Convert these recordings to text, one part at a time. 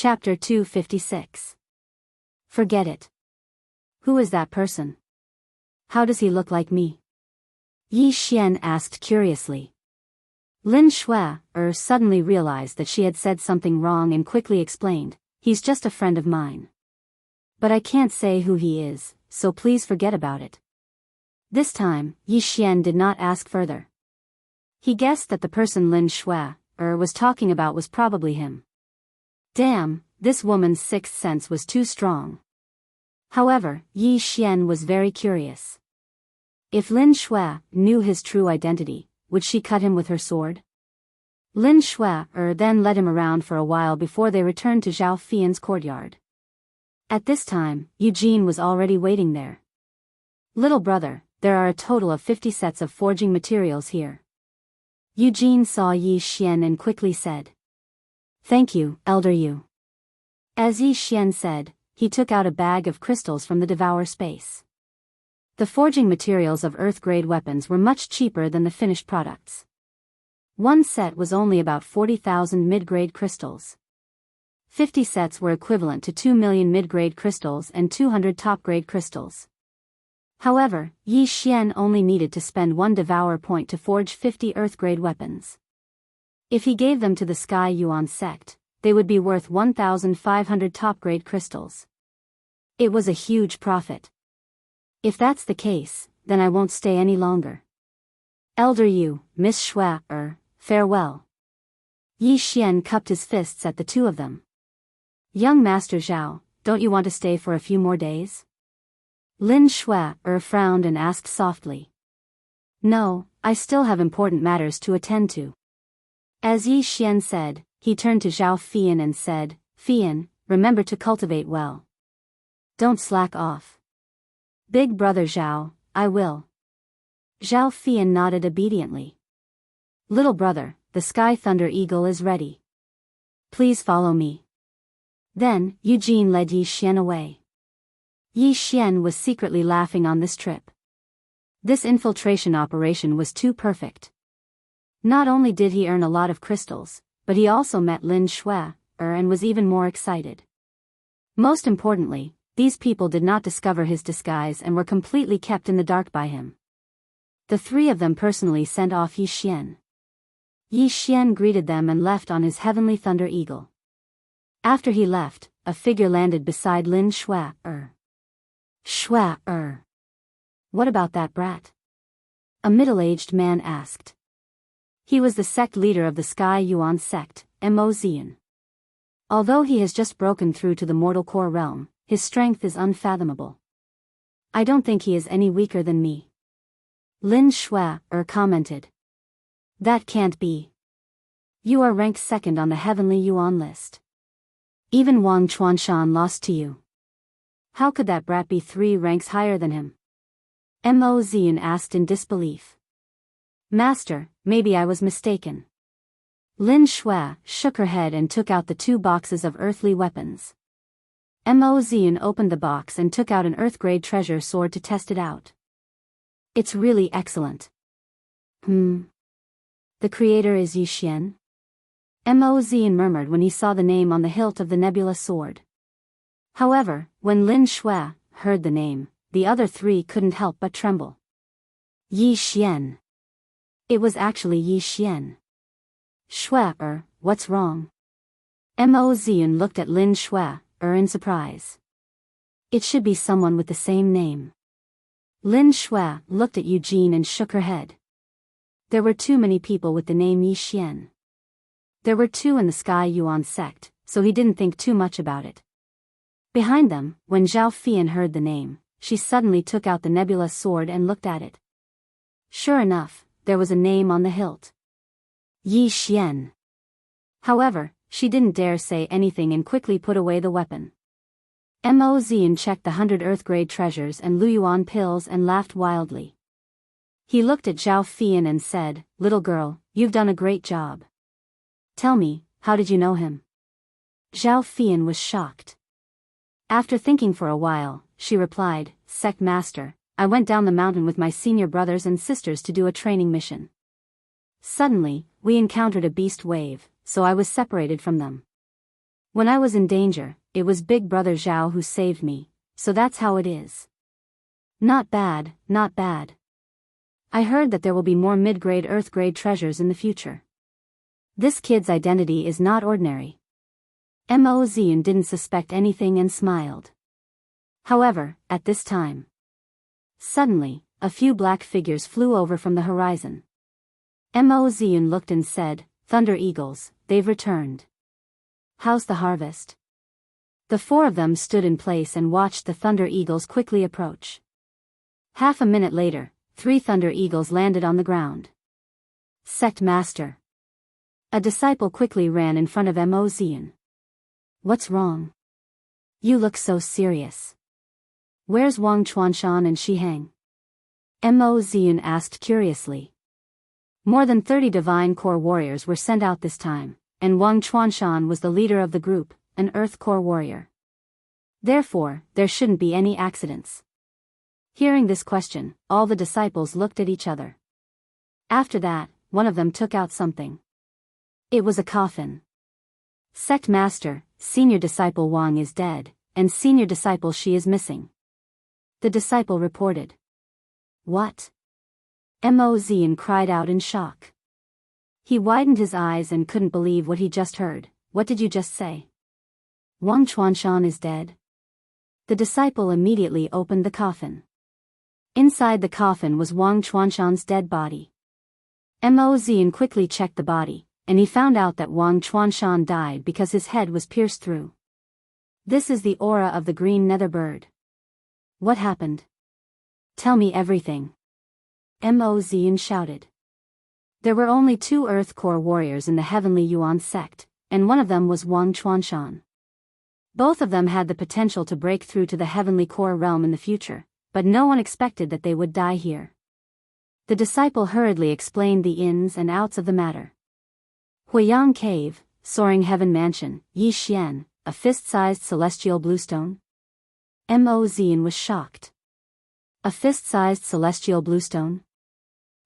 Chapter 256. Forget it. Who is that person? How does he look like me? Yi Xian asked curiously. Lin Shui suddenly realized that she had said something wrong and quickly explained, he's just a friend of mine. But I can't say who he is, so please forget about it. This time, Yi Xian did not ask further. He guessed that the person Lin Shui was talking about was probably him. Damn, this woman's sixth sense was too strong. However, Yi Xian was very curious. If Lin Shui knew his true identity, would she cut him with her sword? Lin Shui then led him around for a while before they returned to Zhao Fian's courtyard. At this time, Eugene was already waiting there. Little brother, there are a total of 50 sets of forging materials here. Eugene saw Yi Xian and quickly said. Thank you, Elder Yu. As Yi Xian said, he took out a bag of crystals from the Devourer space. The forging materials of Earth-grade weapons were much cheaper than the finished products. One set was only about 40,000 mid-grade crystals. 50 sets were equivalent to 2 million mid-grade crystals and 200 top-grade crystals. However, Yi Xian only needed to spend 1 Devourer point to forge 50 Earth-grade weapons. If he gave them to the Sky Yuan sect, they would be worth 1,500 top-grade crystals. It was a huge profit. If that's the case, then I won't stay any longer. Elder Yu, Miss Shui, farewell. Yi Xian cupped his fists at the two of them. Young Master Zhao, don't you want to stay for a few more days? Lin Shui frowned and asked softly. No, I still have important matters to attend to. As Yi Xian said, he turned to Zhao Fian and said, Fian, remember to cultivate well. Don't slack off. Big brother Zhao, I will. Zhao Fian nodded obediently. Little brother, the Sky Thunder Eagle is ready. Please follow me. Then, Eugene led Yi Xian away. Yi Xian was secretly laughing on this trip. This infiltration operation was too perfect. Not only did he earn a lot of crystals, but he also met Lin Shui, and was even more excited. Most importantly, these people did not discover his disguise and were completely kept in the dark by him. The three of them personally sent off Yi Xian. Yi Xian greeted them and left on his heavenly thunder eagle. After he left, a figure landed beside Lin Shui. Shui. What about that brat? A middle-aged man asked. He was the sect leader of the Sky Yuan sect, Mo Zian. Although he has just broken through to the mortal core realm, his strength is unfathomable. I don't think he is any weaker than me. Lin Shui commented. That can't be. You are ranked second on the heavenly Yuan list. Even Wang Chuanshan lost to you. How could that brat be 3 ranks higher than him? Mo Zian asked in disbelief. Master, maybe I was mistaken. Lin Shui shook her head and took out the 2 boxes of earthly weapons. Mo Zian opened the box and took out an earth-grade treasure sword to test it out. It's really excellent. The creator is Yi Xian? Mo Zian murmured when he saw the name on the hilt of the nebula sword. However, when Lin Shui heard the name, the other 3 couldn't help but tremble. Yi Xian. It was actually Yi Xian. Shui, what's wrong? Mo Zian looked at Lin Shui, in surprise. It should be someone with the same name. Lin Shui looked at Eugene and shook her head. There were too many people with the name Yi Xian. There were 2 in the Sky Yuan sect, so he didn't think too much about it. Behind them, when Zhao Fian heard the name, she suddenly took out the nebula sword and looked at it. Sure enough, there was a name on the hilt. Yi Xian. However, she didn't dare say anything and quickly put away the weapon. Mo Zian checked the 100 Earth-grade treasures and Luyuan pills and laughed wildly. He looked at Zhao Fian and said, Little girl, you've done a great job. Tell me, how did you know him? Zhao Fian was shocked. After thinking for a while, she replied, Sect Master, I went down the mountain with my senior brothers and sisters to do a training mission. Suddenly, we encountered a beast wave, so I was separated from them. When I was in danger, it was Big Brother Zhao who saved me, so that's how it is. Not bad, not bad. I heard that there will be more mid-grade Earth-grade treasures in the future. This kid's identity is not ordinary. Mo Zian didn't suspect anything and smiled. However, at this time, suddenly, a few black figures flew over from the horizon. Mo Zian looked and said, "Thunder Eagles, they've returned. How's the harvest?" The four of them stood in place and watched the Thunder Eagles quickly approach. Half a minute later, 3 Thunder Eagles landed on the ground. Sect Master. A disciple quickly ran in front of Mo Zian. "What's wrong? You look so serious. Where's Wang Chuanshan and Shiheng?" Mo Zian asked curiously. More than 30 Divine Core warriors were sent out this time, and Wang Chuanshan was the leader of the group, an Earth Core warrior. Therefore, there shouldn't be any accidents. Hearing this question, all the disciples looked at each other. After that, one of them took out something. It was a coffin. "Sect Master, Senior Disciple Wang is dead, and Senior Disciple Shi is missing," the disciple reported. "What?" Mo Zian cried out in shock. He widened his eyes and couldn't believe what he just heard. "What did you just say? Wang Chuanshan is dead?" The disciple immediately opened the coffin. Inside the coffin was Wang Chuanshan's dead body. Mo Zian quickly checked the body, and he found out that Wang Chuanshan died because his head was pierced through. This is the aura of the green nether bird. What happened? Tell me everything. Mo Zian shouted. There were only 2 Earth Core warriors in the Heavenly Yuan sect, and one of them was Wang Chuanshan. Both of them had the potential to break through to the Heavenly Core realm in the future, but no one expected that they would die here. The disciple hurriedly explained the ins and outs of the matter. Huiyang Cave, Soaring Heaven Mansion, Yi Xian, a fist-sized celestial bluestone? Mo Zian was shocked. A fist-sized celestial bluestone?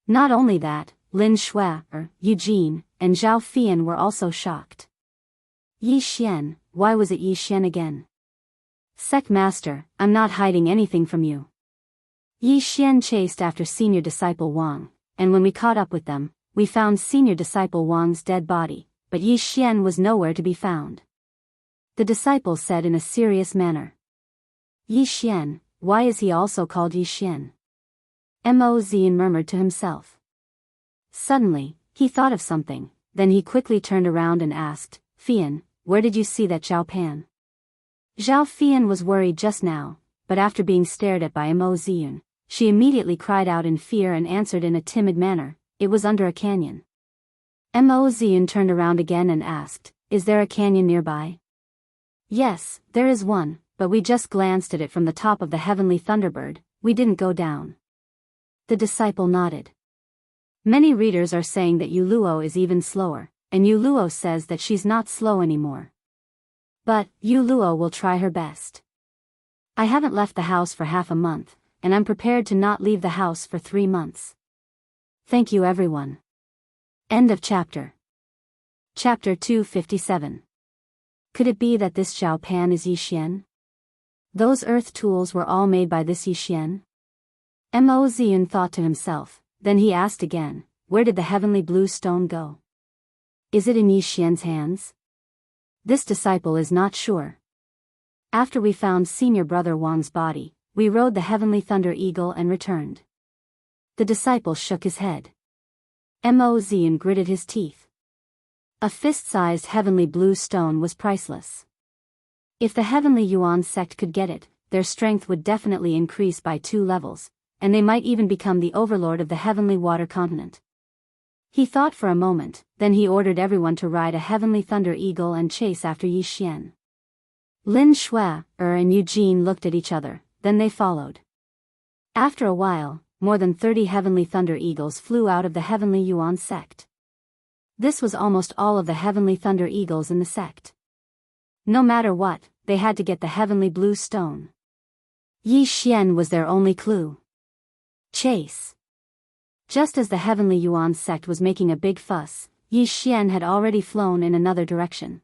Not only that, Lin Shui, Eugene, and Zhao Fian were also shocked. Yi Xian, why was it Yi Xian again? Sect Master, I'm not hiding anything from you. Yi Xian chased after Senior Disciple Wang, and when we caught up with them, we found Senior Disciple Wang's dead body, but Yi Xian was nowhere to be found. The disciple said in a serious manner. Yi Xian, why is he also called Yi Xian? Mo Zian murmured to himself. Suddenly, he thought of something, then he quickly turned around and asked, "Fian, where did you see that Zhao Pan?" Zhao Fian was worried just now, but after being stared at by Mo Zian, she immediately cried out in fear and answered in a timid manner, "It was under a canyon." Mo Zian turned around again and asked, "Is there a canyon nearby?" "Yes, there is one, but we just glanced at it from the top of the Heavenly Thunderbird, we didn't go down." The disciple nodded. Many readers are saying that Yu Luo is even slower, and Yu Luo says that she's not slow anymore. But, Yu Luo will try her best. I haven't left the house for half a month, and I'm prepared to not leave the house for 3 months. Thank you everyone. End of chapter. Chapter 257. Could it be that this Zhao Pan is Yi Xian? Those earth tools were all made by this Yi Xian? Mo Zian thought to himself, then he asked again, where did the heavenly blue stone go? Is it in Yi Xian's hands? This disciple is not sure. After we found Senior Brother Wang's body, we rode the Heavenly Thunder Eagle and returned. The disciple shook his head. Mo Zian gritted his teeth. A fist-sized heavenly blue stone was priceless. If the Heavenly Yuan sect could get it, their strength would definitely increase by 2 levels, and they might even become the overlord of the Heavenly Water Continent. He thought for a moment, then he ordered everyone to ride a Heavenly Thunder Eagle and chase after Yi Xian. Lin Shui, and Eugene looked at each other, then they followed. After a while, more than 30 Heavenly Thunder Eagles flew out of the Heavenly Yuan sect. This was almost all of the Heavenly Thunder Eagles in the sect. No matter what, they had to get the Heavenly Blue Stone. Yi Xian was their only clue. Chase. Just as the Heavenly Yuan sect was making a big fuss, Yi Xian had already flown in another direction.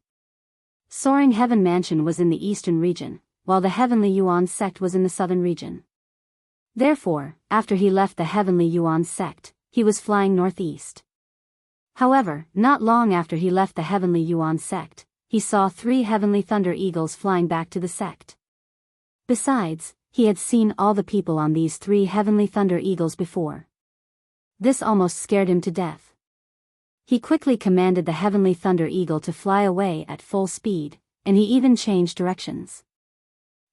Soaring Heaven Mansion was in the eastern region, while the Heavenly Yuan sect was in the southern region. Therefore, after he left the Heavenly Yuan sect, he was flying northeast. However, not long after he left the Heavenly Yuan sect, he saw 3 heavenly thunder eagles flying back to the sect. Besides, he had seen all the people on these 3 heavenly thunder eagles before. This almost scared him to death. He quickly commanded the heavenly thunder eagle to fly away at full speed, and he even changed directions.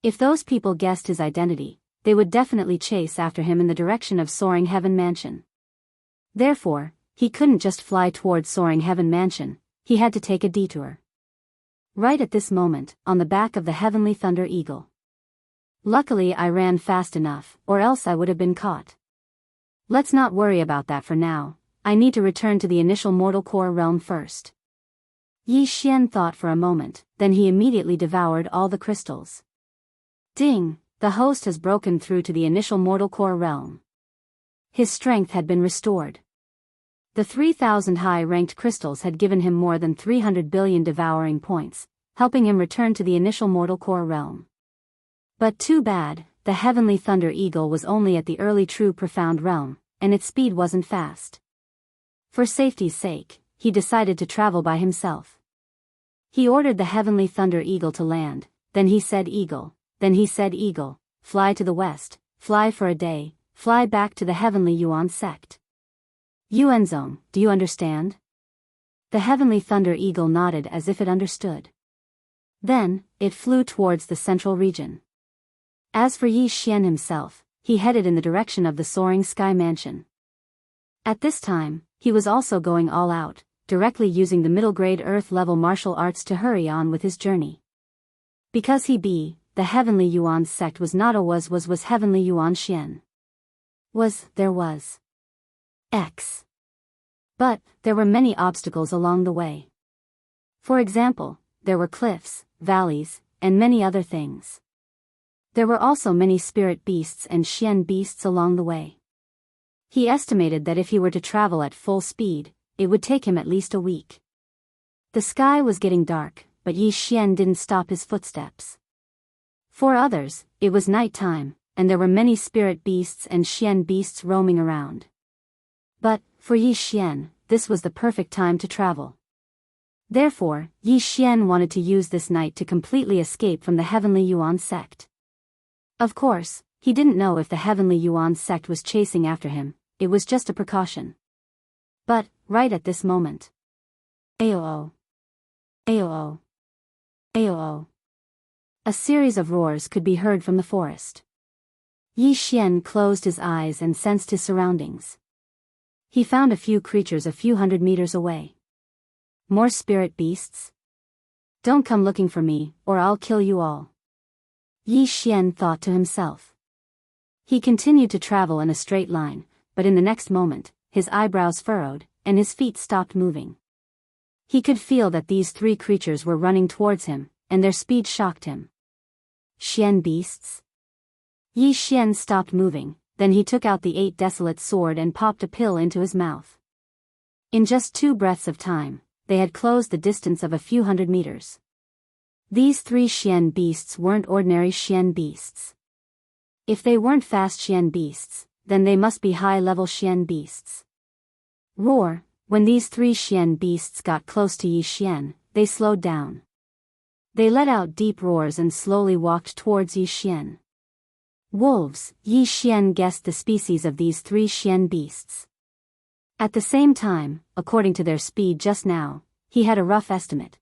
If those people guessed his identity, they would definitely chase after him in the direction of Soaring Heaven Mansion. Therefore, he couldn't just fly towards Soaring Heaven Mansion, he had to take a detour. Right at this moment, on the back of the Heavenly Thunder Eagle. Luckily I ran fast enough, or else I would have been caught. Let's not worry about that for now, I need to return to the initial mortal core realm first. Yi Xian thought for a moment, then he immediately devoured all the crystals. Ding! The host has broken through to the initial mortal core realm. His strength had been restored. The 3,000 high-ranked crystals had given him more than 300 billion devouring points, helping him return to the initial mortal core realm. But too bad, the Heavenly Thunder Eagle was only at the early true profound realm, and its speed wasn't fast. For safety's sake, he decided to travel by himself. He ordered the Heavenly Thunder Eagle to land, then he said Eagle, fly to the west, fly for a day, fly back to the Heavenly Yuan sect. Yuanzong, do you understand? The Heavenly Thunder Eagle nodded as if it understood. Then, it flew towards the central region. As for Yi Xian himself, he headed in the direction of the Soaring Sky Mansion. At this time, he was also going all out, directly using the middle-grade earth-level martial arts to hurry on with his journey. Because the Heavenly Yuan sect was not a was Heavenly Yuan Xian. There was. But, there were many obstacles along the way. For example, there were cliffs, valleys, and many other things. There were also many spirit beasts and Xian beasts along the way. He estimated that if he were to travel at full speed, it would take him at least a week. The sky was getting dark, but Yi Xian didn't stop his footsteps. For others, it was night time, and there were many spirit beasts and Xian beasts roaming around. But, for Yi Xian, this was the perfect time to travel. Therefore, Yi Xian wanted to use this night to completely escape from the Heavenly Yuan sect. Of course, he didn't know if the Heavenly Yuan sect was chasing after him, it was just a precaution. But, right at this moment. Aoo. Aoo. Aoo. A series of roars could be heard from the forest. Yi Xian closed his eyes and sensed his surroundings. He found a few creatures a few hundred meters away. More spirit beasts? Don't come looking for me, or I'll kill you all. Yi Xian thought to himself. He continued to travel in a straight line, but in the next moment, his eyebrows furrowed, and his feet stopped moving. He could feel that these 3 creatures were running towards him, and their speed shocked him. Xian beasts? Yi Xian stopped moving, then he took out the 8 desolate sword and popped a pill into his mouth. In just 2 breaths of time, they had closed the distance of a few hundred meters. These 3 Xian beasts weren't ordinary Xian beasts. If they weren't fast Xian beasts, then they must be high-level Xian beasts. Roar! When these 3 Xian beasts got close to Yi Xian, they slowed down. They let out deep roars and slowly walked towards Yi Xian. Wolves, Yi Xian guessed the species of these 3 Xian beasts. At the same time, according to their speed just now, he had a rough estimate.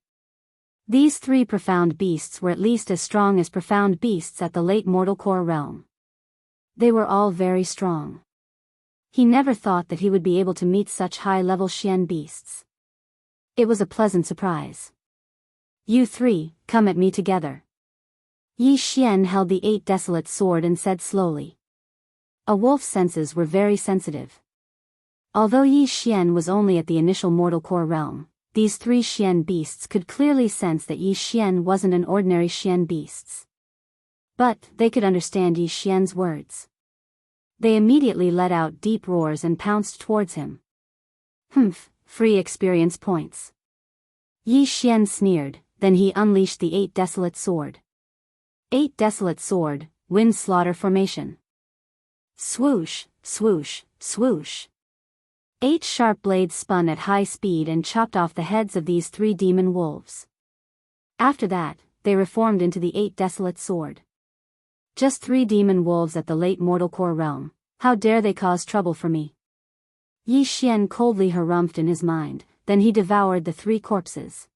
These 3 profound beasts were at least as strong as profound beasts at the late mortal core realm. They were all very strong. He never thought that he would be able to meet such high-level Xian beasts. It was a pleasant surprise. You 3, come at me together. Yi Xian held the 8 desolate sword and said slowly. A wolf's senses were very sensitive. Although Yi Xian was only at the initial mortal core realm, these 3 Xian beasts could clearly sense that Yi Xian wasn't an ordinary Xian beasts. But, they could understand Yi Xian's words. They immediately let out deep roars and pounced towards him. Free experience points. Yi Xian sneered, then he unleashed the 8 desolate sword. 8 desolate sword, wind slaughter formation. Swoosh, swoosh, swoosh. 8 sharp blades spun at high speed and chopped off the heads of these 3 demon wolves. After that, they reformed into the 8 desolate sword. Just 3 demon wolves at the late mortal core realm, how dare they cause trouble for me? Yi Xian coldly harumphed in his mind, then he devoured the 3 corpses.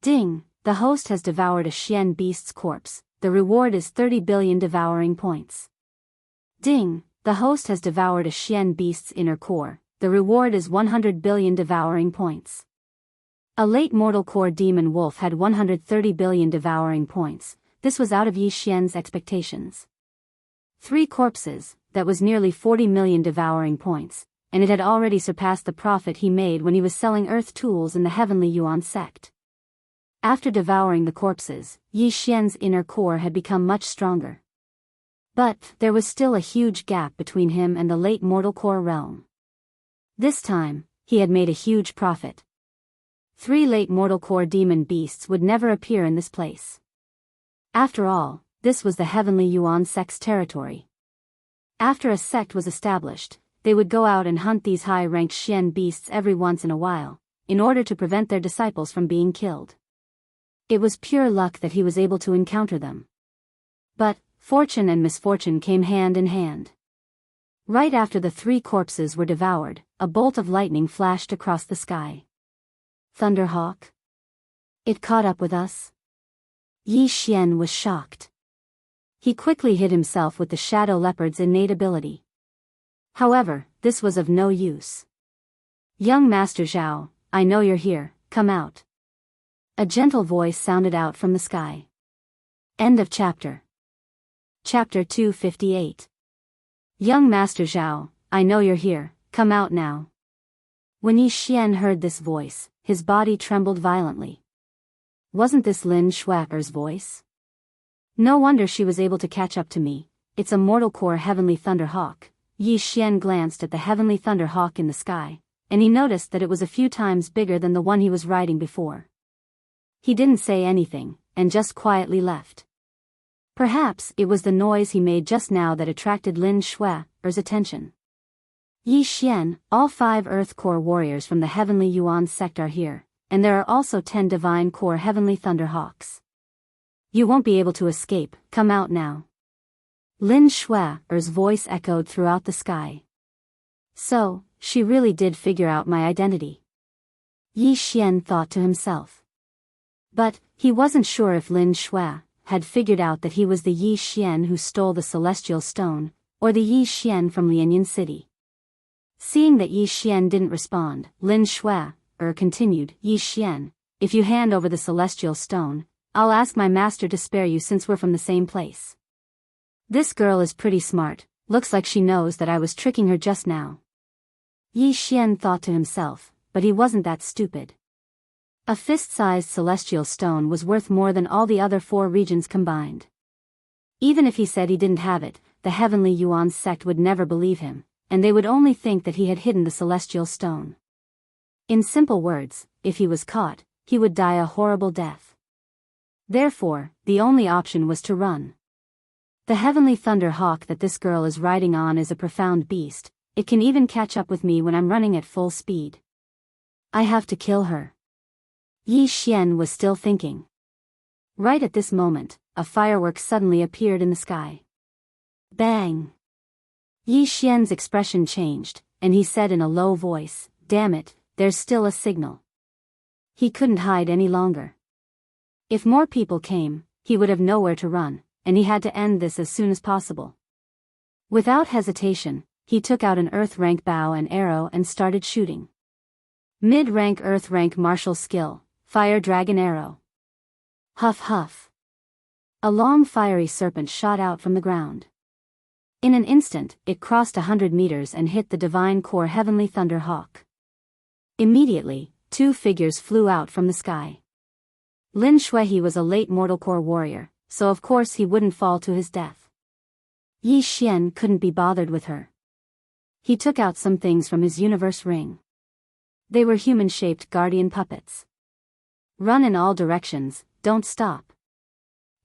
Ding, the host has devoured a Xian beast's corpse, the reward is 30 billion devouring points. Ding, the host has devoured a Xian beast's inner core, the reward is 100 billion devouring points. A late mortal core demon wolf had 130 billion devouring points, this was out of Yi Xian's expectations. 3 corpses, that was nearly 40 million devouring points, and it had already surpassed the profit he made when he was selling earth tools in the Heavenly Yuan sect. After devouring the corpses, Yi Xian's inner core had become much stronger. But there was still a huge gap between him and the late mortal core realm. This time, he had made a huge profit. 3 late mortal core demon beasts would never appear in this place. After all, this was the Heavenly Yuan sect's territory. After a sect was established, they would go out and hunt these high-ranked Xian beasts every once in a while, in order to prevent their disciples from being killed. It was pure luck that he was able to encounter them. But, fortune and misfortune came hand in hand. Right after the 3 corpses were devoured, a bolt of lightning flashed across the sky. Thunderhawk? It caught up with us? Yi Xian was shocked. He quickly hid himself with the shadow leopard's innate ability. However, this was of no use. Young Master Zhao, I know you're here, come out. A gentle voice sounded out from the sky. End of chapter. Chapter 258. Young Master Zhao, I know you're here, come out now. When Yi Xian heard this voice, his body trembled violently. Wasn't this Lin Shuai's voice? No wonder she was able to catch up to me, it's a mortal core heavenly thunderhawk. Yi Xian glanced at the heavenly thunderhawk in the sky, and he noticed that it was a few times bigger than the one he was riding before. He didn't say anything, and just quietly left. Perhaps it was the noise he made just now that attracted Lin Shuai's attention. Yi Xian, all 5 Earth Core warriors from the Heavenly Yuan sect are here, and there are also 10 Divine Core Heavenly Thunderhawks. You won't be able to escape, come out now. Lin Shuai's voice echoed throughout the sky. So, she really did figure out my identity. Yi Xian thought to himself. But, he wasn't sure if Lin Shuai had figured out that he was the Yi Xian who stole the Celestial Stone, or the Yi Xian from Lianyan City. Seeing that Yi Xian didn't respond, Lin Shuai continued, Yi Xian, if you hand over the Celestial Stone, I'll ask my master to spare you since we're from the same place. This girl is pretty smart, looks like she knows that I was tricking her just now. Yi Xian thought to himself, but he wasn't that stupid. A fist-sized celestial stone was worth more than all the other 4 regions combined. Even if he said he didn't have it, the Heavenly Yuan sect would never believe him, and they would only think that he had hidden the celestial stone. In simple words, if he was caught, he would die a horrible death. Therefore, the only option was to run. The Heavenly Thunder Hawk that this girl is riding on is a profound beast, it can even catch up with me when I'm running at full speed. I have to kill her. Yi Xian was still thinking. Right at this moment, a firework suddenly appeared in the sky. Bang! Yi Xian's expression changed, and he said in a low voice, damn it, there's still a signal. He couldn't hide any longer. If more people came, he would have nowhere to run, and he had to end this as soon as possible. Without hesitation, he took out an Earth-rank bow and arrow and started shooting. Mid-rank Earth-rank martial skill, Fire Dragon Arrow. Huff huff. A long fiery serpent shot out from the ground. In an instant, it crossed 100 meters and hit the Divine Core Heavenly Thunder Hawk. Immediately, 2 figures flew out from the sky. Lin Shuai was a late mortal core warrior, so of course he wouldn't fall to his death. Yi Xian couldn't be bothered with her. He took out some things from his universe ring. They were human-shaped guardian puppets. Run in all directions, don't stop.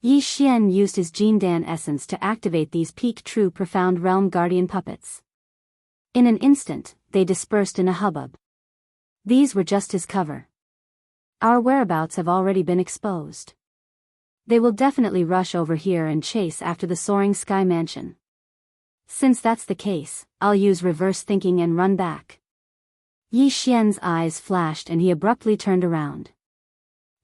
Yi Xian used his Jindan essence to activate these peak true profound realm guardian puppets. In an instant, they dispersed in a hubbub. These were just his cover. Our whereabouts have already been exposed. They will definitely rush over here and chase after the soaring sky mansion. Since that's the case, I'll use reverse thinking and run back. Yi Xian's eyes flashed and he abruptly turned around.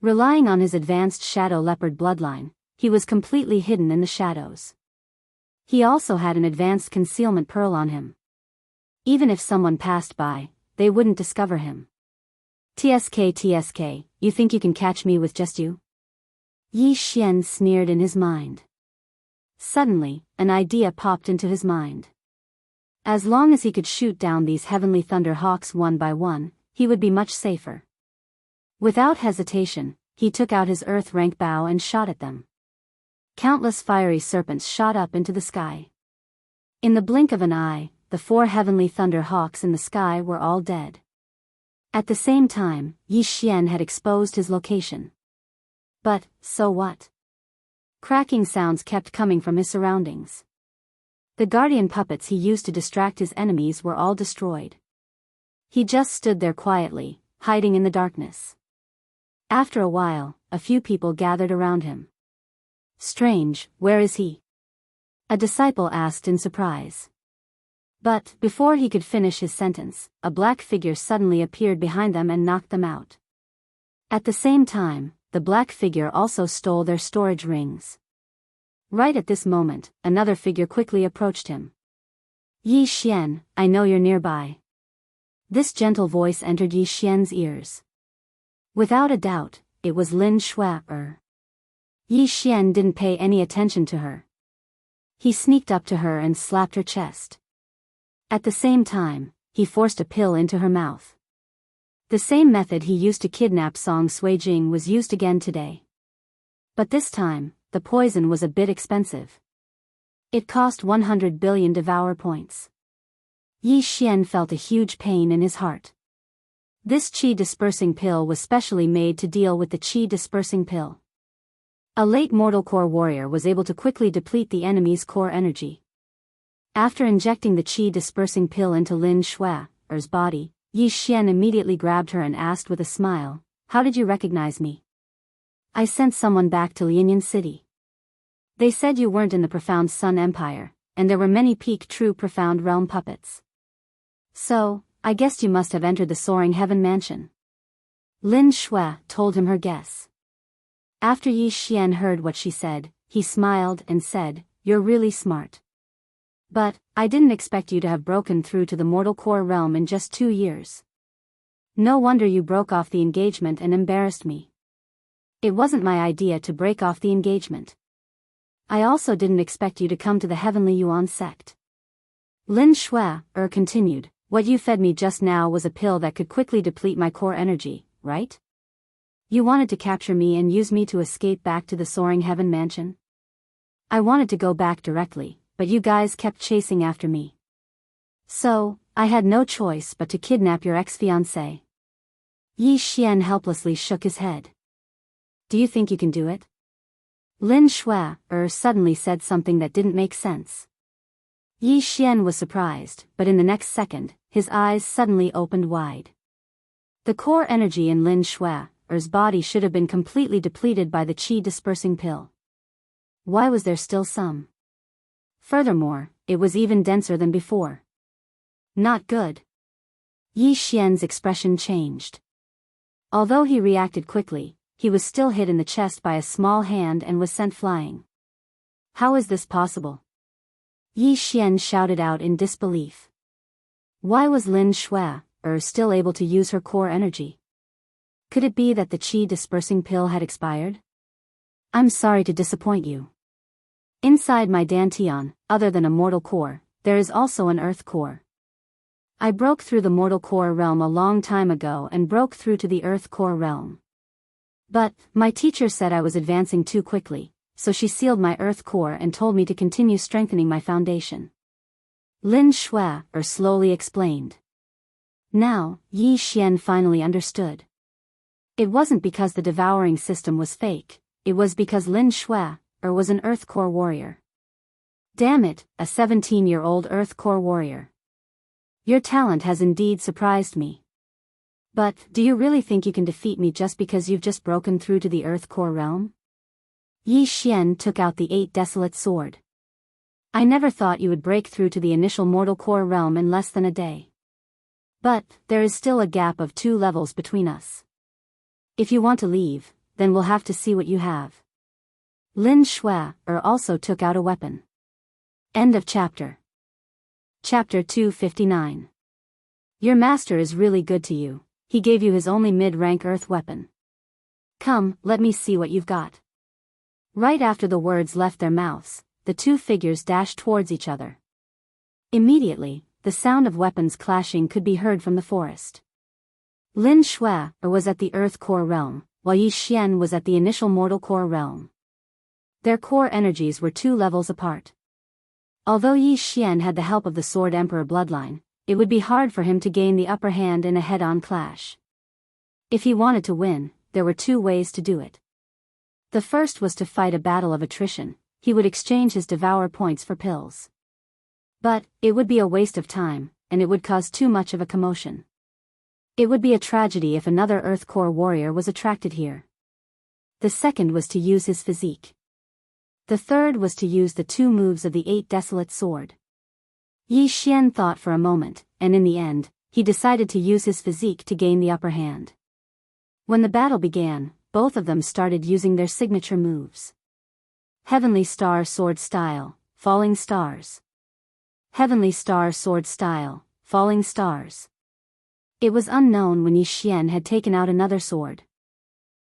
Relying on his advanced shadow leopard bloodline, he was completely hidden in the shadows. He also had an advanced concealment pearl on him. Even if someone passed by, they wouldn't discover him. TSK, you think you can catch me with just you? Yi Xian sneered in his mind. Suddenly, an idea popped into his mind. As long as he could shoot down these heavenly thunder hawks one by one, he would be much safer. Without hesitation, he took out his earth rank bow and shot at them. Countless fiery serpents shot up into the sky. In the blink of an eye, the 4 heavenly thunder hawks in the sky were all dead. At the same time, Yi Xian had exposed his location. But, so what? Cracking sounds kept coming from his surroundings. The guardian puppets he used to distract his enemies were all destroyed. He just stood there quietly, hiding in the darkness. After a while, a few people gathered around him. Strange, where is he? A disciple asked in surprise. But, before he could finish his sentence, a black figure suddenly appeared behind them and knocked them out. At the same time, the black figure also stole their storage rings. Right at this moment, another figure quickly approached him. Yi Xian, I know you're nearby. This gentle voice entered Yi Xian's ears. Without a doubt, it was Lin Shuai. Yi Xian didn't pay any attention to her. He sneaked up to her and slapped her chest. At the same time, he forced a pill into her mouth. The same method he used to kidnap Song Suijing was used again today. But this time, the poison was a bit expensive. It cost 100 billion Devourer points. Yi Xian felt a huge pain in his heart. This qi-dispersing pill was specially made to deal with the qi-dispersing pill. A late mortal core warrior was able to quickly deplete the enemy's core energy. After injecting the qi-dispersing pill into Lin Shuai's body, Yi Xian immediately grabbed her and asked with a smile, "How did you recognize me?" "I sent someone back to Lianyan City. They said you weren't in the Profound Sun Empire, and there were many peak true Profound Realm puppets. So, I guessed you must have entered the Soaring Heaven Mansion." Lin Shuai told him her guess. After Yi Xian heard what she said, he smiled and said, "You're really smart. But, I didn't expect you to have broken through to the mortal core realm in just 2 years. No wonder you broke off the engagement and embarrassed me. It wasn't my idea to break off the engagement. I also didn't expect you to come to the Heavenly Yuan sect." Lin Shuai continued, "What you fed me just now was a pill that could quickly deplete my core energy, right? You wanted to capture me and use me to escape back to the Soaring Heaven Mansion? I wanted to go back directly, but you guys kept chasing after me. So, I had no choice but to kidnap your ex-fiancé." Yi Xian helplessly shook his head. "Do you think you can do it?" Lin Shuai suddenly said something that didn't make sense. Yi Xian was surprised, but in the next second, his eyes suddenly opened wide. The core energy in Lin Shuai's body should have been completely depleted by the qi-dispersing pill. Why was there still some? Furthermore, it was even denser than before. Not good. Yi Xian's expression changed. Although he reacted quickly, he was still hit in the chest by a small hand and was sent flying. How is this possible? Yi Xian shouted out in disbelief. Why was Lin Shuai still able to use her core energy? Could it be that the qi-dispersing pill had expired? I'm sorry to disappoint you. Inside my Dantian, other than a mortal core, there is also an earth core. I broke through the mortal core realm a long time ago and broke through to the earth core realm. But, my teacher said I was advancing too quickly, so she sealed my earth core and told me to continue strengthening my foundation. Lin Shuai slowly explained. Now, Yi Xian finally understood. It wasn't because the devouring system was fake, it was because Lin Shui was an Earth Core warrior. Damn it, a 17-year-old Earth Core warrior. Your talent has indeed surprised me. But, do you really think you can defeat me just because you've just broken through to the Earth Core realm? Yi Xian took out the 8 desolate sword. I never thought you would break through to the initial mortal core realm in less than a day. But, there is still a gap of 2 levels between us. If you want to leave, then we'll have to see what you have. Lin Shui also took out a weapon. End of chapter. Chapter 259. Your master is really good to you. He gave you his only mid-rank earth weapon. Come, let me see what you've got. Right after the words left their mouths, the 2 figures dashed towards each other. Immediately, the sound of weapons clashing could be heard from the forest. Lin Shui was at the Earth Core realm, while Yi Xian was at the initial Mortal Core realm. Their core energies were 2 levels apart. Although Yi Xian had the help of the Sword Emperor bloodline, it would be hard for him to gain the upper hand in a head-on clash. If he wanted to win, there were 2 ways to do it. The first was to fight a battle of attrition. He would exchange his Devourer points for pills. But, it would be a waste of time, and it would cause too much of a commotion. It would be a tragedy if another Earth Core warrior was attracted here. The second was to use his physique. The third was to use the 2 moves of the 8 desolate sword. Yi Xian thought for a moment, and in the end, he decided to use his physique to gain the upper hand. When the battle began, both of them started using their signature moves. Heavenly Star Sword Style, Falling Stars. Heavenly Star Sword Style, Falling Stars. It was unknown when Yi Xian had taken out another sword.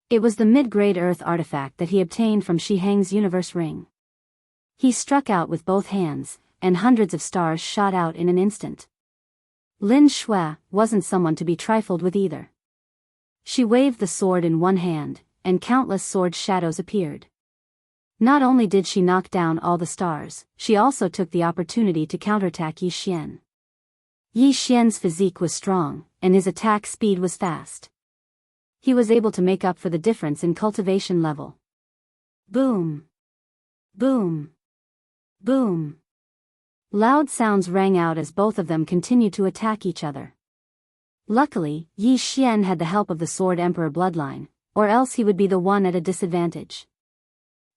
It was the mid-grade earth artifact that he obtained from Shi Heng's universe ring. He struck out with both hands, and hundreds of stars shot out in an instant. Lin Shui wasn't someone to be trifled with either. She waved the sword in one hand, and countless sword shadows appeared. Not only did she knock down all the stars, she also took the opportunity to counterattack Yi Xian. Yi Xian's physique was strong, and his attack speed was fast. He was able to make up for the difference in cultivation level. Boom! Boom! Boom! Loud sounds rang out as both of them continued to attack each other. Luckily, Yi Xian had the help of the Sword Emperor bloodline, or else he would be the one at a disadvantage.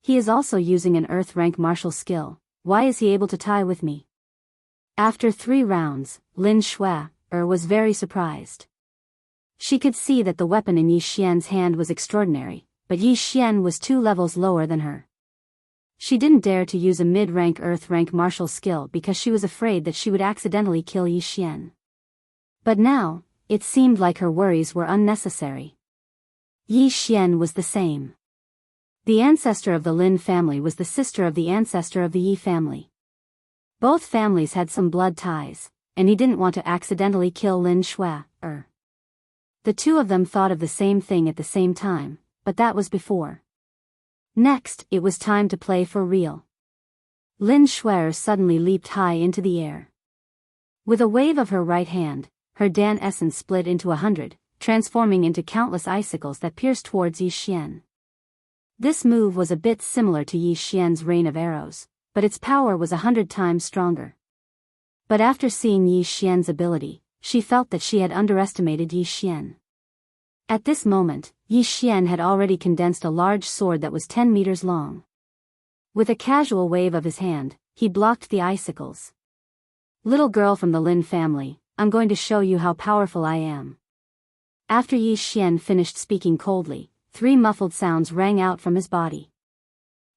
He is also using an Earth rank martial skill. Why is he able to tie with me? After 3 rounds, Lin Shui was very surprised. She could see that the weapon in Yi Xian's hand was extraordinary, but Yi Xian was 2 levels lower than her. She didn't dare to use a mid-rank Earth rank martial skill because she was afraid that she would accidentally kill Yi Xian. But now, it seemed like her worries were unnecessary. Yi Xian was the same. The ancestor of the Lin family was the sister of the ancestor of the Yi family. Both families had some blood ties, and he didn't want to accidentally kill Lin Shui. The 2 of them thought of the same thing at the same time, but that was before. Next, it was time to play for real. Lin Shui suddenly leaped high into the air. With a wave of her right hand, her Dan essence split into 100, transforming into countless icicles that pierced towards Yi Xian. This move was a bit similar to Yi Xian's rain of arrows, but its power was 100 times stronger. But after seeing Yi Xian's ability, she felt that she had underestimated Yi Xian. At this moment, Yi Xian had already condensed a large sword that was 10 meters long. With a casual wave of his hand, he blocked the icicles. Little girl from the Lin family, I'm going to show you how powerful I am. After Yi Xian finished speaking coldly, 3 muffled sounds rang out from his body.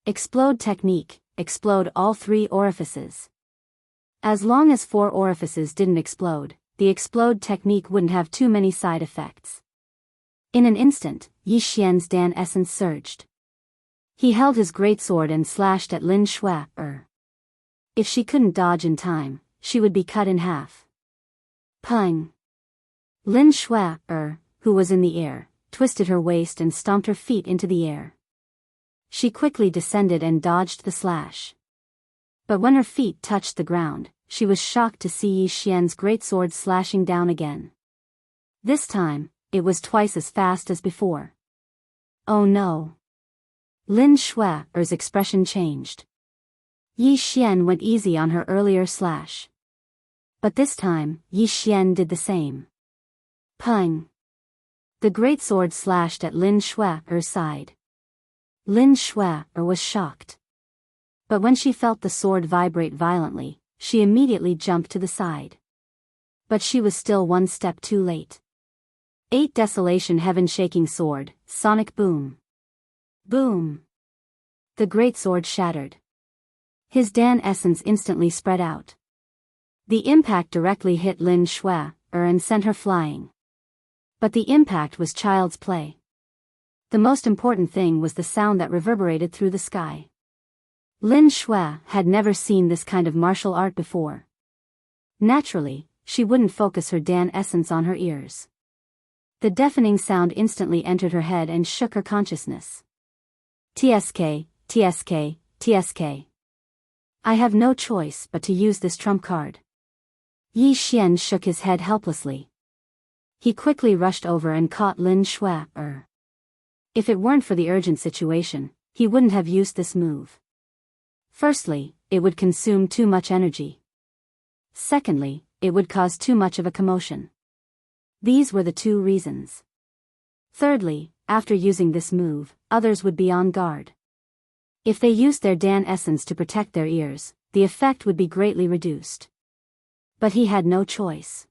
Explode technique, explode all 3 orifices. As long as 4 orifices didn't explode, the explode technique wouldn't have too many side effects. In an instant, Yi Xian's Dan essence surged. He held his greatsword and slashed at Lin Shui. If she couldn't dodge in time, she would be cut in half. Pung! Lin Shui, who was in the air, twisted her waist and stomped her feet into the air. She quickly descended and dodged the slash. But when her feet touched the ground, she was shocked to see Yi Xian's greatsword slashing down again. This time, it was twice as fast as before. Oh no. Lin Shue's expression changed. Yi Xian went easy on her earlier slash. But this time, Yi Xian did the same. Pung! The great sword slashed at Lin Shue's side. Lin Shui was shocked. But when she felt the sword vibrate violently, she immediately jumped to the side. But she was still one step too late. 8 Desolation Heaven-shaking sword, sonic boom. Boom! The great sword shattered. His Dan essence instantly spread out. The impact directly hit Lin Shui and sent her flying. But the impact was child's play. The most important thing was the sound that reverberated through the sky. Lin Shui had never seen this kind of martial art before. Naturally, she wouldn't focus her Dan essence on her ears. The deafening sound instantly entered her head and shook her consciousness. TSK, TSK, TSK. I have no choice but to use this trump card. Yi Xian shook his head helplessly. He quickly rushed over and caught Lin Shui. If it weren't for the urgent situation, he wouldn't have used this move. Firstly, it would consume too much energy. Secondly, it would cause too much of a commotion. These were the 2 reasons. Thirdly, after using this move, others would be on guard. If they used their Dan essence to protect their ears, the effect would be greatly reduced. But he had no choice.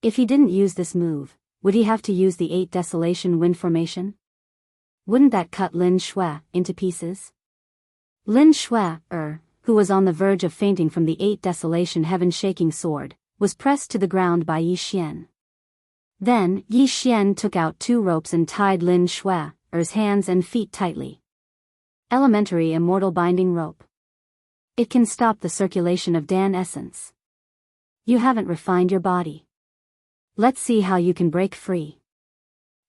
If he didn't use this move, would he have to use the 8 Desolation Wind formation? Wouldn't that cut Lin Shui into pieces? Lin Shui, who was on the verge of fainting from the 8 Desolation Heaven-shaking sword, was pressed to the ground by Yi Xian. Then, Yi Xian took out 2 ropes and tied Lin Shui's hands and feet tightly. Elementary Immortal Binding Rope. It can stop the circulation of Dan essence. You haven't refined your body. Let's see how you can break free.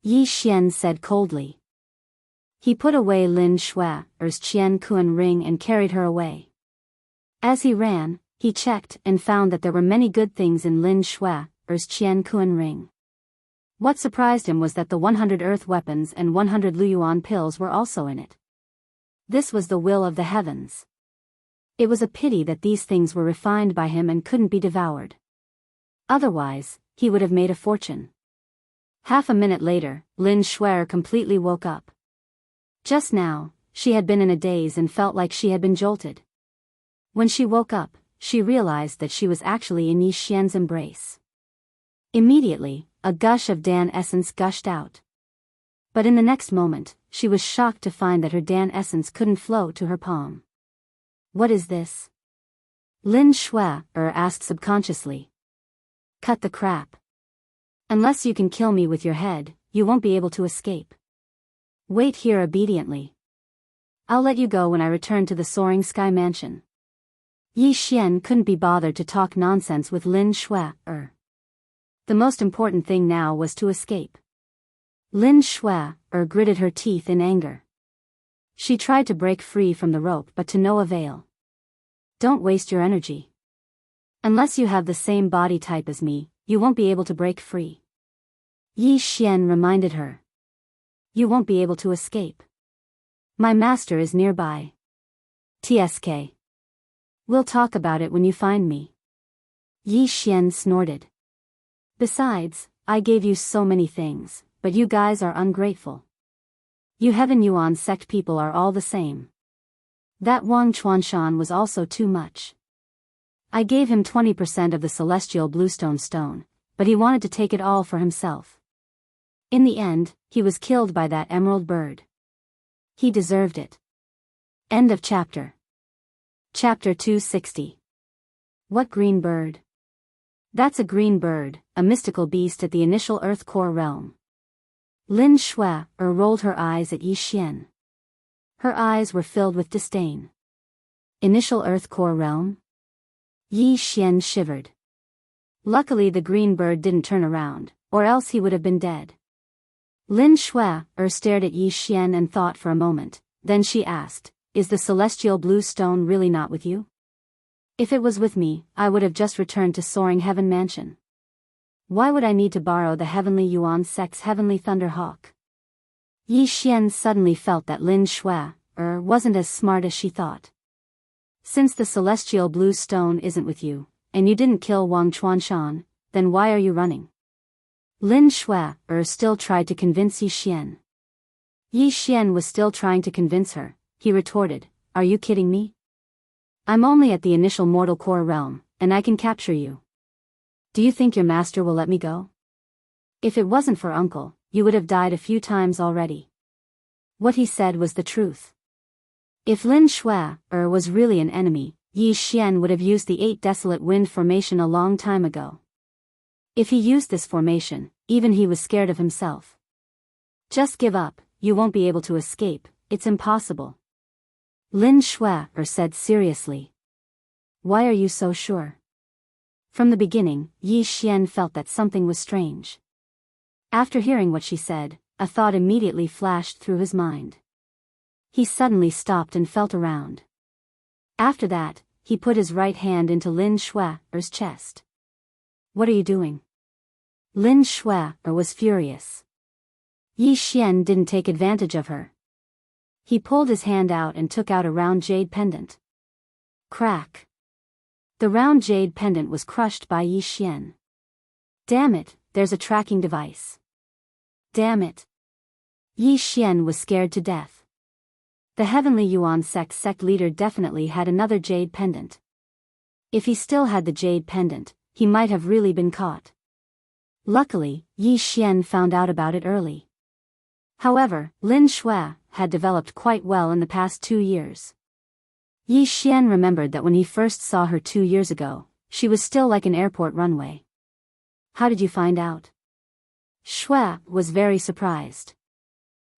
Yi Xian said coldly. He put away Lin Shui's Qian Kuan ring and carried her away. As he ran, he checked and found that there were many good things in Lin Shui's Qian Kuan ring. What surprised him was that the 100 earth weapons and 100 Luyuan pills were also in it. This was the will of the heavens. It was a pity that these things were refined by him and couldn't be devoured. Otherwise, he would have made a fortune. Half a minute later, Lin Shui completely woke up. Just now, she had been in a daze and felt like she had been jolted. When she woke up, she realized that she was actually in Yi Xian's embrace. Immediately, a gush of Dan essence gushed out. But in the next moment, she was shocked to find that her Dan essence couldn't flow to her palm. What is this? Lin Shui asked subconsciously. Cut the crap. Unless you can kill me with your head, you won't be able to escape. Wait here obediently. I'll let you go when I return to the soaring sky mansion. Yi Xian couldn't be bothered to talk nonsense with Lin Shui. The most important thing now was to escape. Lin Shui gritted her teeth in anger. She tried to break free from the rope but to no avail. Don't waste your energy. Unless you have the same body type as me, you won't be able to break free. Yi Xian reminded her. You won't be able to escape. My master is nearby. TSK. We'll talk about it when you find me. Yi Xian snorted. Besides, I gave you so many things, but you guys are ungrateful. You Heaven Yuan sect people are all the same. That Wang Chuanshan was also too much. I gave him 20% of the celestial bluestone stone, but he wanted to take it all for himself. In the end, he was killed by that emerald bird. He deserved it. End of chapter. Chapter 260. What green bird? That's a green bird, a mystical beast at the initial Earth core realm. Lin Shui rolled her eyes at Yi Xian. Her eyes were filled with disdain. Initial Earth core realm? Yi Xian shivered. Luckily the green bird didn't turn around, or else he would have been dead. Lin Shui stared at Yi Xian and thought for a moment, then she asked, Is the celestial blue stone really not with you? If it was with me, I would have just returned to Soaring Heaven Mansion. Why would I need to borrow the Heavenly Yuan sect's Heavenly Thunder Hawk? Yi Xian suddenly felt that Lin Shui wasn't as smart as she thought. Since the celestial blue stone isn't with you, and you didn't kill Wang Chuanshan, then why are you running? Lin Shui still tried to convince Yi Xian. Yi Xian was still trying to convince her. He retorted, "Are you kidding me? I'm only at the initial mortal core realm, and I can capture you. Do you think your master will let me go? If it wasn't for uncle, you would have died a few times already." What he said was the truth. If Lin Shui was really an enemy, Yi Xian would have used the 8 Desolate Wind formation a long time ago. If he used this formation, even he was scared of himself. "Just give up, you won't be able to escape, it's impossible," Lin Shui said seriously. "Why are you so sure?" From the beginning, Yi Xian felt that something was strange. After hearing what she said, a thought immediately flashed through his mind. He suddenly stopped and felt around. After that, he put his right hand into Lin Shui's chest. "What are you doing?" Lin Shui was furious. Yi Xian didn't take advantage of her. He pulled his hand out and took out a round jade pendant. Crack! The round jade pendant was crushed by Yi Xian. "Damn it, there's a tracking device. Damn it." Yi Xian was scared to death. The Heavenly Yuan sect leader definitely had another jade pendant. If he still had the jade pendant, he might have really been caught. Luckily, Yi Xian found out about it early. However, Lin Shui had developed quite well in the past 2 years. Yi Xian remembered that when he first saw her 2 years ago, she was still like an airport runway. "How did you find out?" Shui was very surprised.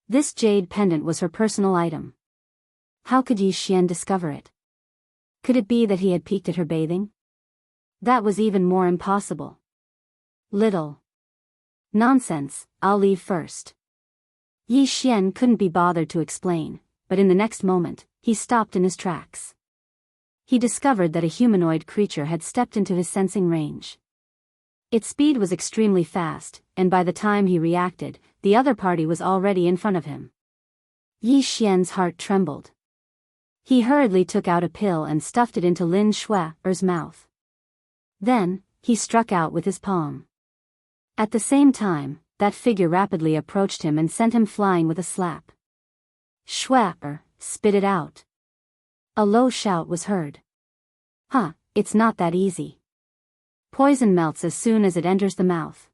This jade pendant was her personal item. How could Yi Xian discover it? Could it be that he had peeked at her bathing? That was even more impossible. Little nonsense, I'll leave first. Yi Xian couldn't be bothered to explain, but in the next moment, he stopped in his tracks. He discovered that a humanoid creature had stepped into his sensing range. Its speed was extremely fast, and by the time he reacted, the other party was already in front of him. Yi Xian's heart trembled. He hurriedly took out a pill and stuffed it into Lin Shui's mouth. Then, he struck out with his palm. At the same time, that figure rapidly approached him and sent him flying with a slap. Shui, spit it out. A low shout was heard. "Huh, it's not that easy. Poison melts as soon as it enters the mouth.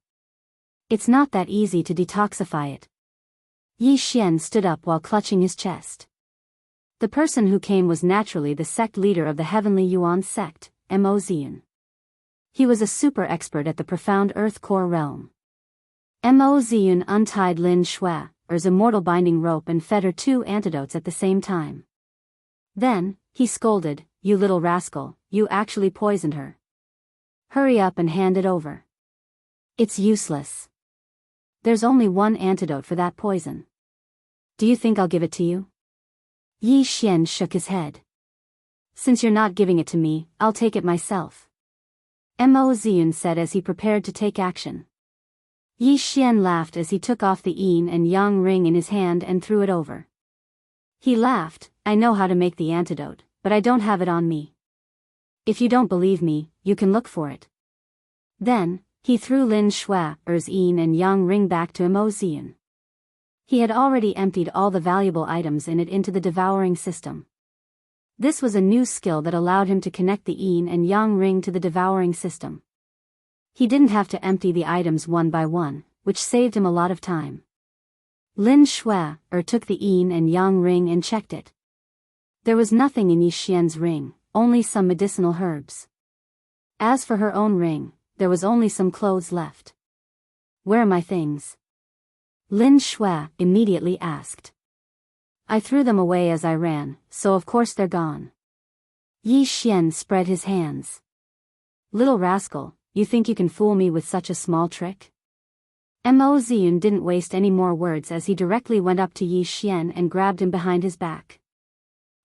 It's not that easy to detoxify it." Yi Xian stood up while clutching his chest. The person who came was naturally the sect leader of the Heavenly Yuan sect, Mo Ziyun. He was a super expert at the profound earth core realm. Mo Ziyun untied Lin Shui's immortal binding rope and fed her 2 antidotes at the same time. Then, he scolded, "You little rascal, you actually poisoned her. Hurry up and hand it over." "It's useless. There's only 1 antidote for that poison. Do you think I'll give it to you?" Yi Xian shook his head. "Since you're not giving it to me, I'll take it myself," Mo Ziyun said as he prepared to take action. Yi Xian laughed as he took off the yin and yang ring in his hand and threw it over. He laughed, "I know how to make the antidote, but I don't have it on me. If you don't believe me, you can look for it." Then, he threw Lin Shui's yin and yang ring back to Mo Ziyun. He had already emptied all the valuable items in it into the devouring system. This was a new skill that allowed him to connect the yin and yang ring to the devouring system. He didn't have to empty the items one by one, which saved him a lot of time. Lin Shui took the yin and yang ring and checked it. There was nothing in Yi Xian's ring, only some medicinal herbs. As for her own ring, there was only some clothes left. "Where are my things?" Lin Shui immediately asked. "I threw them away as I ran, so of course they're gone." Yi Xian spread his hands. "Little rascal, you think you can fool me with such a small trick?" Mo Ziyun didn't waste any more words as he directly went up to Yi Xian and grabbed him behind his back.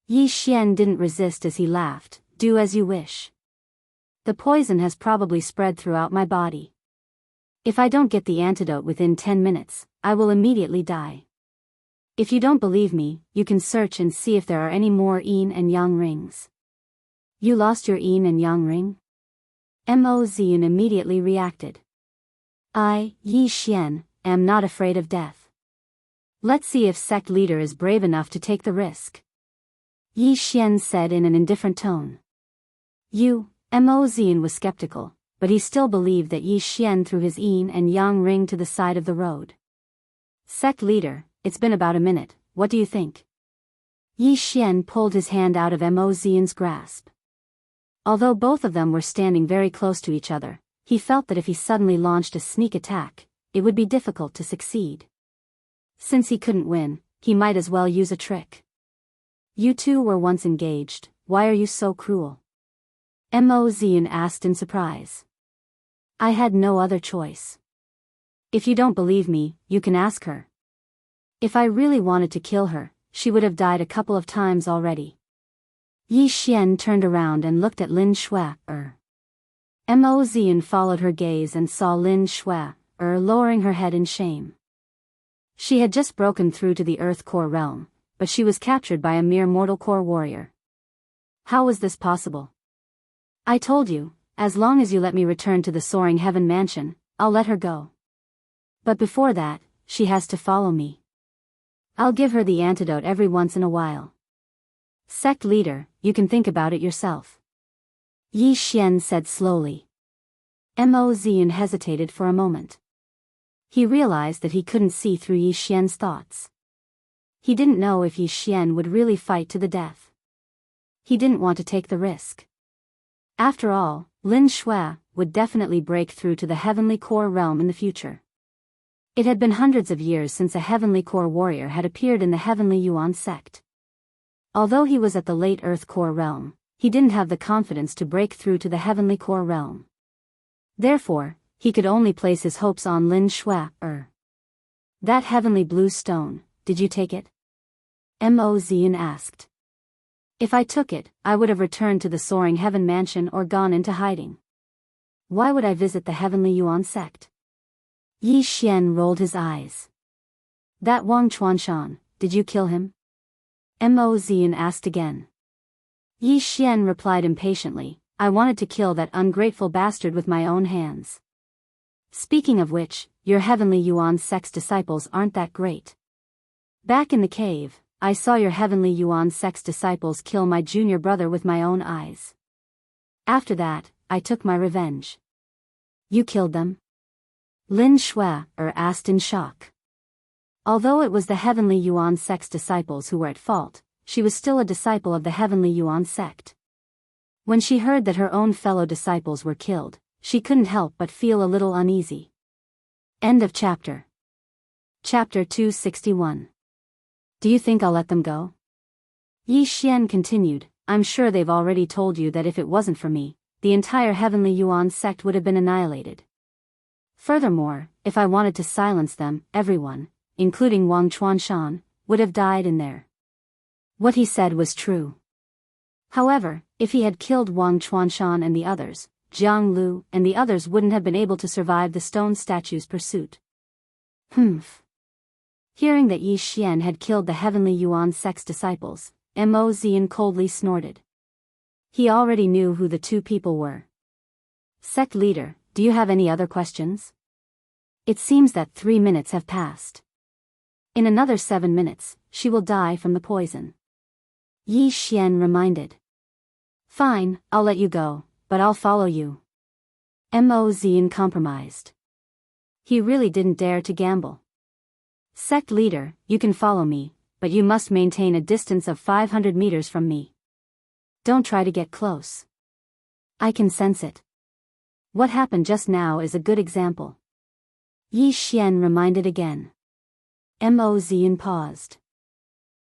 Yi Xian didn't resist as he laughed, "Do as you wish. The poison has probably spread throughout my body. If I don't get the antidote within 10 minutes, I will immediately die. If you don't believe me, you can search and see if there are any more yin and yang rings. You lost your yin and yang ring? Mo Zian immediately reacted. I, Yi Xian, am not afraid of death. Let's see if sect leader is brave enough to take the risk. Yi Xian said in an indifferent tone. Mo Zian was skeptical, but he still believed that Yi Xian threw his yin and yang ring to the side of the road. Sect leader, it's been about a minute, what do you think? Yi Xian pulled his hand out of Mo Zian's grasp. Although both of them were standing very close to each other, he felt that if he suddenly launched a sneak attack, it would be difficult to succeed. Since he couldn't win, he might as well use a trick. You two were once engaged, why are you so cruel? Mo Zian asked in surprise. I had no other choice. If you don't believe me, you can ask her. If I really wanted to kill her, she would have died a couple of times already. Yi Xian turned around and looked at Lin Shui. Mo Zian followed her gaze and saw Lin Shui, lowering her head in shame. She had just broken through to the Earth Core realm, but she was captured by a mere mortal core warrior. How was this possible? I told you, as long as you let me return to the Soaring Heaven Mansion, I'll let her go. But before that, she has to follow me. I'll give her the antidote every once in a while. Sect leader, you can think about it yourself. Yi Xian said slowly. Mo Zian hesitated for a moment. He realized that he couldn't see through Yi Xian's thoughts. He didn't know if Yi Xian would really fight to the death. He didn't want to take the risk. After all, Lin Shui would definitely break through to the Heavenly Core realm in the future. It had been hundreds of years since a Heavenly Core warrior had appeared in the Heavenly Yuan sect. Although he was at the late Earth Core realm, he didn't have the confidence to break through to the Heavenly Core realm. Therefore, he could only place his hopes on Lin Shui. That heavenly blue stone, did you take it? Mo Zian asked. If I took it, I would have returned to the Soaring Heaven Mansion or gone into hiding. Why would I visit the Heavenly Yuan sect? Yi Xian rolled his eyes. That Wang Chuanshan, did you kill him? Mo Zian asked again. Yi Xian replied impatiently, I wanted to kill that ungrateful bastard with my own hands. Speaking of which, your Heavenly Yuan sect's disciples aren't that great. Back in the cave, I saw your Heavenly Yuan sect's disciples kill my junior brother with my own eyes. After that, I took my revenge. You killed them? Lin Shui asked in shock. Although it was the Heavenly Yuan sect's disciples who were at fault, she was still a disciple of the Heavenly Yuan sect. When she heard that her own fellow disciples were killed, she couldn't help but feel a little uneasy. End of chapter. Chapter 261. Do you think I'll let them go? Yi Xian continued, I'm sure they've already told you that if it wasn't for me, the entire Heavenly Yuan sect would have been annihilated. Furthermore, if I wanted to silence them, everyone, including Wang Chuanshan, would have died in there. What he said was true. However, if he had killed Wang Chuanshan and the others, Jianghu and the others wouldn't have been able to survive the stone statue's pursuit. Hearing that Yi Xian had killed the Heavenly Yuan sect's disciples, Mo Zian coldly snorted. He already knew who the two people were. Sect leader, do you have any other questions? It seems that 3 minutes have passed. In another 7 minutes, she will die from the poison. Yi Xian reminded. Fine, I'll let you go, but I'll follow you. Mo Zian compromised. He really didn't dare to gamble. Sect leader, you can follow me, but you must maintain a distance of 500 meters from me. Don't try to get close. I can sense it. What happened just now is a good example. Yi Xian reminded again. Mo Zian paused.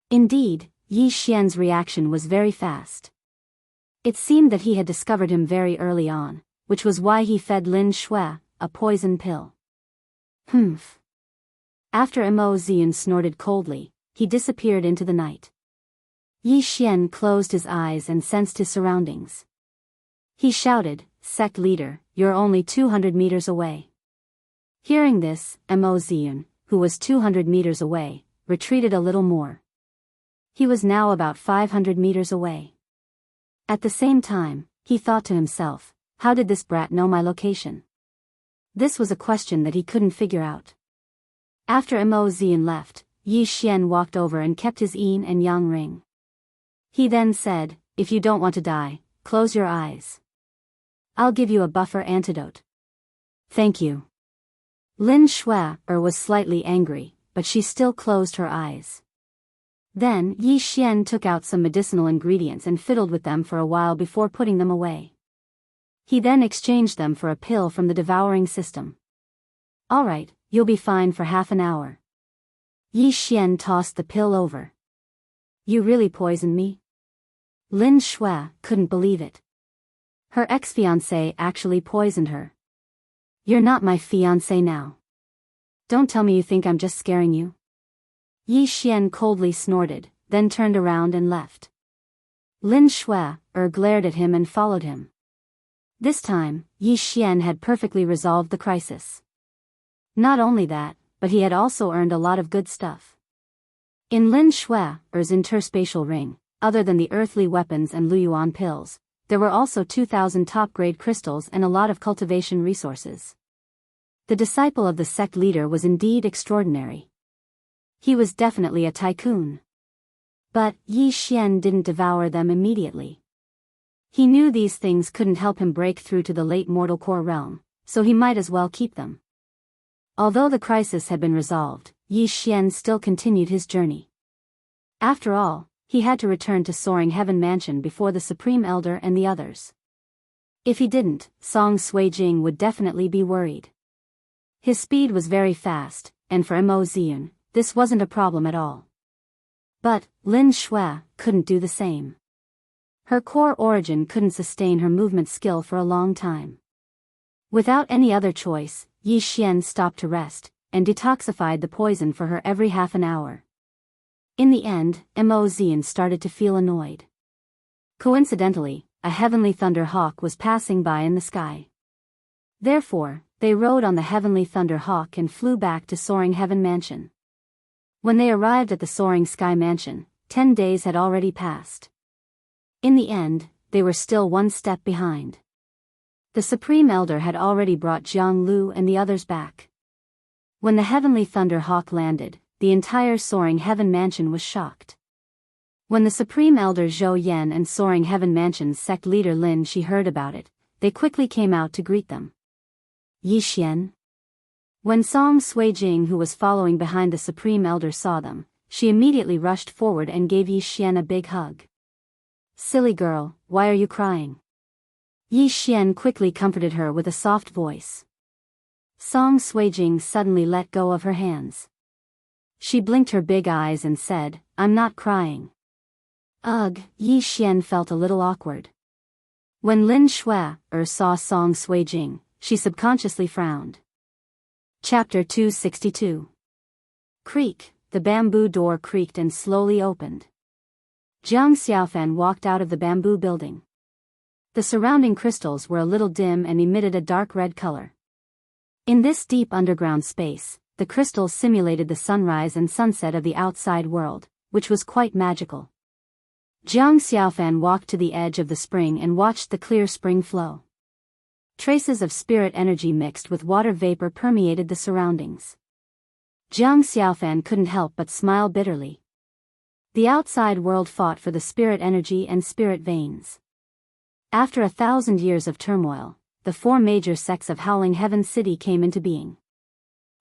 Indeed, Yi Xian's reaction was very fast. It seemed that he had discovered him very early on, which was why he fed Lin Shui a poison pill. After Mo Zian snorted coldly, he disappeared into the night. Yi Xian closed his eyes and sensed his surroundings. He shouted, Sect leader, you're only 200 meters away. Hearing this, Mo Ziyun, who was 200 meters away, retreated a little more. He was now about 500 meters away. At the same time, he thought to himself, how did this brat know my location? This was a question that he couldn't figure out. After Mo Ziyun left, Yi Xian walked over and kept his yin and yang ring. He then said, if you don't want to die, close your eyes. I'll give you a buffer antidote. Thank you. Lin Shui was slightly angry, but she still closed her eyes. Then Yi Xian took out some medicinal ingredients and fiddled with them for a while before putting them away. He then exchanged them for a pill from the devouring system. All right, you'll be fine for half an hour. Yi Xian tossed the pill over. You really poisoned me? Lin Shui couldn't believe it. Her ex-fiancé actually poisoned her. You're not my fiancé now. Don't tell me you think I'm just scaring you. Yi Xian coldly snorted, then turned around and left. Lin Shui glared at him and followed him. This time, Yi Xian had perfectly resolved the crisis. Not only that, but he had also earned a lot of good stuff. In Lin Shui's interspatial ring, other than the earthly weapons and Luyuan pills, there were also 2,000 top-grade crystals and a lot of cultivation resources. The disciple of the sect leader was indeed extraordinary. He was definitely a tycoon. But Yi Xian didn't devour them immediately. He knew these things couldn't help him break through to the late mortal core realm, so he might as well keep them. Although the crisis had been resolved, Yi Xian still continued his journey. After all, he had to return to Soaring Heaven Mansion before the Supreme Elder and the others. If he didn't, Song Suijing would definitely be worried. His speed was very fast, and for Mo Ziyun, this wasn't a problem at all. But Lin Shui couldn't do the same. Her core origin couldn't sustain her movement skill for a long time. Without any other choice, Yi Xian stopped to rest, and detoxified the poison for her every half an hour. In the end, Mo Ziyun started to feel annoyed. Coincidentally, a heavenly thunder hawk was passing by in the sky. Therefore, they rode on the heavenly thunder hawk and flew back to Soaring Heaven Mansion. When they arrived at the Soaring Sky Mansion, 10 days had already passed. In the end, they were still one step behind. The Supreme Elder had already brought Jianghu and the others back. When the heavenly thunder hawk landed, the entire Soaring Heaven Mansion was shocked. When the Supreme Elder Zhou Yan and Soaring Heaven Mansion's sect leader Lin Shi heard about it, they quickly came out to greet them. Yi Xian. When Song Suijing, who was following behind the Supreme Elder, saw them, she immediately rushed forward and gave Yi Xian a big hug. Silly girl, why are you crying? Yi Xian quickly comforted her with a soft voice. Song Suijing suddenly let go of her hands. She blinked her big eyes and said, I'm not crying. Ugh, Yi Xian felt a little awkward. When Lin Shui saw Song Suijing, she subconsciously frowned. Chapter 262. Creak, the bamboo door creaked and slowly opened. Jiang Xiaofan walked out of the bamboo building. The surrounding crystals were a little dim and emitted a dark red color. In this deep underground space, the crystals simulated the sunrise and sunset of the outside world, which was quite magical. Jiang Xiaofan walked to the edge of the spring and watched the clear spring flow. Traces of spirit energy mixed with water vapor permeated the surroundings. Jiang Xiaofan couldn't help but smile bitterly. The outside world fought for the spirit energy and spirit veins. After 1,000 years of turmoil, the 4 major sects of Howling Heaven City came into being.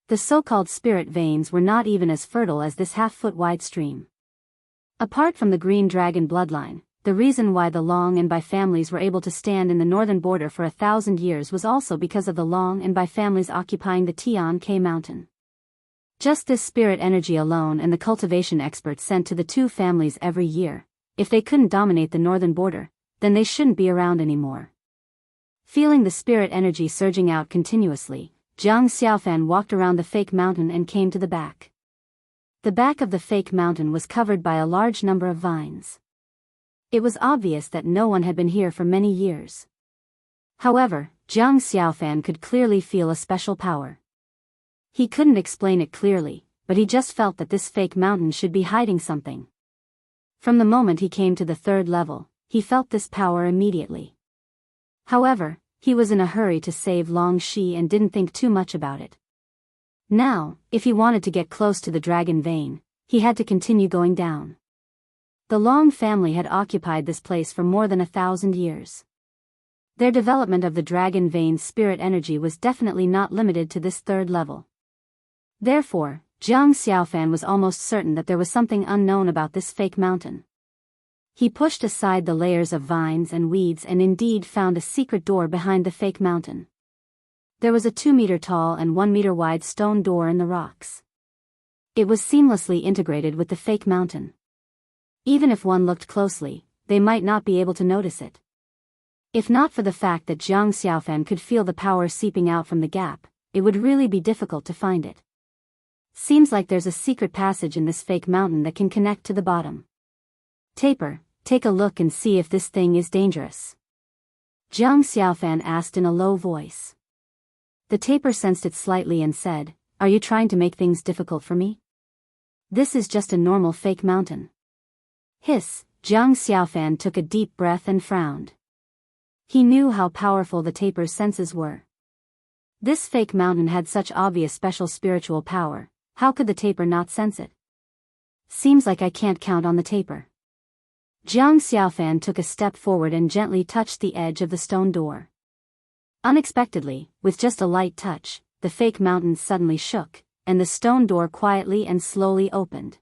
The so-called spirit veins were not even as fertile as this half-foot-wide stream. Apart from the Green Dragon bloodline, the reason why the Long and Bai families were able to stand in the northern border for 1,000 years was also because of the Long and Bai families occupying the Tian K mountain. Just this spirit energy alone and the cultivation experts sent to the 2 families every year, if they couldn't dominate the northern border, then they shouldn't be around anymore. Feeling the spirit energy surging out continuously, Jiang Xiaofan walked around the fake mountain and came to the back. The back of the fake mountain was covered by a large number of vines. It was obvious that no one had been here for many years. However, Jiang Xiaofan could clearly feel a special power. He couldn't explain it clearly, but he just felt that this fake mountain should be hiding something. From the moment he came to the third level, he felt this power immediately. However, he was in a hurry to save Long Shi and didn't think too much about it. Now, if he wanted to get close to the dragon vein, he had to continue going down. The Long family had occupied this place for more than 1,000 years. Their development of the dragon vein's spirit energy was definitely not limited to this third level. Therefore, Jiang Xiaofan was almost certain that there was something unknown about this fake mountain. He pushed aside the layers of vines and weeds and indeed found a secret door behind the fake mountain. There was a 2-meter tall and 1-meter wide stone door in the rocks. It was seamlessly integrated with the fake mountain. Even if one looked closely, they might not be able to notice it. If not for the fact that Jiang Xiaofan could feel the power seeping out from the gap, it would really be difficult to find it. Seems like there's a secret passage in this fake mountain that can connect to the bottom. Taper, take a look and see if this thing is dangerous. Jiang Xiaofan asked in a low voice. The taper sensed it slightly and said, "Are you trying to make things difficult for me? This is just a normal fake mountain." Hiss, Jiang Xiaofan took a deep breath and frowned. He knew how powerful the taper's senses were. This fake mountain had such obvious special spiritual power, how could the taper not sense it? Seems like I can't count on the taper. Jiang Xiaofan took a step forward and gently touched the edge of the stone door. Unexpectedly, with just a light touch, the fake mountain suddenly shook, and the stone door quietly and slowly opened.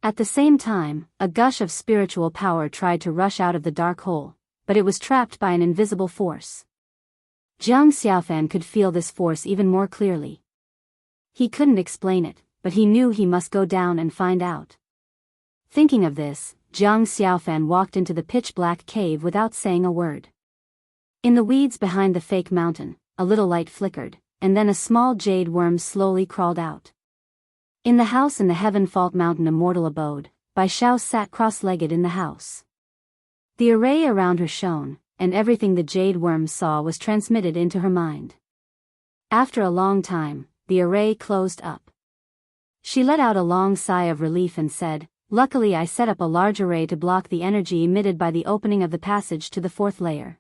At the same time, a gush of spiritual power tried to rush out of the dark hole, but it was trapped by an invisible force. Jiang Xiaofan could feel this force even more clearly. He couldn't explain it, but he knew he must go down and find out. Thinking of this, Jiang Xiaofan walked into the pitch-black cave without saying a word. In the weeds behind the fake mountain, a little light flickered, and then a small jade worm slowly crawled out. In the house in the Heaven Fault Mountain immortal abode, Biyao sat cross-legged in the house. The array around her shone, and everything the jade worm saw was transmitted into her mind. After a long time, the array closed up. She let out a long sigh of relief and said, "Luckily I set up a large array to block the energy emitted by the opening of the passage to the fourth layer.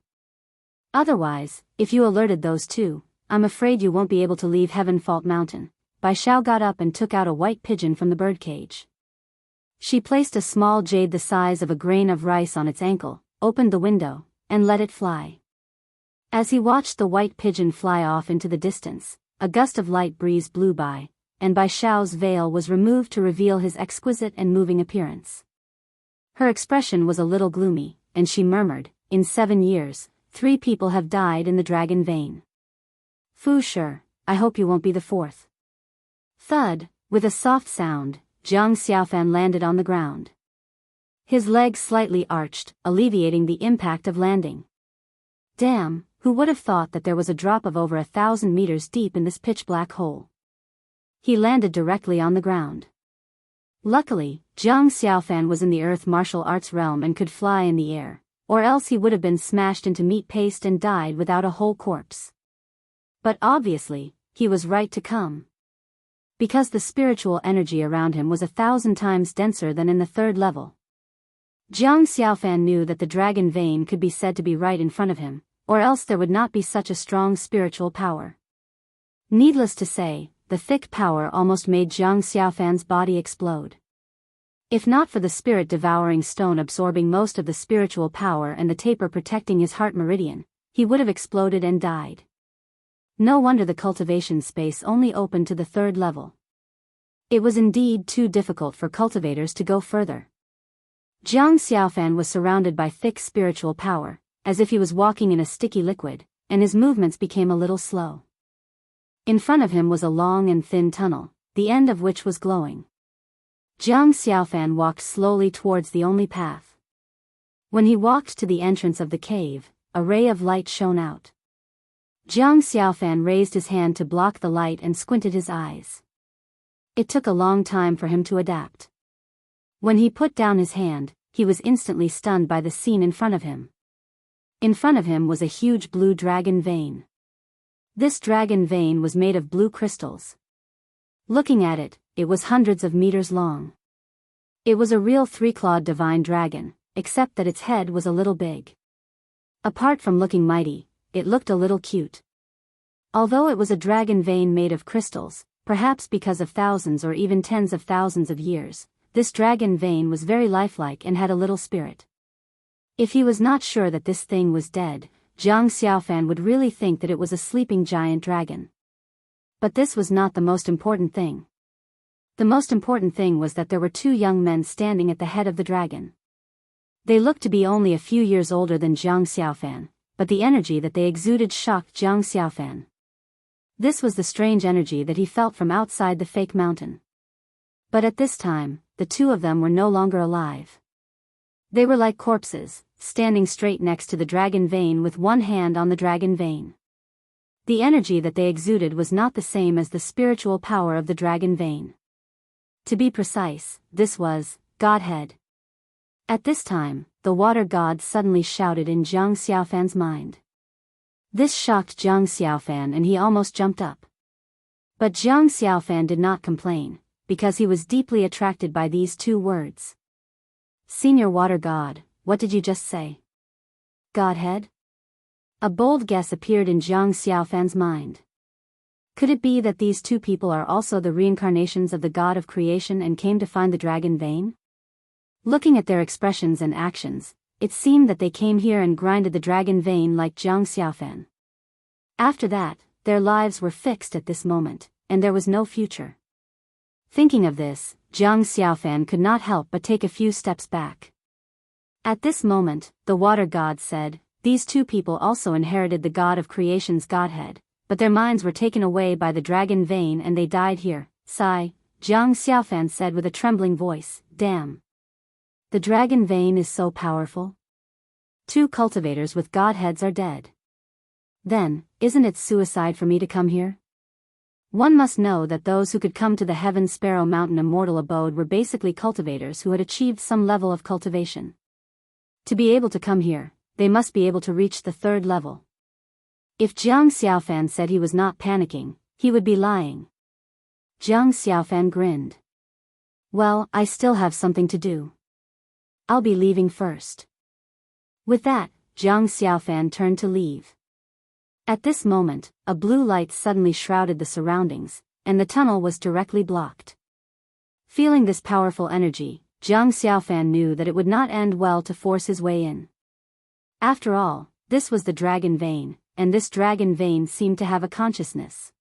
Otherwise, if you alerted those two, I'm afraid you won't be able to leave Heaven Fault Mountain." Biyao got up and took out a white pigeon from the birdcage. She placed a small jade the size of a grain of rice on its ankle, opened the window, and let it fly. As he watched the white pigeon fly off into the distance, a gust of light breeze blew by, and Biyao's veil was removed to reveal his exquisite and moving appearance. Her expression was a little gloomy, and she murmured, "In 7 years, 3 people have died in the dragon vein. Fu Shi, I hope you won't be the 4th. Thud, with a soft sound, Jiang Xiaofan landed on the ground. His legs slightly arched, alleviating the impact of landing. Damn, who would have thought that there was a drop of over 1,000 meters deep in this pitch-black hole? He landed directly on the ground. Luckily, Jiang Xiaofan was in the earth martial arts realm and could fly in the air, or else he would have been smashed into meat paste and died without a whole corpse. But obviously, he was right to come. Because the spiritual energy around him was 1,000 times denser than in the third level. Jiang Xiaofan knew that the dragon vein could be said to be right in front of him, or else there would not be such a strong spiritual power. Needless to say, the thick power almost made Jiang Xiaofan's body explode. If not for the spirit-devouring stone absorbing most of the spiritual power and the taper protecting his heart meridian, he would have exploded and died. No wonder the cultivation space only opened to the third level. It was indeed too difficult for cultivators to go further. Jiang Xiaofan was surrounded by thick spiritual power, as if he was walking in a sticky liquid, and his movements became a little slow. In front of him was a long and thin tunnel, the end of which was glowing. Jiang Xiaofan walked slowly towards the only path. When he walked to the entrance of the cave, a ray of light shone out. Jiang Xiaofan raised his hand to block the light and squinted his eyes. It took a long time for him to adapt. When he put down his hand, he was instantly stunned by the scene in front of him. In front of him was a huge blue dragon vein. This dragon vein was made of blue crystals, Looking at it, it was hundreds of meters long. It was a real three-clawed divine dragon, except that its head was a little big. Apart from looking mighty, it looked a little cute. Although it was a dragon vein made of crystals, perhaps because of thousands or even tens of thousands of years, this dragon vein was very lifelike and had a little spirit. If he was not sure that this thing was dead, Jiang Xiaofan would really think that it was a sleeping giant dragon. But this was not the most important thing. The most important thing was that there were two young men standing at the head of the dragon. They looked to be only a few years older than Jiang Xiaofan, but the energy that they exuded shocked Jiang Xiaofan. This was the strange energy that he felt from outside the fake mountain. But at this time, the two of them were no longer alive. They were like corpses, standing straight next to the dragon vein with one hand on the dragon vein. The energy that they exuded was not the same as the spiritual power of the dragon vein. To be precise, this was Godhead. At this time, the water god suddenly shouted in Jiang Xiaofan's mind. This shocked Jiang Xiaofan and he almost jumped up. But Jiang Xiaofan did not complain, because he was deeply attracted by these two words. Senior Water God, what did you just say? Godhead? A bold guess appeared in Jiang Xiaofan's mind. Could it be that these two people are also the reincarnations of the god of creation and came to find the dragon vein? Looking at their expressions and actions, it seemed that they came here and grinded the dragon vein like Jiang Xiaofan. After that, their lives were fixed at this moment, and there was no future. Thinking of this, Jiang Xiaofan could not help but take a few steps back. At this moment, the water god said, these two people also inherited the god of creation's godhead, but their minds were taken away by the dragon vein and they died here. Sigh, Jiang Xiaofan said with a trembling voice, damn. The dragon vein is so powerful. Two cultivators with godheads are dead. Then, isn't it suicide for me to come here? One must know that those who could come to the Heaven Sparrow Mountain immortal abode were basically cultivators who had achieved some level of cultivation. To be able to come here, they must be able to reach the third level. If Jiang Xiaofan said he was not panicking, he would be lying. Jiang Xiaofan grinned. Well, I still have something to do. I'll be leaving first. With that, Jiang Xiaofan turned to leave. At this moment, a blue light suddenly shrouded the surroundings, and the tunnel was directly blocked. Feeling this powerful energy, Jiang Xiaofan knew that it would not end well to force his way in. After all, this was the dragon vein, and this dragon vein seemed to have a consciousness.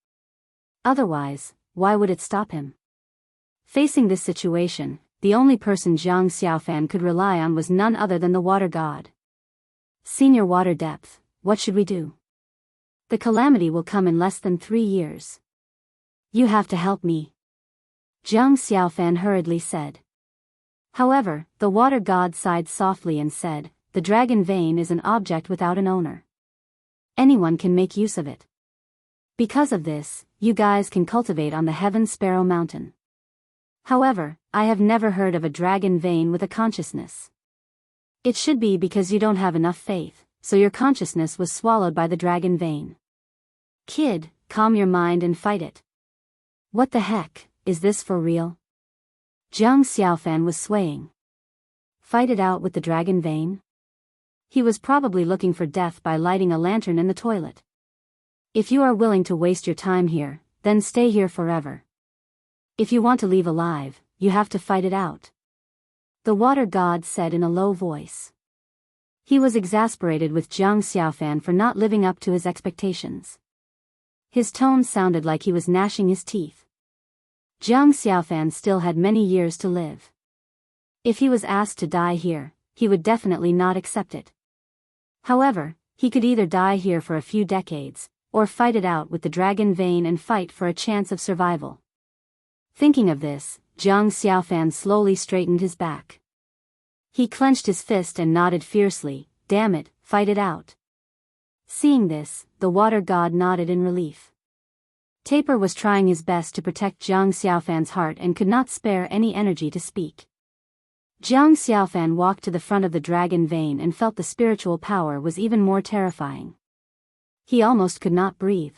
Otherwise, why would it stop him? Facing this situation, the only person Jiang Xiaofan could rely on was none other than the water god. Senior Water Depth, what should we do? The calamity will come in less than 3 years. You have to help me. Jiang Xiaofan hurriedly said. However, the water god sighed softly and said, the dragon vein is an object without an owner. Anyone can make use of it. Because of this, you guys can cultivate on the Heaven Sparrow Mountain. However, I have never heard of a dragon vein with a consciousness. It should be because you don't have enough faith, so your consciousness was swallowed by the dragon vein. Kid, calm your mind and fight it. What the heck, is this for real? Jiang Xiaofan was swaying. Fight it out with the dragon vein? He was probably looking for death by lighting a lantern in the toilet. If you are willing to waste your time here, then stay here forever. If you want to leave alive, you have to fight it out. The water god said in a low voice. He was exasperated with Jiang Xiaofan for not living up to his expectations. His tone sounded like he was gnashing his teeth. Jiang Xiaofan still had many years to live. If he was asked to die here, he would definitely not accept it. However, he could either die here for a few decades, or fight it out with the dragon vein and fight for a chance of survival. Thinking of this, Jiang Xiaofan slowly straightened his back. He clenched his fist and nodded fiercely, damn it, fight it out. Seeing this, the water god nodded in relief. Taper was trying his best to protect Jiang Xiaofan's heart and could not spare any energy to speak. Jiang Xiaofan walked to the front of the dragon vein and felt the spiritual power was even more terrifying. He almost could not breathe.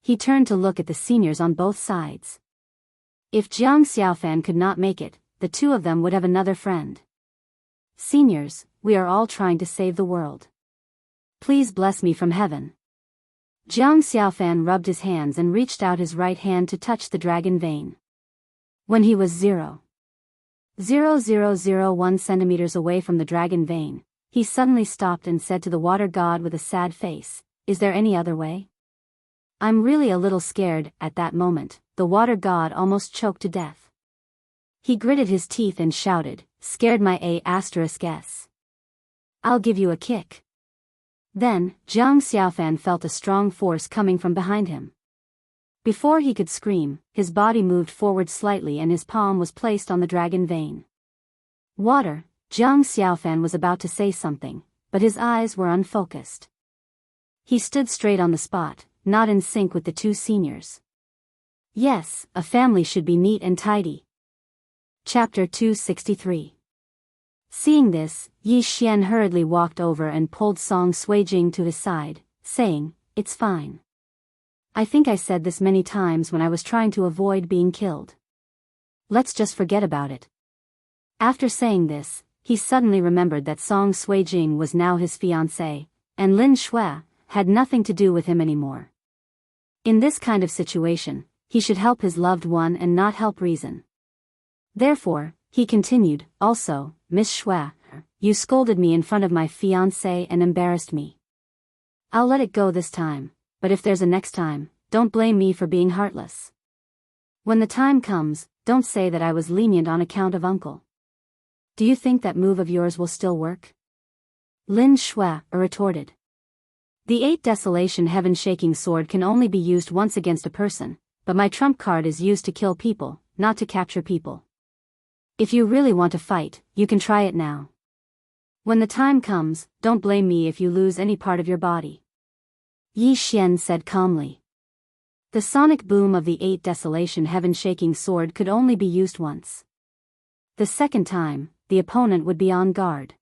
He turned to look at the seniors on both sides. If Jiang Xiaofan could not make it, the two of them would have another friend. Seniors, we are all trying to save the world. Please bless me from heaven. Jiang Xiaofan rubbed his hands and reached out his right hand to touch the dragon vein. When he was 0.0001 centimeters away from the dragon vein, he suddenly stopped and said to the water god with a sad face, "Is there any other way?" "I'm really a little scared." At that moment, the water god almost choked to death. He gritted his teeth and shouted, "Scared my A**s. I'll give you a kick." Then, Jiang Xiaofan felt a strong force coming from behind him. Before he could scream, his body moved forward slightly and his palm was placed on the dragon vein. Water. Jiang Xiaofan was about to say something, but his eyes were unfocused. He stood straight on the spot, not in sync with the two seniors. Yes, a family should be neat and tidy. Chapter 263. Seeing this, Yi Xian hurriedly walked over and pulled Song Suijing to his side, saying, "It's fine. I think I said this many times when I was trying to avoid being killed. Let's just forget about it." After saying this, he suddenly remembered that Song Suijing was now his fiancée, and Lin Shui had nothing to do with him anymore. In this kind of situation, he should help his loved one and not help reason. Therefore, he continued, "Also, Miss Shui, you scolded me in front of my fiancé and embarrassed me. I'll let it go this time, but if there's a next time, don't blame me for being heartless. When the time comes, don't say that I was lenient on account of uncle. Do you think that move of yours will still work?" Lin Shui retorted. "The 8 Desolation Heaven-shaking sword can only be used once against a person, but my trump card is used to kill people, not to capture people. If you really want to fight, you can try it now. When the time comes, don't blame me if you lose any part of your body." Yi Xian said calmly. The sonic boom of the 8 Desolation Heaven-shaking sword could only be used once. The second time, the opponent would be on guard.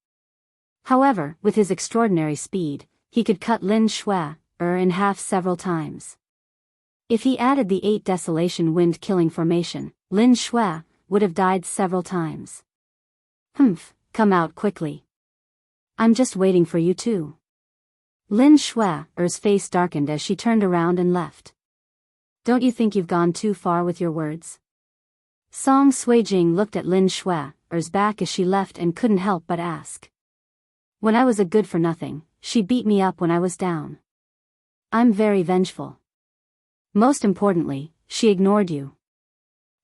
However, with his extraordinary speed, he could cut Lin Shui in half several times. If he added the 8 Desolation Wind-killing formation, Lin Shui would have died several times. "Humph, come out quickly. I'm just waiting for you too." Lin Shui's face darkened as she turned around and left. "Don't you think you've gone too far with your words?" Song Suijing looked at Lin Shui's back as she left and couldn't help but ask. "When I was a good-for-nothing, she beat me up when I was down. I'm very vengeful. Most importantly, she ignored you.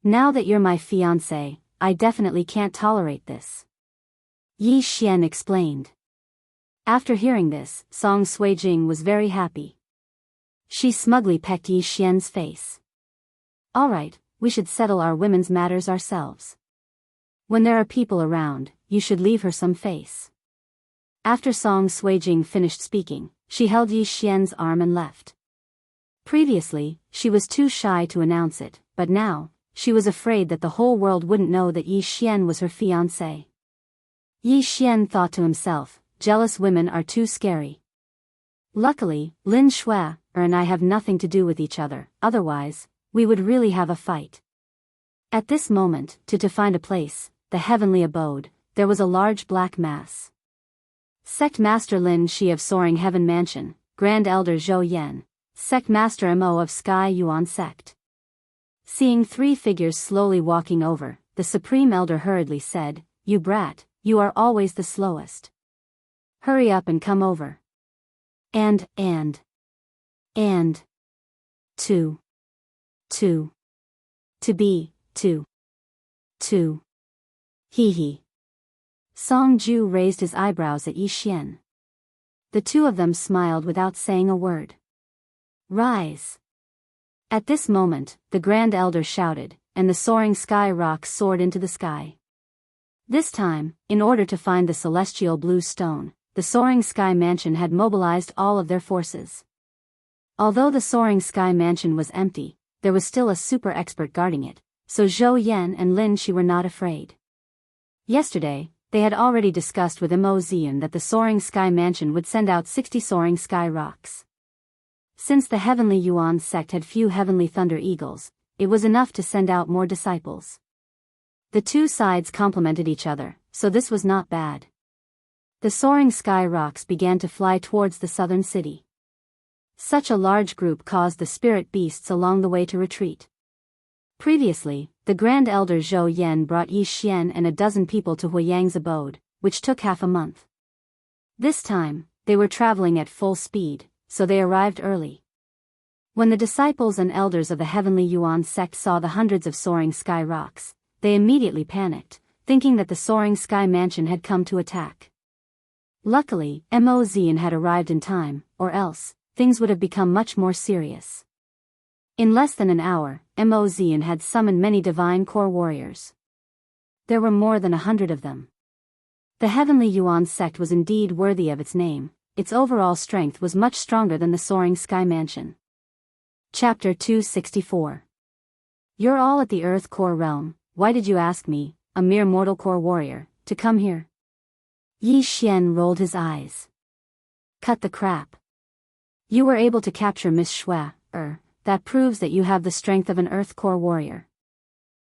Now that you're my fiancé, I definitely can't tolerate this." Yi Xian explained. After hearing this, Song Suijing was very happy. She smugly pecked Yi Xian's face. "All right, we should settle our women's matters ourselves. When there are people around, you should leave her some face." After Song Suijing finished speaking, she held Yi Xian's arm and left. Previously, she was too shy to announce it, but now, she was afraid that the whole world wouldn't know that Yi Xian was her fiancé. Yi Xian thought to himself, "Jealous women are too scary. Luckily, Lin Shui and I have nothing to do with each other, otherwise, we would really have a fight." At this moment, to find a place, the heavenly abode, there was a large black mass. Sect Master Lin Shi of Soaring Heaven Mansion, Grand Elder Zhou Yan, Sect Master Mo of Sky Yuan Sect. Seeing 3 figures slowly walking over, the Supreme Elder hurriedly said, "You brat, you are always the slowest. Hurry up and come over. And, to be, hee. Song Ju raised his eyebrows at Yi Xian. The two of them smiled without saying a word. "Rise." At this moment, the Grand Elder shouted, and the soaring sky rocks soared into the sky. This time, in order to find the celestial blue stone, the Soaring Sky Mansion had mobilized all of their forces. Although the Soaring Sky Mansion was empty, there was still a super expert guarding it, so Zhou Yan and Lin Shi were not afraid. Yesterday, they had already discussed with Mo Zian that the Soaring Sky Mansion would send out 60 Soaring Sky Rocks. Since the Heavenly Yuan sect had few Heavenly Thunder Eagles, it was enough to send out more disciples. The two sides complemented each other, so this was not bad. The soaring sky rocks began to fly towards the southern city. Such a large group caused the spirit beasts along the way to retreat. Previously, the Grand Elder Zhou Yan brought Yi Xian and a dozen people to Huiyang's abode, which took half a month. This time, they were traveling at full speed, so they arrived early. When the disciples and elders of the Heavenly Yuan sect saw the hundreds of soaring sky rocks, they immediately panicked, thinking that the soaring sky mansion had come to attack. Luckily, Mo Zian had arrived in time, or else, things would have become much more serious. In less than an hour, Mo Zian had summoned many divine core warriors. There were more than 100 of them. The Heavenly Yuan sect was indeed worthy of its name. Its overall strength was much stronger than the soaring sky mansion. Chapter 264. You're all at the Earth Core realm. Why did you ask me, a mere mortal core warrior, to come here? Yi Xian rolled his eyes. Cut the crap. You were able to capture Miss Shui, that proves that you have the strength of an Earth Core warrior.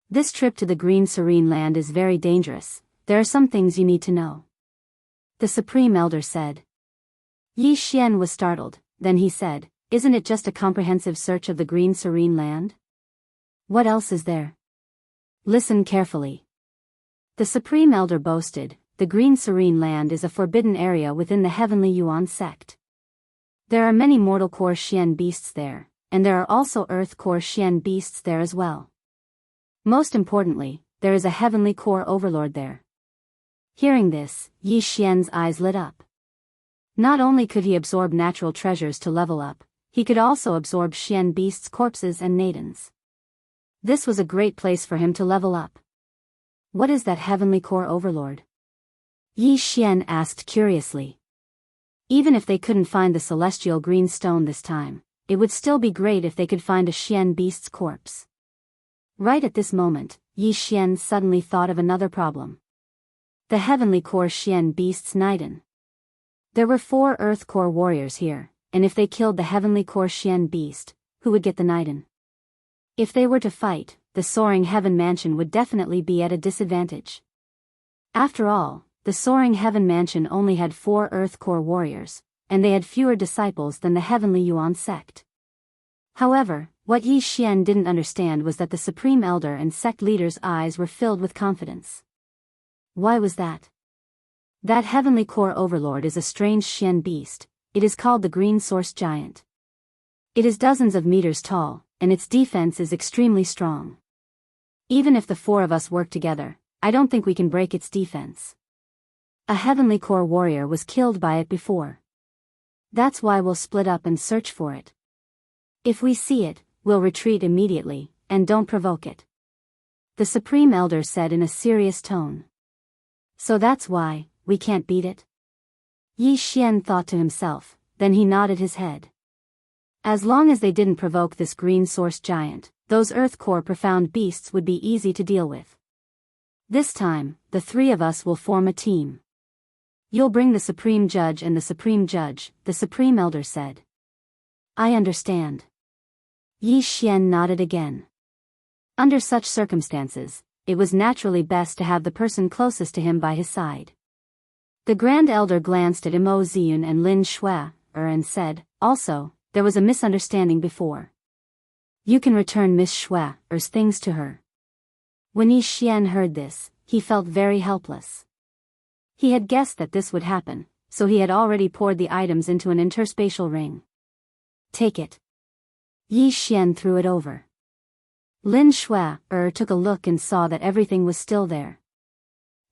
This trip to the Green Serene Land is very dangerous. There are some things you need to know. The Supreme Elder said. Yi Xian was startled, then he said, isn't it just a comprehensive search of the Green Serene Land? What else is there? Listen carefully. The Supreme Elder boasted, the Green Serene Land is a forbidden area within the Heavenly Yuan sect. There are many mortal core Xian beasts there, and there are also Earth Core Xian beasts there as well. Most importantly, there is a Heavenly Core Overlord there. Hearing this, Yi Xian's eyes lit up. Not only could he absorb natural treasures to level up, he could also absorb Xian beasts' corpses and nadens. This was a great place for him to level up. What is that Heavenly Core Overlord? Yi Xian asked curiously. Even if they couldn't find the celestial green stone this time, it would still be great if they could find a Xian beast's corpse. Right at this moment, Yi Xian suddenly thought of another problem. The Heavenly Core Xian beast's Naiden. There were 4 Earth Core warriors here, and if they killed the Heavenly Core Xian beast, who would get the Naiden? If they were to fight, the Soaring Heaven Mansion would definitely be at a disadvantage. After all, the Soaring Heaven Mansion only had 4 Earth Core warriors, and they had fewer disciples than the Heavenly Yuan sect. However, what Yi Xian didn't understand was that the Supreme Elder and sect leader's eyes were filled with confidence. Why was that? That Heavenly Core Overlord is a strange Xian beast. It is called the Green Source Giant. It is dozens of meters tall, and its defense is extremely strong. Even if the 4 of us work together, I don't think we can break its defense. A Heavenly Core warrior was killed by it before. That's why we'll split up and search for it. If we see it, we'll retreat immediately, and don't provoke it. The Supreme Elder said in a serious tone. So that's why, we can't beat it? Yi Xian thought to himself, then he nodded his head. As long as they didn't provoke this Green Source Giant, those Earth Core profound beasts would be easy to deal with. This time, the 3 of us will form a team. You'll bring the Supreme Judge and the Supreme Judge, the Supreme Elder said. I understand. Yi Xian nodded again. Under such circumstances, it was naturally best to have the person closest to him by his side. The Grand Elder glanced at Mo Zian and Lin Shui, and said, also, there was a misunderstanding before. You can return Miss Shui's things to her. When Yi Xian heard this, he felt very helpless. He had guessed that this would happen, so he had already poured the items into an interspatial ring. Take it. Yi Xian threw it over. Lin Shui took a look and saw that everything was still there.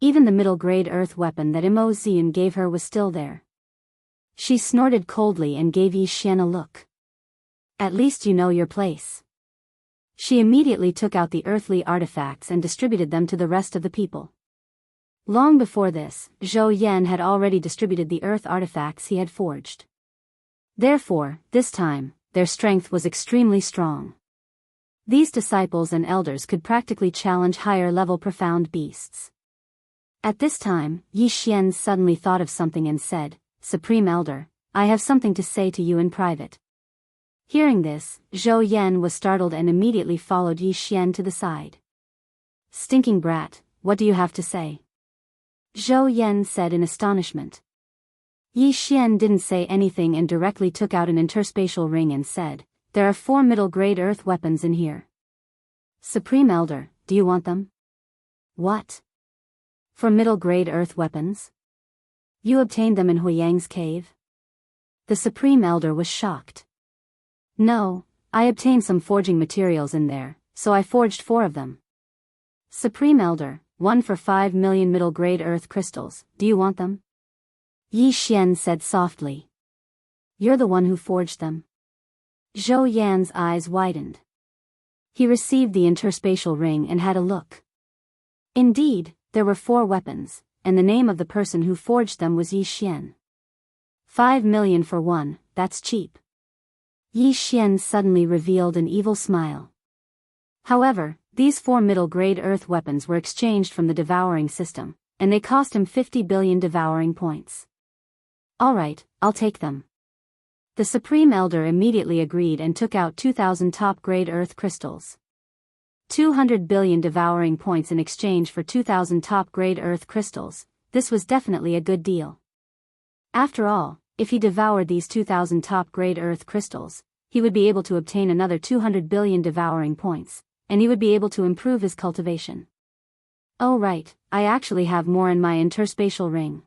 Even the middle-grade earth weapon that Mo Zian gave her was still there. She snorted coldly and gave Yi Xian a look. At least you know your place. She immediately took out the earthly artifacts and distributed them to the rest of the people. Long before this, Zhou Yan had already distributed the earth artifacts he had forged. Therefore, this time, their strength was extremely strong. These disciples and elders could practically challenge higher-level profound beasts. At this time, Yi Xian suddenly thought of something and said, Supreme Elder, I have something to say to you in private. Hearing this, Zhou Yan was startled and immediately followed Yi Xian to the side. Stinking brat, what do you have to say? Zhou Yan said in astonishment. Yi Xian didn't say anything and directly took out an interspatial ring and said, there are 4 middle-grade earth weapons in here. Supreme Elder, do you want them? What? 4 middle-grade earth weapons? You obtained them in Huiyang's cave? The Supreme Elder was shocked. No, I obtained some forging materials in there, so I forged 4 of them. Supreme Elder, 1 for 5 million middle-grade earth crystals, do you want them? Yi Xian said softly. You're the one who forged them. Zhou Yan's eyes widened. He received the interspatial ring and had a look. Indeed, there were 4 weapons, and the name of the person who forged them was Yi Xian. 5 million for one, that's cheap. Yi Xian suddenly revealed an evil smile. However, these 4 middle-grade earth weapons were exchanged from the devouring system, and they cost him 50 billion devouring points. Alright, I'll take them. The Supreme Elder immediately agreed and took out 2,000 top-grade earth crystals. 200 billion devouring points in exchange for 2,000 top-grade earth crystals, this was definitely a good deal. After all, if he devoured these 2,000 top-grade earth crystals, he would be able to obtain another 200 billion devouring points, and he would be able to improve his cultivation. Oh right, I actually have more in my interspatial ring.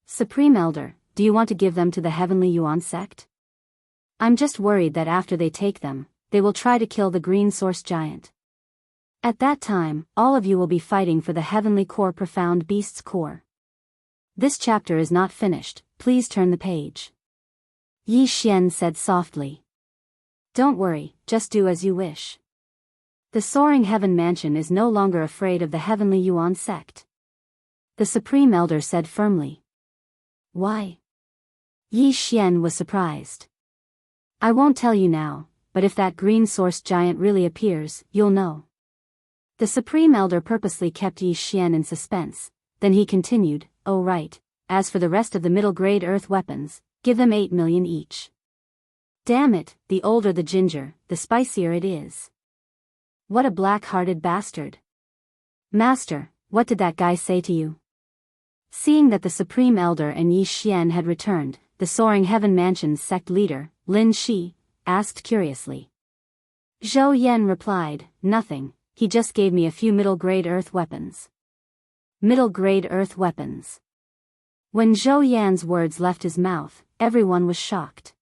Supreme Elder, do you want to give them to the Heavenly Yuan sect? I'm just worried that after they take them, they will try to kill the Green Source Giant. At that time, all of you will be fighting for the Heavenly Core Profound Beast's core. This chapter is not finished, please turn the page. Yi Xian said softly. Don't worry, just do as you wish. The Soaring Heaven Mansion is no longer afraid of the Heavenly Yuan sect. The Supreme Elder said firmly. Why? Yi Xian was surprised. I won't tell you now, but if that Green Source Giant really appears, you'll know. The Supreme Elder purposely kept Yi Xian in suspense, then he continued, oh right, as for the rest of the middle-grade earth weapons, give them 8 million each. Damn it, the older the ginger, the spicier it is. What a black-hearted bastard. Master, what did that guy say to you? Seeing that the Supreme Elder and Yi Xian had returned, the Soaring Heaven Mansion's sect leader, Lin Shi, asked curiously. Zhou Yan replied, nothing, he just gave me a few middle-grade earth weapons. Middle-grade earth weapons. When Zhou Yan's words left his mouth, everyone was shocked.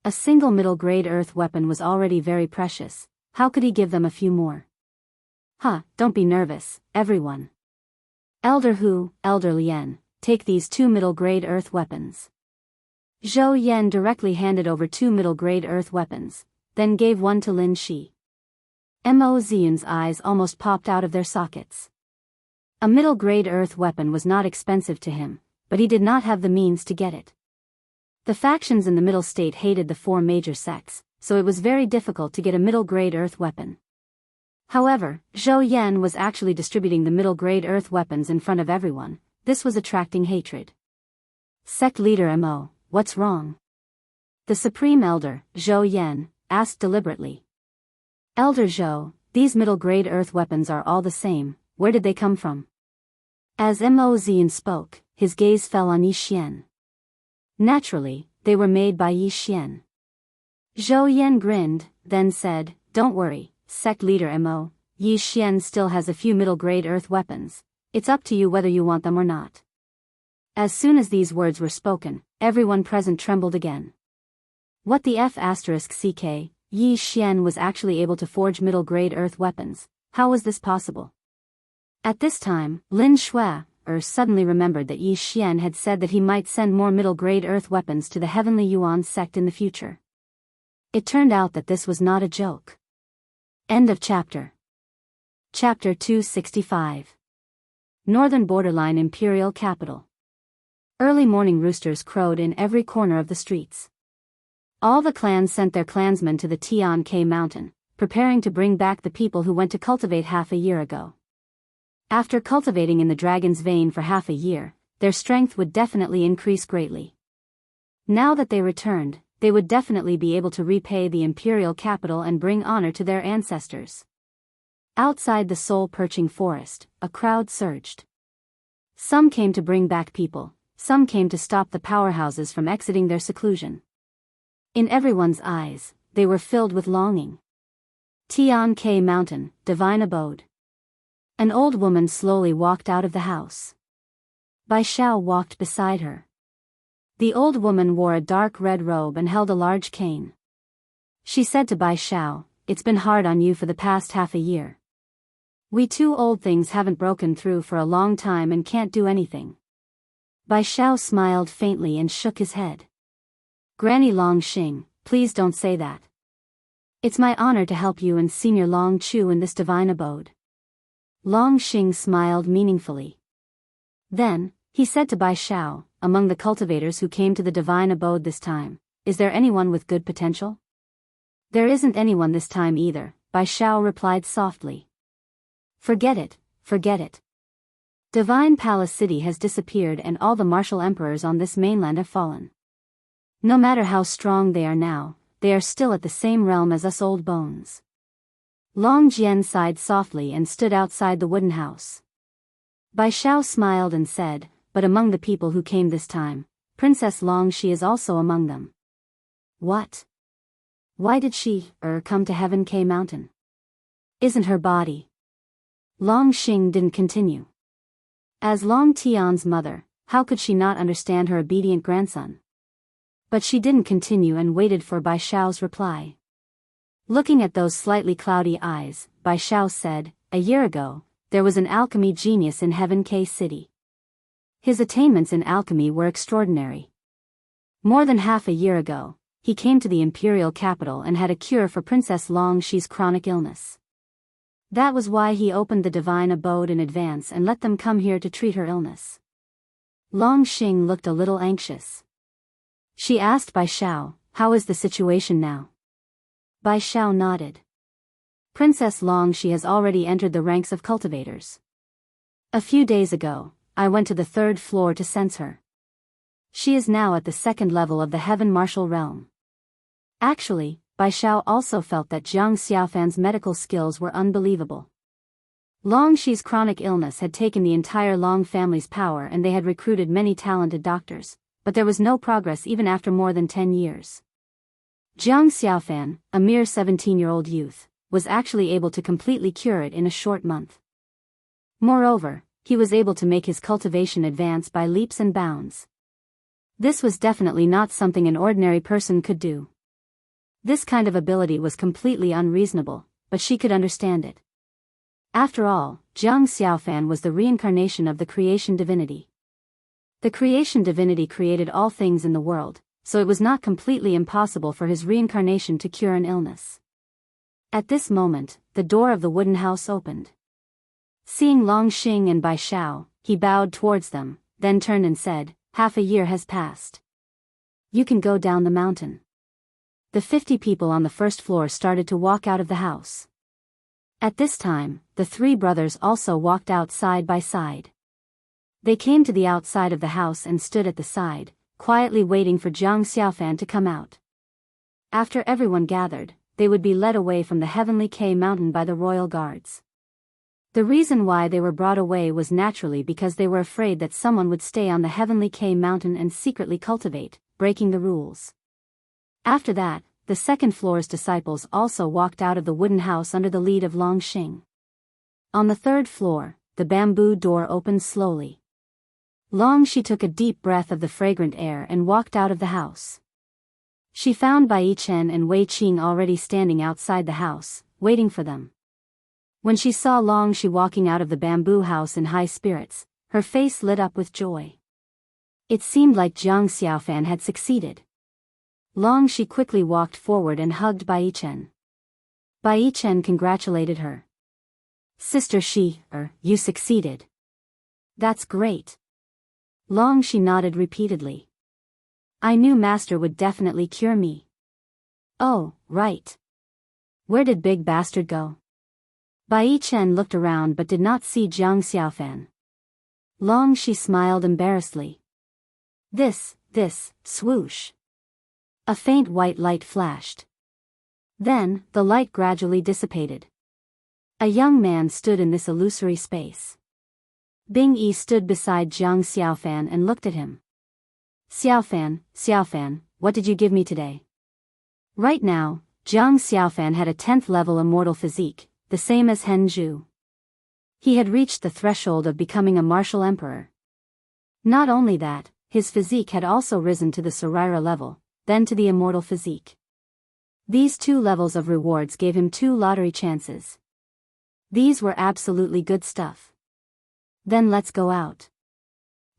A single middle-grade earth weapon was already very precious, how could he give them a few more? Don't be nervous, everyone. Elder Hu, Elder Lian, take these 2 middle-grade earth weapons. Zhou Yan directly handed over 2 middle-grade earth weapons, then gave one to Lin Shi. Mo Xian's eyes almost popped out of their sockets. A middle-grade earth weapon was not expensive to him, but he did not have the means to get it. The factions in the Middle State hated the 4 major sects, so it was very difficult to get a middle-grade earth weapon. However, Zhou Yan was actually distributing the middle-grade earth weapons in front of everyone, this was attracting hatred. Sect leader Mo, what's wrong? The Supreme Elder, Zhou Yan, asked deliberately. Elder Zhou, these middle-grade earth weapons are all the same, where did they come from? As Mo Xian spoke, his gaze fell on Yi Xian. Naturally, they were made by Yi Xian. Zhou Yan grinned, then said, don't worry, sect leader Mo, Yi Xian still has a few middle-grade earth weapons, it's up to you whether you want them or not. As soon as these words were spoken, everyone present trembled again. What the F***ck, Yi Xian was actually able to forge middle-grade earth weapons, how was this possible? At this time, Lin Shui suddenly remembered that Yi Xian had said that he might send more middle-grade earth weapons to the Heavenly Yuan sect in the future. It turned out that this was not a joke. End of chapter. Chapter 265. Northern Borderline Imperial Capital. Early morning roosters crowed in every corner of the streets. All the clans sent their clansmen to the Tian-K mountain, preparing to bring back the people who went to cultivate half a year ago. After cultivating in the dragon's vein for half a year, their strength would definitely increase greatly. Now that they returned, they would definitely be able to repay the imperial capital and bring honor to their ancestors. Outside the soul-perching forest, a crowd surged. Some came to bring back people, some came to stop the powerhouses from exiting their seclusion. In everyone's eyes, they were filled with longing. Tian K Mountain, Divine Abode. An old woman slowly walked out of the house. Bai Xiao walked beside her. The old woman wore a dark red robe and held a large cane. She said to Bai Xiao, "It's been hard on you for the past half a year. We two old things haven't broken through for a long time and can't do anything." Bai Xiao smiled faintly and shook his head. "Granny Long Xing, please don't say that. It's my honor to help you and Senior Long Chu in this divine abode." Long Xing smiled meaningfully. Then, he said to Bai Xiao, "Among the cultivators who came to the divine abode this time, is there anyone with good potential?" "There isn't anyone this time either," Bai Xiao replied softly. "Forget it, forget it. Divine Palace City has disappeared and all the martial emperors on this mainland have fallen. No matter how strong they are now, they are still at the same realm as us old bones." Long Jian sighed softly and stood outside the wooden house. Bai Xiao smiled and said, "But among the people who came this time, Princess Long Shi is also among them." "What? Why did she, come to Heaven K Mountain? Isn't her body?" Long Xing didn't continue. As Long Tian's mother, how could she not understand her obedient grandson? But she didn't continue and waited for Bai Xiao's reply. Looking at those slightly cloudy eyes, Bai Xiao said, "A year ago, there was an alchemy genius in Heaven K City. His attainments in alchemy were extraordinary. More than half a year ago, he came to the imperial capital and had a cure for Princess Long Shi's chronic illness. That was why he opened the divine abode in advance and let them come here to treat her illness." Long Xing looked a little anxious. She asked Bai Xiao, "How is the situation now?" Bai Xiao nodded. "Princess Long Shi has already entered the ranks of cultivators. A few days ago, I went to the 3rd floor to sense her. She is now at the 2nd level of the Heaven Martial Realm." Actually, Bai Xiao also felt that Jiang Xiaofan's medical skills were unbelievable. Long Shi's chronic illness had taken the entire Long family's power and they had recruited many talented doctors, but there was no progress even after more than 10 years. Jiang Xiaofan, a mere 17-year-old youth, was actually able to completely cure it in a short month. Moreover, he was able to make his cultivation advance by leaps and bounds. This was definitely not something an ordinary person could do. This kind of ability was completely unreasonable, but she could understand it. After all, Jiang Xiaofan was the reincarnation of the creation divinity. The creation divinity created all things in the world, so it was not completely impossible for his reincarnation to cure an illness. At this moment, the door of the wooden house opened. Seeing Long Xing and Bai Xiao, he bowed towards them, then turned and said, "Half a year has passed. You can go down the mountain." The 50 people on the 1st floor started to walk out of the house. At this time, the 3 brothers also walked out side by side. They came to the outside of the house and stood at the side, quietly waiting for Jiang Xiaofan to come out. After everyone gathered, they would be led away from the Heavenly K Mountain by the royal guards. The reason why they were brought away was naturally because they were afraid that someone would stay on the Heavenly K Mountain and secretly cultivate, breaking the rules. After that, the 2nd floor's disciples also walked out of the wooden house under the lead of Long Xing. On the 3rd floor, the bamboo door opened slowly. Long Shi took a deep breath of the fragrant air and walked out of the house. She found Bai Chen and Wei Qing already standing outside the house, waiting for them. When she saw Long Shi walking out of the bamboo house in high spirits, her face lit up with joy. It seemed like Jiang Xiaofan had succeeded. Long Shi quickly walked forward and hugged Bai Chen. Bai Chen congratulated her. "Sister Shi, you succeeded. That's great." Long Shi nodded repeatedly. "I knew Master would definitely cure me." "Oh, right. Where did Big Bastard go?" Bai Chen looked around but did not see Jiang Xiaofan. Long Shi smiled embarrassedly. This, swoosh. A faint white light flashed. Then, the light gradually dissipated. A young man stood in this illusory space. Bing Yi stood beside Jiang Xiaofan and looked at him. Xiaofan, what did you give me today? Right now, Jiang Xiaofan had a 10th level immortal physique, the same as Hen Zhu. He had reached the threshold of becoming a martial emperor. Not only that, his physique had also risen to the Sorira level, then to the immortal physique. These 2 levels of rewards gave him 2 lottery chances. These were absolutely good stuff. Then let's go out.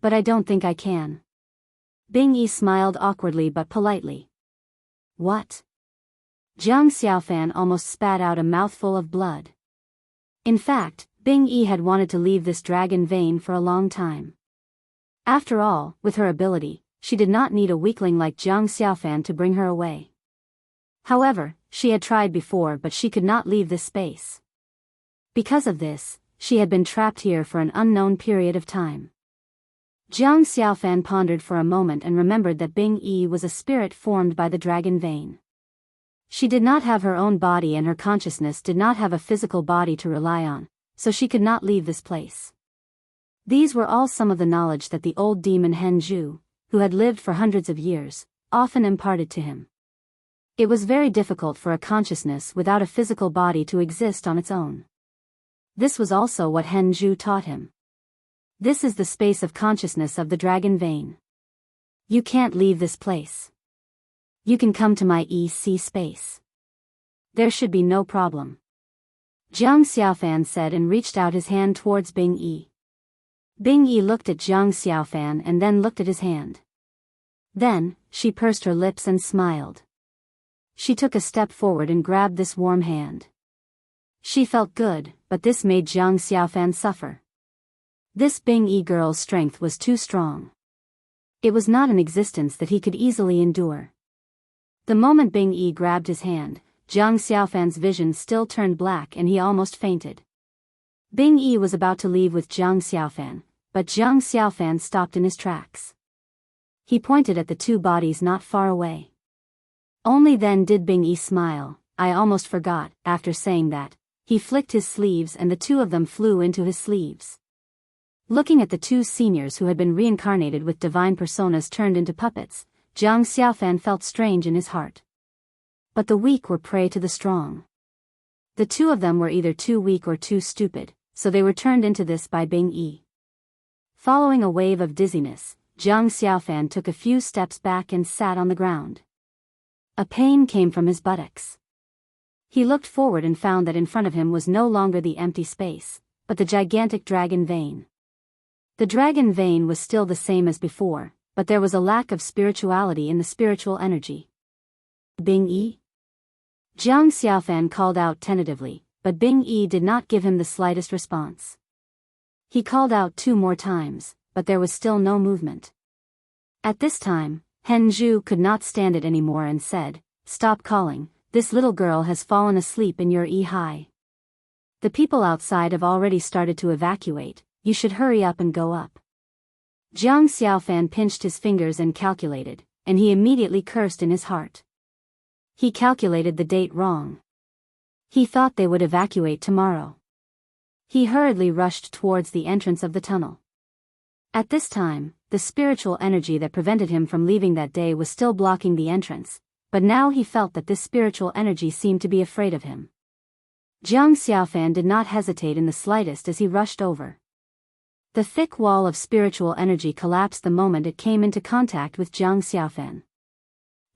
But I don't think I can. Bing Yi smiled awkwardly but politely. What? Jiang Xiaofan almost spat out a mouthful of blood. In fact, Bing Yi had wanted to leave this dragon vein for a long time. After all, with her ability, she did not need a weakling like Jiang Xiaofan to bring her away. However, she had tried before but she could not leave this space. Because of this, she had been trapped here for an unknown period of time. Jiang Xiaofan pondered for a moment and remembered that Bing Yi was a spirit formed by the dragon vein. She did not have her own body and her consciousness did not have a physical body to rely on, so she could not leave this place. These were all some of the knowledge that the old demon Hen Zhu, who had lived for hundreds of years, often imparted to him. It was very difficult for a consciousness without a physical body to exist on its own. This was also what Hen Zhu taught him. This is the space of consciousness of the dragon vein. You can't leave this place. You can come to my EC space. There should be no problem. Jiang Xiaofan said and reached out his hand towards Bing Yi. Bing Yi looked at Jiang Xiaofan and then looked at his hand. Then, she pursed her lips and smiled. She took a step forward and grabbed this warm hand. She felt good, but this made Jiang Xiaofan suffer. This Bing Yi girl's strength was too strong. It was not an existence that he could easily endure. The moment Bing Yi grabbed his hand, Jiang Xiaofan's vision still turned black and he almost fainted. Bing Yi was about to leave with Jiang Xiaofan, but Jiang Xiaofan stopped in his tracks. He pointed at the 2 bodies not far away. Only then did Bing Yi smile. I almost forgot. After saying that, he flicked his sleeves and the 2 of them flew into his sleeves. Looking at the 2 seniors who had been reincarnated with divine personas turned into puppets, Jiang Xiaofan felt strange in his heart. But the weak were prey to the strong. The 2 of them were either too weak or too stupid, so they were turned into this by Bing Yi. Following a wave of dizziness, Jiang Xiaofan took a few steps back and sat on the ground. A pain came from his buttocks. He looked forward and found that in front of him was no longer the empty space, but the gigantic dragon vein. The dragon vein was still the same as before, but there was a lack of spirituality in the spiritual energy. Bing Yi? Jiang Xiaofan called out tentatively, but Bing Yi did not give him the slightest response. He called out 2 more times, but there was still no movement. At this time, Hen Zhu could not stand it anymore and said, "Stop calling, this little girl has fallen asleep in your high. The people outside have already started to evacuate, you should hurry up and go up." Jiang Xiaofan pinched his fingers and calculated, and he immediately cursed in his heart. He calculated the date wrong. He thought they would evacuate tomorrow. He hurriedly rushed towards the entrance of the tunnel. At this time, the spiritual energy that prevented him from leaving that day was still blocking the entrance, but now he felt that this spiritual energy seemed to be afraid of him. Jiang Xiaofan did not hesitate in the slightest as he rushed over. The thick wall of spiritual energy collapsed the moment it came into contact with Jiang Xiaofan.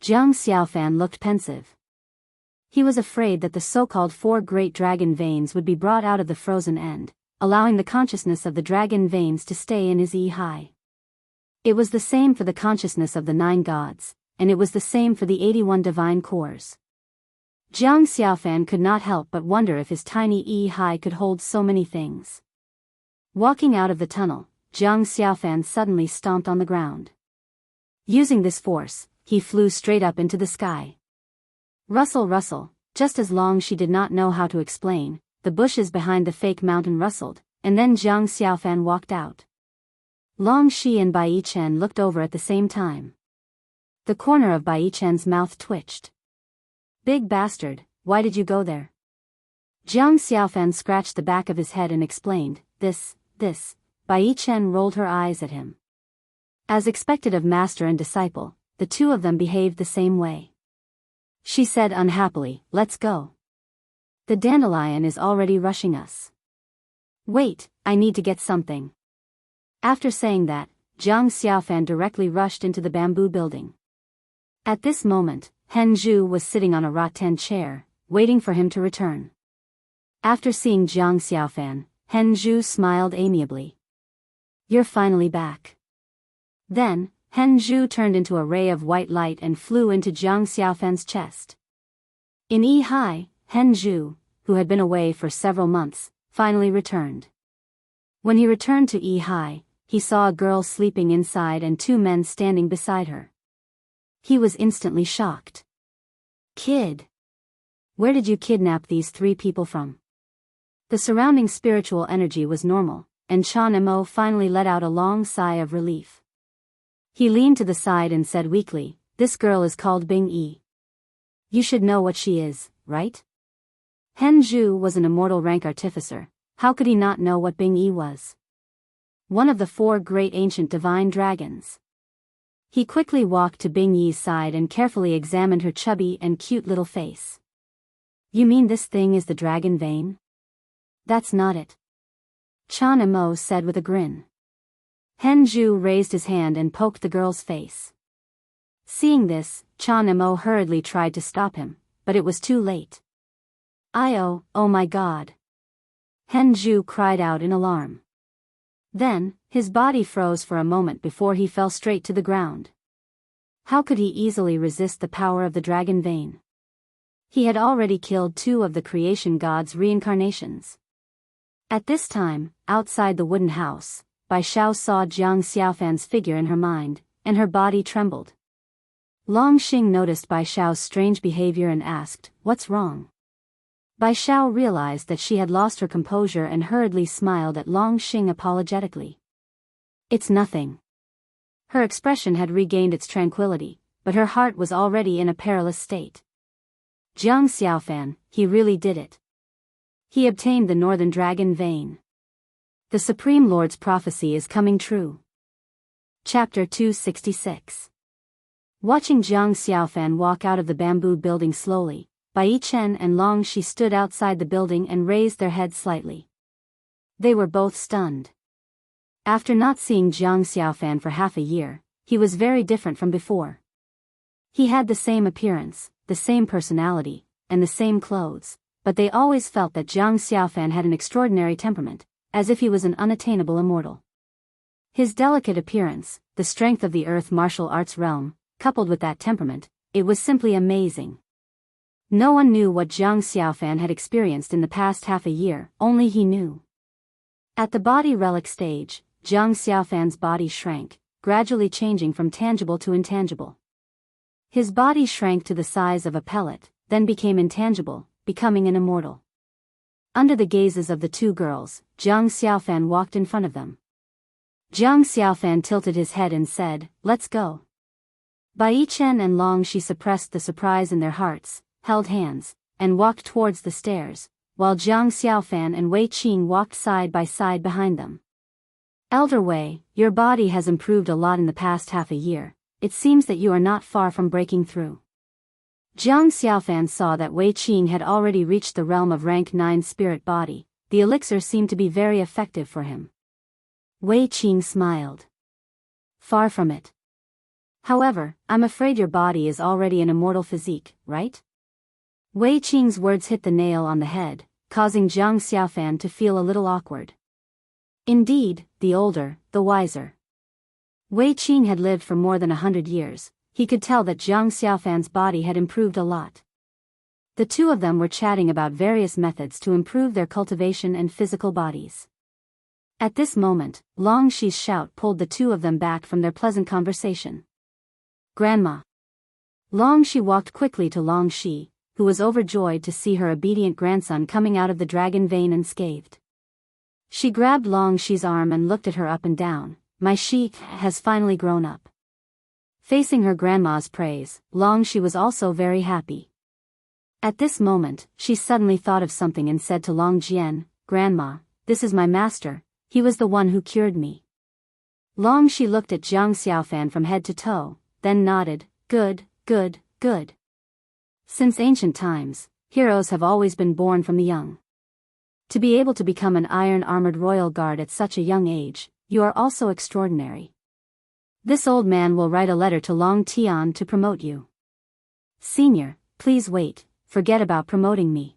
Jiang Xiaofan looked pensive. He was afraid that the so-called 4 great dragon veins would be brought out of the frozen end, allowing the consciousness of the dragon veins to stay in his high. It was the same for the consciousness of the 9 gods, and it was the same for the 81 divine cores. Jiang Xiaofan could not help but wonder if his tiny high could hold so many things. Walking out of the tunnel, Jiang Xiaofan suddenly stomped on the ground. Using this force, he flew straight up into the sky. Rustle, rustle, just as long she did not know how to explain, the bushes behind the fake mountain rustled, and then Jiang Xiaofan walked out. Long Shi and Bai Chen looked over at the same time. The corner of Bai Chen's mouth twitched. Big bastard, why did you go there? Jiang Xiaofan scratched the back of his head and explained, this. Bai Chen rolled her eyes at him. As expected of master and disciple, the two of them behaved the same way. She said unhappily, let's go. The dandelion is already rushing us. Wait, I need to get something. After saying that, Jiang Xiaofan directly rushed into the bamboo building. At this moment, Hen Zhu was sitting on a rattan chair, waiting for him to return. After seeing Jiang Xiaofan, Hen Zhu smiled amiably. You're finally back. Then, Hen Zhu turned into a ray of white light and flew into Jiang Xiaofan's chest. In Yihai, Hen Zhu, who had been away for several months, finally returned. When he returned to Yihai, he saw a girl sleeping inside and two men standing beside her. He was instantly shocked. Kid! Where did you kidnap these three people from? The surrounding spiritual energy was normal, and Chan Mo finally let out a long sigh of relief. He leaned to the side and said weakly, this girl is called Bing Yi. You should know what she is, right? Hen Zhu was an immortal rank artificer, how could he not know what Bing Yi was? One of the four great ancient divine dragons. He quickly walked to Bing Yi's side and carefully examined her chubby and cute little face. You mean this thing is the dragon vein? That's not it. Chan Mo said with a grin. Hen Zhu raised his hand and poked the girl's face. Seeing this, Chan Mo hurriedly tried to stop him, but it was too late. Oh my God! Hen Zhu cried out in alarm. Then, his body froze for a moment before he fell straight to the ground. How could he easily resist the power of the dragon vein? He had already killed two of the creation god's reincarnations. At this time, outside the wooden house, Bai Xiao saw Jiang Xiaofan's figure in her mind, and her body trembled. Long Xing noticed Bai Xiao's strange behavior and asked, what's wrong? Bai Xiao realized that she had lost her composure and hurriedly smiled at Long Xing apologetically. It's nothing. Her expression had regained its tranquility, but her heart was already in a perilous state. Jiang Xiaofan, he really did it. He obtained the Northern Dragon Vein. The Supreme Lord's prophecy is coming true. Chapter 266. Watching Jiang Xiaofan walk out of the bamboo building slowly, Bai Chen and Long Shi stood outside the building and raised their heads slightly. They were both stunned. After not seeing Jiang Xiaofan for half a year, he was very different from before. He had the same appearance, the same personality, and the same clothes, but they always felt that Jiang Xiaofan had an extraordinary temperament, as if he was an unattainable immortal. His delicate appearance, the strength of the earth martial arts realm, coupled with that temperament, it was simply amazing. No one knew what Jiang Xiaofan had experienced in the past half a year, only he knew. At the body relic stage, Jiang Xiaofan's body shrank, gradually changing from tangible to intangible. His body shrank to the size of a pellet, then became intangible, becoming an immortal. Under the gazes of the two girls, Jiang Xiaofan walked in front of them. Jiang Xiaofan tilted his head and said, let's go. Bai Chen and Long Shi suppressed the surprise in their hearts, held hands, and walked towards the stairs, while Jiang Xiaofan and Wei Qing walked side by side behind them. Elder Wei, your body has improved a lot in the past half a year, it seems that you are not far from breaking through. Jiang Xiaofan saw that Wei Qing had already reached the realm of rank 9 spirit body, the elixir seemed to be very effective for him. Wei Qing smiled. Far from it. However, I'm afraid your body is already an immortal physique, right? Wei Qing's words hit the nail on the head, causing Jiang Xiaofan to feel a little awkward. Indeed, the older, the wiser. Wei Qing had lived for more than 100 years, he could tell that Jiang Xiaofan's body had improved a lot. The two of them were chatting about various methods to improve their cultivation and physical bodies. At this moment, Long Shi's shout pulled the two of them back from their pleasant conversation. Grandma. Long Shi walked quickly to Long Shi, who was overjoyed to see her obedient grandson coming out of the dragon vein unscathed. She grabbed Long Shi's arm and looked at her up and down. My Shi has finally grown up. Facing her grandma's praise, Long Shi was also very happy. At this moment, she suddenly thought of something and said to Long Jian, "Grandma, this is my master, he was the one who cured me." Long Shi looked at Jiang Xiaofan from head to toe, then nodded, "Good, good, good. Since ancient times, heroes have always been born from the young. To be able to become an iron-armored royal guard at such a young age, you are also extraordinary. This old man will write a letter to Long Tian to promote you. Senior, please wait, forget about promoting me.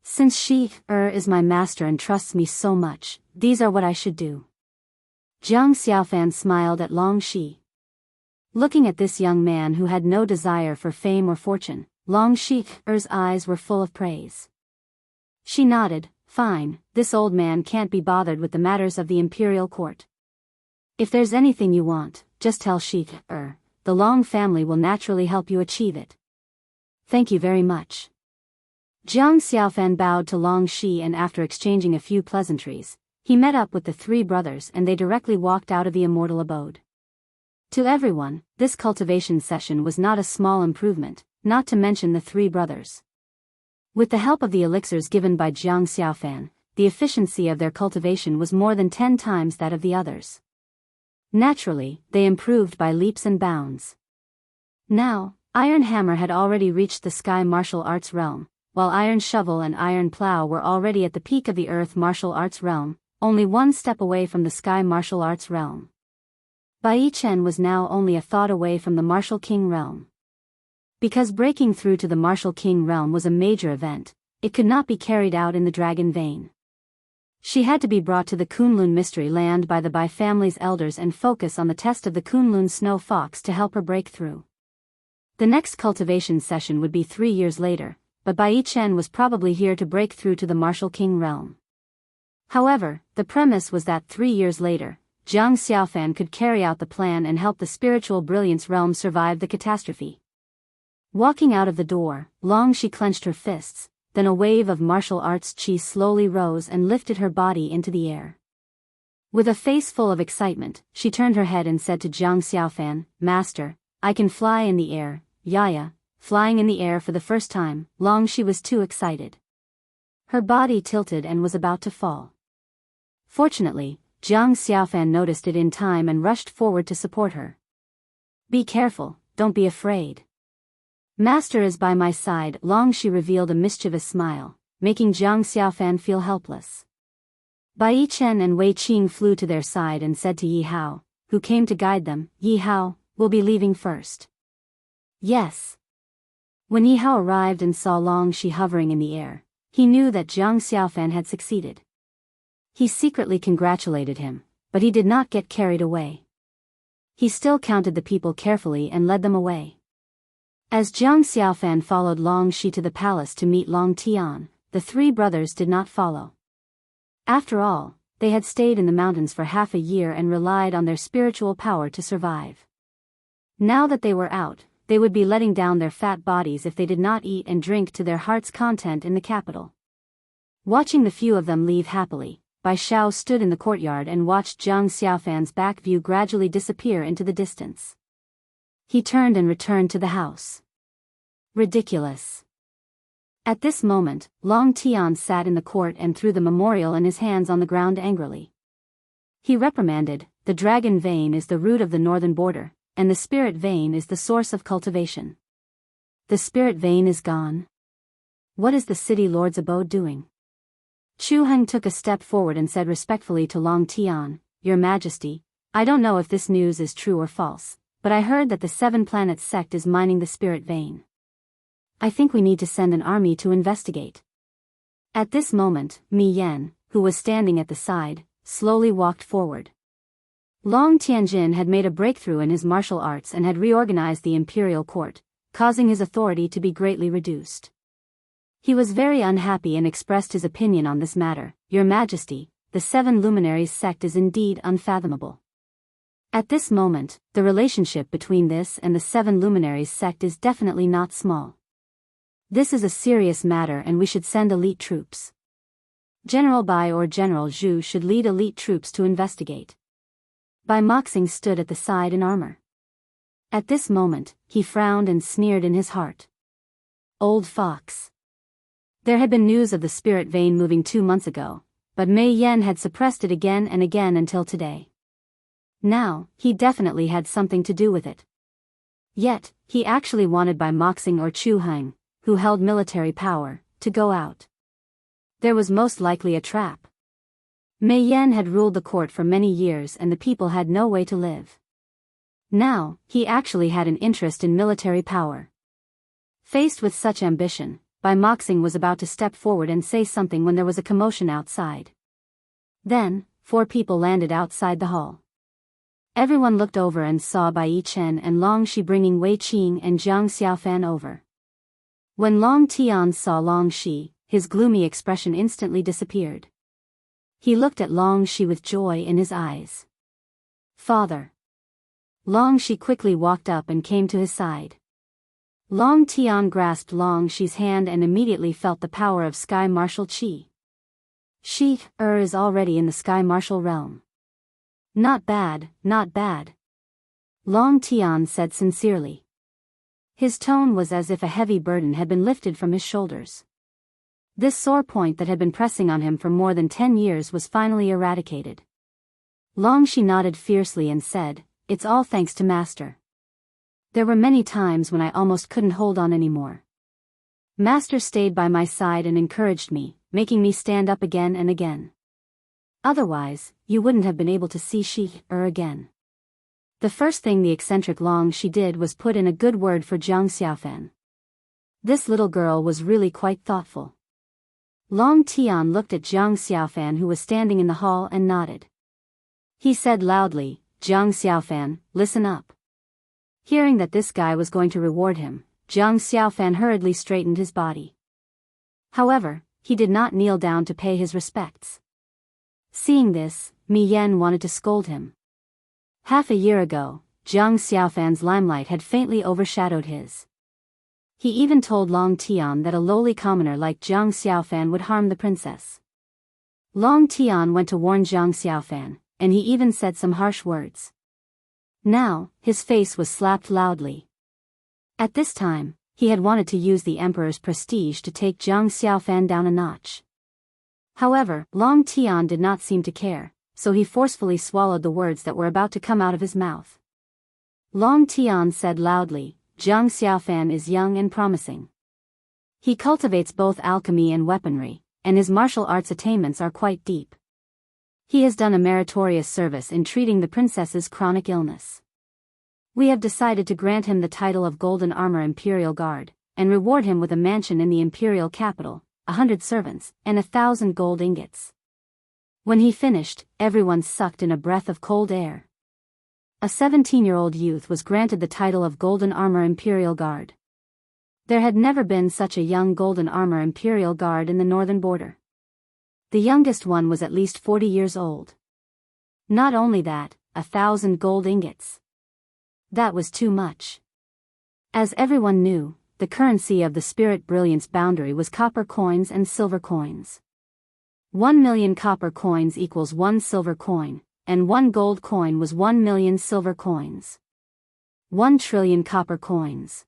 Since she is my master and trusts me so much, these are what I should do." Jiang Xiaofan smiled at Long Shi. Looking at this young man who had no desire for fame or fortune, Long Shi's eyes were full of praise. She nodded, "Fine, this old man can't be bothered with the matters of the imperial court. If there's anything you want, just tell Shi, the Long family will naturally help you achieve it." "Thank you very much." Jiang Xiaofan bowed to Long Shi, and after exchanging a few pleasantries, he met up with the three brothers and they directly walked out of the immortal abode. To everyone, this cultivation session was not a small improvement, not to mention the three brothers. With the help of the elixirs given by Jiang Xiaofan, the efficiency of their cultivation was more than 10 times that of the others. Naturally, they improved by leaps and bounds. Now, Iron Hammer had already reached the Sky Martial Arts realm, while Iron Shovel and Iron Plow were already at the peak of the Earth Martial Arts realm, only one step away from the Sky Martial Arts realm. Bai Chen was now only a thought away from the Martial King realm. Because breaking through to the Martial King realm was a major event, it could not be carried out in the Dragon Vein. She had to be brought to the Kunlun Mystery Land by the Bai family's elders and focus on the test of the Kunlun Snow Fox to help her break through. The next cultivation session would be 3 years later, but Bai Chen was probably here to break through to the Martial King realm. However, the premise was that 3 years later, Jiang Xiaofan could carry out the plan and help the Spiritual Brilliance realm survive the catastrophe. Walking out of the door, Long Shi clenched her fists, then a wave of martial arts chi slowly rose and lifted her body into the air. With a face full of excitement, she turned her head and said to Jiang Xiaofan, "Master, I can fly in the air." Yaya, flying in the air for the first time, Long Shi was too excited. Her body tilted and was about to fall. Fortunately, Jiang Xiaofan noticed it in time and rushed forward to support her. "Be careful, don't be afraid. Master is by my side." Long Shi revealed a mischievous smile, making Jiang Xiaofan feel helpless. Bai Chen and Wei Qing flew to their side and said to Yi Hao, who came to guide them, "Yi Hao, we'll be leaving first." "Yes." When Yi Hao arrived and saw Long Shi hovering in the air, he knew that Jiang Xiaofan had succeeded. He secretly congratulated him, but he did not get carried away. He still counted the people carefully and led them away. As Jiang Xiaofan followed Long Shi to the palace to meet Long Tian, the three brothers did not follow. After all, they had stayed in the mountains for half a year and relied on their spiritual power to survive. Now that they were out, they would be letting down their fat bodies if they did not eat and drink to their heart's content in the capital. Watching the few of them leave happily, Bai Shao stood in the courtyard and watched Jiang Xiaofan's back view gradually disappear into the distance. He turned and returned to the house. Ridiculous. At this moment, Long Tian sat in the court and threw the memorial in his hands on the ground angrily. He reprimanded, "The Dragon Vein is the root of the northern border, and the Spirit Vein is the source of cultivation. The Spirit Vein is gone. What is the city lord's abode doing?" Chu Heng took a step forward and said respectfully to Long Tian, "Your Majesty, I don't know if this news is true or false, but I heard that the Seven Planets sect is mining the Spirit Vein. I think we need to send an army to investigate." At this moment, Mi Yan, who was standing at the side, slowly walked forward. Long Tianjin had made a breakthrough in his martial arts and had reorganized the imperial court, causing his authority to be greatly reduced. He was very unhappy and expressed his opinion on this matter. "Your Majesty, the Seven Luminaries sect is indeed unfathomable. At this moment, the relationship between this and the Seven Luminaries sect is definitely not small. This is a serious matter and we should send elite troops. General Bai or General Zhu should lead elite troops to investigate." Bai Moxing stood at the side in armor. At this moment, he frowned and sneered in his heart. Old fox. There had been news of the spirit vein moving 2 months ago, but Mei Yan had suppressed it again and again until today. Now, he definitely had something to do with it. Yet, he actually wanted Bai Moxing or Chu Heng, who held military power, to go out. There was most likely a trap. Mei Yan had ruled the court for many years and the people had no way to live. Now, he actually had an interest in military power. Faced with such ambition, Bai Moxing was about to step forward and say something when there was a commotion outside. Then, 4 people landed outside the hall. Everyone looked over and saw Bai Yichen and Long Shi bringing Wei Qing and Jiang Xiaofan over. When Long Tian saw Long Shi, his gloomy expression instantly disappeared. He looked at Long Shi with joy in his eyes. Father. Long Shi quickly walked up and came to his side. Long Tian grasped Long Shi's hand and immediately felt the power of Sky Martial Qi. Shi-er is already in the Sky Martial realm. Not bad, not bad. Long Tian said sincerely. His tone was as if a heavy burden had been lifted from his shoulders. This sore point that had been pressing on him for more than 10 years was finally eradicated. Long Shi nodded fiercely and said, "It's all thanks to Master. There were many times when I almost couldn't hold on anymore. Master stayed by my side and encouraged me, making me stand up again and again. Otherwise, you wouldn't have been able to see Shi-er again." The first thing the eccentric Long Shi did was put in a good word for Jiang Xiaofan. This little girl was really quite thoughtful. Long Tian looked at Jiang Xiaofan who was standing in the hall and nodded. He said loudly, "Jiang Xiaofan, listen up." Hearing that this guy was going to reward him, Jiang Xiaofan hurriedly straightened his body. However, he did not kneel down to pay his respects. Seeing this, Mi Yan wanted to scold him. Half a year ago, Jiang Xiaofan's limelight had faintly overshadowed his. He even told Long Tian that a lowly commoner like Jiang Xiaofan would harm the princess. Long Tian went to warn Jiang Xiaofan, and he even said some harsh words. Now, his face was slapped loudly. At this time, he had wanted to use the emperor's prestige to take Jiang Xiaofan down a notch. However, Long Tian did not seem to care, so he forcefully swallowed the words that were about to come out of his mouth. Long Tian said loudly, "Jiang Xiaofan is young and promising. He cultivates both alchemy and weaponry, and his martial arts attainments are quite deep. He has done a meritorious service in treating the princess's chronic illness. We have decided to grant him the title of Golden Armor Imperial Guard, and reward him with a mansion in the imperial capital, 100 servants, and 1,000 gold ingots." When he finished, everyone sucked in a breath of cold air. A 17-year-old youth was granted the title of Golden Armor Imperial Guard. There had never been such a young Golden Armor Imperial Guard in the northern border. The youngest one was at least 40 years old. Not only that, 1,000 gold ingots. That was too much. As everyone knew, the currency of the Spirit Brilliance boundary was copper coins and silver coins. 1,000,000 copper coins equals 1 silver coin, and 1 gold coin was 1,000,000 silver coins. 1 trillion copper coins.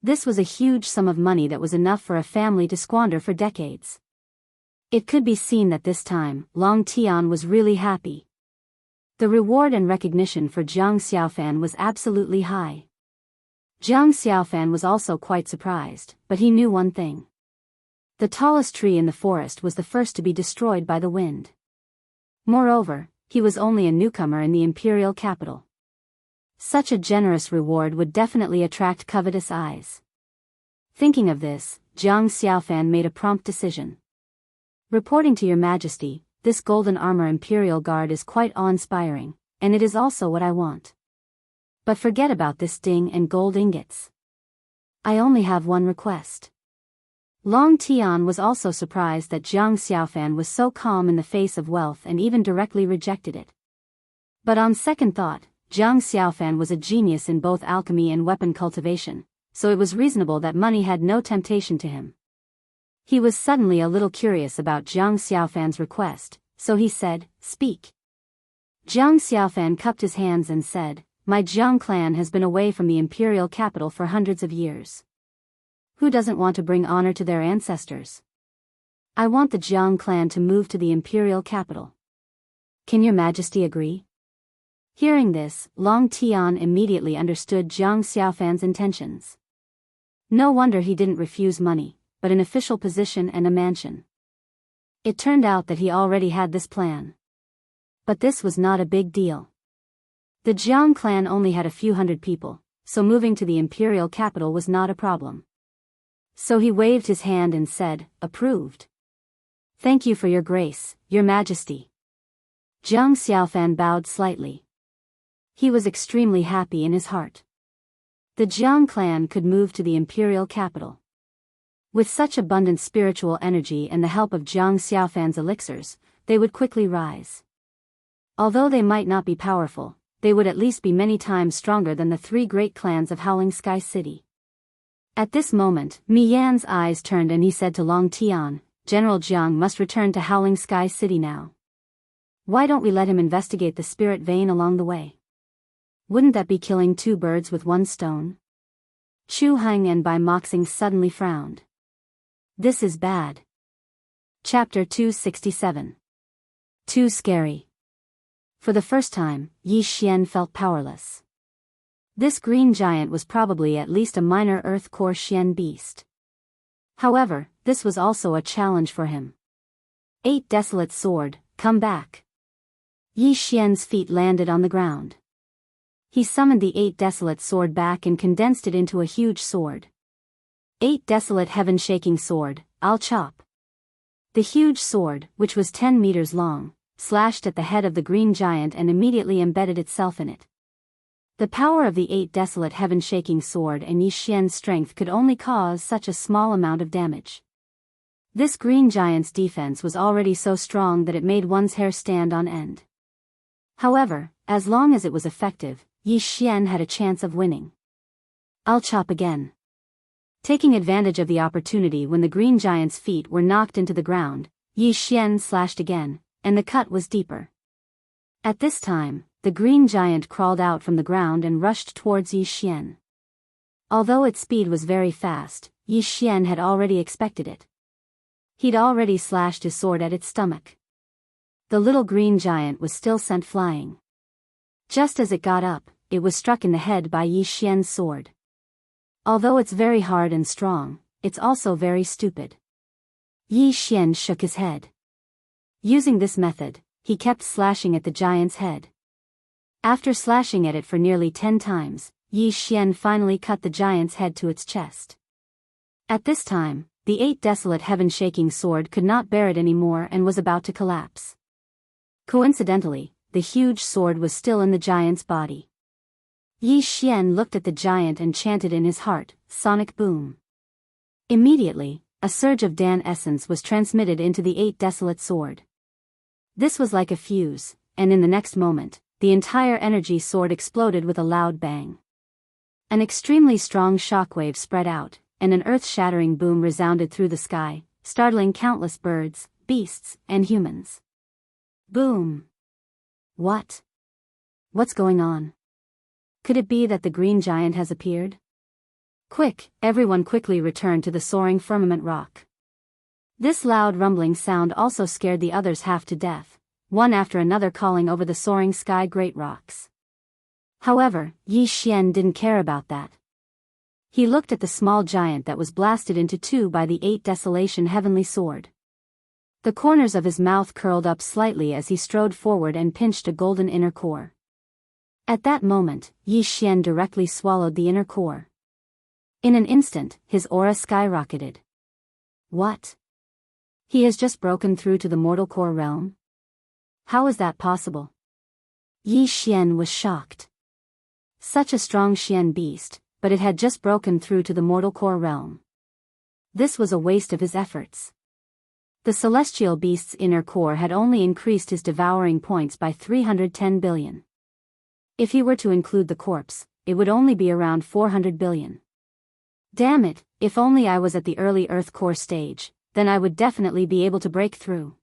This was a huge sum of money that was enough for a family to squander for decades. It could be seen that this time, Long Tian was really happy. The reward and recognition for Jiang Xiaofan was absolutely high. Jiang Xiaofan was also quite surprised, but he knew one thing. The tallest tree in the forest was the first to be destroyed by the wind. Moreover, he was only a newcomer in the imperial capital. Such a generous reward would definitely attract covetous eyes. Thinking of this, Jiang Xiaofan made a prompt decision. "Reporting to your majesty, this Golden Armor Imperial Guard is quite awe-inspiring, and it is also what I want. But forget about this ding and gold ingots. I only have one request." Long Tian was also surprised that Jiang Xiaofan was so calm in the face of wealth and even directly rejected it. But on second thought, Jiang Xiaofan was a genius in both alchemy and weapon cultivation, so it was reasonable that money had no temptation to him. He was suddenly a little curious about Jiang Xiaofan's request, so he said, "Speak." Jiang Xiaofan cupped his hands and said, my Jiang clan has been away from the imperial capital for hundreds of years. Who doesn't want to bring honor to their ancestors? I want the Jiang clan to move to the imperial capital. Can your majesty agree? Hearing this, Long Tian immediately understood Jiang Xiaofan's intentions. No wonder he didn't refuse money, but an official position and a mansion. It turned out that he already had this plan. But this was not a big deal. The Jiang clan only had a few hundred people, so moving to the imperial capital was not a problem. So he waved his hand and said, "Approved. Thank you for your grace, your majesty." Jiang Xiaofan bowed slightly. He was extremely happy in his heart. The Jiang clan could move to the imperial capital. With such abundant spiritual energy and the help of Jiang Xiaofan's elixirs, they would quickly rise. Although they might not be powerful, they would at least be many times stronger than the three great clans of Howling Sky City. At this moment, Mi Yan's eyes turned and he said to Long Tian, "General Jiang must return to Howling Sky City now. Why don't we let him investigate the spirit vein along the way? Wouldn't that be killing two birds with one stone?" Chu Hang and Bai Moxing suddenly frowned. This is bad. Chapter 267. Too scary. For the first time, Yi Xian felt powerless. This green giant was probably at least a minor earth core Xian beast. However, this was also a challenge for him. 8 Desolate Sword, come back. Yi Xian's feet landed on the ground. He summoned the 8 Desolate Sword back and condensed it into a huge sword. 8 Desolate Heaven-Shaking Sword, I'll chop. The huge sword, which was 10 meters long, slashed at the head of the green giant and immediately embedded itself in it. The power of the 8 Desolate Heaven-Shaking Sword and Yi Xian's strength could only cause such a small amount of damage. This green giant's defense was already so strong that it made one's hair stand on end. However, as long as it was effective, Yi Xian had a chance of winning. I'll chop again. Taking advantage of the opportunity when the green giant's feet were knocked into the ground, Yi Xian slashed again, and the cut was deeper. At this time, the green giant crawled out from the ground and rushed towards Yi Xian. Although its speed was very fast, Yi Xian had already expected it. He'd already slashed his sword at its stomach. The little green giant was still sent flying. Just as it got up, it was struck in the head by Yi Xian's sword. Although it's very hard and strong, it's also very stupid. Yi Xian shook his head. Using this method, he kept slashing at the giant's head. After slashing at it for nearly 10 times, Yi Xian finally cut the giant's head to its chest. At this time, the 8 Desolate Heaven-Shaking Sword could not bear it anymore and was about to collapse. Coincidentally, the huge sword was still in the giant's body. Yi Xian looked at the giant and chanted in his heart, "Sonic Boom." Immediately, a surge of Dan essence was transmitted into the 8 Desolate Sword. This was like a fuse, and in the next moment, the entire energy sword exploded with a loud bang. An extremely strong shockwave spread out, and an earth-shattering boom resounded through the sky, startling countless birds, beasts, and humans. Boom! What? What's going on? Could it be that the green giant has appeared? Quick, everyone quickly returned to the soaring firmament rock. This loud rumbling sound also scared the others half to death, one after another calling over the soaring sky great rocks. However, Yi Xian didn't care about that. He looked at the small giant that was blasted into two by the 8 Desolation Heavenly Sword. The corners of his mouth curled up slightly as he strode forward and pinched a golden inner core. At that moment, Yi Xian directly swallowed the inner core. In an instant, his aura skyrocketed. What? He has just broken through to the mortal core realm? How is that possible? Yi Xian was shocked. Such a strong Xian beast, but it had just broken through to the mortal core realm. This was a waste of his efforts. The celestial beast's inner core had only increased his devouring points by 310 billion. If he were to include the corpse, it would only be around 400 billion. Damn it, if only I was at the early Earth core stage, then I would definitely be able to break through.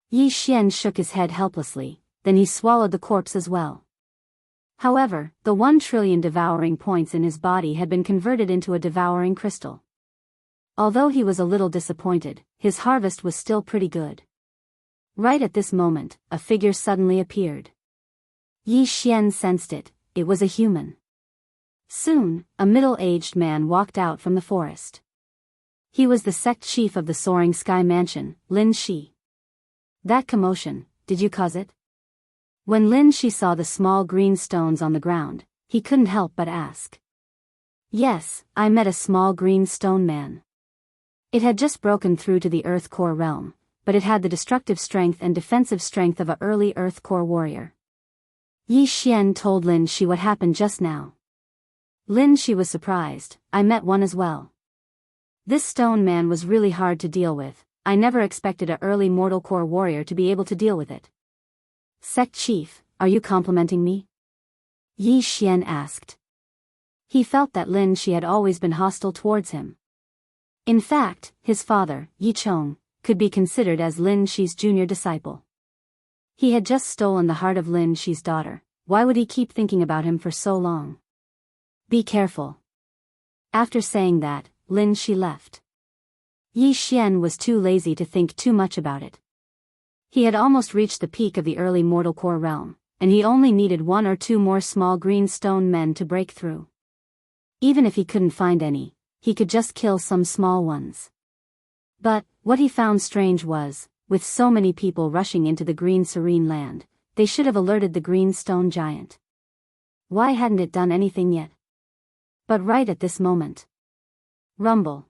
Yi Xian shook his head helplessly, then he swallowed the corpse as well. However, the 1 trillion devouring points in his body had been converted into a devouring crystal. Although he was a little disappointed, his harvest was still pretty good. Right at this moment, a figure suddenly appeared. Yi Xian sensed it. It was a human. Soon, a middle-aged man walked out from the forest. He was the sect chief of the Soaring Sky Mansion, Lin Shi. That commotion, did you cause it? When Lin Shi saw the small green stones on the ground, he couldn't help but ask. Yes, I met a small green stone man. It had just broken through to the Earth Core realm, but it had the destructive strength and defensive strength of a early Earth Core warrior. Yi Xian told Lin Shi what happened just now. Lin Shi was surprised. I met one as well. This stone man was really hard to deal with. I never expected a early mortal core warrior to be able to deal with it. Sect Chief, are you complimenting me? Yi Xian asked. He felt that Lin Shi had always been hostile towards him. In fact, his father, Yi Chong, could be considered as Lin Shi's junior disciple. He had just stolen the heart of Lin Shi's daughter. Why would he keep thinking about him for so long? Be careful. After saying that, Lin Shi left. Yi Xian was too lazy to think too much about it. He had almost reached the peak of the early mortal core realm, and he only needed 1 or 2 more small green stone men to break through. Even if he couldn't find any, he could just kill some small ones. But, what he found strange was, with so many people rushing into the green serene land, they should have alerted the green stone giant. Why hadn't it done anything yet? But right at this moment. Rumble.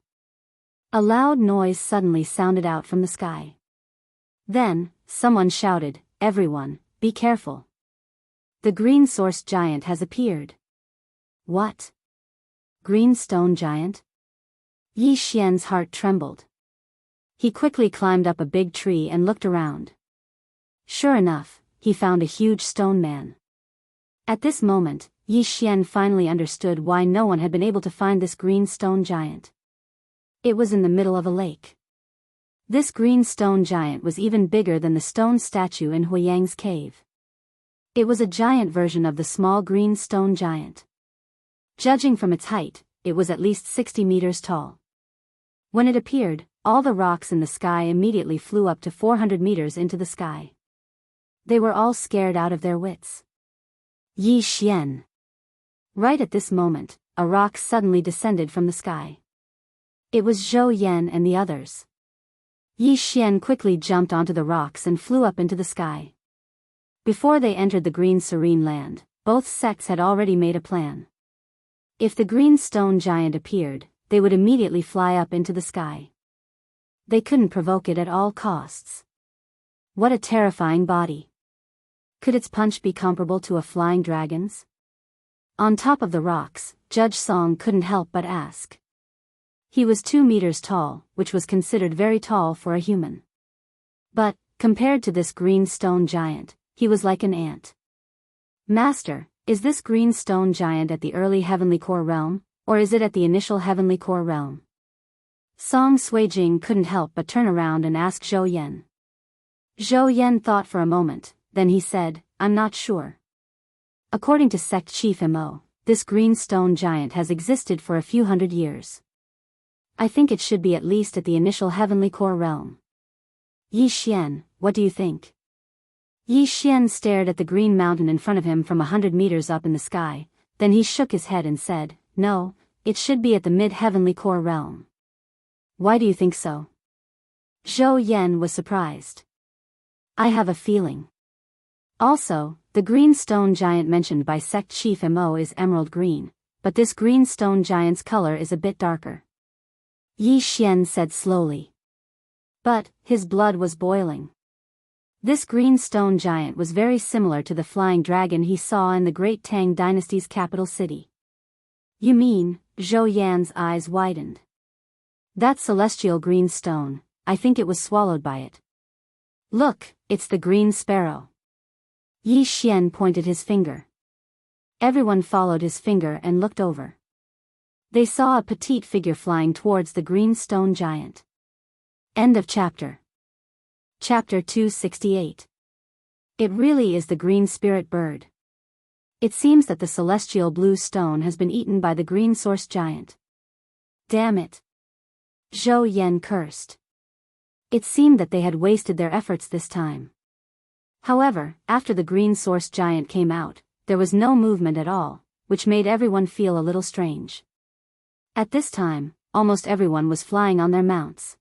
A loud noise suddenly sounded out from the sky. Then, someone shouted, "Everyone, be careful. The green source giant has appeared." What? Green stone giant? Yi Xian's heart trembled. He quickly climbed up a big tree and looked around. Sure enough, he found a huge stone man. At this moment, Yi Xian finally understood why no one had been able to find this green stone giant. It was in the middle of a lake. This green stone giant was even bigger than the stone statue in Huiyang's cave. It was a giant version of the small green stone giant. Judging from its height, it was at least 60 meters tall. When it appeared, all the rocks in the sky immediately flew up to 400 meters into the sky. They were all scared out of their wits. Yi Xian. Right at this moment, a rock suddenly descended from the sky. It was Zhou Yan and the others. Yi Xian quickly jumped onto the rocks and flew up into the sky. Before they entered the green serene land, both sects had already made a plan. If the green stone giant appeared, they would immediately fly up into the sky. They couldn't provoke it at all costs. What a terrifying body. Could its punch be comparable to a flying dragon's? On top of the rocks, Judge Song couldn't help but ask. He was 2 meters tall, which was considered very tall for a human. But, compared to this green stone giant, he was like an ant. Master, is this green stone giant at the early heavenly core realm, or is it at the initial heavenly core realm? Song Suijing couldn't help but turn around and ask Zhou Yan. Zhou Yan thought for a moment, then he said, I'm not sure. According to Sect Chief Mo, this green stone giant has existed for a few hundred years. I think it should be at least at the initial heavenly core realm. Yi Xian, what do you think? Yi Xian stared at the green mountain in front of him from 100 meters up in the sky, then he shook his head and said, no, it should be at the mid-heavenly core realm. Why do you think so? Zhou Yan was surprised. I have a feeling. Also, the green stone giant mentioned by Sect Chief Mo is emerald green, but this green stone giant's color is a bit darker. Yi Xian said slowly. But, his blood was boiling. This green stone giant was very similar to the flying dragon he saw in the Great Tang Dynasty's capital city. You mean? Zhou Yan's eyes widened. That celestial green stone, I think it was swallowed by it. Look, it's the green sparrow. Yi Xian pointed his finger. Everyone followed his finger and looked over. They saw a petite figure flying towards the green stone giant. End of chapter. Chapter 268. It really is the green spirit bird. It seems that the celestial blue stone has been eaten by the green source giant. Damn it. Zhou Yan cursed. It seemed that they had wasted their efforts this time. However, after the green source giant came out, there was no movement at all, which made everyone feel a little strange. At this time, almost everyone was flying on their mounts.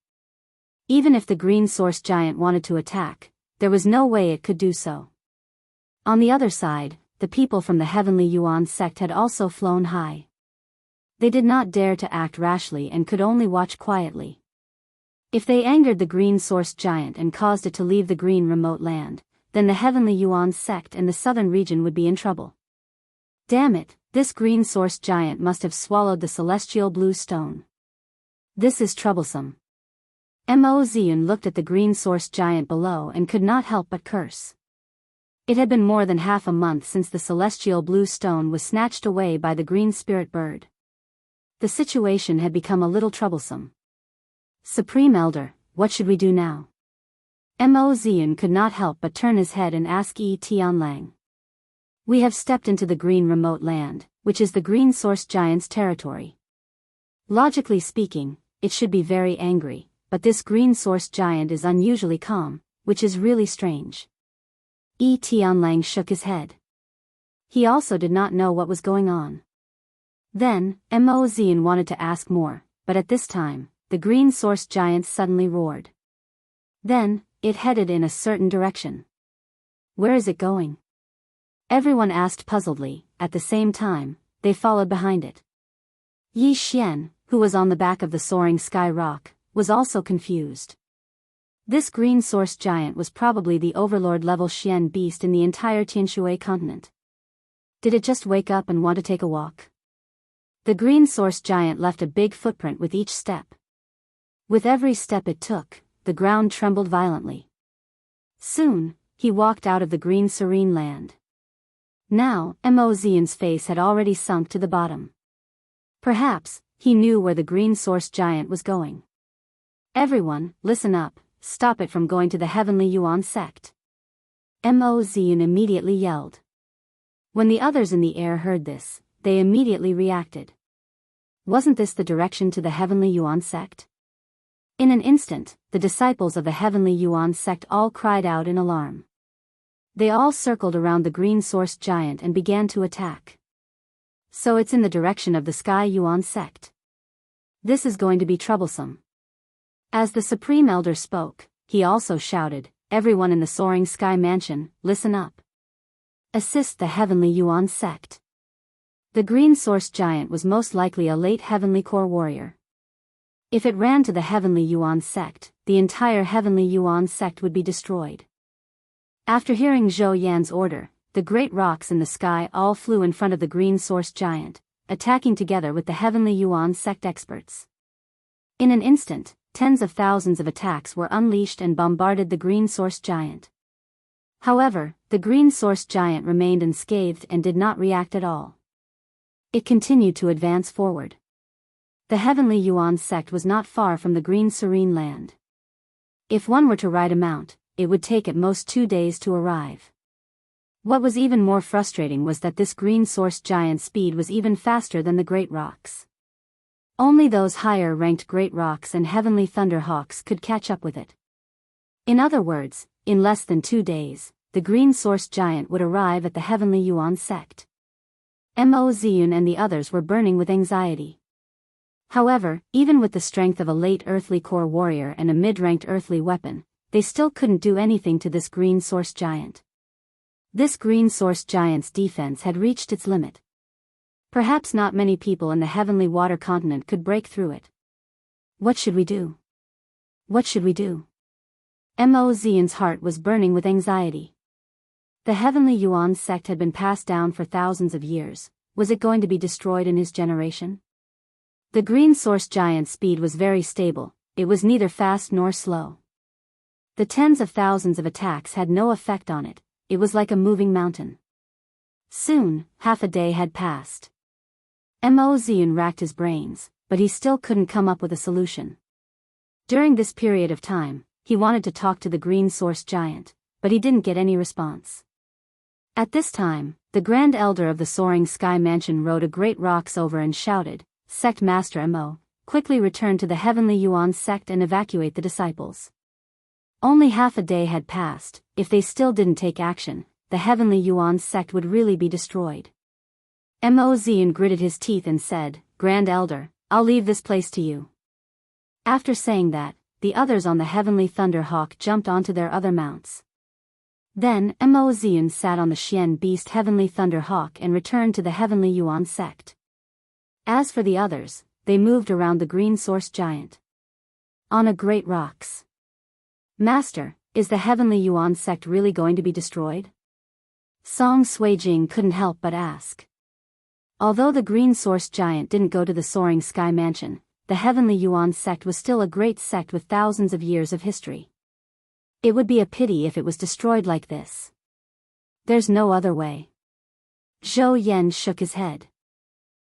Even if the green source giant wanted to attack, there was no way it could do so. On the other side, the people from the Heavenly Yuan sect had also flown high. They did not dare to act rashly and could only watch quietly. If they angered the green source giant and caused it to leave the green remote land, then the Heavenly Yuan sect and the southern region would be in trouble. Damn it, this green source giant must have swallowed the celestial blue stone. This is troublesome. Mo Ziyun looked at the green source giant below and could not help but curse. It had been more than half a month since the celestial blue stone was snatched away by the green spirit bird. The situation had become a little troublesome. Supreme Elder, what should we do now? Mo Ziyun could not help but turn his head and ask Yi Tianlang. We have stepped into the green remote land, which is the green source giant's territory. Logically speaking, it should be very angry, but this green source giant is unusually calm, which is really strange. Yi Tianlang shook his head. He also did not know what was going on. Then, Mo Ziyun wanted to ask more, but at this time, the green source giant suddenly roared. Then, it headed in a certain direction. Where is it going? Everyone asked puzzledly. At the same time, they followed behind it. Yi Xian, who was on the back of the soaring sky rock, was also confused. This green source giant was probably the overlord-level Xian beast in the entire Tianshui continent. Did it just wake up and want to take a walk? The green source giant left a big footprint with each step. With every step it took, the ground trembled violently. Soon, he walked out of the green serene land. Now, Mo Ziyun's face had already sunk to the bottom. Perhaps, he knew where the green source giant was going. Everyone, listen up. Stop it from going to the Heavenly Yuan sect. Mo Ziyun immediately yelled. When the others in the air heard this, they immediately reacted. Wasn't this the direction to the Heavenly Yuan sect? In an instant, the disciples of the Heavenly Yuan sect all cried out in alarm. They all circled around the green source giant and began to attack. So it's in the direction of the Sky Yuan sect. This is going to be troublesome. As the Supreme Elder spoke, he also shouted, everyone in the soaring sky mansion, listen up. Assist the Heavenly Yuan sect. The green source giant was most likely a late Heavenly Core warrior. If it ran to the Heavenly Yuan sect, the entire Heavenly Yuan sect would be destroyed. After hearing Zhou Yan's order, the great rocks in the sky all flew in front of the green source giant, attacking together with the Heavenly Yuan sect experts. In an instant, tens of thousands of attacks were unleashed and bombarded the green source giant. However, the green source giant remained unscathed and did not react at all. It continued to advance forward. The Heavenly Yuan sect was not far from the green serene land. If one were to ride a mount, it would take at most 2 days to arrive. What was even more frustrating was that this green source giant's speed was even faster than the great rocks. Only those higher-ranked great rocks and heavenly thunderhawks could catch up with it. In other words, in less than 2 days, the green source giant would arrive at the Heavenly Yuan sect. Mo Ziyun and the others were burning with anxiety. However, even with the strength of a late earthly core warrior and a mid-ranked earthly weapon, they still couldn't do anything to this green source giant. This green source giant's defense had reached its limit. Perhaps not many people in the heavenly water continent could break through it. What should we do? What should we do? Mo Ziyun's heart was burning with anxiety. The Heavenly Yuan sect had been passed down for thousands of years. Was it going to be destroyed in his generation? The green source giant's speed was very stable. It was neither fast nor slow. The tens of thousands of attacks had no effect on it. It was like a moving mountain. Soon, half a day had passed. Mo Ziyun racked his brains, but he still couldn't come up with a solution. During this period of time, he wanted to talk to the green source giant, but he didn't get any response. At this time, the Grand Elder of the Soaring Sky Mansion rode a great rocks over and shouted, "Sect Master Mo, quickly return to the Heavenly Yuan sect and evacuate the disciples." Only half a day had passed. If they still didn't take action, the Heavenly Yuan sect would really be destroyed. Mo Zian gritted his teeth and said, "Grand Elder, I'll leave this place to you." After saying that, the others on the Heavenly Thunder Hawk jumped onto their other mounts. Then Mo Zian sat on the Xian Beast Heavenly Thunder Hawk and returned to the Heavenly Yuan sect. As for the others, they moved around the Green Source Giant. On a great rocks. "Master, is the Heavenly Yuan sect really going to be destroyed?" Song Suijing couldn't help but ask. Although the Green Source Giant didn't go to the Soaring Sky Mansion, the Heavenly Yuan sect was still a great sect with thousands of years of history. It would be a pity if it was destroyed like this. There's no other way. Zhou Yan shook his head.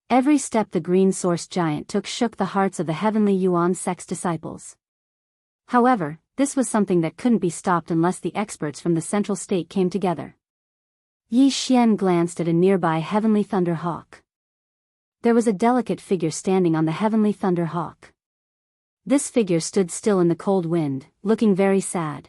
Every step the Green Source Giant took shook the hearts of the Heavenly Yuan sect's disciples. However, this was something that couldn't be stopped unless the experts from the Central State came together. Yi Xian glanced at a nearby Heavenly Thunder Hawk. There was a delicate figure standing on the Heavenly Thunder Hawk. This figure stood still in the cold wind, looking very sad.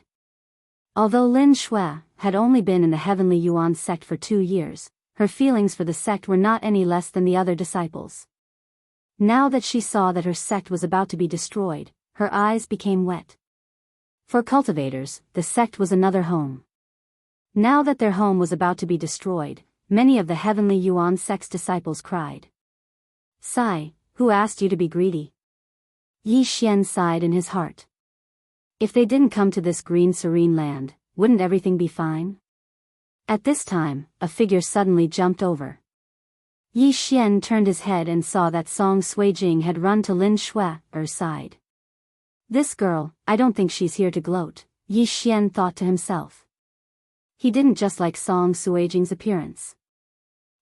Although Lin Shui had only been in the Heavenly Yuan sect for 2 years, her feelings for the sect were not any less than the other disciples. Now that she saw that her sect was about to be destroyed, her eyes became wet. For cultivators, the sect was another home. Now that their home was about to be destroyed, many of the Heavenly Yuan sect's disciples cried. "Sai, who asked you to be greedy?" Yi Xian sighed in his heart. If they didn't come to this green serene land, wouldn't everything be fine? At this time, a figure suddenly jumped over. Yi Xian turned his head and saw that Song Suijing had run to Lin Shui's side. "This girl, I don't think she's here to gloat," Yi Xian thought to himself. He didn't just like Song Suijing's appearance.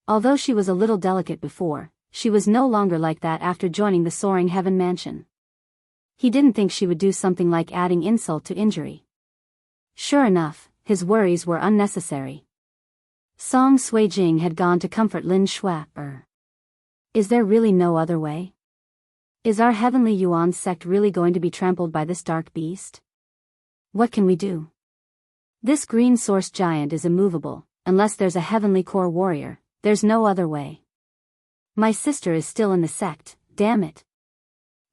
Although she was a little delicate before, she was no longer like that after joining the Soaring Heaven Mansion. He didn't think she would do something like adding insult to injury. Sure enough, his worries were unnecessary. Song Suijing had gone to comfort Lin Shui. Is there really no other way? Is our Heavenly Yuan sect really going to be trampled by this dark beast? What can we do? This Green Source Giant is immovable. Unless there's a Heavenly Core Warrior, there's no other way. My sister is still in the sect, damn it.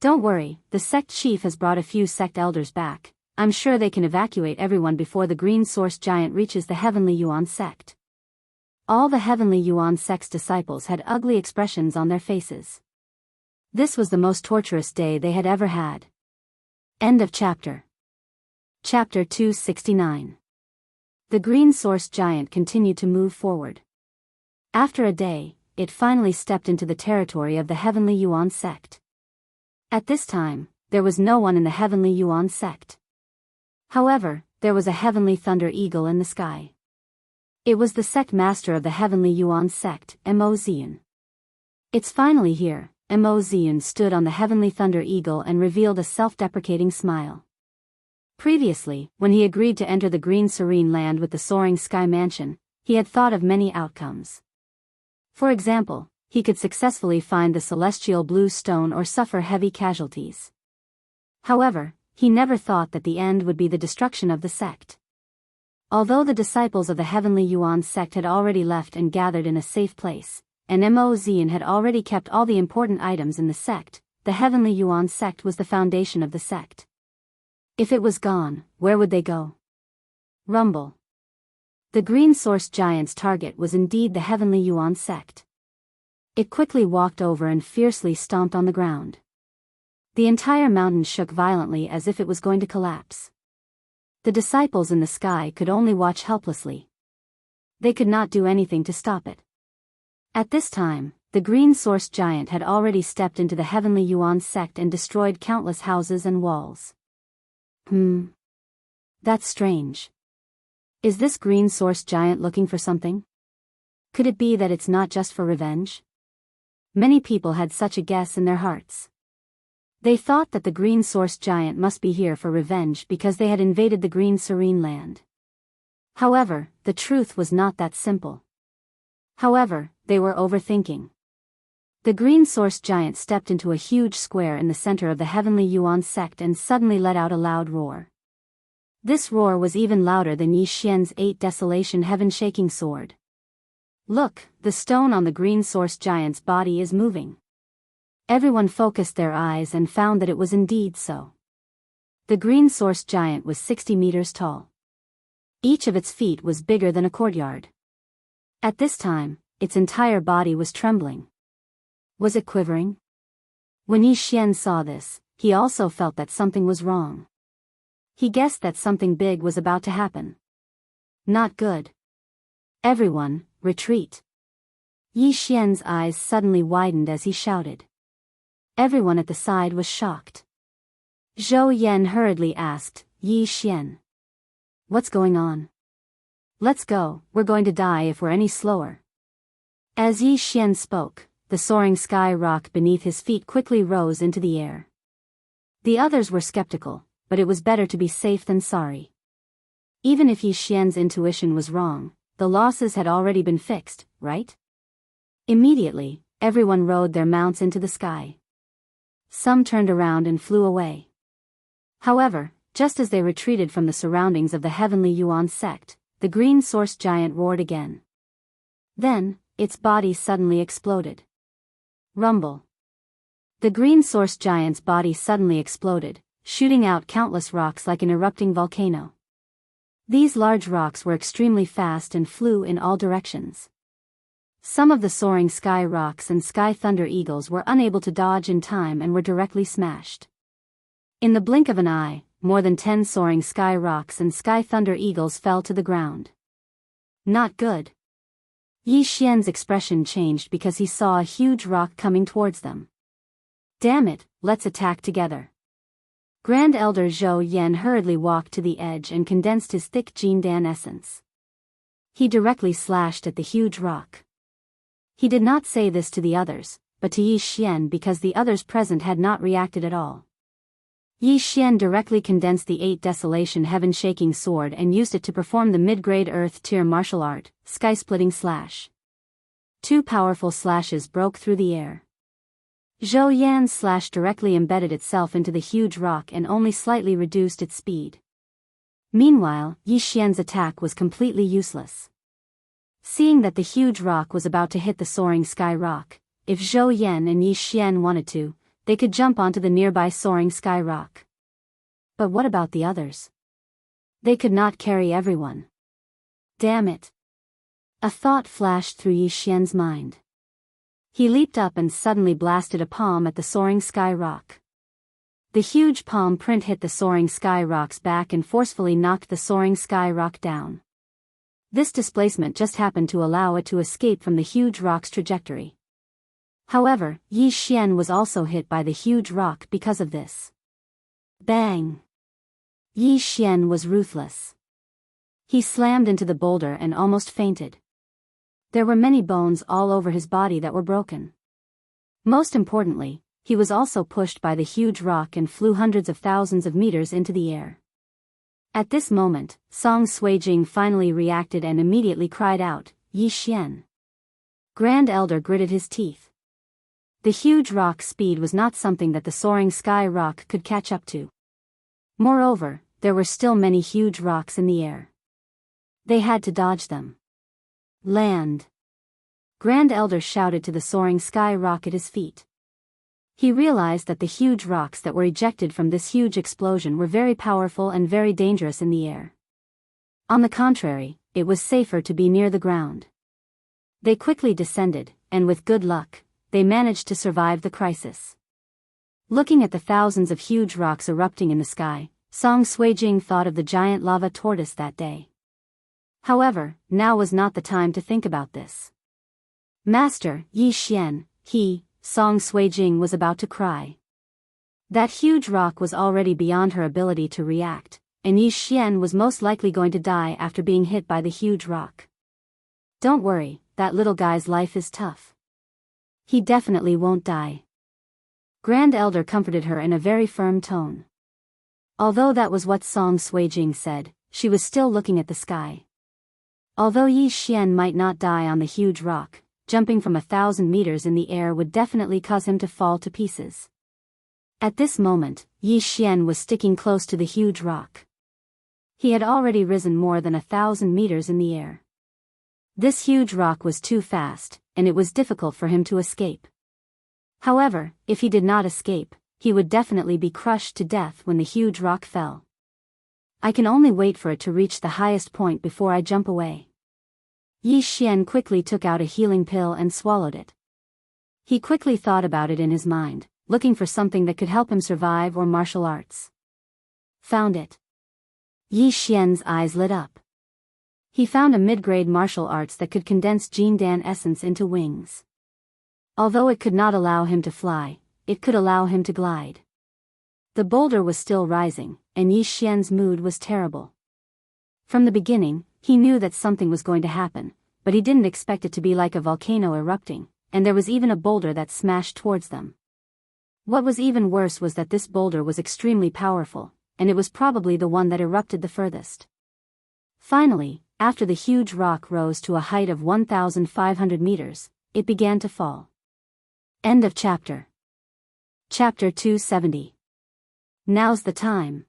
Don't worry, the sect chief has brought a few sect elders back. I'm sure they can evacuate everyone before the Green Source Giant reaches the Heavenly Yuan sect. All the Heavenly Yuan sect's disciples had ugly expressions on their faces. This was the most torturous day they had ever had. End of chapter. Chapter 269. The Green Source Giant continued to move forward. After a day, it finally stepped into the territory of the Heavenly Yuan sect. At this time, there was no one in the Heavenly Yuan sect. However, there was a Heavenly Thunder Eagle in the sky. It was the sect master of the Heavenly Yuan sect, Mo Zian. "It's finally here." Mo Zian stood on the Heavenly Thunder Eagle and revealed a self-deprecating smile. Previously, when he agreed to enter the Green Serene Land with the Soaring Sky Mansion, he had thought of many outcomes. For example, he could successfully find the celestial blue stone or suffer heavy casualties. However, he never thought that the end would be the destruction of the sect. Although the disciples of the Heavenly Yuan sect had already left and gathered in a safe place, and Mo Zian had already kept all the important items in the sect, the Heavenly Yuan sect was the foundation of the sect. If it was gone, where would they go? Rumble. The Green Source Giant's target was indeed the Heavenly Yuan sect. It quickly walked over and fiercely stomped on the ground. The entire mountain shook violently as if it was going to collapse. The disciples in the sky could only watch helplessly. They could not do anything to stop it. At this time, the Green Source Giant had already stepped into the Heavenly Yuan sect and destroyed countless houses and walls. That's strange. Is this Green Source Giant looking for something? Could it be that it's not just for revenge? Many people had such a guess in their hearts. They thought that the Green Source Giant must be here for revenge because they had invaded the Green Serene Land. However, the truth was not that simple. However, they were overthinking. The green source giant stepped into a huge square in the center of the heavenly Yuan sect and suddenly let out a loud roar. This roar was even louder than Yi Xian's 8 desolation heaven-shaking sword. Look, the stone on the green source giant's body is moving. Everyone focused their eyes and found that it was indeed so. The green source giant was 60 meters tall. Each of its feet was bigger than a courtyard. At this time, its entire body was trembling. Was it quivering? When Yi Xian saw this, he also felt that something was wrong. He guessed that something big was about to happen. Not good. Everyone, retreat. Yi Xian's eyes suddenly widened as he shouted. Everyone at the side was shocked. Zhou Yan hurriedly asked, Yi Xian. What's going on? Let's go, we're going to die if we're any slower. As Yi Xian spoke, the soaring sky rock beneath his feet quickly rose into the air. The others were skeptical, but it was better to be safe than sorry. Even if Yi Xian's intuition was wrong, the losses had already been fixed, right? Immediately, everyone rode their mounts into the sky. Some turned around and flew away. However, just as they retreated from the surroundings of the heavenly Yuan sect, the green source giant roared again. Then, its body suddenly exploded. Rumble. The green source giant's body suddenly exploded, shooting out countless rocks like an erupting volcano. These large rocks were extremely fast and flew in all directions. Some of the soaring sky rocks and sky thunder eagles were unable to dodge in time and were directly smashed. In the blink of an eye, more than 10 soaring sky rocks and sky thunder eagles fell to the ground. Not good. Yi Xian's expression changed because he saw a huge rock coming towards them. Damn it, let's attack together. Grand Elder Zhou Yan hurriedly walked to the edge and condensed his thick Jindan essence. He directly slashed at the huge rock. He did not say this to the others, but to Yi Xian because the others present had not reacted at all. Yi Xian directly condensed the 8 desolation heaven-shaking sword and used it to perform the mid-grade earth-tier martial art, sky-splitting slash. 2 powerful slashes broke through the air. Zhou Yan's slash directly embedded itself into the huge rock and only slightly reduced its speed. Meanwhile, Yi Xian's attack was completely useless. Seeing that the huge rock was about to hit the soaring sky rock, if Zhou Yan and Yi Xian wanted to, they could jump onto the nearby soaring sky rock. But what about the others? They could not carry everyone. Damn it. A thought flashed through Yi Xian's mind. He leaped up and suddenly blasted a palm at the soaring sky rock. The huge palm print hit the soaring sky rock's back and forcefully knocked the soaring sky rock down. This displacement just happened to allow it to escape from the huge rock's trajectory. However, Yi Xian was also hit by the huge rock because of this. Bang! Yi Xian was ruthless. He slammed into the boulder and almost fainted. There were many bones all over his body that were broken. Most importantly, he was also pushed by the huge rock and flew hundreds of thousands of meters into the air. At this moment, Song Suijing finally reacted and immediately cried out, Yi Xian. Grand Elder gritted his teeth. The huge rock's speed was not something that the soaring sky rock could catch up to. Moreover, there were still many huge rocks in the air. They had to dodge them. Land! Grand Elder shouted to the soaring sky rock at his feet. He realized that the huge rocks that were ejected from this huge explosion were very powerful and very dangerous in the air. On the contrary, it was safer to be near the ground. They quickly descended, and with good luck, they managed to survive the crisis. Looking at the thousands of huge rocks erupting in the sky, Song Suijing thought of the giant lava tortoise that day. However, now was not the time to think about this. Master, Yi Xian, Song Suijing was about to cry. That huge rock was already beyond her ability to react, and Yi Xian was most likely going to die after being hit by the huge rock. Don't worry, that little guy's life is tough. He definitely won't die. Grand Elder comforted her in a very firm tone. Although that was what Song Suijing said, she was still looking at the sky. Although Yi Xian might not die on the huge rock, jumping from 1,000 meters in the air would definitely cause him to fall to pieces. At this moment, Yi Xian was sticking close to the huge rock. He had already risen more than 1,000 meters in the air. This huge rock was too fast, and it was difficult for him to escape. However, if he did not escape, he would definitely be crushed to death when the huge rock fell. I can only wait for it to reach the highest point before I jump away. Yi Xian quickly took out a healing pill and swallowed it. He quickly thought about it in his mind, looking for something that could help him survive or martial arts. Found it. Yi Xian's eyes lit up. He found a mid-grade martial arts that could condense Jindan essence into wings. Although it could not allow him to fly, it could allow him to glide. The boulder was still rising, and Yi Xian's mood was terrible. From the beginning, he knew that something was going to happen, but he didn't expect it to be like a volcano erupting, and there was even a boulder that smashed towards them. What was even worse was that this boulder was extremely powerful, and it was probably the one that erupted the furthest. Finally, after the huge rock rose to a height of 1,500 meters, it began to fall. End of chapter. Chapter 270. Now's the time.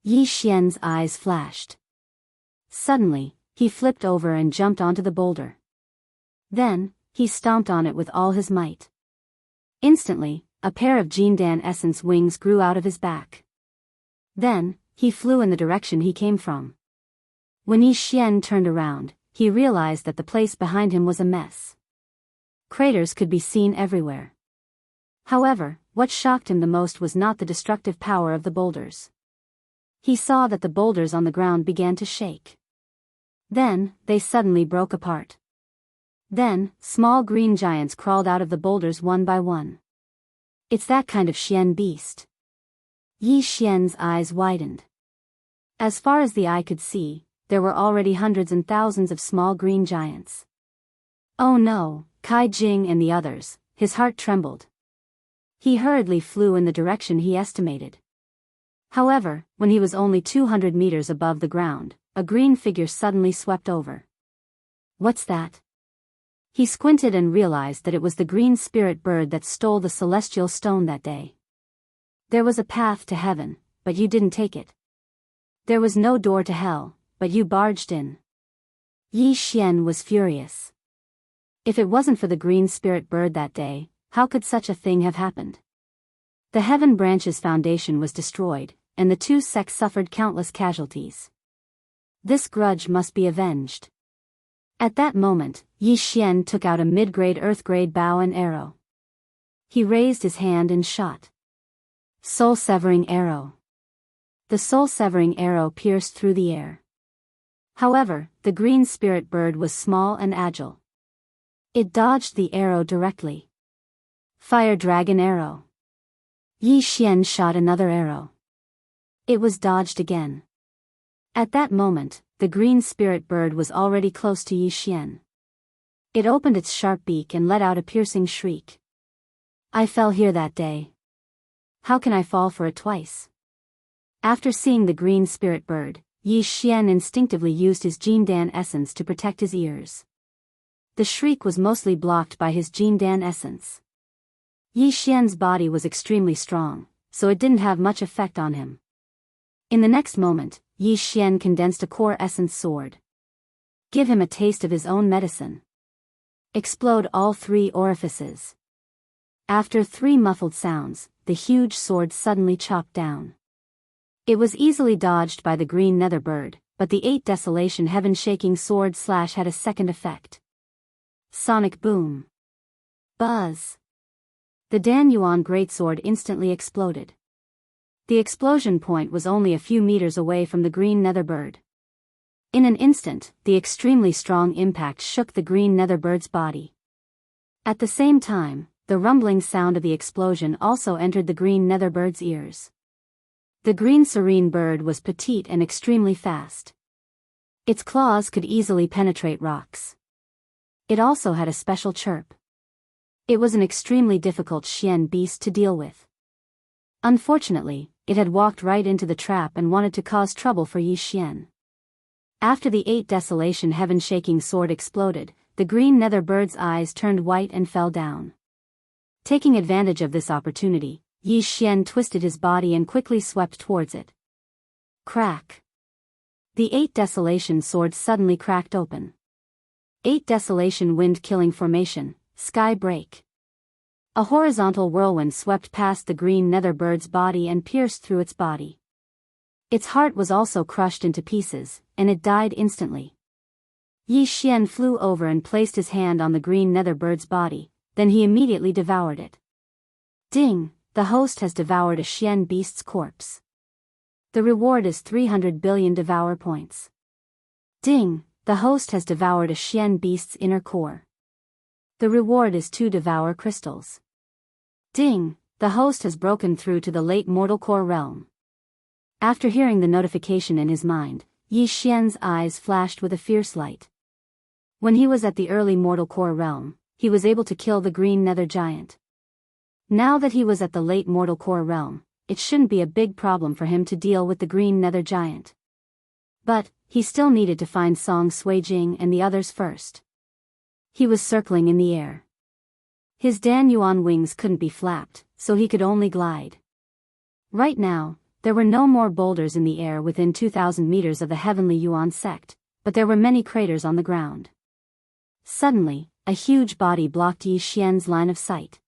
Yi Xian's eyes flashed. Suddenly, he flipped over and jumped onto the boulder. Then, he stomped on it with all his might. Instantly, a pair of Jindan essence wings grew out of his back. Then, he flew in the direction he came from. When Yi Xian turned around, he realized that the place behind him was a mess. Craters could be seen everywhere. However, what shocked him the most was not the destructive power of the boulders. He saw that the boulders on the ground began to shake. Then, they suddenly broke apart. Then, small green giants crawled out of the boulders one by one. It's that kind of Xian beast. Yi Xian's eyes widened. As far as the eye could see, there were already hundreds and thousands of small green giants. Oh no, Kai Jing and the others, his heart trembled. He hurriedly flew in the direction he estimated. However, when he was only 200 meters above the ground, a green figure suddenly swept over. What's that? He squinted and realized that it was the green spirit bird that stole the celestial stone that day. There was a path to heaven, but you didn't take it. There was no door to hell, but you barged in. Yi Xian was furious. If it wasn't for the green spirit bird that day, how could such a thing have happened? The Heaven Branch's foundation was destroyed, and the two sects suffered countless casualties. This grudge must be avenged. At that moment, Yi Xian took out a mid-grade earth-grade bow and arrow. He raised his hand and shot. Soul-severing arrow. The soul-severing arrow pierced through the air. However, the green spirit bird was small and agile. It dodged the arrow directly. Fire dragon arrow. Yi Xian shot another arrow. It was dodged again. At that moment, the green spirit bird was already close to Yi Xian. It opened its sharp beak and let out a piercing shriek. I fell here that day. How can I fall for it twice? After seeing the green spirit bird, Yi Xian instinctively used his Jindan essence to protect his ears. The shriek was mostly blocked by his Jindan essence. Yi Xian's body was extremely strong, so it didn't have much effect on him. In the next moment, Yi Xian condensed a core essence sword. Give him a taste of his own medicine. Explode all 3 orifices. After 3 muffled sounds, the huge sword suddenly chopped down. It was easily dodged by the green nether bird, but the 8 desolation heaven-shaking sword slash had a second effect. Sonic boom. Buzz. The Dan Yuan greatsword instantly exploded. The explosion point was only a few meters away from the green nether bird. In an instant, the extremely strong impact shook the green nether bird's body. At the same time, the rumbling sound of the explosion also entered the green nether bird's ears. The green serene bird was petite and extremely fast. Its claws could easily penetrate rocks. It also had a special chirp. It was an extremely difficult Xian beast to deal with. Unfortunately, it had walked right into the trap and wanted to cause trouble for Yi Xian. After the 8 desolation heaven-shaking sword exploded, the green nether bird's eyes turned white and fell down. Taking advantage of this opportunity, Yi Xian twisted his body and quickly swept towards it. Crack! The 8 desolation sword suddenly cracked open. 8 desolation wind-killing formation, sky break. A horizontal whirlwind swept past the green nether bird's body and pierced through its body. Its heart was also crushed into pieces, and it died instantly. Yi Xian flew over and placed his hand on the green nether bird's body, then he immediately devoured it. Ding! The host has devoured a Xian beast's corpse. The reward is 300 billion devour points. Ding! The host has devoured a Xian beast's inner core. The reward is 2 devour crystals. Ding! The host has broken through to the late mortal core realm. After hearing the notification in his mind, Yi Xian's eyes flashed with a fierce light. When he was at the early mortal core realm, he was able to kill the green nether giant. Now that he was at the late mortal core realm, it shouldn't be a big problem for him to deal with the green nether giant. But, he still needed to find Song Suijing and the others first. He was circling in the air. His Dan Yuan wings couldn't be flapped, so he could only glide. Right now, there were no more boulders in the air within 2,000 meters of the heavenly Yuan sect, but there were many craters on the ground. Suddenly, a huge body blocked Yi Xian's line of sight.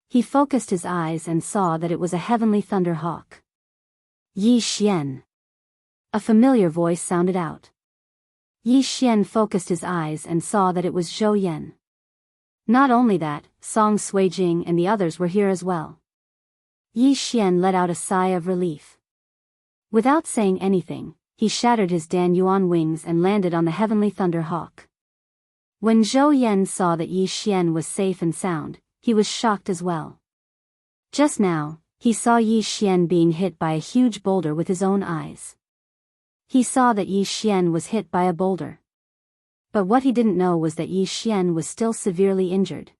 He focused his eyes and saw that it was a heavenly thunder hawk. Yi Xian. A familiar voice sounded out. Yi Xian focused his eyes and saw that it was Zhou Yan. Not only that, Song Suijing and the others were here as well. Yi Xian let out a sigh of relief. Without saying anything, he shattered his Dan Yuan wings and landed on the heavenly thunder hawk. When Zhou Yan saw that Yi Xian was safe and sound, he was shocked as well. Just now, he saw Yi Xian being hit by a huge boulder with his own eyes. He saw that Yi Xian was hit by a boulder. But what he didn't know was that Yi Xian was still severely injured.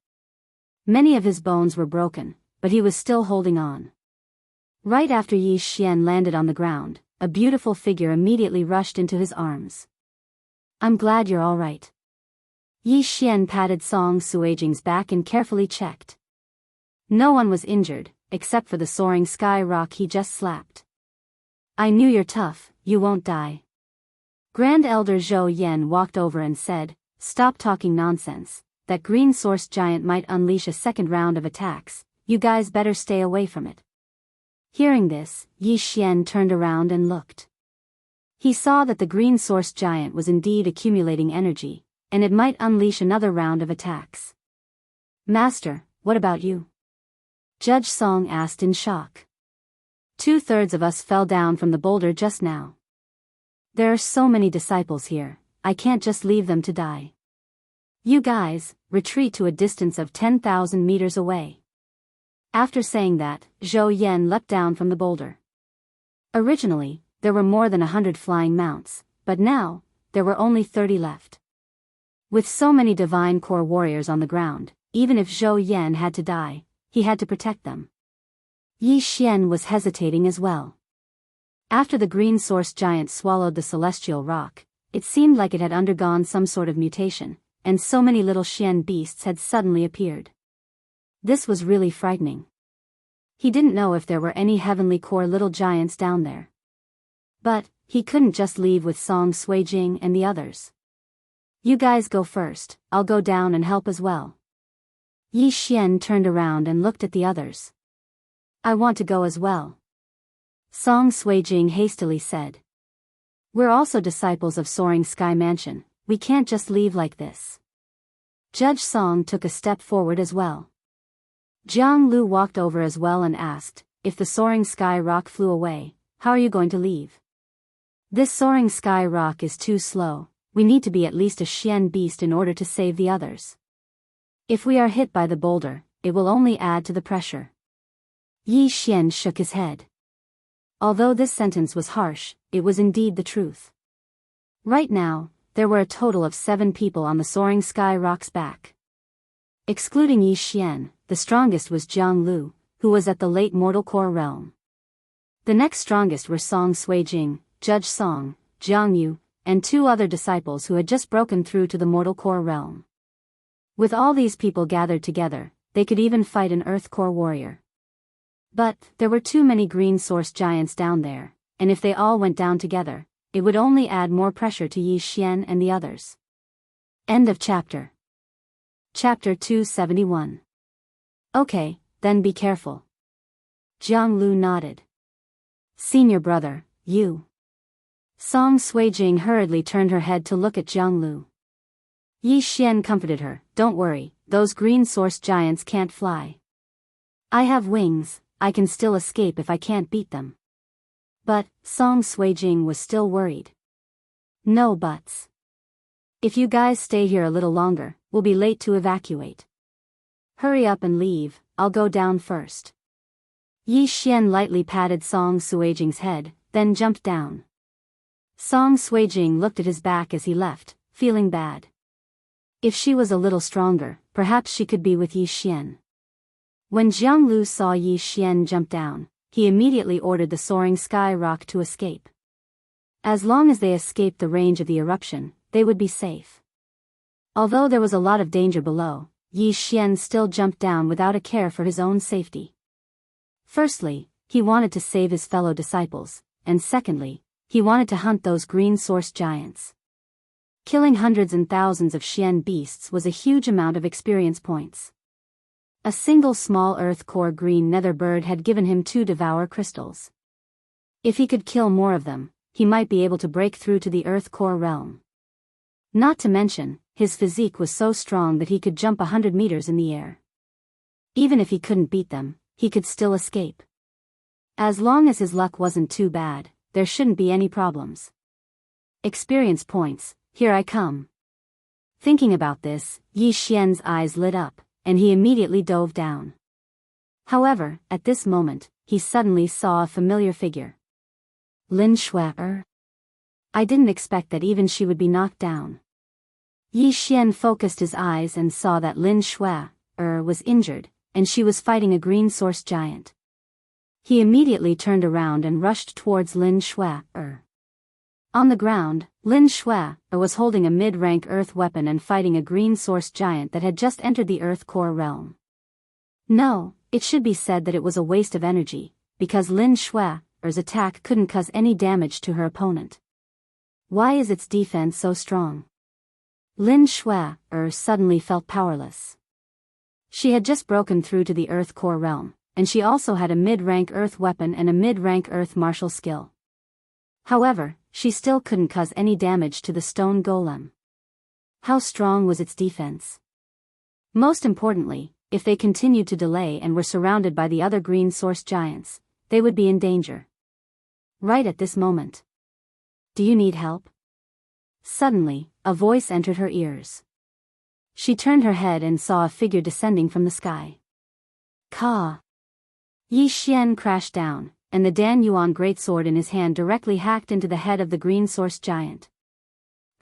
Many of his bones were broken, but he was still holding on. Right after Yi Xian landed on the ground, a beautiful figure immediately rushed into his arms. "I'm glad you're all right." Yi Xian patted Song Suijing's back and carefully checked. No one was injured, except for the soaring sky rock he just slapped. "I knew you're tough, you won't die." Grand Elder Zhou Yan walked over and said, "Stop talking nonsense, that green source giant might unleash a second round of attacks, you guys better stay away from it." Hearing this, Yi Xian turned around and looked. He saw that the green source giant was indeed accumulating energy, and it might unleash another round of attacks. "Master, what about you?" Judge Song asked in shock. "2/3 of us fell down from the boulder just now. There are so many disciples here, I can't just leave them to die. You guys, retreat to a distance of 10,000 meters away." After saying that, Zhou Yan leapt down from the boulder. Originally, there were more than 100 flying mounts, but now, there were only 30 left. With so many divine core warriors on the ground, even if Zhou Yan had to die, he had to protect them. Yi Xian was hesitating as well. After the green source giant swallowed the celestial rock, it seemed like it had undergone some sort of mutation, and so many little Xian beasts had suddenly appeared. This was really frightening. He didn't know if there were any heavenly core little giants down there. But, he couldn't just leave with Song Suijing and the others. "You guys go first, I'll go down and help as well." Yi Xian turned around and looked at the others. "I want to go as well." Song Suijing hastily said. "We're also disciples of Soaring Sky Mansion, we can't just leave like this." Judge Song took a step forward as well. Jianghu walked over as well and asked, "If the Soaring Sky Rock flew away, how are you going to leave?" "This Soaring Sky Rock is too slow, we need to be at least a Xian beast in order to save the others. If we are hit by the boulder, it will only add to the pressure." Yi Xian shook his head. Although this sentence was harsh, it was indeed the truth. Right now, there were a total of 7 people on the Soaring Sky Rock's back. Excluding Yi Xian, the strongest was Jianghu, who was at the late mortal core realm. The next strongest were Song Suijing, Judge Song, Jianghu, and 2 other disciples who had just broken through to the mortal core realm. With all these people gathered together, they could even fight an earth core warrior. But there were too many green source giants down there, and if they all went down together, it would only add more pressure to Yi Xian and the others. End of chapter. Chapter 271. Okay, then be careful. Jianghu nodded. Senior brother, you. Song Suijing hurriedly turned her head to look at Jianghu. Yi Xian comforted her, don't worry, those green source giants can't fly. I have wings, I can still escape if I can't beat them. But, Song Suijing was still worried. No buts. If you guys stay here a little longer, we'll be late to evacuate. Hurry up and leave, I'll go down first. Yi Xian lightly patted Song Suijing's head, then jumped down. Song Suijing looked at his back as he left, feeling bad. If she was a little stronger, perhaps she could be with Yi Xian. When Jianghu saw Yi Xian jump down, he immediately ordered the soaring sky rock to escape. As long as they escaped the range of the eruption, they would be safe. Although there was a lot of danger below, Yi Xian still jumped down without a care for his own safety. Firstly, he wanted to save his fellow disciples, and secondly, he wanted to hunt those green source giants. Killing hundreds and thousands of Xian beasts was a huge amount of experience points. A single small earth core green nether bird had given him 2 Devourer crystals. If he could kill more of them, he might be able to break through to the earth core realm. Not to mention, his physique was so strong that he could jump 100 meters in the air. Even if he couldn't beat them, he could still escape. As long as his luck wasn't too bad, there shouldn't be any problems. Experience points, here I come. Thinking about this, Yi Xian's eyes lit up, and he immediately dove down. However, at this moment, he suddenly saw a familiar figure. Lin Shui. I didn't expect that even she would be knocked down. Yi Xian focused his eyes and saw that Lin Shui was injured, and she was fighting a green source giant. He immediately turned around and rushed towards Lin Shui. On the ground, Lin Shui was holding a mid-rank earth weapon and fighting a green source giant that had just entered the earth core realm. No, it should be said that it was a waste of energy, because Lin Shui's attack couldn't cause any damage to her opponent. Why is its defense so strong? Lin Shui suddenly felt powerless. She had just broken through to the earth core realm, and she also had a mid-rank earth weapon and a mid-rank earth martial skill. However, she still couldn't cause any damage to the stone golem. How strong was its defense? Most importantly, if they continued to delay and were surrounded by the other green source giants, they would be in danger. Right at this moment. Do you need help? Suddenly, a voice entered her ears. She turned her head and saw a figure descending from the sky. Ka! Yi Xian crashed down, and the Dan Yuan greatsword in his hand directly hacked into the head of the green source giant.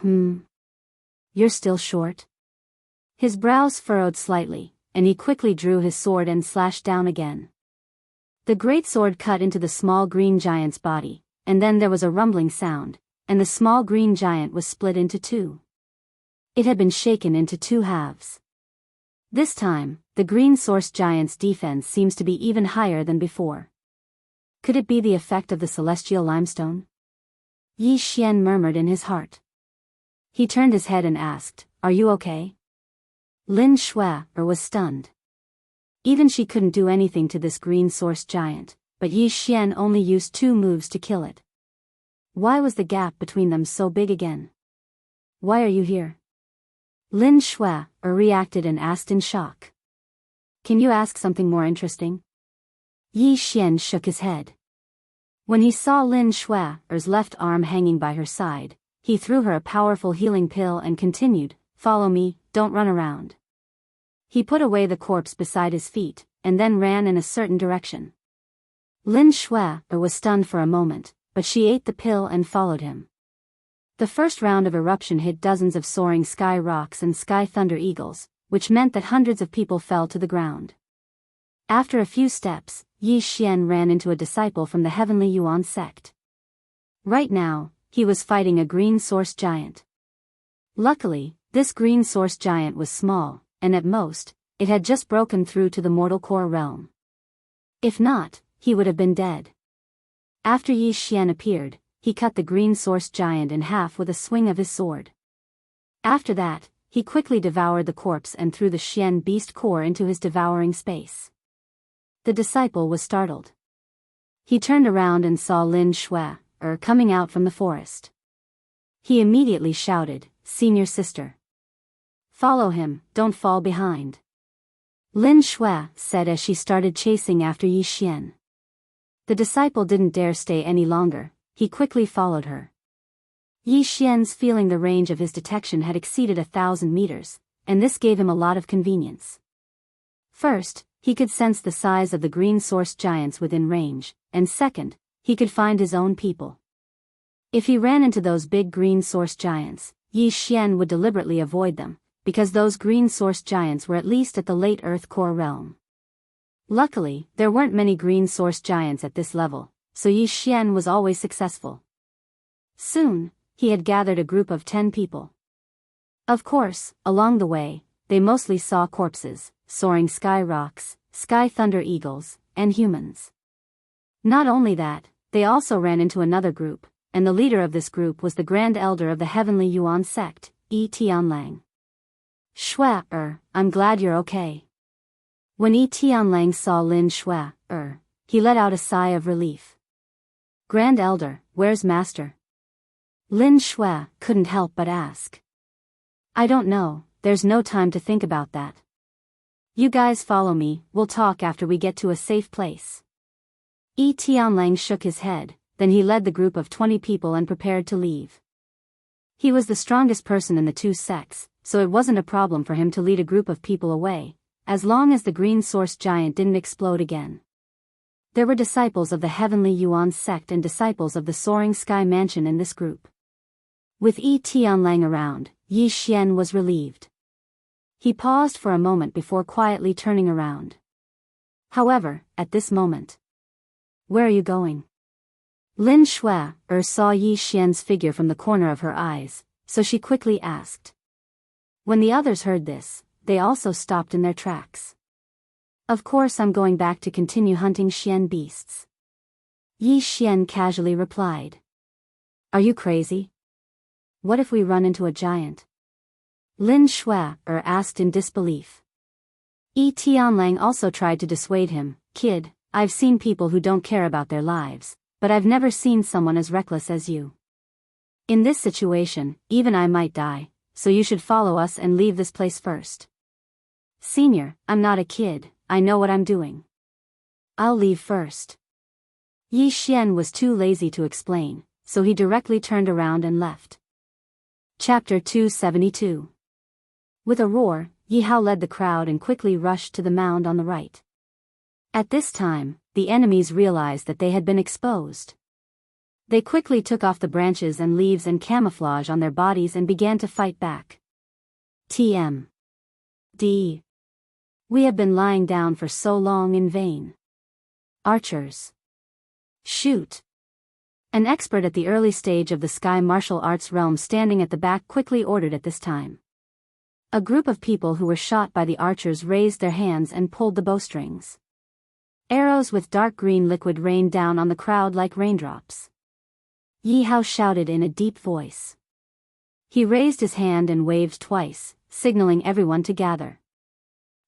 You're still short? His brows furrowed slightly, and he quickly drew his sword and slashed down again. The greatsword cut into the small green giant's body, and then there was a rumbling sound, and the small green giant was split into 2. It had been shaken into 2 halves. This time, the green source giant's defense seems to be even higher than before. Could it be the effect of the celestial limestone? Yi Xian murmured in his heart. He turned his head and asked, "Are you okay?" Lin Shui was stunned. Even she couldn't do anything to this green source giant, but Yi Xian only used 2 moves to kill it. Why was the gap between them so big again? Why are you here? Lin Shui reacted and asked in shock. Can you ask something more interesting? Yi Xian shook his head. When he saw Lin Shui's left arm hanging by her side, he threw her a powerful healing pill and continued, "Follow me, don't run around." He put away the corpse beside his feet, and then ran in a certain direction. Lin Shui was stunned for a moment, but she ate the pill and followed him. The first round of eruption hit dozens of soaring sky rocks and sky thunder eagles, which meant that hundreds of people fell to the ground. After a few steps, Yi Xian ran into a disciple from the Heavenly Yuan sect. Right now, he was fighting a green source giant. Luckily, this green source giant was small, and at most, it had just broken through to the mortal core realm. If not, he would have been dead. After Yi Xian appeared, he cut the green source giant in half with a swing of his sword. After that, he quickly devoured the corpse and threw the Xian beast core into his devouring space. The disciple was startled. He turned around and saw Lin Shui, coming out from the forest. He immediately shouted, "Senior sister. Follow him, don't fall behind." Lin Shui said as she started chasing after Yi Xian. The disciple didn't dare stay any longer, he quickly followed her. Yi Xian's feeling the range of his detection had exceeded 1,000 meters, and this gave him a lot of convenience. First, he could sense the size of the green source giants within range, and second, he could find his own people. If he ran into those big green source giants, Yi Xian would deliberately avoid them, because those green source giants were at least at the late Earth core realm. Luckily, there weren't many green source giants at this level, so Yi Xian was always successful. Soon, he had gathered a group of 10 people. Of course, along the way, they mostly saw corpses, soaring sky rocks, sky thunder eagles, and humans. Not only that, they also ran into another group, and the leader of this group was the Grand Elder of the Heavenly Yuan sect, Yi Tianlang. "Shui, I'm glad you're okay." When Yi Tianlang saw Lin Shui, he let out a sigh of relief. "Grand Elder, where's Master?" Lin Shui couldn't help but ask. "I don't know, there's no time to think about that. You guys follow me, we'll talk after we get to a safe place." Yi Tianlang shook his head, then he led the group of 20 people and prepared to leave. He was the strongest person in the two sects, so it wasn't a problem for him to lead a group of people away, as long as the green source giant didn't explode again. There were disciples of the Heavenly Yuan sect and disciples of the Soaring Sky Mansion in this group. With Yi Tianlang around, Yi Xian was relieved. He paused for a moment before quietly turning around. However, at this moment, "Where are you going?" Lin Shui saw Yi Xian's figure from the corner of her eyes, so she quickly asked. When the others heard this, they also stopped in their tracks. "Of course I'm going back to continue hunting Xian beasts," Yi Xian casually replied. "Are you crazy? What if we run into a giant?" Lin Shui asked in disbelief. Yi Tianlang also tried to dissuade him. "Kid, I've seen people who don't care about their lives, but I've never seen someone as reckless as you. In this situation, even I might die, so you should follow us and leave this place first." "Senior, I'm not a kid, I know what I'm doing. I'll leave first." Yi Xian was too lazy to explain, so he directly turned around and left. Chapter 272. With a roar, Yi Hao led the crowd and quickly rushed to the mound on the right. At this time, the enemies realized that they had been exposed. They quickly took off the branches and leaves and camouflage on their bodies and began to fight back. "TMD. We have been lying down for so long in vain. Archers. Shoot." An expert at the early stage of the sky martial arts realm standing at the back quickly ordered at this time. A group of people who were shot by the archers raised their hands and pulled the bowstrings. Arrows with dark green liquid rained down on the crowd like raindrops. Yi Hao shouted in a deep voice. He raised his hand and waved twice, signaling everyone to gather.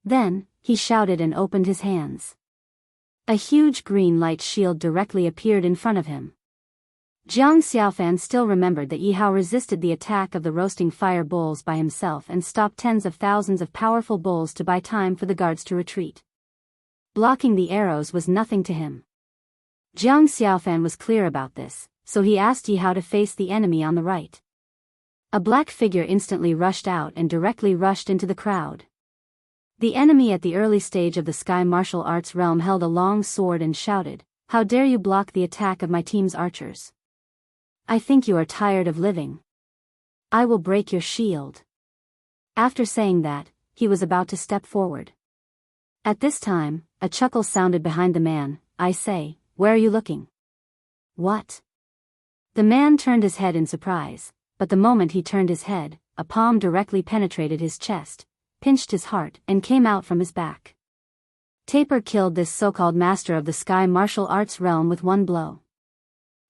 Then, he shouted and opened his hands. A huge green light shield directly appeared in front of him. Jiang Xiaofan still remembered that Yi Hao resisted the attack of the roasting fire bulls by himself and stopped tens of thousands of powerful bulls to buy time for the guards to retreat. Blocking the arrows was nothing to him. Jiang Xiaofan was clear about this, so he asked Yi Hao to face the enemy on the right. A black figure instantly rushed out and directly rushed into the crowd. The enemy at the early stage of the sky martial arts realm held a long sword and shouted, "How dare you block the attack of my team's archers? I think you are tired of living. I will break your shield." After saying that, he was about to step forward. At this time, a chuckle sounded behind the man. "I say, where are you looking?" "What? The man turned his head in surprise, but the moment he turned his head, a palm directly penetrated his chest, pinched his heart, and came out from his back. Tapir killed this so-called master of the sky martial arts realm with one blow.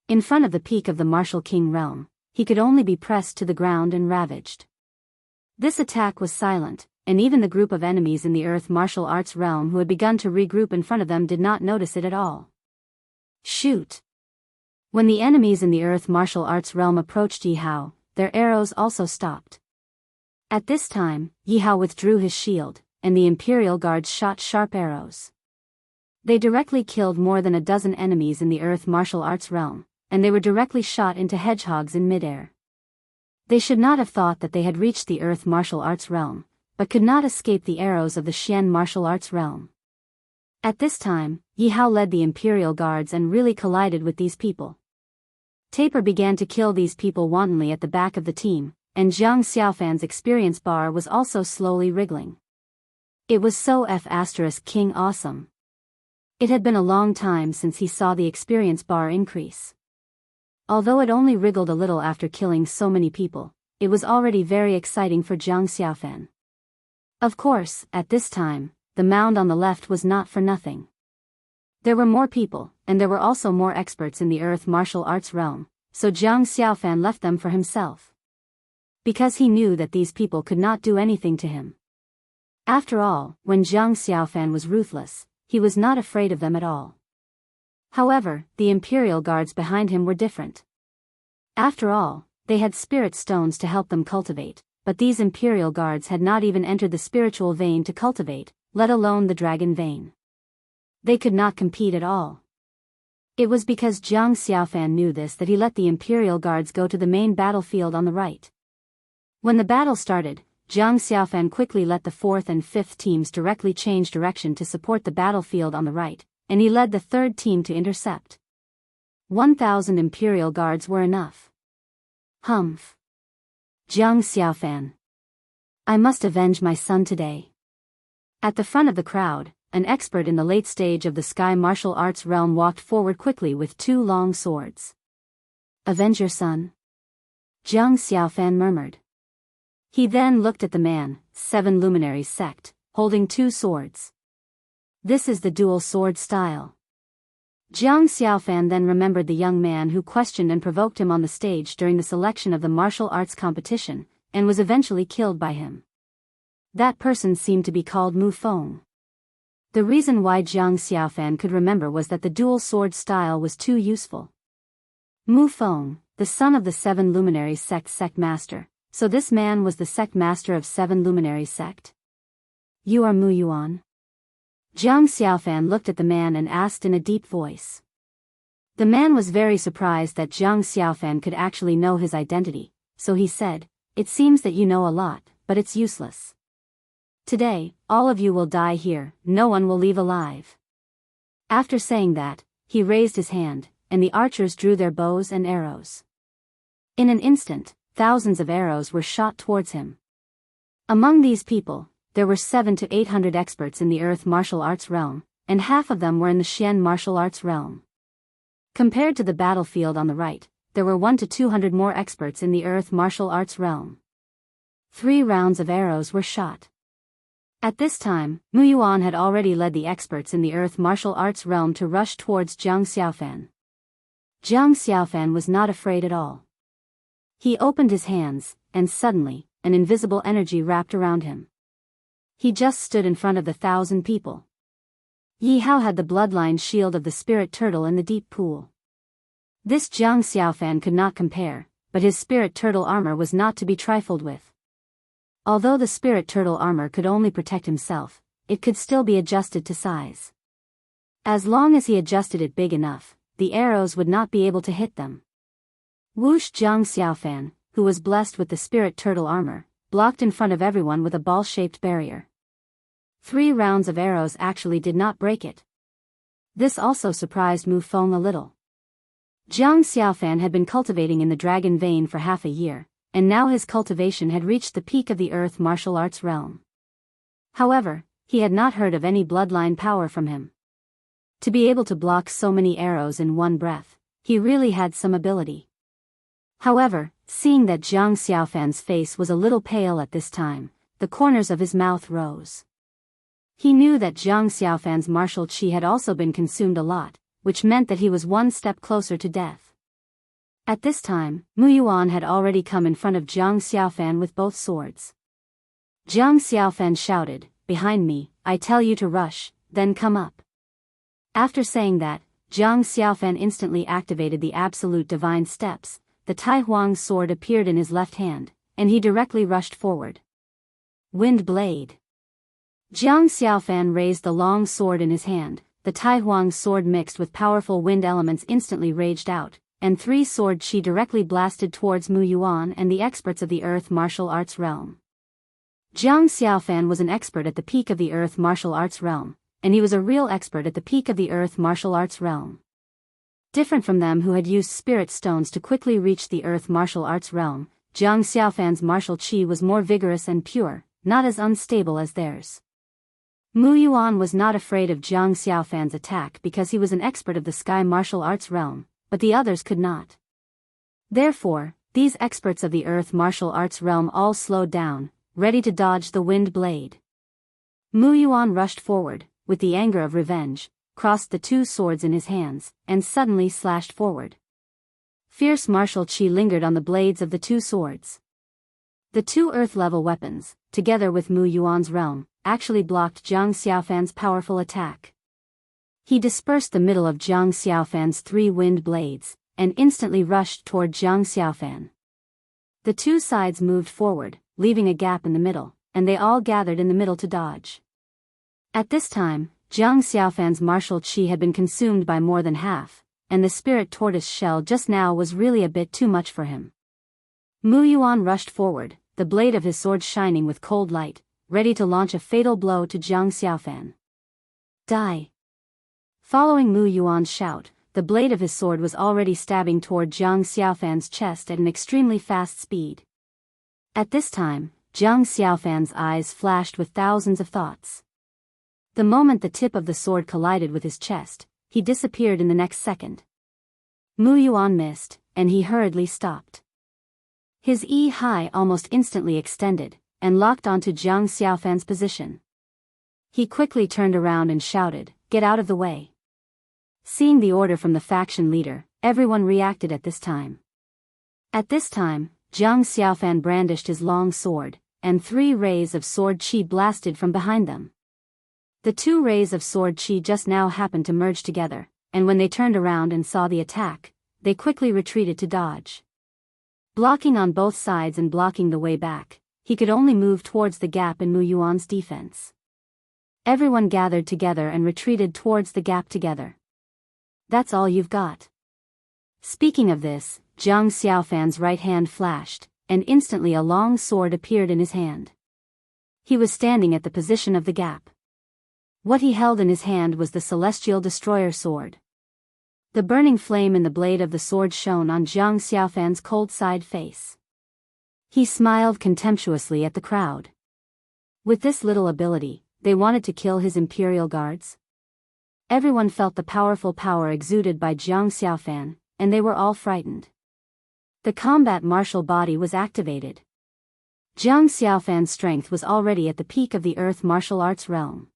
In front of the peak of the martial king realm, he could only be pressed to the ground and ravaged. This attack was silent, and even the group of enemies in the earth martial arts realm who had begun to regroup in front of them did not notice it at all. Shoot! When the enemies in the earth martial arts realm approached Yihao, their arrows also stopped. At this time, Yihao withdrew his shield, and the Imperial Guards shot sharp arrows. They directly killed more than a dozen enemies in the earth martial arts realm, and they were directly shot into hedgehogs in midair. They should not have thought that they had reached the earth martial arts realm, but could not escape the arrows of the Xian martial arts realm. At this time, Yihao led the Imperial Guards and really collided with these people. Tapir began to kill these people wantonly at the back of the team, and Jiang Xiaofan's experience bar was also slowly wriggling. It was so King awesome. It had been a long time since he saw the experience bar increase. Although it only wriggled a little after killing so many people, it was already very exciting for Jiang Xiaofan. Of course, at this time, the mound on the left was not for nothing. There were more people, and there were also more experts in the earth martial arts realm, so Jiang Xiaofan left them for himself. Because he knew that these people could not do anything to him. After all, when Jiang Xiaofan was ruthless, he was not afraid of them at all. However, the Imperial Guards behind him were different. After all, they had spirit stones to help them cultivate, but these Imperial Guards had not even entered the spiritual vein to cultivate, let alone the dragon vein. They could not compete at all. It was because Jiang Xiaofan knew this that he let the Imperial Guards go to the main battlefield on the right. When the battle started, Jiang Xiaofan quickly let the 4th and 5th teams directly change direction to support the battlefield on the right, and he led the 3rd team to intercept. 1,000 Imperial Guards were enough. Humph. Jiang Xiaofan. I must avenge my son today. At the front of the crowd, an expert in the late stage of the sky martial arts realm walked forward quickly with 2 long swords. Avenge your son? Jiang Xiaofan murmured. He then looked at the man, 7 luminaries sect, holding 2 swords. This is the dual sword style. Jiang Xiaofan then remembered the young man who questioned and provoked him on the stage during the selection of the martial arts competition, and was eventually killed by him. That person seemed to be called Mu Feng. The reason why Jiang Xiaofan could remember was that the dual sword style was too useful. Mu Feng, the son of the 7 luminaries sect master. So this man was the sect master of 7 luminaries sect? You are Mu Yuan? Jiang Xiaofan looked at the man and asked in a deep voice. The man was very surprised that Jiang Xiaofan could actually know his identity, so he said, "It seems that you know a lot, but it's useless. Today, all of you will die here, no one will leave alive." After saying that, he raised his hand, and the archers drew their bows and arrows. In an instant, thousands of arrows were shot towards him. Among these people, there were 700 to 800 experts in the earth martial arts realm, and half of them were in the Xian martial arts realm. Compared to the battlefield on the right, there were 100 to 200 more experts in the earth martial arts realm. 3 rounds of arrows were shot. At this time, Mu Yuan had already led the experts in the earth martial arts realm to rush towards Jiang Xiaofan. Jiang Xiaofan was not afraid at all. He opened his hands, and suddenly, an invisible energy wrapped around him. He just stood in front of the 1,000 people. Yihao had the bloodline shield of the spirit turtle in the deep pool. This Jiang Xiaofan could not compare, but his spirit turtle armor was not to be trifled with. Although the spirit turtle armor could only protect himself, it could still be adjusted to size. As long as he adjusted it big enough, the arrows would not be able to hit them. Whoosh! Jiang Xiaofan, who was blessed with the spirit turtle armor, blocked in front of everyone with a ball-shaped barrier. 3 rounds of arrows actually did not break it. This also surprised Mu Feng a little. Jiang Xiaofan had been cultivating in the dragon vein for half a year, and now his cultivation had reached the peak of the earth martial arts realm. However, he had not heard of any bloodline power from him. To be able to block so many arrows in one breath, he really had some ability. However, seeing that Jiang Xiaofan's face was a little pale at this time, the corners of his mouth rose. He knew that Jiang Xiaofan's martial qi had also been consumed a lot, which meant that he was one step closer to death. At this time, Mu Yuan had already come in front of Jiang Xiaofan with both swords. Jiang Xiaofan shouted, "Behind me, I tell you to rush, then come up." After saying that, Jiang Xiaofan instantly activated the absolute divine steps. The Tai Huang's sword appeared in his left hand, and he directly rushed forward. Wind blade. Jiang Xiaofan raised the long sword in his hand. The Tai Huang's sword mixed with powerful wind elements instantly raged out, and three sword qi directly blasted towards Mu Yuan and the experts of the earth martial arts realm. Jiang Xiaofan was an expert at the peak of the earth martial arts realm, and he was a real expert at the peak of the earth martial arts realm. Different from them who had used spirit stones to quickly reach the earth martial arts realm, Jiang Xiaofan's martial qi was more vigorous and pure, not as unstable as theirs. Mu Yuan was not afraid of Jiang Xiaofan's attack because he was an expert of the sky martial arts realm, but the others could not. Therefore, these experts of the earth martial arts realm all slowed down, ready to dodge the wind blade. Mu Yuan rushed forward, with the anger of revenge, crossed the two swords in his hands, and suddenly slashed forward. Fierce martial qi lingered on the blades of the two swords. The two earth-level weapons, together with Mu Yuan's realm, actually blocked Jiang Xiaofan's powerful attack. He dispersed the middle of Jiang Xiaofan's three wind blades, and instantly rushed toward Jiang Xiaofan. The two sides moved forward, leaving a gap in the middle, and they all gathered in the middle to dodge. At this time, Jiang Xiaofan's martial qi had been consumed by more than half, and the spirit tortoise shell just now was really a bit too much for him. Mu Yuan rushed forward, the blade of his sword shining with cold light, ready to launch a fatal blow to Jiang Xiaofan. Die! Following Mu Yuan's shout, the blade of his sword was already stabbing toward Jiang Xiaofan's chest at an extremely fast speed. At this time, Jiang Xiaofan's eyes flashed with thousands of thoughts. The moment the tip of the sword collided with his chest, he disappeared in the next second. Mu Yuan missed, and he hurriedly stopped. His high almost instantly extended, and locked onto Jiang Xiaofan's position. He quickly turned around and shouted, "Get out of the way." Seeing the order from the faction leader, everyone reacted at this time. At this time, Jiang Xiaofan brandished his long sword, and three rays of sword qi blasted from behind them. The two rays of sword qi just now happened to merge together, and when they turned around and saw the attack, they quickly retreated to dodge. Blocking on both sides and blocking the way back, he could only move towards the gap in Mu Yuan's defense. Everyone gathered together and retreated towards the gap together. "That's all you've got." Speaking of this, Jiang Xiaofan's right hand flashed, and instantly a long sword appeared in his hand. He was standing at the position of the gap. What he held in his hand was the Celestial Destroyer sword. The burning flame in the blade of the sword shone on Jiang Xiaofan's cold-side face. He smiled contemptuously at the crowd. With this little ability, they wanted to kill his imperial guards? Everyone felt the powerful power exuded by Jiang Xiaofan, and they were all frightened. The combat martial body was activated. Jiang Xiaofan's strength was already at the peak of the earth martial arts realm.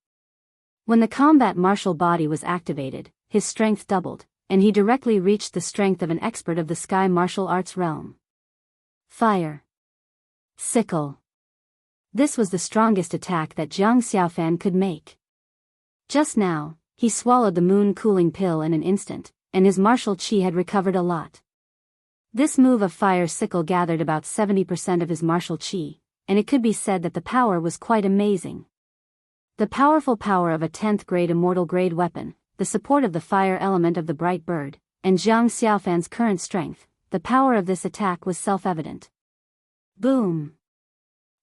When the combat martial body was activated, his strength doubled, and he directly reached the strength of an expert of the sky martial arts realm. Fire. Sickle. This was the strongest attack that Jiang Xiaofan could make. Just now, he swallowed the moon cooling pill in an instant, and his martial qi had recovered a lot. This move of fire sickle gathered about 70% of his martial qi, and it could be said that the power was quite amazing. The powerful power of a 10th grade immortal grade weapon, the support of the fire element of the bright bird, and Jiang Xiaofan's current strength, the power of this attack was self-evident. Boom!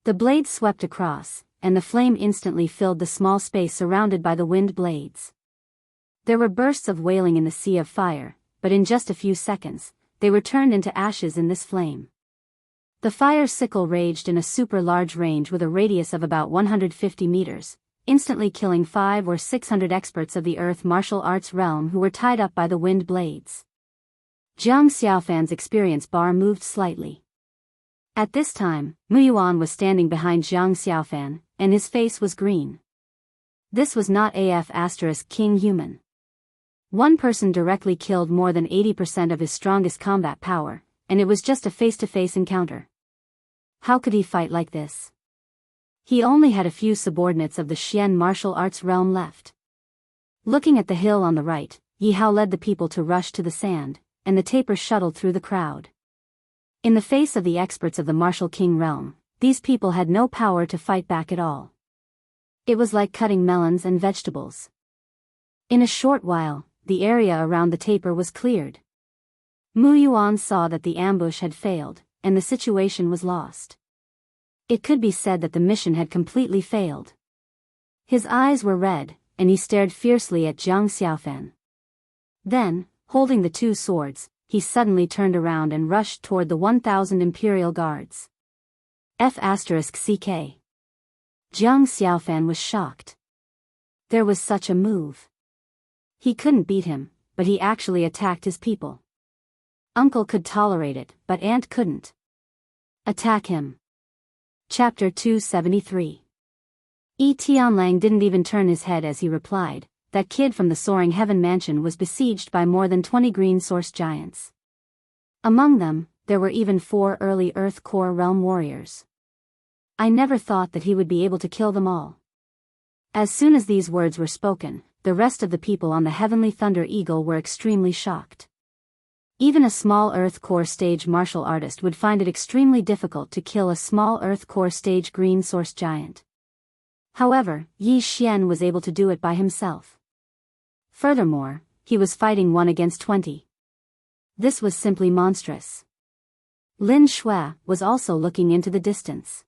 The blade swept across, and the flame instantly filled the small space surrounded by the wind blades. There were bursts of wailing in the sea of fire, but in just a few seconds, they were turned into ashes in this flame. The fire sickle raged in a super large range with a radius of about 150 meters, instantly killing 500 or 600 experts of the earth martial arts realm who were tied up by the wind blades. Jiang Xiaofan's experience bar moved slightly. At this time, Mu Yuan was standing behind Jiang Xiaofan, and his face was green. This was not King human. One person directly killed more than 80% of his strongest combat power, and it was just a face-to-face encounter. How could he fight like this? He only had a few subordinates of the Xian martial arts realm left. Looking at the hill on the right, Yi Hao led the people to rush to the sand, and the taper shuttled through the crowd. In the face of the experts of the martial king realm, these people had no power to fight back at all. It was like cutting melons and vegetables. In a short while, the area around the taper was cleared. Mu Yuan saw that the ambush had failed, and the situation was lost. It could be said that the mission had completely failed. His eyes were red, and he stared fiercely at Jiang Xiaofan. Then, holding the two swords, he suddenly turned around and rushed toward the 1,000 Imperial Guards. Jiang Xiaofan was shocked. There was such a move. He couldn't beat him, but he actually attacked his people. Uncle could tolerate it, but Aunt couldn't. Attack him. Chapter 273. Yi Tianlang didn't even turn his head as he replied, that kid from the Soaring Heaven Mansion was besieged by more than 20 green source giants. Among them, there were even 4 early Earth Core Realm warriors. I never thought that he would be able to kill them all. As soon as these words were spoken, the rest of the people on the Heavenly Thunder Eagle were extremely shocked. Even a small Earth Core stage martial artist would find it extremely difficult to kill a small Earth Core stage green source giant. However, Yi Xian was able to do it by himself. Furthermore, he was fighting 1 against 20. This was simply monstrous. Lin Shui was also looking into the distance.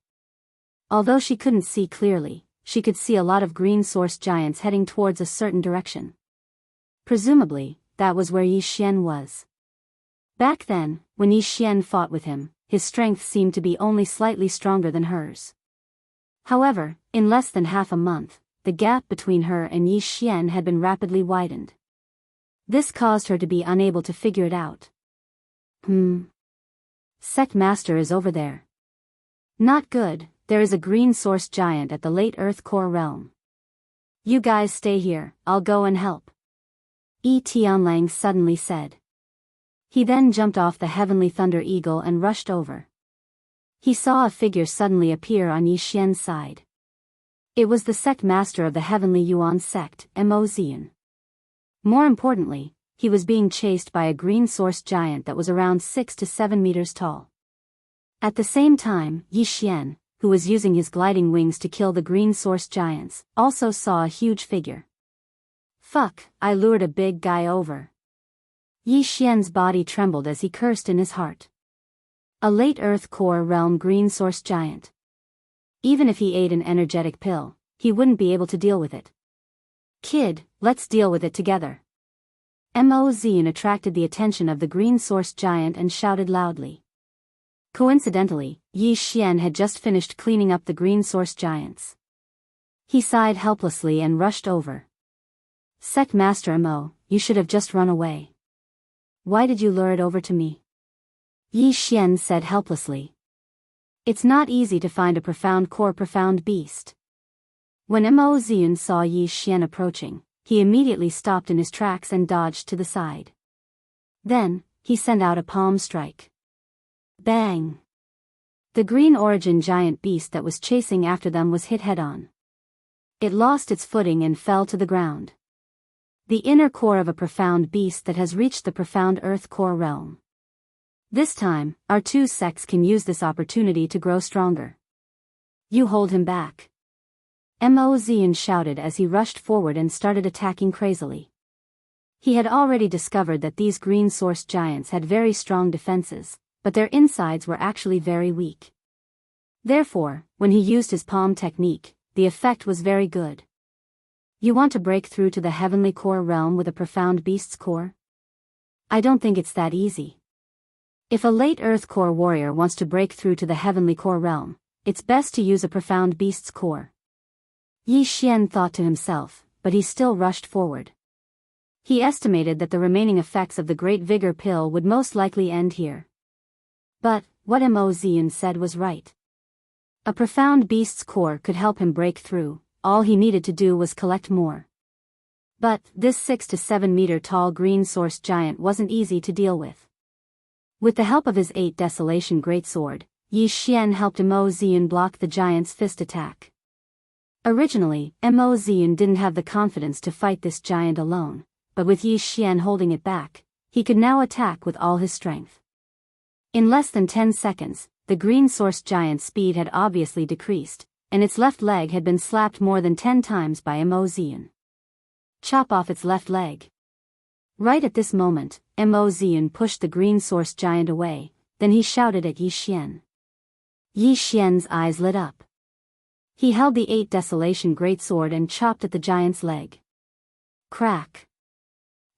Although she couldn't see clearly, she could see a lot of green source giants heading towards a certain direction. Presumably, that was where Yi Xian was. Back then, when Yi Xian fought with him, his strength seemed to be only slightly stronger than hers. However, in less than half a month, the gap between her and Yi Xian had been rapidly widened. This caused her to be unable to figure it out. Sect Master is over there. Not good, there is a green source giant at the late Earth Core realm. You guys stay here, I'll go and help. Yi Tianlang suddenly said. He then jumped off the Heavenly Thunder Eagle and rushed over. He saw a figure suddenly appear on Yi Xian's side. It was the sect master of the Heavenly Yuan sect, Mo Zian. More importantly, he was being chased by a green source giant that was around 6 to 7 meters tall. At the same time, Yi Xian, who was using his gliding wings to kill the green source giants, also saw a huge figure. Fuck, I lured a big guy over. Yi Xian's body trembled as he cursed in his heart. A late Earth Core realm green source giant. Even if he ate an energetic pill, he wouldn't be able to deal with it. Kid, let's deal with it together. Mo Zian attracted the attention of the green source giant and shouted loudly. Coincidentally, Yi Xian had just finished cleaning up the green source giants. He sighed helplessly and rushed over. Sect Master Mo, you should have just run away. Why did you lure it over to me? Yi Xian said helplessly. It's not easy to find a profound beast. When Mo Zian saw Yi Xian approaching, he immediately stopped in his tracks and dodged to the side. Then, he sent out a palm strike. Bang! The green origin giant beast that was chasing after them was hit head-on. It lost its footing and fell to the ground. The inner core of a profound beast that has reached the profound Earth Core realm. This time, our two sects can use this opportunity to grow stronger. You hold him back. Mo Zian shouted as he rushed forward and started attacking crazily. He had already discovered that these green source giants had very strong defenses, but their insides were actually very weak. Therefore, when he used his palm technique, the effect was very good. You want to break through to the heavenly core realm with a profound beast's core? I don't think it's that easy. If a late Earth Core warrior wants to break through to the heavenly core realm, it's best to use a profound beast's core. Yi Xian thought to himself, but he still rushed forward. He estimated that the remaining effects of the Great Vigor Pill would most likely end here. But, what Mo Zian said was right. A profound beast's core could help him break through, all he needed to do was collect more. But, this 6 to 7 meter tall green source giant wasn't easy to deal with. With the help of his 8 Desolation Greatsword, Yi Xian helped Mo Zian block the giant's fist attack. Originally, Mo Zian didn't have the confidence to fight this giant alone, but with Yi Xian holding it back, he could now attack with all his strength. In less than 10 seconds, the green source giant's speed had obviously decreased, and its left leg had been slapped more than 10 times by Mo Zian. Chop off its left leg. Right at this moment, Mo Zian pushed the green source giant away, then he shouted at Yi Xian. Yi Xian's eyes lit up. He held the 8 Desolation Greatsword and chopped at the giant's leg. Crack.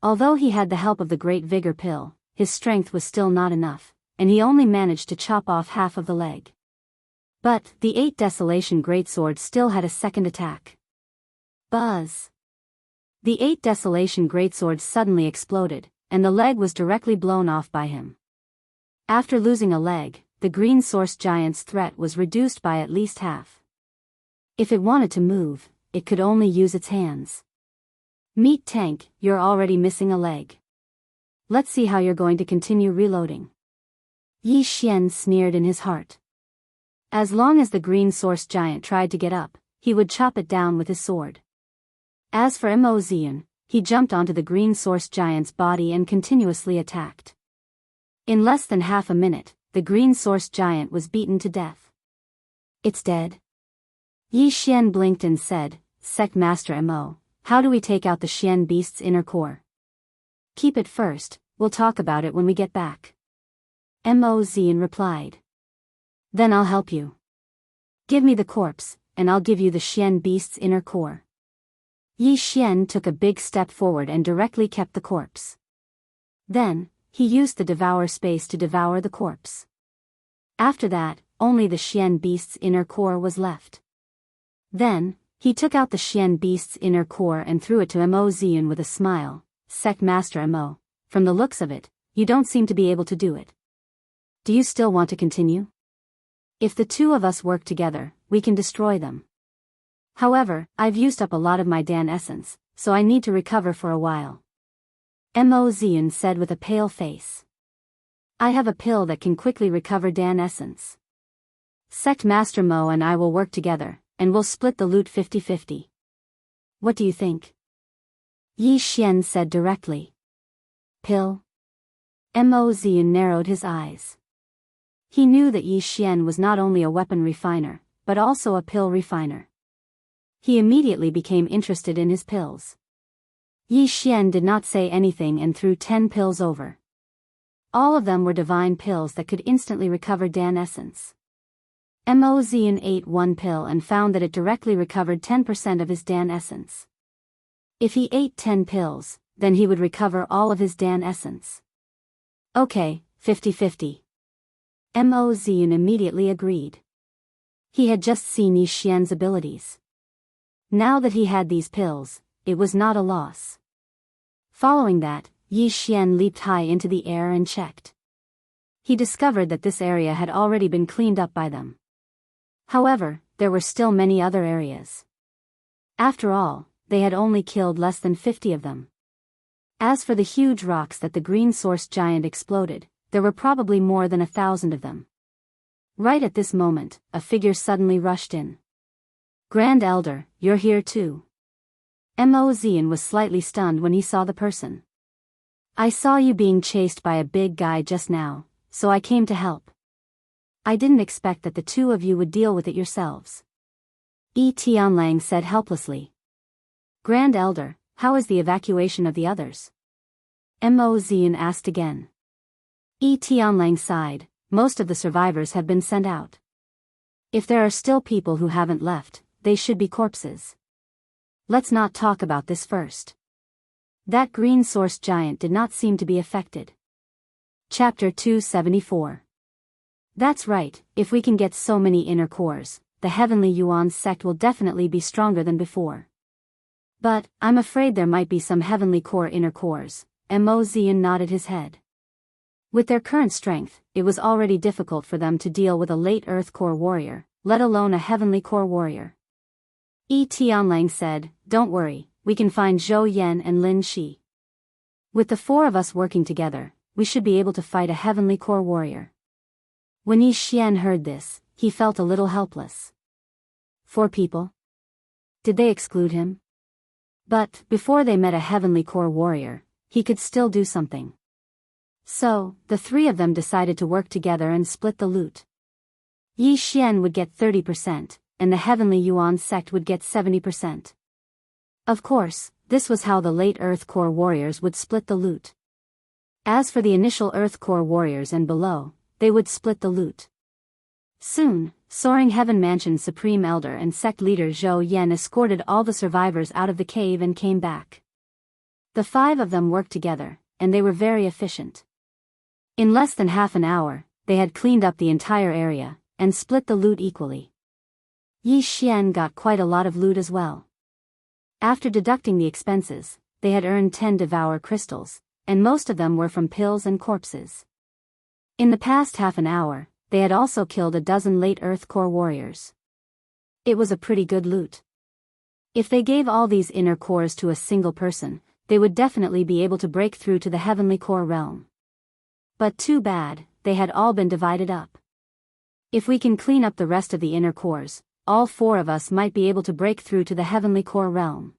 Although he had the help of the Great Vigor Pill, his strength was still not enough, and he only managed to chop off half of the leg. But, the 8 Desolation Greatsword still had a second attack. Buzz. The 8 Desolation Greatsword suddenly exploded, and the leg was directly blown off by him. After losing a leg, the green source giant's threat was reduced by at least half. If it wanted to move, it could only use its hands. Meat tank, you're already missing a leg. Let's see how you're going to continue reloading. Yi Xian sneered in his heart. As long as the green source giant tried to get up, he would chop it down with his sword. As for Mo Zian, he jumped onto the green source giant's body and continuously attacked. In less than half a minute, the green source giant was beaten to death. It's dead. Yi Xian blinked and said, Sect Master Mo, how do we take out the Xian beast's inner core? Keep it first, we'll talk about it when we get back. Mo Zian replied. Then I'll help you. Give me the corpse, and I'll give you the Xian beast's inner core. Yi Xian took a big step forward and directly kept the corpse. Then, he used the Devourer space to devour the corpse. After that, only the Xian beast's inner core was left. Then, he took out the Xian beast's inner core and threw it to Mo Zian with a smile. Sect Master Mo, from the looks of it, you don't seem to be able to do it. Do you still want to continue? If the two of us work together, we can destroy them. However, I've used up a lot of my Dan essence, so I need to recover for a while. Mo Zian said with a pale face. I have a pill that can quickly recover Dan essence. Sect Master Mo and I will work together, and we'll split the loot 50-50. What do you think? Yi Xian said directly. Pill? Mo Zian narrowed his eyes. He knew that Yi Xian was not only a weapon refiner, but also a pill refiner. He immediately became interested in his pills. Yi Xian did not say anything and threw 10 pills over. All of them were divine pills that could instantly recover Dan essence. Mo Zian ate one pill and found that it directly recovered 10% of his Dan essence. If he ate 10 pills, then he would recover all of his Dan essence. Okay, 50-50. Mo Zian immediately agreed. He had just seen Yi Xian's abilities. Now that he had these pills, it was not a loss. Following that, Yi Xian leaped high into the air and checked. He discovered that this area had already been cleaned up by them. However, there were still many other areas. After all, they had only killed less than 50 of them. As for the huge rocks that the green source giant exploded, there were probably more than 1,000 of them. Right at this moment, a figure suddenly rushed in. Grand Elder, you're here too. Mo Zian was slightly stunned when he saw the person. I saw you being chased by a big guy just now, so I came to help. I didn't expect that the two of you would deal with it yourselves. Yi Tianlang said helplessly. Grand Elder, how is the evacuation of the others? Mo Zian asked again. Yi Tianlang sighed, most of the survivors have been sent out. If there are still people who haven't left, they should be corpses. Let's not talk about this first. That green source giant did not seem to be affected. Chapter 274. That's right, if we can get so many inner cores, the Heavenly Yuan sect will definitely be stronger than before. But, I'm afraid there might be some heavenly core inner cores. Mo Zian nodded his head. With their current strength, it was already difficult for them to deal with a late Earth core warrior, let alone a heavenly core warrior. Tianlang said, don't worry, we can find Zhou Yan and Lin Shi. With the four of us working together, we should be able to fight a heavenly core warrior. When Yi Xian heard this, he felt a little helpless. 4 people? Did they exclude him? But, before they met a heavenly core warrior, he could still do something. So, the 3 of them decided to work together and split the loot. Yi Xian would get 30%, and the Heavenly Yuan sect would get 70%. Of course, this was how the late Earth core warriors would split the loot. As for the initial Earth core warriors and below, they would split the loot. Soon, Soaring Heaven Mansion's Supreme Elder and sect leader Zhou Yan escorted all the survivors out of the cave and came back. The 5 of them worked together, and they were very efficient. In less than half an hour, they had cleaned up the entire area, and split the loot equally. Yi Xian got quite a lot of loot as well. After deducting the expenses, they had earned 10 Devourer crystals, and most of them were from pills and corpses. In the past half an hour, they had also killed a dozen late Earth core warriors. It was a pretty good loot. If they gave all these inner cores to a single person, they would definitely be able to break through to the heavenly core realm. But too bad, they had all been divided up. If we can clean up the rest of the inner cores, all 4 of us might be able to break through to the heavenly core realm.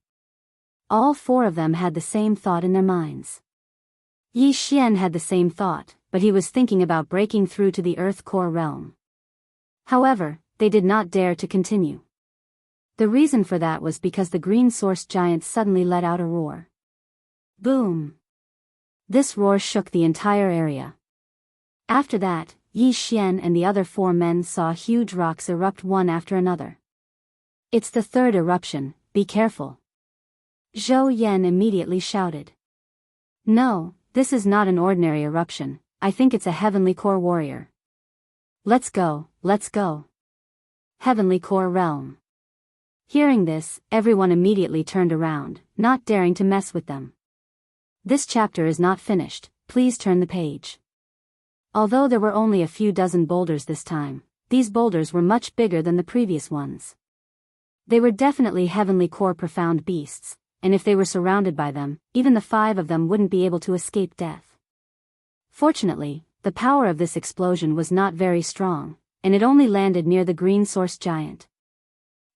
All 4 of them had the same thought in their minds. Yi Xian had the same thought, but he was thinking about breaking through to the Earth core realm. However, they did not dare to continue. The reason for that was because the green source giant suddenly let out a roar. Boom! This roar shook the entire area. After that, Yi Xian and the other 4 men saw huge rocks erupt one after another. It's the 3rd eruption, be careful. Zhou Yan immediately shouted. No, this is not an ordinary eruption, I think it's a heavenly core warrior. Let's go, let's go. Heavenly core realm. Hearing this, everyone immediately turned around, not daring to mess with them. This chapter is not finished, please turn the page. Although there were only a few dozen boulders this time, these boulders were much bigger than the previous ones. They were definitely heavenly core profound beasts, and if they were surrounded by them, even the 5 of them wouldn't be able to escape death. Fortunately, the power of this explosion was not very strong, and it only landed near the green source giant.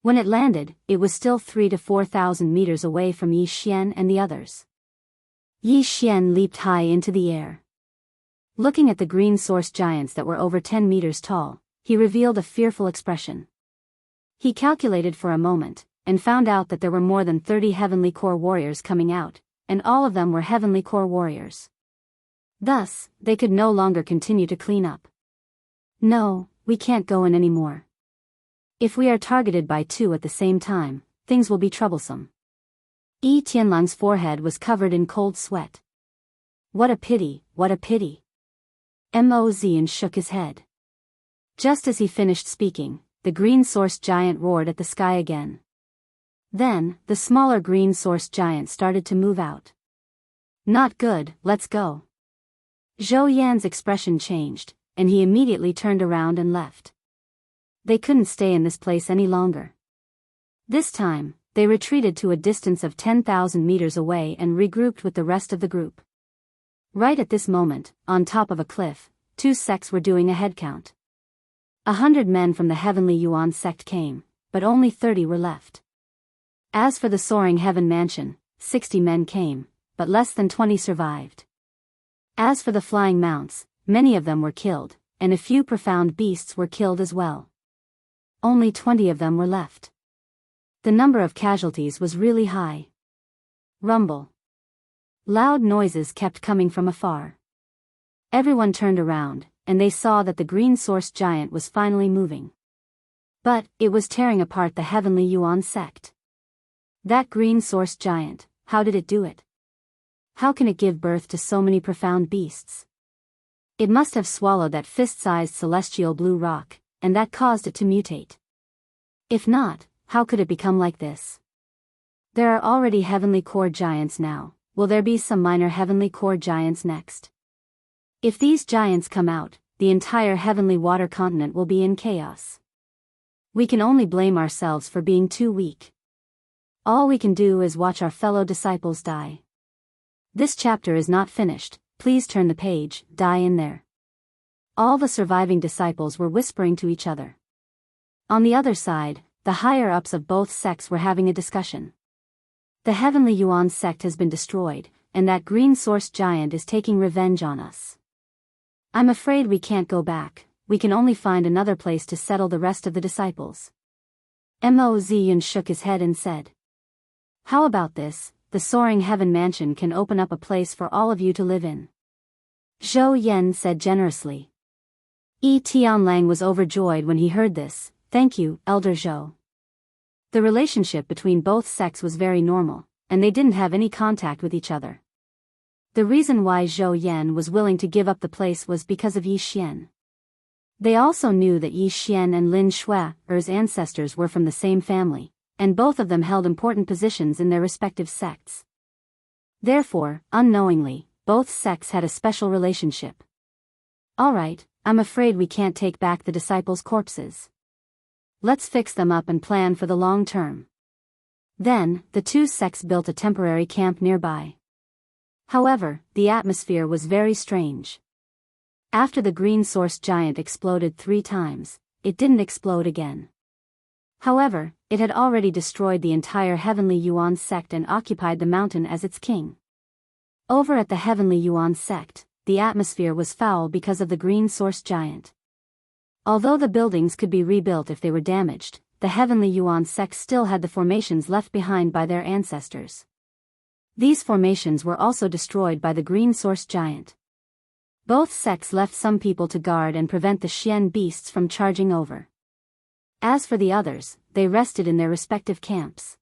When it landed, it was still 3,000 to 4,000 meters away from Yi Xian and the others. Yi Xian leaped high into the air. Looking at the green source giants that were over 10 meters tall, he revealed a fearful expression. He calculated for a moment, and found out that there were more than 30 heavenly core warriors coming out, and all of them were heavenly core warriors. Thus, they could no longer continue to clean up. No, we can't go in anymore. If we are targeted by 2 at the same time, things will be troublesome. Yi Tianlang's forehead was covered in cold sweat. What a pity, what a pity. Mo Zian shook his head. Just as he finished speaking, the green source giant roared at the sky again. Then, the smaller green source giant started to move out. Not good, let's go. Zhou Yan's expression changed, and he immediately turned around and left. They couldn't stay in this place any longer. This time, they retreated to a distance of 10,000 meters away and regrouped with the rest of the group. Right at this moment, on top of a cliff, 2 sects were doing a head count. 100 men from the Heavenly Yuan sect came, but only 30 were left. As for the Soaring Heaven Mansion, 60 men came, but less than 20 survived. As for the Flying Mounts, many of them were killed, and a few profound beasts were killed as well. Only 20 of them were left. The number of casualties was really high. Rumble. Loud noises kept coming from afar. Everyone turned around, and they saw that the green source giant was finally moving. But, it was tearing apart the Heavenly Yuan sect. That green source giant, how did it do it? How can it give birth to so many profound beasts? It must have swallowed that fist-sized celestial blue rock, and that caused it to mutate. If not, how could it become like this? There are already heavenly core giants now, will there be some minor heavenly core giants next? If these giants come out, the entire heavenly water continent will be in chaos. We can only blame ourselves for being too weak. All we can do is watch our fellow disciples die. This chapter is not finished, please turn the page, die in there. All the surviving disciples were whispering to each other. On the other side, the higher-ups of both sects were having a discussion. The Heavenly Yuan sect has been destroyed, and that green source giant is taking revenge on us. I'm afraid we can't go back, we can only find another place to settle the rest of the disciples. Mo Ziyun shook his head and said. How about this, the soaring heaven mansion can open up a place for all of you to live in. Zhou Yan said generously. Yi Tianlang was overjoyed when he heard this, thank you, Elder Zhou. The relationship between both sects was very normal, and they didn't have any contact with each other. The reason why Zhou Yan was willing to give up the place was because of Yi Xian. They also knew that Yi Xian and Lin Shuai's ancestors were from the same family, and both of them held important positions in their respective sects. Therefore, unknowingly, both sects had a special relationship. Alright, I'm afraid we can't take back the disciples' corpses. Let's fix them up and plan for the long term. Then, the two sects built a temporary camp nearby. However, the atmosphere was very strange. After the green source giant exploded 3 times, it didn't explode again. However, it had already destroyed the entire Heavenly Yuan sect and occupied the mountain as its king. Over at the Heavenly Yuan sect, the atmosphere was foul because of the green source giant. Although the buildings could be rebuilt if they were damaged, the Heavenly Yuan sect still had the formations left behind by their ancestors. These formations were also destroyed by the green source giant. Both sects left some people to guard and prevent the Xian beasts from charging over. As for the others, they rested in their respective camps.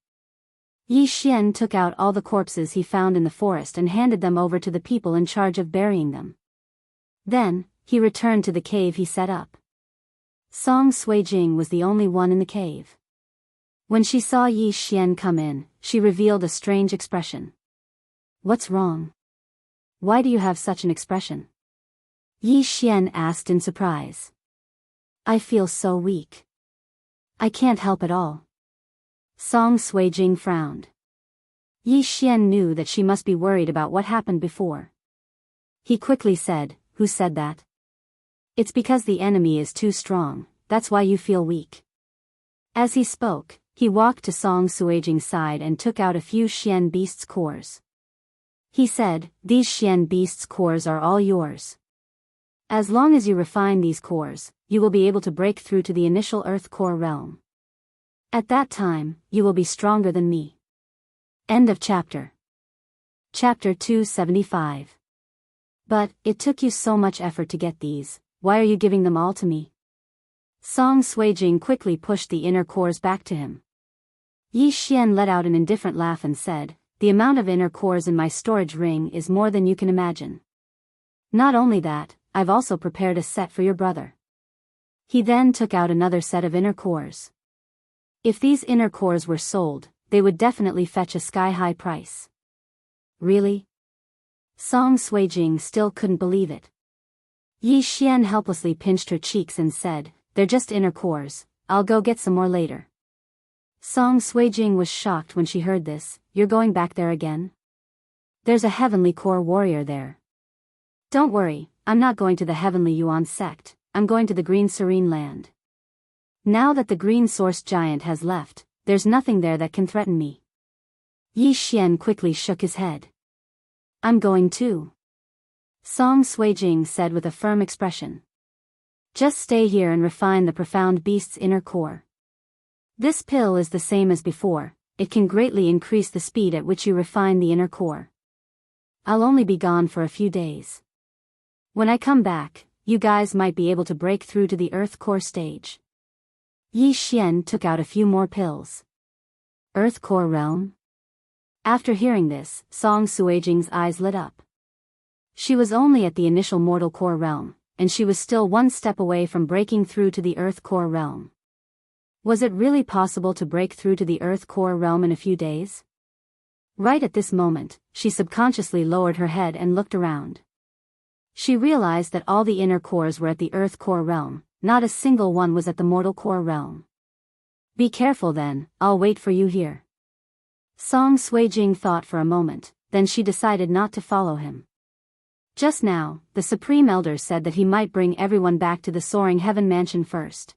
Yi Xian took out all the corpses he found in the forest and handed them over to the people in charge of burying them. Then, he returned to the cave he set up. Song Suijing was the only one in the cave. When she saw Yi Xian come in, she revealed a strange expression. What's wrong? Why do you have such an expression? Yi Xian asked in surprise. I feel so weak. I can't help at all. Song Suijing frowned. Yi Xian knew that she must be worried about what happened before. He quickly said, Who said that? It's because the enemy is too strong, that's why you feel weak. As he spoke, he walked to Song Suijing's side and took out a few Xian beasts' cores. He said, These Xian beasts' cores are all yours. As long as you refine these cores, you will be able to break through to the initial Earth core realm. At that time, you will be stronger than me. End of chapter. Chapter 275. But, it took you so much effort to get these, why are you giving them all to me? Song Suijing quickly pushed the inner cores back to him. Yi Xian let out an indifferent laugh and said, The amount of inner cores in my storage ring is more than you can imagine. Not only that, I've also prepared a set for your brother. He then took out another set of inner cores. If these inner cores were sold, they would definitely fetch a sky-high price. Really? Song Suijing still couldn't believe it. Yi Xian helplessly pinched her cheeks and said, They're just inner cores, I'll go get some more later. Song Suijing was shocked when she heard this, You're going back there again? There's a heavenly core warrior there. Don't worry, I'm not going to the Heavenly Yuan sect, I'm going to the Green Serene Land. Now that the green source giant has left, there's nothing there that can threaten me. Yi Xian quickly shook his head. I'm going too. Song Suijing said with a firm expression. Just stay here and refine the profound beast's inner core. This pill is the same as before, it can greatly increase the speed at which you refine the inner core. I'll only be gone for a few days. When I come back, you guys might be able to break through to the Earth core stage. Yi Xian took out a few more pills. Earth core realm? After hearing this, Song Suijing's eyes lit up. She was only at the initial mortal core realm, and she was still one step away from breaking through to the Earth core realm. Was it really possible to break through to the Earth core realm in a few days? Right at this moment, she subconsciously lowered her head and looked around. She realized that all the inner cores were at the Earth core realm, not a single one was at the mortal core realm. Be careful then, I'll wait for you here. Song Suijing thought for a moment, then she decided not to follow him. Just now, the Supreme Elder said that he might bring everyone back to the Soaring Heaven Mansion first.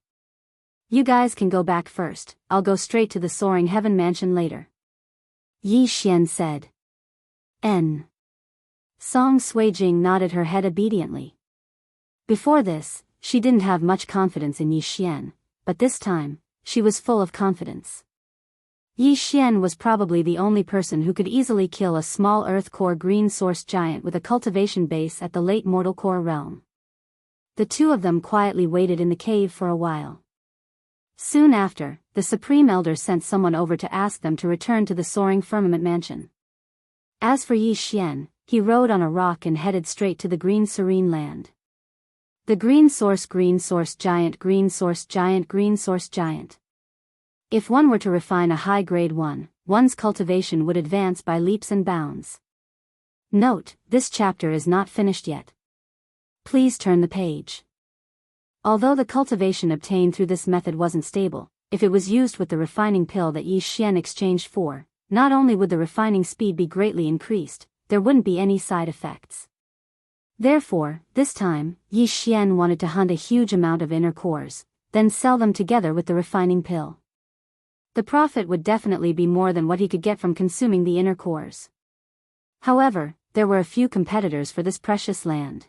You guys can go back first, I'll go straight to the Soaring Heaven Mansion later. Yi Xian said. N. Song Suijing nodded her head obediently. Before this, she didn't have much confidence in Yi Xian, but this time, she was full of confidence. Yi Xian was probably the only person who could easily kill a small Earth core green source giant with a cultivation base at the late mortal core realm. The two of them quietly waited in the cave for a while. Soon after, the Supreme Elder sent someone over to ask them to return to the Soaring Firmament Mansion. As for Yi Xian, he rode on a rock and headed straight to the Green Serene Land. The green source giant green source giant green source giant. If one were to refine a high-grade one, one's cultivation would advance by leaps and bounds. Note, this chapter is not finished yet. Please turn the page. Although the cultivation obtained through this method wasn't stable, if it was used with the refining pill that Yi Xian exchanged for, not only would the refining speed be greatly increased, there wouldn't be any side effects. Therefore, this time, Yi Xian wanted to hunt a huge amount of inner cores, then sell them together with the refining pill. The profit would definitely be more than what he could get from consuming the inner cores. However, there were a few competitors for this precious land.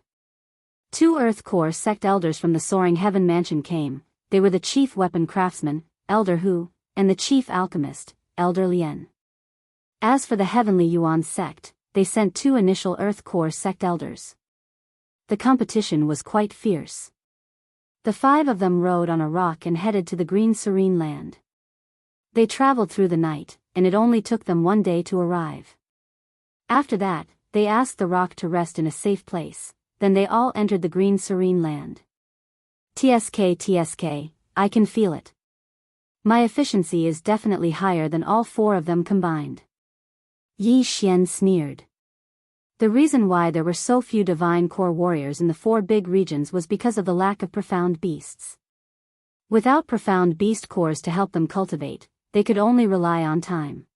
2 Earth Core sect elders from the Soaring Heaven Mansion came. They were the chief weapon craftsman, Elder Hu, and the chief alchemist, Elder Lien. As for the Heavenly Yuan sect, they sent 2 initial Earth Core sect elders. The competition was quite fierce. The 5 of them rode on a rock and headed to the Green Serene Land. They traveled through the night, and it only took them 1 day to arrive. After that, they asked the rock to rest in a safe place, then they all entered the Green Serene Land. TSK, I can feel it. My efficiency is definitely higher than all 4 of them combined. Yi Xian sneered. The reason why there were so few divine core warriors in the 4 big regions was because of the lack of profound beasts. Without profound beast cores to help them cultivate, they could only rely on time.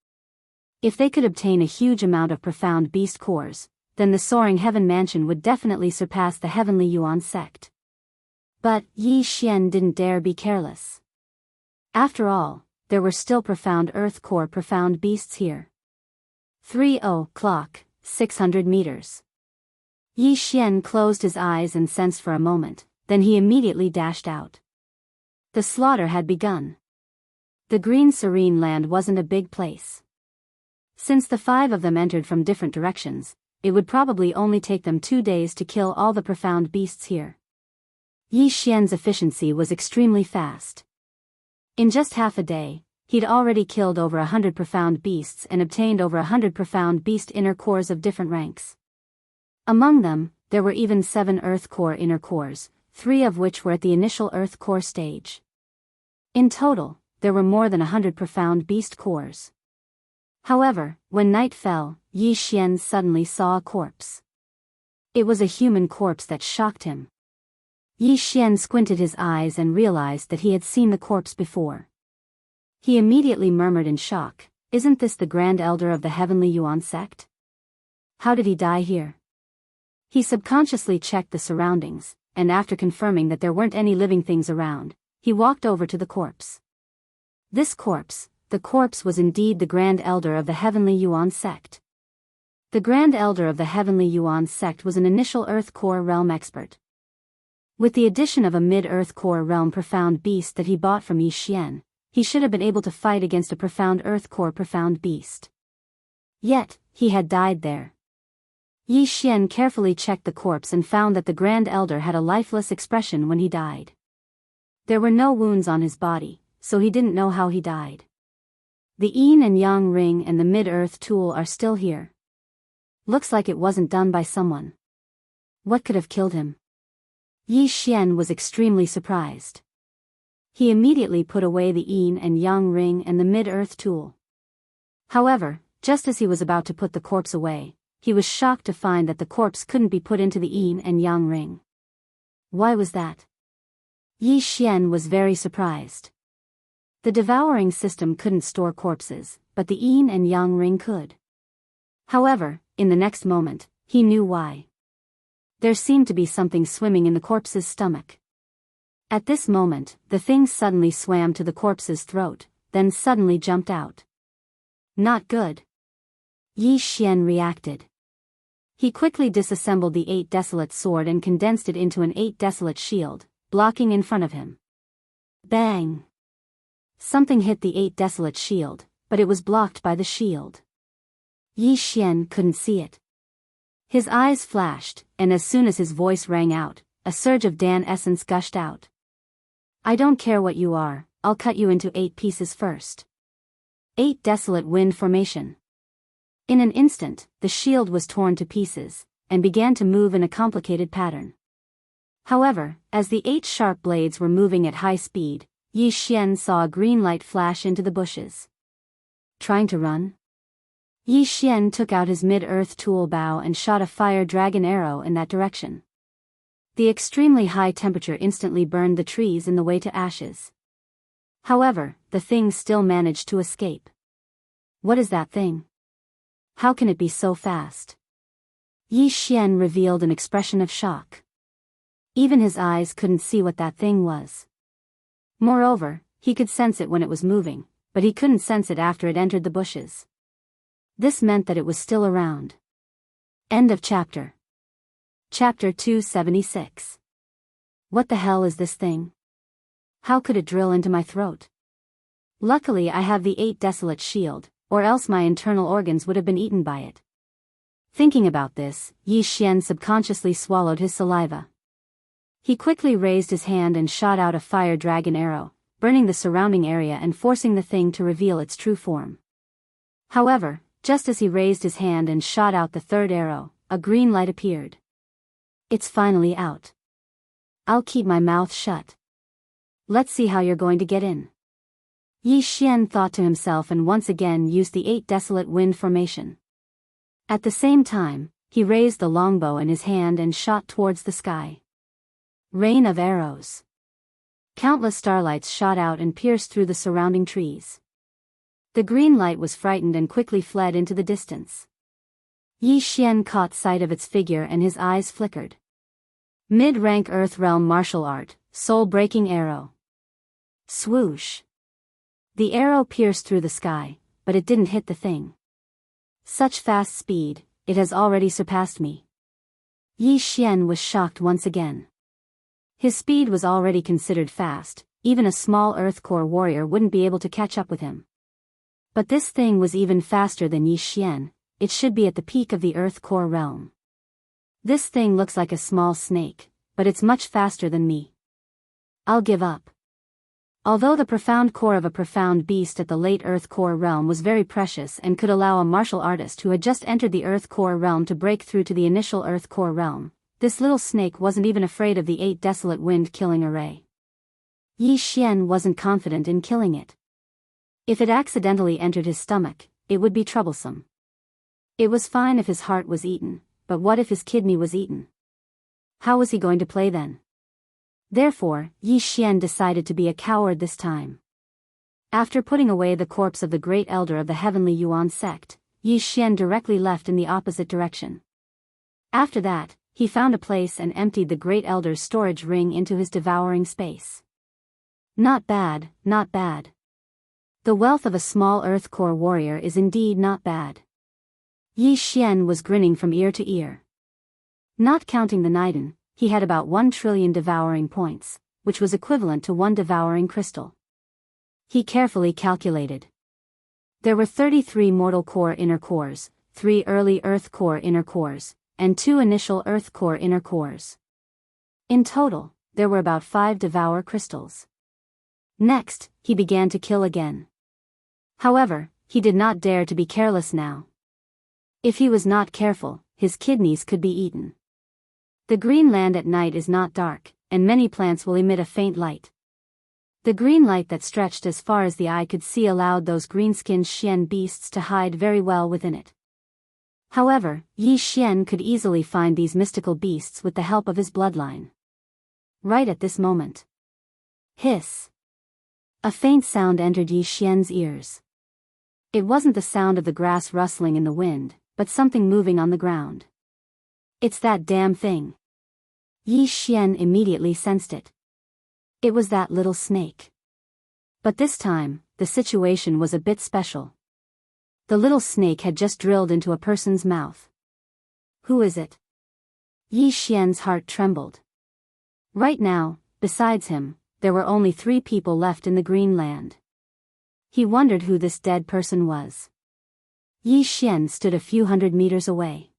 If they could obtain a huge amount of profound beast cores, then the Soaring Heaven Mansion would definitely surpass the Heavenly Yuan sect. But Yi Xian didn't dare be careless. After all, there were still profound Earth core profound beasts here. 30 clock, 600 meters. Yi Xian closed his eyes and sensed for a moment, then he immediately dashed out. The slaughter had begun. The Green Serene Land wasn't a big place. Since the 5 of them entered from different directions, it would probably only take them 2 days to kill all the profound beasts here. Yi Xian's efficiency was extremely fast. In just half a day, he'd already killed over 100 profound beasts and obtained over 100 profound beast inner cores of different ranks. Among them, there were even 7 Earth core inner cores, 3 of which were at the initial Earth core stage. In total, there were more than 100 profound beast cores. However, when night fell, Yi Xian suddenly saw a corpse. It was a human corpse that shocked him. Yi Xian squinted his eyes and realized that he had seen the corpse before. He immediately murmured in shock, "Isn't this the Grand Elder of the Heavenly Yuan sect? How did he die here?" He subconsciously checked the surroundings, and after confirming that there weren't any living things around, he walked over to the corpse. This corpse, the corpse was indeed the Grand Elder of the Heavenly Yuan sect. The Grand Elder of the Heavenly Yuan sect was an initial Earth core realm expert. With the addition of a mid-Earth core realm profound beast that he bought from Yi Xian, he should have been able to fight against a profound Earth core profound beast. Yet, he had died there. Yi Xian carefully checked the corpse and found that the Grand Elder had a lifeless expression when he died. There were no wounds on his body, so he didn't know how he died. The yin and yang ring and the mid-earth tool are still here. Looks like it wasn't done by someone. What could have killed him? Yi Xian was extremely surprised. He immediately put away the yin and yang ring and the mid-earth tool. However, just as he was about to put the corpse away, he was shocked to find that the corpse couldn't be put into the yin and yang ring. Why was that? Yi Xian was very surprised. The devouring system couldn't store corpses, but the yin and yang ring could. However, in the next moment, he knew why. There seemed to be something swimming in the corpse's stomach. At this moment, the thing suddenly swam to the corpse's throat, then suddenly jumped out. Not good. Yi Xian reacted. He quickly disassembled the 8 desolate sword and condensed it into an 8 desolate shield, blocking in front of him. Bang! Something hit the 8 desolate shield, but it was blocked by the shield. Yi Xian couldn't see it. His eyes flashed, and as soon as his voice rang out, a surge of Dan essence gushed out. I don't care what you are, I'll cut you into 8 pieces first. 8 desolate wind formation. In an instant, the shield was torn to pieces, and began to move in a complicated pattern. However, as the 8 sharp blades were moving at high speed, Yi Xian saw a green light flash into the bushes. Trying to run? Yi Xian took out his mid-earth tool bow and shot a fire dragon arrow in that direction. The extremely high temperature instantly burned the trees in the way to ashes. However, the thing still managed to escape. What is that thing? How can it be so fast? Yi Xian revealed an expression of shock. Even his eyes couldn't see what that thing was. Moreover, he could sense it when it was moving, but he couldn't sense it after it entered the bushes. This meant that it was still around. End of chapter. Chapter 276. What the hell is this thing? How could it drill into my throat? Luckily I have the 8 desolate shield, or else my internal organs would have been eaten by it. Thinking about this, Yi Xian subconsciously swallowed his saliva. He quickly raised his hand and shot out a fire dragon arrow, burning the surrounding area and forcing the thing to reveal its true form. However, just as he raised his hand and shot out the third arrow, a green light appeared. It's finally out. I'll keep my mouth shut. Let's see how you're going to get in. Yi Xian thought to himself and once again used the 8 desolate wind formation. At the same time, he raised the longbow in his hand and shot towards the sky. Rain of arrows. Countless starlights shot out and pierced through the surrounding trees. The green light was frightened and quickly fled into the distance. Yi Xian caught sight of its figure and his eyes flickered. Mid-rank Earth Realm martial art, soul-breaking arrow. Swoosh. The arrow pierced through the sky, but it didn't hit the thing. Such fast speed, it has already surpassed me. Yi Xian was shocked once again. His speed was already considered fast, even a small Earth Core warrior wouldn't be able to catch up with him. But this thing was even faster than Yi Xian, it should be at the peak of the Earth Core realm. This thing looks like a small snake, but it's much faster than me. I'll give up. Although the profound core of a profound beast at the late Earth Core realm was very precious and could allow a martial artist who had just entered the Earth Core realm to break through to the initial Earth Core realm, this little snake wasn't even afraid of the 8 desolate wind-killing array. Yi Xian wasn't confident in killing it. If it accidentally entered his stomach, it would be troublesome. It was fine if his heart was eaten, but what if his kidney was eaten? How was he going to play then? Therefore, Yi Xian decided to be a coward this time. After putting away the corpse of the great elder of the heavenly Yuan sect, Yi Xian directly left in the opposite direction. After that, he found a place and emptied the great elder's storage ring into his devouring space. Not bad, not bad. The wealth of a small Earth Core warrior is indeed not bad. Yi Xian was grinning from ear to ear. Not counting the Niden, he had about 1 trillion devouring points, which was equivalent to 1 devouring crystal. He carefully calculated. There were 33 mortal core inner cores, 3 early Earth Core inner cores, and 2 initial Earth Core inner cores. In total, there were about 5 devour crystals. Next, he began to kill again. However, he did not dare to be careless now. If he was not careful, his kidneys could be eaten. The green land at night is not dark, and many plants will emit a faint light. The green light that stretched as far as the eye could see allowed those green-skinned Xian beasts to hide very well within it. However, Yi Xian could easily find these mystical beasts with the help of his bloodline. Right at this moment. Hiss! A faint sound entered Yi Xian's ears. It wasn't the sound of the grass rustling in the wind, but something moving on the ground. It's that damn thing. Yi Xian immediately sensed it. It was that little snake. But this time, the situation was a bit special. The little snake had just drilled into a person's mouth. Who is it? Yi Xian's heart trembled. Right now, besides him, there were only 3 people left in the green land. He wondered who this dead person was. Yi Xian stood a few hundred meters away.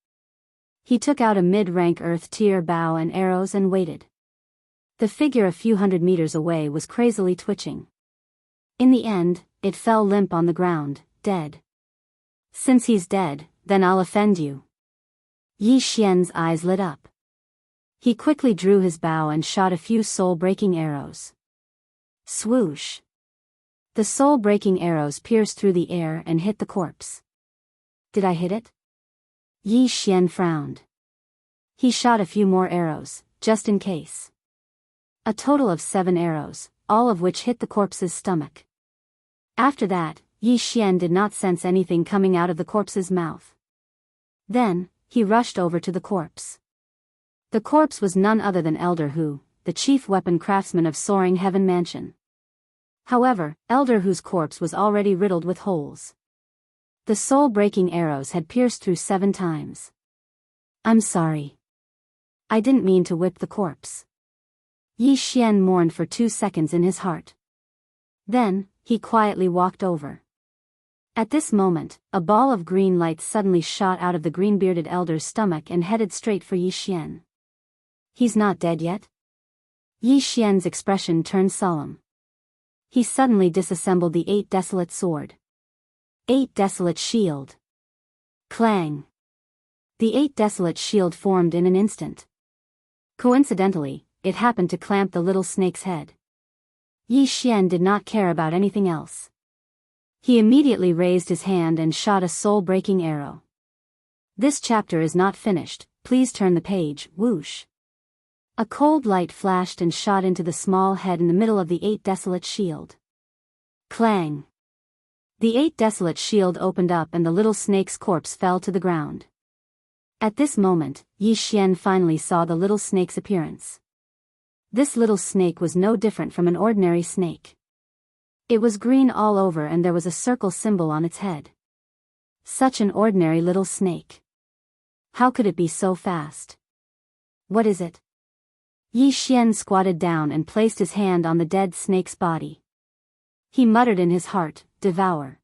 He took out a mid-rank earth-tier bow and arrows and waited. The figure a few hundred meters away was crazily twitching. In the end, it fell limp on the ground, dead. Since he's dead, then I'll offend you. Yi Xian's eyes lit up. He quickly drew his bow and shot a few soul-breaking arrows. Swoosh! The soul-breaking arrows pierced through the air and hit the corpse. Did I hit it? Yi Xian frowned. He shot a few more arrows, just in case. A total of 7 arrows, all of which hit the corpse's stomach. After that, Yi Xian did not sense anything coming out of the corpse's mouth. Then, he rushed over to the corpse. The corpse was none other than Elder Hu, the chief weapon craftsman of Soaring Heaven Mansion. However, Elder Hu's corpse was already riddled with holes. The soul-breaking arrows had pierced through 7 times. I'm sorry. I didn't mean to whip the corpse. Yi Xian mourned for 2 seconds in his heart. Then, he quietly walked over. At this moment, a ball of green light suddenly shot out of the green-bearded elder's stomach and headed straight for Yi Xian. He's not dead yet? Yi Xian's expression turned solemn. He suddenly disassembled the 8 desolate sword. 8 desolate shield. Clang! The 8 desolate shield formed in an instant. Coincidentally, it happened to clamp the little snake's head. Yi Xian did not care about anything else. He immediately raised his hand and shot a soul-breaking arrow. This chapter is not finished, please turn the page, whoosh. A cold light flashed and shot into the small head in the middle of the 8 desolate shield. Clang! The 8 desolate shield opened up and the little snake's corpse fell to the ground. At this moment, Yi Xian finally saw the little snake's appearance. This little snake was no different from an ordinary snake. It was green all over and there was a circle symbol on its head. Such an ordinary little snake. How could it be so fast? What is it? Yi Xian squatted down and placed his hand on the dead snake's body. He muttered in his heart, "Devour."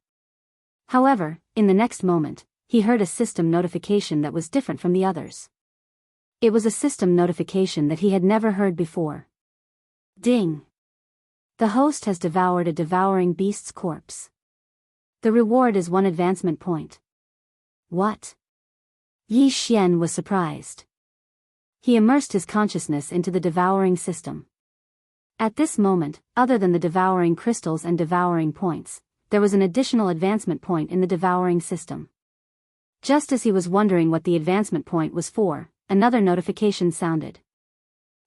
However, in the next moment, he heard a system notification that was different from the others. It was a system notification that he had never heard before. Ding! The host has devoured a devouring beast's corpse. The reward is 1 advancement point. What? Yi Xian was surprised. He immersed his consciousness into the devouring system. At this moment, other than the devouring crystals and devouring points, there was an additional advancement point in the devouring system. Just as he was wondering what the advancement point was for, another notification sounded.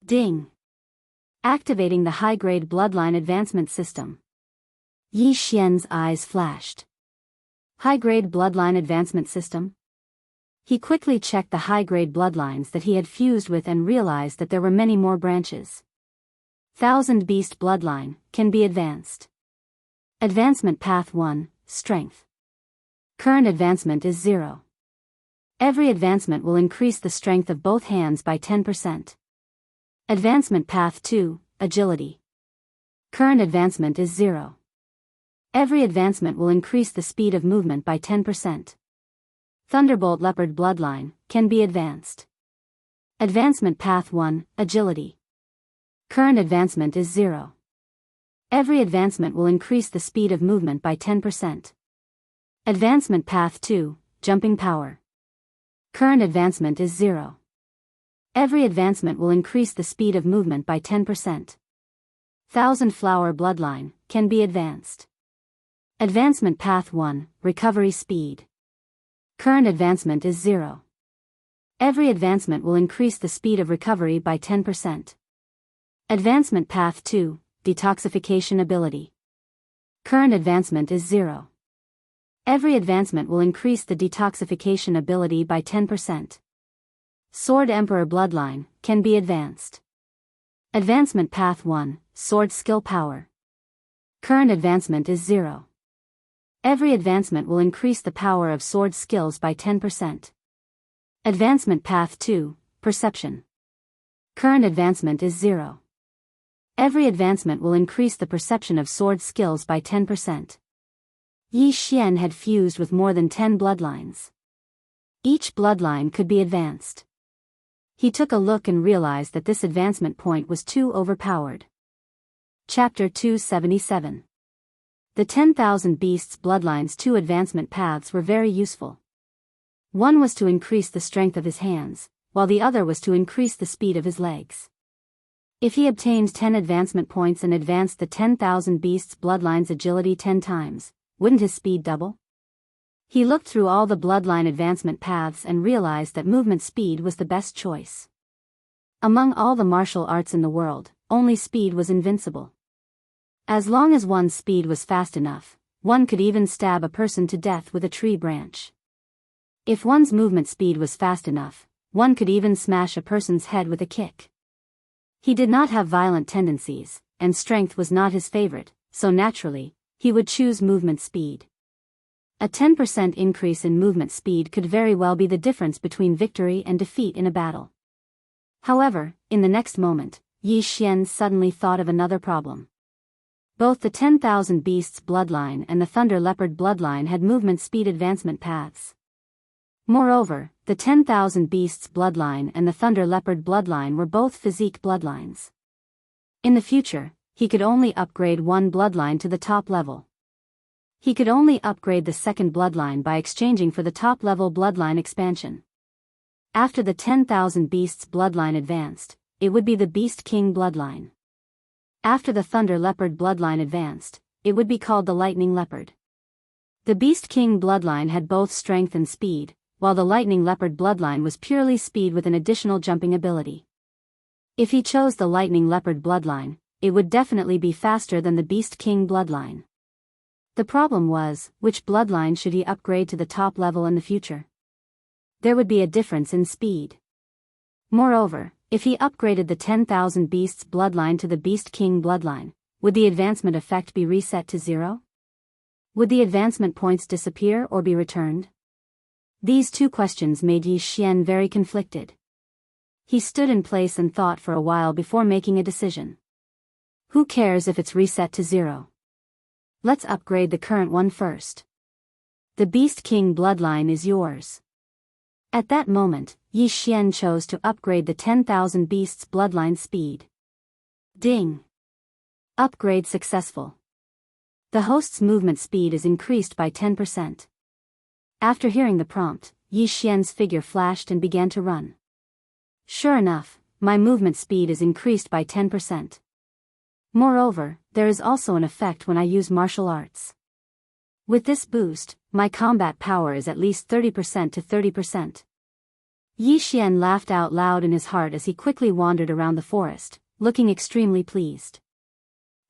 Ding! Activating the high-grade bloodline advancement system. Yi Xian's eyes flashed. High-grade bloodline advancement system? He quickly checked the high-grade bloodlines that he had fused with and realized that there were many more branches. 1000 Beast Bloodline, can be advanced. Advancement Path 1, Strength. Current advancement is 0. Every advancement will increase the strength of both hands by 10%. Advancement Path 2, Agility. Current advancement is 0. Every advancement will increase the speed of movement by 10%. Thunderbolt Leopard Bloodline, can be advanced. Advancement Path 1, Agility. Current advancement is 0. Every advancement will increase the speed of movement by 10%. Advancement Path 2, Jumping Power. Current advancement is 0. Every advancement will increase the speed of movement by 10%. Thousand Flower Bloodline, can be advanced. Advancement Path 1, Recovery Speed. Current advancement is 0. Every advancement will increase the speed of recovery by 10%. Advancement Path 2, Detoxification Ability. Current advancement is 0. Every advancement will increase the detoxification ability by 10%. Sword Emperor Bloodline, can be advanced. Advancement Path 1, Sword Skill Power. Current advancement is 0. Every advancement will increase the power of sword skills by 10%. Advancement Path 2, Perception. Current advancement is 0. Every advancement will increase the perception of sword skills by 10%. Yi Xian had fused with more than 10 bloodlines. Each bloodline could be advanced. He took a look and realized that this advancement point was too overpowered. Chapter 277. The 10,000 Beasts Bloodlines' 2 advancement paths were very useful. One was to increase the strength of his hands, while the other was to increase the speed of his legs. If he obtained 10 advancement points and advanced the 10,000 Beasts Bloodlines' agility 10 times, wouldn't his speed double? He looked through all the bloodline advancement paths and realized that movement speed was the best choice. Among all the martial arts in the world, only speed was invincible. As long as one's speed was fast enough, one could even stab a person to death with a tree branch. If one's movement speed was fast enough, one could even smash a person's head with a kick. He did not have violent tendencies, and strength was not his favorite, so naturally, he would choose movement speed. A 10% increase in movement speed could very well be the difference between victory and defeat in a battle. However, in the next moment, Yi Xian suddenly thought of another problem. Both the 10,000 Beasts Bloodline and the Thunder Leopard Bloodline had movement speed advancement paths. Moreover, the 10,000 Beasts Bloodline and the Thunder Leopard Bloodline were both physique bloodlines. In the future, he could only upgrade one bloodline to the top level. He could only upgrade the second bloodline by exchanging for the top-level bloodline expansion. After the 10,000 Beasts Bloodline advanced, it would be the Beast King Bloodline. After the Thunder Leopard Bloodline advanced, it would be called the Lightning Leopard. The Beast King Bloodline had both strength and speed, while the Lightning Leopard Bloodline was purely speed with an additional jumping ability. If he chose the Lightning Leopard Bloodline, it would definitely be faster than the Beast King Bloodline. The problem was, which bloodline should he upgrade to the top level in the future? There would be a difference in speed. Moreover, if he upgraded the 10,000 Beasts Bloodline to the Beast King Bloodline, would the advancement effect be reset to 0? Would the advancement points disappear or be returned? These two questions made Yi Xian very conflicted. He stood in place and thought for a while before making a decision. Who cares if it's reset to 0? Let's upgrade the current one first. The Beast King Bloodline is yours. At that moment, Yi Xian chose to upgrade the 10,000 Beasts Bloodline speed. Ding! Upgrade successful. The host's movement speed is increased by 10%. After hearing the prompt, Yi Xian's figure flashed and began to run. Sure enough, my movement speed is increased by 10%. Moreover, there is also an effect when I use martial arts. With this boost, my combat power is at least 30% to 30%. Yi Xian laughed out loud in his heart as he quickly wandered around the forest, looking extremely pleased.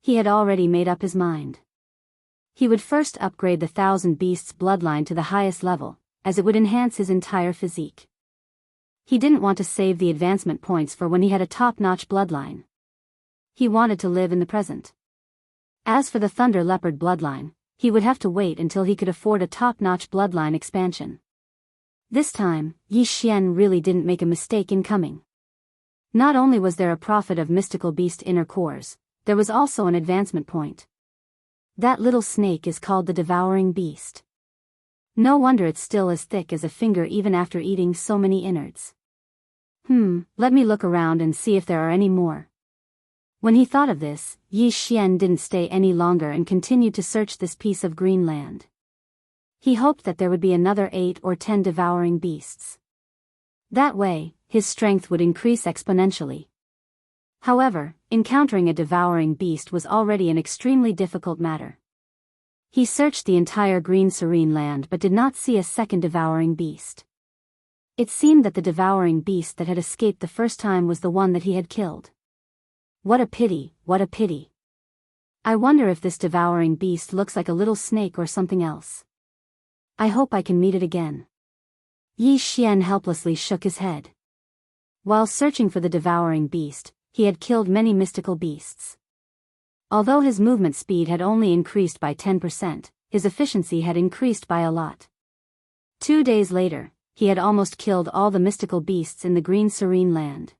He had already made up his mind. He would first upgrade the 1,000 Beasts Bloodline to the highest level, as it would enhance his entire physique. He didn't want to save the advancement points for when he had a top-notch bloodline. He wanted to live in the present. As for the Thunder Leopard Bloodline, he would have to wait until he could afford a top-notch bloodline expansion. This time, Yi Xian really didn't make a mistake in coming. Not only was there a profit of mystical beast inner cores, there was also an advancement point. That little snake is called the Devouring Beast. No wonder it's still as thick as a finger even after eating so many innards. Let me look around and see if there are any more. When he thought of this, Yi Xian didn't stay any longer and continued to search this piece of green land. He hoped that there would be another 8 or 10 devouring beasts. That way, his strength would increase exponentially. However, encountering a devouring beast was already an extremely difficult matter. He searched the entire green serene land but did not see a second devouring beast. It seemed that the devouring beast that had escaped the first time was the one that he had killed. What a pity, what a pity. I wonder if this devouring beast looks like a little snake or something else. I hope I can meet it again. Yi Xian helplessly shook his head. While searching for the devouring beast, he had killed many mystical beasts. Although his movement speed had only increased by 10%, his efficiency had increased by a lot. 2 days later, he had almost killed all the mystical beasts in the green serene land.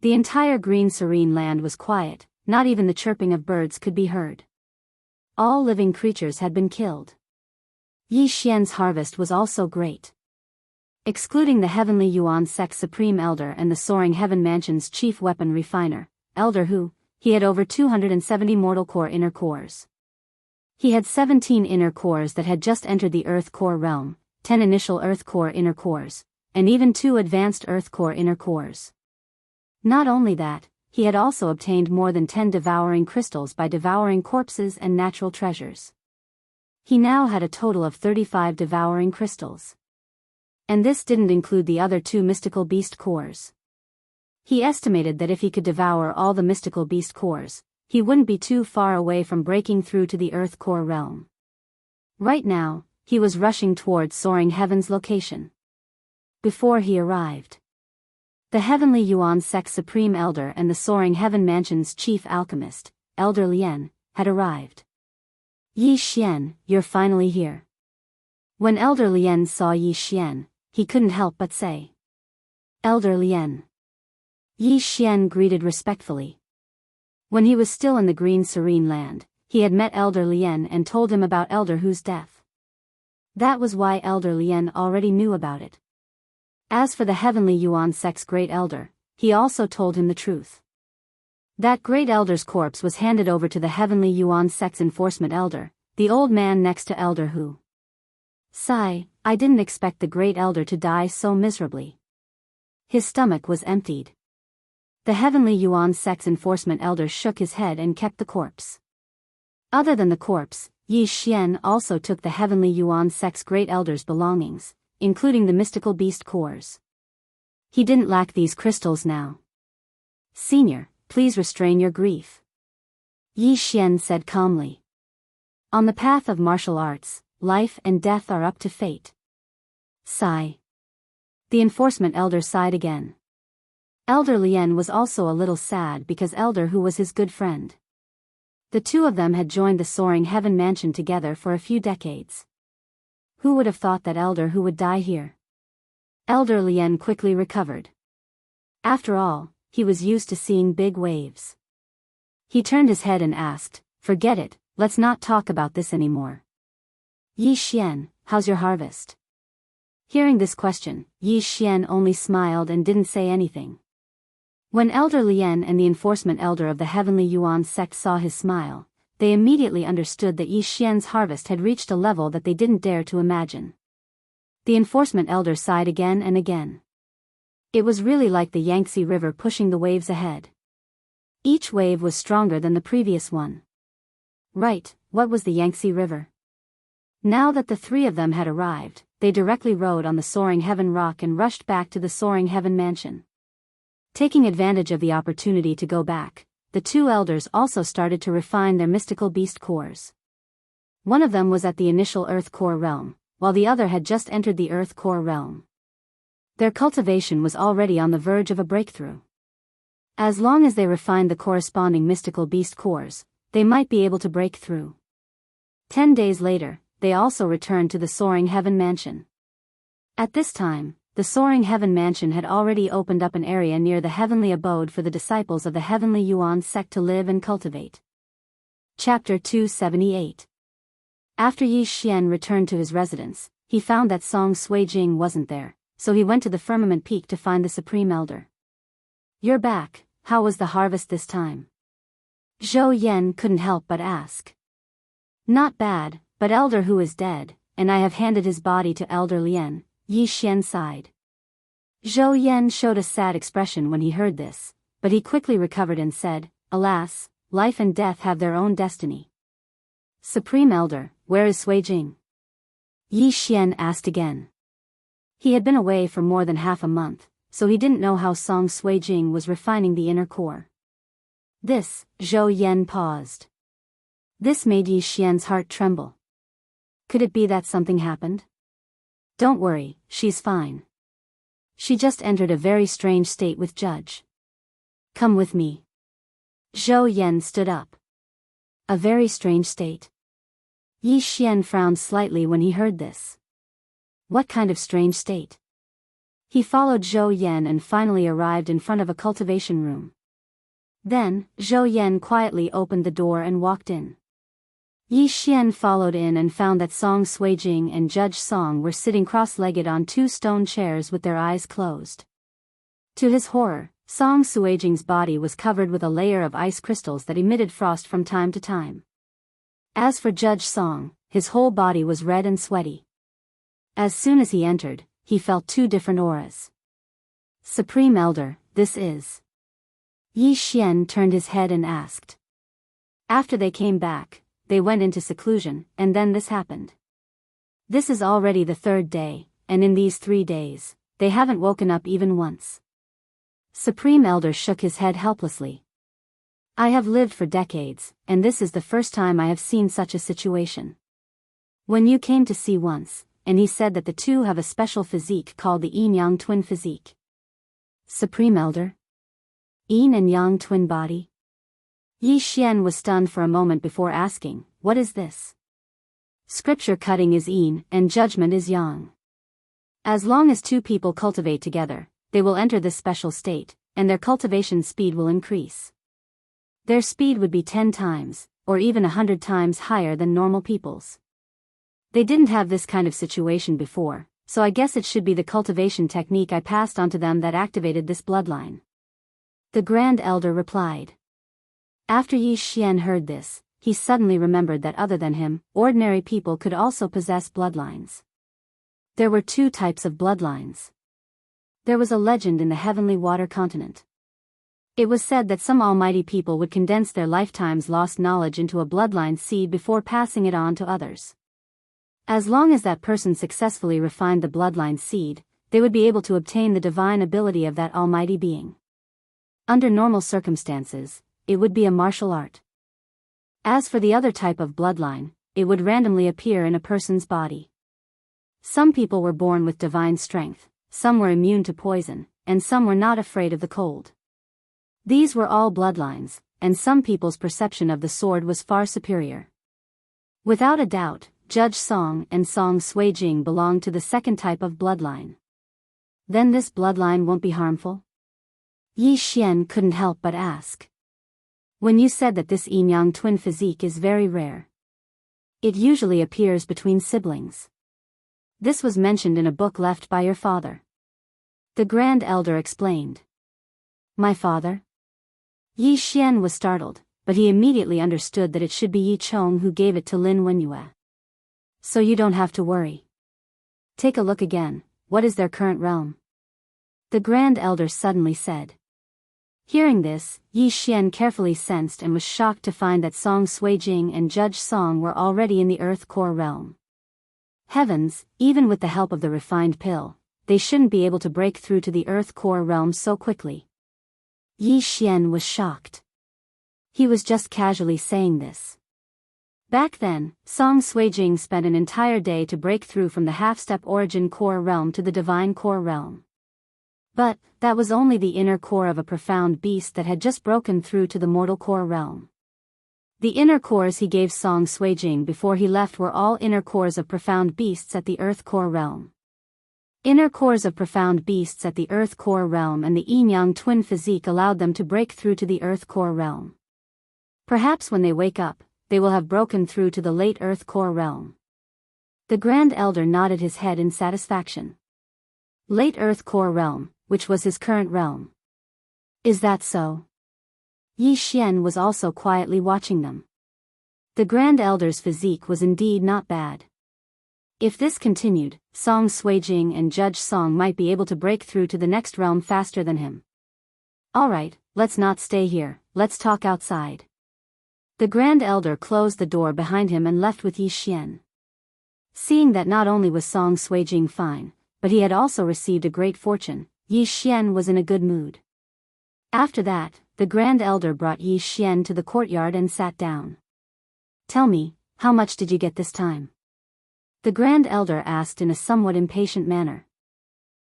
The entire green serene land was quiet, not even the chirping of birds could be heard. All living creatures had been killed. Yi Xian's harvest was also great. Excluding the Heavenly Yuan Sect's Supreme Elder and the Soaring Heaven Mansion's Chief Weapon Refiner, Elder Hu, he had over 270 mortal core inner cores. He had 17 inner cores that had just entered the Earth Core realm, 10 initial Earth Core inner cores, and even 2 advanced Earth Core inner cores. Not only that, he had also obtained more than 10 devouring crystals by devouring corpses and natural treasures. He now had a total of 35 devouring crystals. And this didn't include the other 2 mystical beast cores. He estimated that if he could devour all the mystical beast cores, he wouldn't be too far away from breaking through to the Earth Core realm. Right now, he was rushing towards Soaring Heaven's location. Before he arrived, the Heavenly Yuan Sect's Supreme Elder and the Soaring Heaven Mansion's Chief Alchemist, Elder Lien, had arrived. Yi Xian, you're finally here. When Elder Lien saw Yi Xian, he couldn't help but say, Elder Lien. Yi Xian greeted respectfully. When he was still in the green serene land, he had met Elder Lien and told him about Elder Hu's death. That was why Elder Lien already knew about it. As for the Heavenly Yuan Sect's Great Elder, he also told him the truth. That Great Elder's corpse was handed over to the Heavenly Yuan Sect's Enforcement Elder, the old man next to Elder Hu. Sigh, I didn't expect the Great Elder to die so miserably. His stomach was emptied. The Heavenly Yuan Sect's Enforcement Elder shook his head and kept the corpse. Other than the corpse, Yi Xian also took the Heavenly Yuan Sect's Great Elder's belongings, including the mystical beast cores. He didn't lack these crystals now. Senior, please restrain your grief. Yi Xian said calmly. On the path of martial arts, life and death are up to fate. Sigh. The Enforcement Elder sighed again. Elder Lien was also a little sad because Elder Hu was his good friend. The two of them had joined the Soaring Heaven Mansion together for a few decades. Who would have thought that Elder Hu would die here? Elder Lien quickly recovered. After all, he was used to seeing big waves. He turned his head and asked, Forget it, let's not talk about this anymore. Yi Xian, how's your harvest? Hearing this question, Yi Xian only smiled and didn't say anything. When Elder Lien and the Enforcement Elder of the Heavenly Yuan Sect saw his smile, they immediately understood that Yi Xian's harvest had reached a level that they didn't dare to imagine. The Enforcement Elder sighed again and again. It was really like the Yangtze River pushing the waves ahead. Each wave was stronger than the previous one. Right, what was the Yangtze River? Now that the 3 of them had arrived, they directly rode on the Soaring Heaven Rock and rushed back to the Soaring Heaven Mansion. Taking advantage of the opportunity to go back, the 2 elders also started to refine their mystical beast cores. One of them was at the initial Earth Core realm, while the other had just entered the Earth Core realm. Their cultivation was already on the verge of a breakthrough. As long as they refined the corresponding mystical beast cores, they might be able to break through. 10 days later, they also returned to the Soaring Heaven Mansion. At this time, the Soaring Heaven Mansion had already opened up an area near the heavenly abode for the disciples of the Heavenly Yuan Sect to live and cultivate. Chapter 278. After Yi Xian returned to his residence, he found that Song Suijing wasn't there, so he went to the Firmament Peak to find the Supreme Elder. You're back, how was the harvest this time? Zhou Yan couldn't help but ask. Not bad, but Elder Hu is dead, and I have handed his body to Elder Lien, Yi Xian sighed. Zhou Yan showed a sad expression when he heard this, but he quickly recovered and said, "Alas, life and death have their own destiny." "Supreme Elder, where is Sui Jing?" Yi Xian asked again. He had been away for more than half a month, so he didn't know how Song Sui Jing was refining the inner core. This, Zhou Yan paused. This made Yi Xian's heart tremble. Could it be that something happened? "Don't worry, she's fine. She just entered a very strange state with Judge. Come with me." Zhou Yan stood up. A very strange state? Yi Xian frowned slightly when he heard this. What kind of strange state? He followed Zhou Yan and finally arrived in front of a cultivation room. Then, Zhou Yan quietly opened the door and walked in. Yi Xian followed in and found that Song Sui Jing and Judge Song were sitting cross-legged on two stone chairs with their eyes closed. To his horror, Song Sui Jing's body was covered with a layer of ice crystals that emitted frost from time to time. As for Judge Song, his whole body was red and sweaty. As soon as he entered, he felt two different auras. "Supreme Elder, this is..." Yi Xian turned his head and asked. After they came back, they went into seclusion, and then this happened. This is already the third day, and in these 3 days, they haven't woken up even once. Supreme Elder shook his head helplessly. "I have lived for decades, and this is the first time I have seen such a situation. When you came to see once, and he said that the two have a special physique called the Yin-Yang twin physique." "Supreme Elder? Yin and Yang twin body?" Yi Xian was stunned for a moment before asking, "What is this?" "Scripture cutting is Yin and judgment is Yang. As long as two people cultivate together, they will enter this special state, and their cultivation speed will increase. Their speed would be 10 times, or even 100 times higher than normal people's. They didn't have this kind of situation before, so I guess it should be the cultivation technique I passed on to them that activated this bloodline." The Grand Elder replied. After Yi Xian heard this, he suddenly remembered that other than him, ordinary people could also possess bloodlines. There were 2 types of bloodlines. There was a legend in the heavenly water continent. It was said that some almighty people would condense their lifetime's lost knowledge into a bloodline seed before passing it on to others. As long as that person successfully refined the bloodline seed, they would be able to obtain the divine ability of that almighty being. Under normal circumstances, it would be a martial art. As for the other type of bloodline, it would randomly appear in a person's body. Some people were born with divine strength, some were immune to poison, and some were not afraid of the cold. These were all bloodlines, and some people's perception of the sword was far superior. Without a doubt, Judge Song and Song Sui Jing belonged to the second type of bloodline. Then this bloodline won't be harmful? Yi Xian couldn't help but ask. When you said that this yin-yang twin physique is very rare. It usually appears between siblings. This was mentioned in a book left by your father. The Grand Elder explained. My father? Yi Xian was startled, but he immediately understood that it should be Yi Chong who gave it to Lin Wenyue. So you don't have to worry. Take a look again, what is their current realm? The Grand Elder suddenly said. Hearing this, Yi Xian carefully sensed and was shocked to find that Song Sui Jing and Judge Song were already in the Earth Core realm. Heavens, even with the help of the refined pill, they shouldn't be able to break through to the Earth Core realm so quickly. Yi Xian was shocked. He was just casually saying this. Back then, Song Sui Jing spent an entire day to break through from the half-step origin core realm to the divine core realm. But, that was only the inner core of a profound beast that had just broken through to the mortal core realm. The inner cores he gave Song Sui Jing before he left were all inner cores of profound beasts at the Earth Core realm. Inner cores of profound beasts at the Earth Core realm and the yin-yang twin physique allowed them to break through to the Earth Core realm. Perhaps when they wake up, they will have broken through to the late Earth Core realm. The Grand Elder nodded his head in satisfaction. Late Earth Core realm, which was his current realm. Is that so? Yi Xian was also quietly watching them. The Grand Elder's physique was indeed not bad. If this continued, Song Sui Jing and Judge Song might be able to break through to the next realm faster than him. Alright, let's not stay here, let's talk outside. The Grand Elder closed the door behind him and left with Yi Xian. Seeing that not only was Song Suijing fine, but he had also received a great fortune, Yi Xian was in a good mood. After that, the Grand Elder brought Yi Xian to the courtyard and sat down. Tell me, how much did you get this time? The Grand Elder asked in a somewhat impatient manner.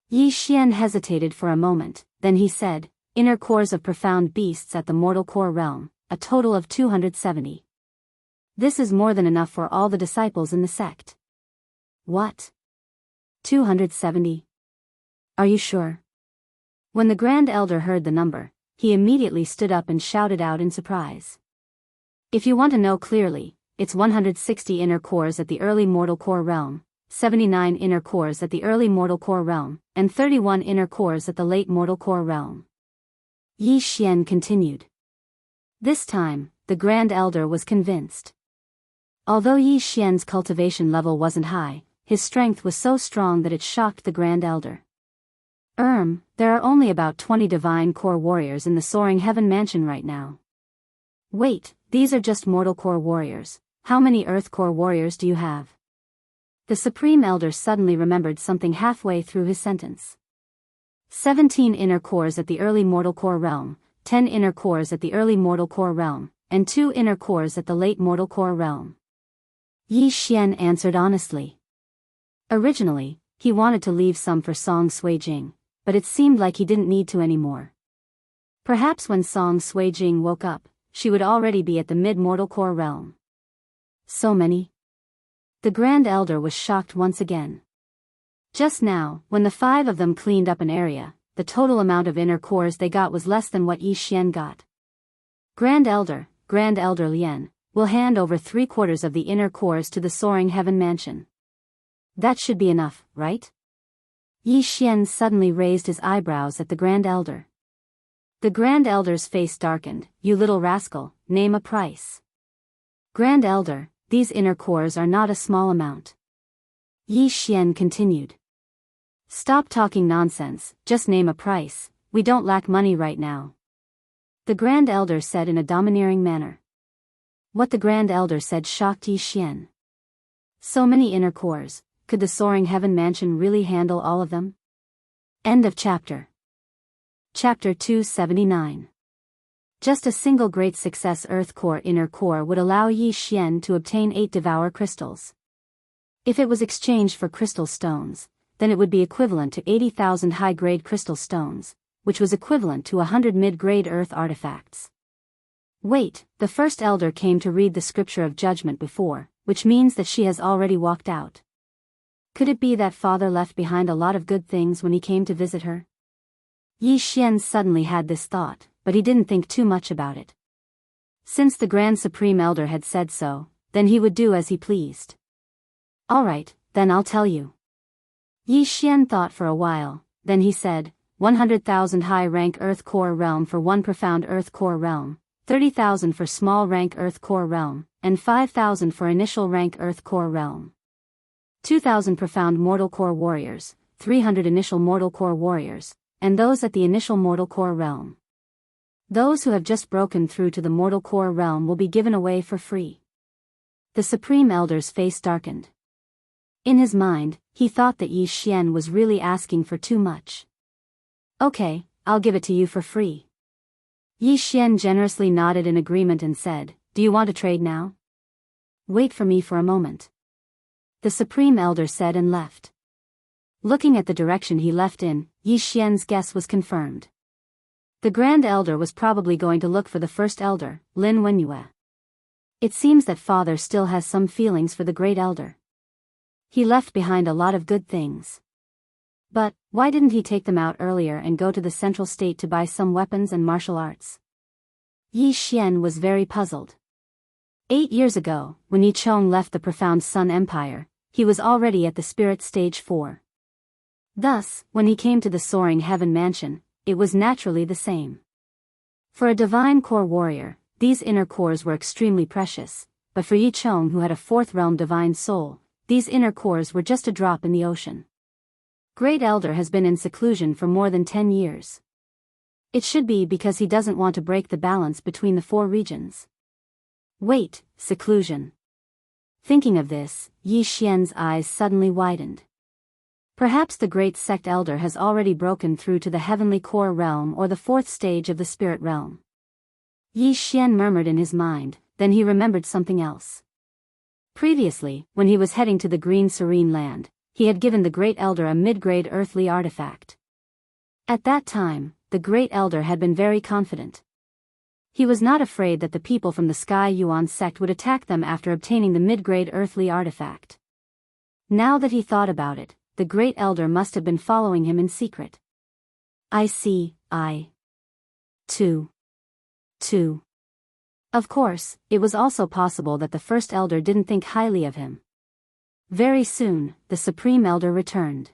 Yi Xian hesitated for a moment, then he said, Inner cores of profound beasts at the mortal core realm, a total of 270. This is more than enough for all the disciples in the sect. What? 270? Are you sure? When the Grand Elder heard the number, he immediately stood up and shouted out in surprise. If you want to know clearly, it's 160 inner cores at the early mortal core realm, 79 inner cores at the early mortal core realm, and 31 inner cores at the late mortal core realm. Yi Xian continued. This time, the Grand Elder was convinced. Although Yi Xian's cultivation level wasn't high, his strength was so strong that it shocked the Grand Elder. There are only about 20 divine core warriors in the Soaring Heaven Mansion right now. Wait, these are just mortal core warriors. How many earth core warriors do you have? The Supreme Elder suddenly remembered something halfway through his sentence. 17 inner cores at the early mortal core realm, 10 inner cores at the early mortal core realm, and 2 inner cores at the late mortal core realm. Yi Xian answered honestly. Originally, he wanted to leave some for Song Suijing, but it seemed like he didn't need to anymore. Perhaps when Song Suijing woke up, she would already be at the mid-mortal core realm. So many? The Grand Elder was shocked once again. Just now, when the 5 of them cleaned up an area, the total amount of inner cores they got was less than what Yi Xian got. Grand Elder Lien, will hand over 3/4 of the inner cores to the Soaring Heaven Mansion. That should be enough, right? Yi Xian suddenly raised his eyebrows at the Grand Elder. The Grand Elder's face darkened. You little rascal, name a price. Grand Elder, these inner cores are not a small amount. Yi Xian continued. Stop talking nonsense, just name a price, we don't lack money right now. The Grand Elder said in a domineering manner. What the Grand Elder said shocked Yi Xian. So many inner cores, could the Soaring Heaven Mansion really handle all of them? End of chapter. Chapter 279. Just a single great success Earth Core Inner Core would allow Yi Xian to obtain 8 Devourer crystals. If it was exchanged for crystal stones, then it would be equivalent to 80,000 high-grade crystal stones, which was equivalent to 100 mid-grade Earth artifacts. Wait, the First Elder came to read the Scripture of Judgment before, which means that she has already walked out. Could it be that Father left behind a lot of good things when he came to visit her? Yi Xian suddenly had this thought, but he didn't think too much about it. Since the Grand Supreme Elder had said so, then he would do as he pleased. Alright, then I'll tell you. Yi Xian thought for a while, then he said, 100,000 high-rank Earth Core Realm for 1 profound Earth Core Realm, 30,000 for small-rank Earth Core Realm, and 5,000 for initial rank Earth Core Realm. 2,000 profound Mortal Core Warriors, 300 initial Mortal Core Warriors, and those at the initial Mortal Core Realm. Those who have just broken through to the Mortal Core Realm will be given away for free. The Supreme Elder's face darkened. In his mind, he thought that Yi Xian was really asking for too much. Okay, I'll give it to you for free. Yi Xian generously nodded in agreement and said, Do you want to trade now? Wait for me for a moment. The Supreme Elder said and left. Looking at the direction he left in, Yi Xian's guess was confirmed. The Grand Elder was probably going to look for the First Elder, Lin Wenyue. It seems that Father still has some feelings for the Great Elder. He left behind a lot of good things. But, why didn't he take them out earlier and go to the Central State to buy some weapons and martial arts? Yi Xian was very puzzled. 8 years ago, when Yi Chong left the Profound Sun Empire, he was already at the Spirit Stage 4. Thus, when he came to the Soaring Heaven Mansion, it was naturally the same. For a divine core warrior, these inner cores were extremely precious, but for Yi Chong who had a 4th realm divine soul, these inner cores were just a drop in the ocean. Great Elder has been in seclusion for more than 10 years. It should be because he doesn't want to break the balance between the four regions. Wait, seclusion. Thinking of this, Yi Xian's eyes suddenly widened. Perhaps the great sect elder has already broken through to the heavenly core realm or the fourth stage of the spirit realm. Yi Xian murmured in his mind, then he remembered something else. Previously, when he was heading to the Green Serene Land, he had given the Great Elder a mid-grade earthly artifact. At that time, the Great Elder had been very confident. He was not afraid that the people from the Sky Yuan sect would attack them after obtaining the mid-grade earthly artifact. Now that he thought about it, the Great Elder must have been following him in secret. I see, Two. Of course, it was also possible that the First Elder didn't think highly of him. Very soon, the Supreme Elder returned.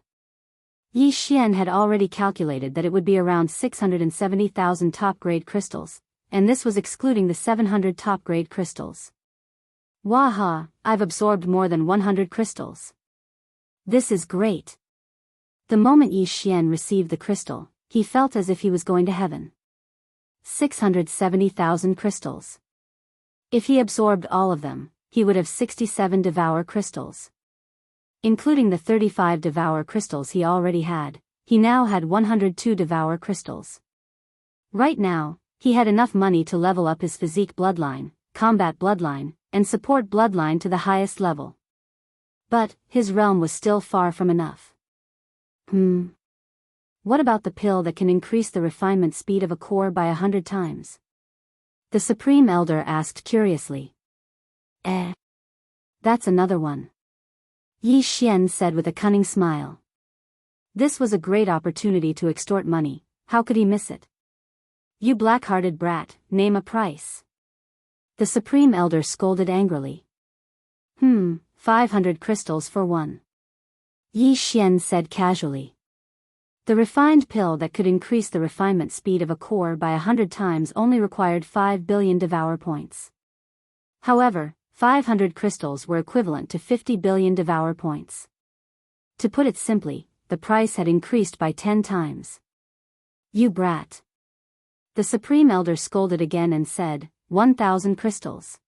Yi Xian had already calculated that it would be around 670,000 top-grade crystals, and this was excluding the 700 top-grade crystals. Waha, I've absorbed more than 100 crystals. This is great. The moment Yi Xian received the crystal, he felt as if he was going to heaven. 670,000 crystals. If he absorbed all of them, he would have 67 Devourer crystals. Including the 35 Devourer crystals he already had, he now had 102 Devourer crystals. Right now, he had enough money to level up his physique bloodline, combat bloodline, and support bloodline to the highest level. But, his realm was still far from enough. What about the pill that can increase the refinement speed of a core by 100 times? The Supreme Elder asked curiously. That's another one. Yi Xian said with a cunning smile. This was a great opportunity to extort money, how could he miss it? You black-hearted brat, name a price. The Supreme Elder scolded angrily. 500 crystals for one. Yi Xian said casually. The refined pill that could increase the refinement speed of a core by 100 times only required 5 billion Devour points. However, 500 crystals were equivalent to 50 billion Devour points. To put it simply, the price had increased by 10 times. You brat. The Supreme Elder scolded again and said, 1,000 crystals.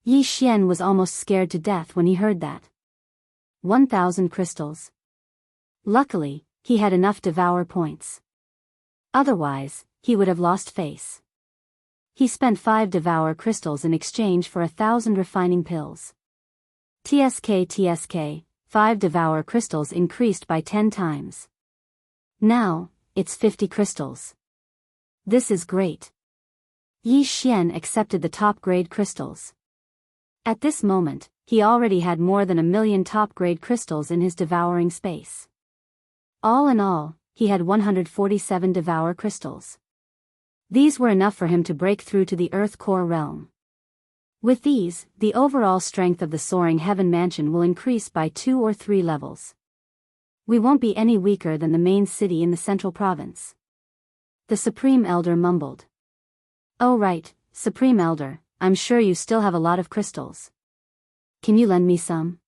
Yi Xian was almost scared to death when he heard that. 1,000 crystals. Luckily, he had enough Devour points. Otherwise, he would have lost face. He spent 5 Devour crystals in exchange for 1,000 refining pills. TSK, 5 Devour crystals increased by 10 times. Now, it's 50 crystals. This is great. Yi Xian accepted the top-grade crystals. At this moment, he already had more than 1 million top-grade crystals in his devouring space. All in all, he had 147 Devourer crystals. These were enough for him to break through to the Earth Core realm. With these, the overall strength of the soaring heaven mansion will increase by 2 or 3 levels. We won't be any weaker than the main city in the central province. The Supreme Elder mumbled. Oh right, Supreme Elder, I'm sure you still have a lot of crystals. Can you lend me some?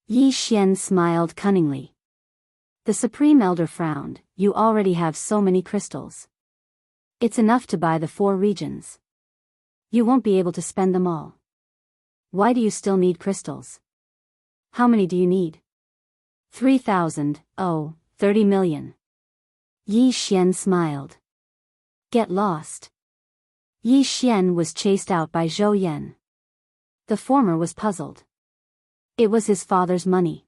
Yi Xian smiled cunningly. The Supreme Elder frowned, you already have so many crystals. It's enough to buy the 4 regions. You won't be able to spend them all. Why do you still need crystals? How many do you need? 3,000, 30 million. Yi Xian smiled. Get lost. Yi Xian was chased out by Zhou Yan. The former was puzzled. It was his father's money.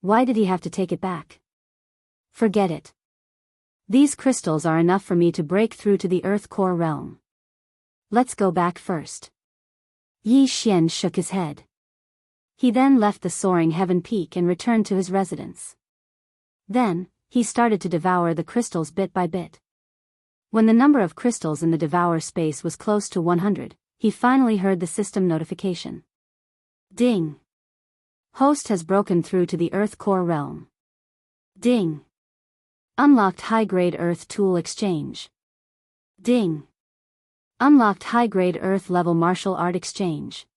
Why did he have to take it back? Forget it. These crystals are enough for me to break through to the Earth Core realm. Let's go back first. Yi Xian shook his head. He then left the soaring heaven peak and returned to his residence. Then, he started to devour the crystals bit by bit. When the number of crystals in the devour space was close to 100, he finally heard the system notification. Ding! Host has broken through to the Earth Core realm. Ding! Unlocked high-grade Earth Tool Exchange. Ding! Unlocked high-grade Earth Level Martial Art Exchange.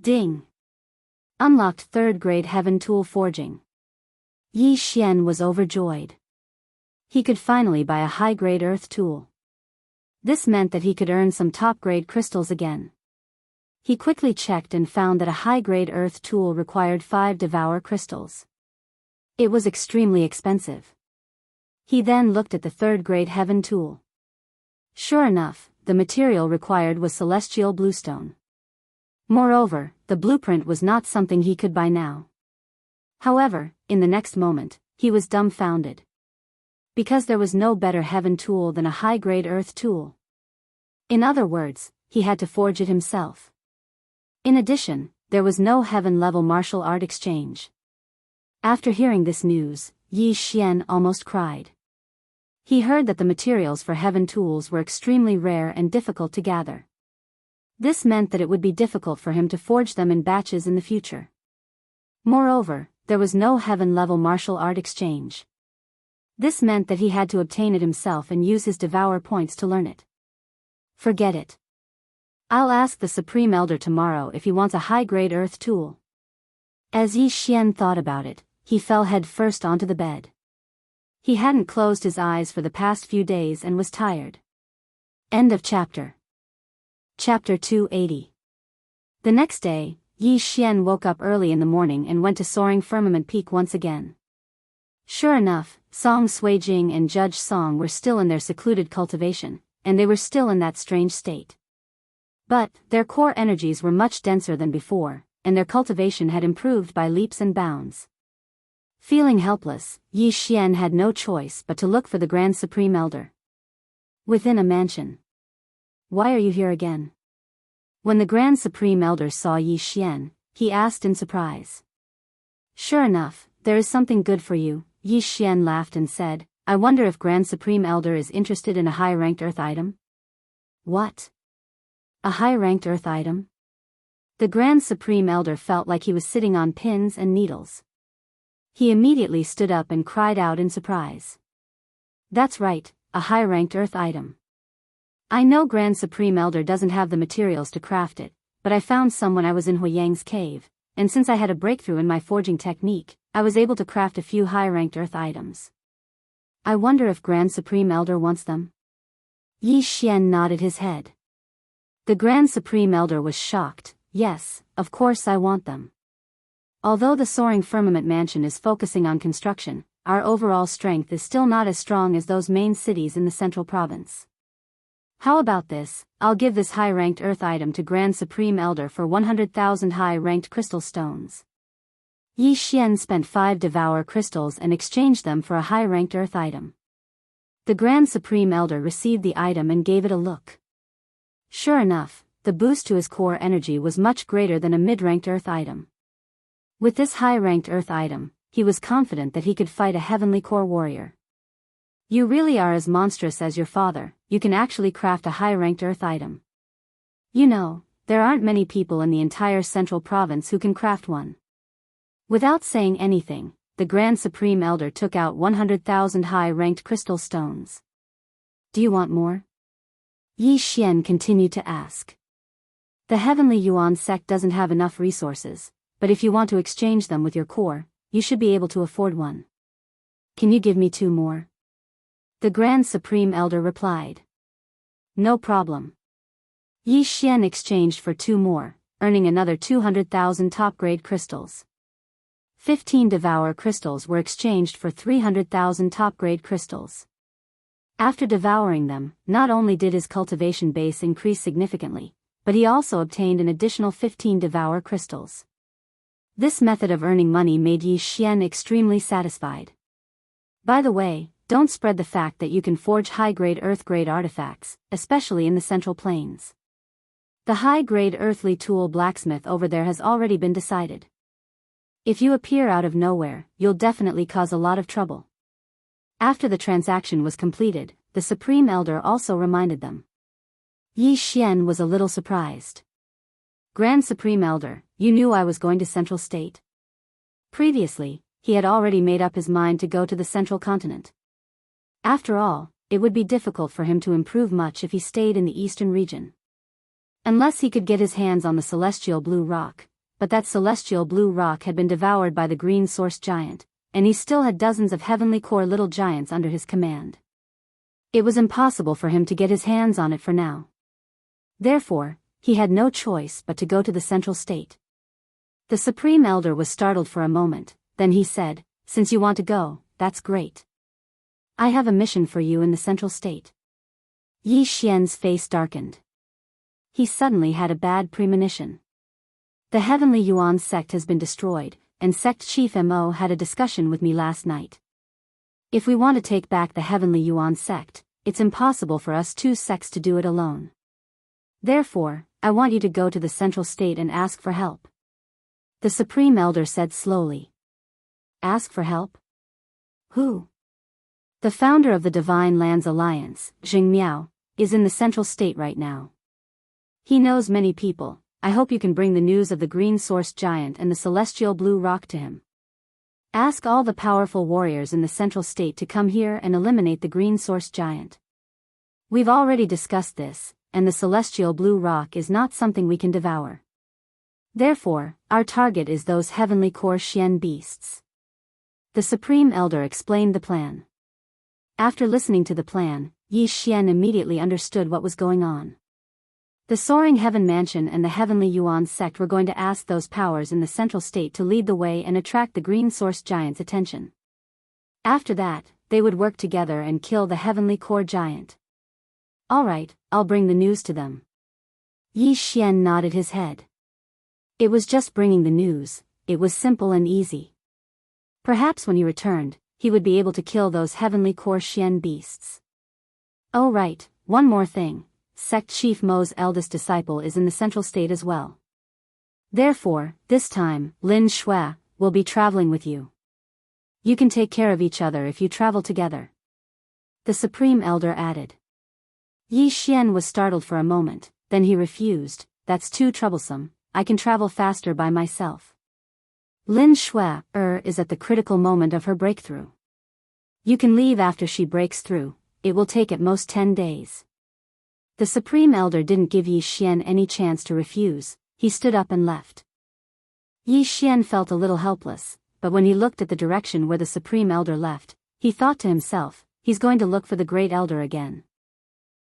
Ding! Unlocked 3rd grade Heaven Tool Forging. Yi Xian was overjoyed. He could finally buy a high-grade earth tool. This meant that he could earn some top-grade crystals again. He quickly checked and found that a high-grade earth tool required 5 Devourer crystals. It was extremely expensive. He then looked at the third-grade heaven tool. Sure enough, the material required was celestial bluestone. Moreover, the blueprint was not something he could buy now. However, in the next moment, he was dumbfounded. Because there was no better heaven tool than a high-grade earth tool. In other words, he had to forge it himself. In addition, there was no heaven-level martial art exchange. After hearing this news, Yi Xian almost cried. He heard that the materials for heaven tools were extremely rare and difficult to gather. This meant that it would be difficult for him to forge them in batches in the future. Moreover, there was no heaven-level martial art exchange. This meant that he had to obtain it himself and use his Devourer points to learn it. Forget it. I'll ask the Supreme Elder tomorrow if he wants a high-grade earth tool. As Yi Xian thought about it, he fell head first onto the bed. He hadn't closed his eyes for the past few days and was tired. End of chapter. Chapter 280. The next day, Yi Xian woke up early in the morning and went to Soaring Firmament Peak once again. Sure enough, Song Suijing and Judge Song were still in their secluded cultivation, and they were still in that strange state. But, their core energies were much denser than before, and their cultivation had improved by leaps and bounds. Feeling helpless, Yi Xian had no choice but to look for the Grand Supreme Elder. Within a mansion. Why are you here again? When the Grand Supreme Elder saw Yi Xian, he asked in surprise. Sure enough, there is something good for you, Yi Xian laughed and said, I wonder if Grand Supreme Elder is interested in a high-ranked earth item? What? A high-ranked earth item? The Grand Supreme Elder felt like he was sitting on pins and needles. He immediately stood up and cried out in surprise. That's right, a high-ranked earth item. I know Grand Supreme Elder doesn't have the materials to craft it, but I found some when I was in Huiyang's cave, and since I had a breakthrough in my forging technique, I was able to craft a few high-ranked earth items. I wonder if Grand Supreme Elder wants them? Yi Xian nodded his head. The Grand Supreme Elder was shocked. Yes, of course I want them. Although the Soaring Firmament Mansion is focusing on construction, our overall strength is still not as strong as those main cities in the central province. How about this? I'll give this high-ranked earth item to Grand Supreme Elder for 100,000 high-ranked crystal stones. Yi Xian spent 5 Devourer crystals and exchanged them for a high-ranked earth item. The Grand Supreme Elder received the item and gave it a look. Sure enough, the boost to his core energy was much greater than a mid-ranked earth item. With this high-ranked earth item, he was confident that he could fight a heavenly core warrior. You really are as monstrous as your father, you can actually craft a high-ranked earth item. You know, there aren't many people in the entire central province who can craft one. Without saying anything, the Grand Supreme Elder took out 100,000 high-ranked crystal stones. Do you want more? Yi Xian continued to ask. The Heavenly Yuan sect doesn't have enough resources, but if you want to exchange them with your core, you should be able to afford one. Can you give me 2 more? The Grand Supreme Elder replied. No problem. Yi Xian exchanged for 2 more, earning another 200,000 top-grade crystals. 15 Devourer crystals were exchanged for 300,000 top-grade crystals. After devouring them, not only did his cultivation base increase significantly, but he also obtained an additional 15 Devourer crystals. This method of earning money made Yi Xian extremely satisfied. By the way, don't spread the fact that you can forge high-grade earth-grade artifacts, especially in the Central Plains. The high-grade earthly tool blacksmith over there has already been decided. If you appear out of nowhere, you'll definitely cause a lot of trouble. After the transaction was completed, the Supreme Elder also reminded them. Yi Xian was a little surprised. Grand Supreme Elder, you knew I was going to Central State? Previously, he had already made up his mind to go to the Central Continent. After all, it would be difficult for him to improve much if he stayed in the Eastern region. Unless he could get his hands on the Celestial Blue Rock, but that Celestial Blue Rock had been devoured by the Green Source Giant, and he still had dozens of heavenly core little giants under his command. It was impossible for him to get his hands on it for now. Therefore, he had no choice but to go to the central state. The Supreme Elder was startled for a moment, then he said, "Since you want to go, that's great. I have a mission for you in the central state." Yi Xian's face darkened. He suddenly had a bad premonition. The Heavenly Yuan sect has been destroyed, and Sect Chief Mo had a discussion with me last night. If we want to take back the Heavenly Yuan sect, it's impossible for us two sects to do it alone. Therefore, I want you to go to the central state and ask for help. The Supreme Elder said slowly. Ask for help? Who? The founder of the Divine Lands Alliance, Jing Miao, is in the central state right now. He knows many people. I hope you can bring the news of the green source giant and the celestial blue rock to him. Ask all the powerful warriors in the central state to come here and eliminate the green source giant. We've already discussed this, and the celestial blue rock is not something we can devour. Therefore, our target is those heavenly core Xian beasts. The Supreme Elder explained the plan. After listening to the plan, Yi Xian immediately understood what was going on. The Soaring Heaven Mansion and the Heavenly Yuan sect were going to ask those powers in the central state to lead the way and attract the green source giant's attention. After that, they would work together and kill the heavenly core giant. Alright, I'll bring the news to them. Yi Xian nodded his head. It was just bringing the news, it was simple and easy. Perhaps when he returned, he would be able to kill those heavenly core Xian beasts. Oh right, one more thing. Sect Chief Mo's eldest disciple is in the central state as well. Therefore, this time, Lin Shui will be traveling with you. You can take care of each other if you travel together. The Supreme Elder added. Yi Xian was startled for a moment, then he refused. That's too troublesome, I can travel faster by myself. Lin Shui is at the critical moment of her breakthrough. You can leave after she breaks through, it will take at most 10 days. The Supreme Elder didn't give Yi Xian any chance to refuse, he stood up and left. Yi Xian felt a little helpless, but when he looked at the direction where the Supreme Elder left, he thought to himself, he's going to look for the Great Elder again.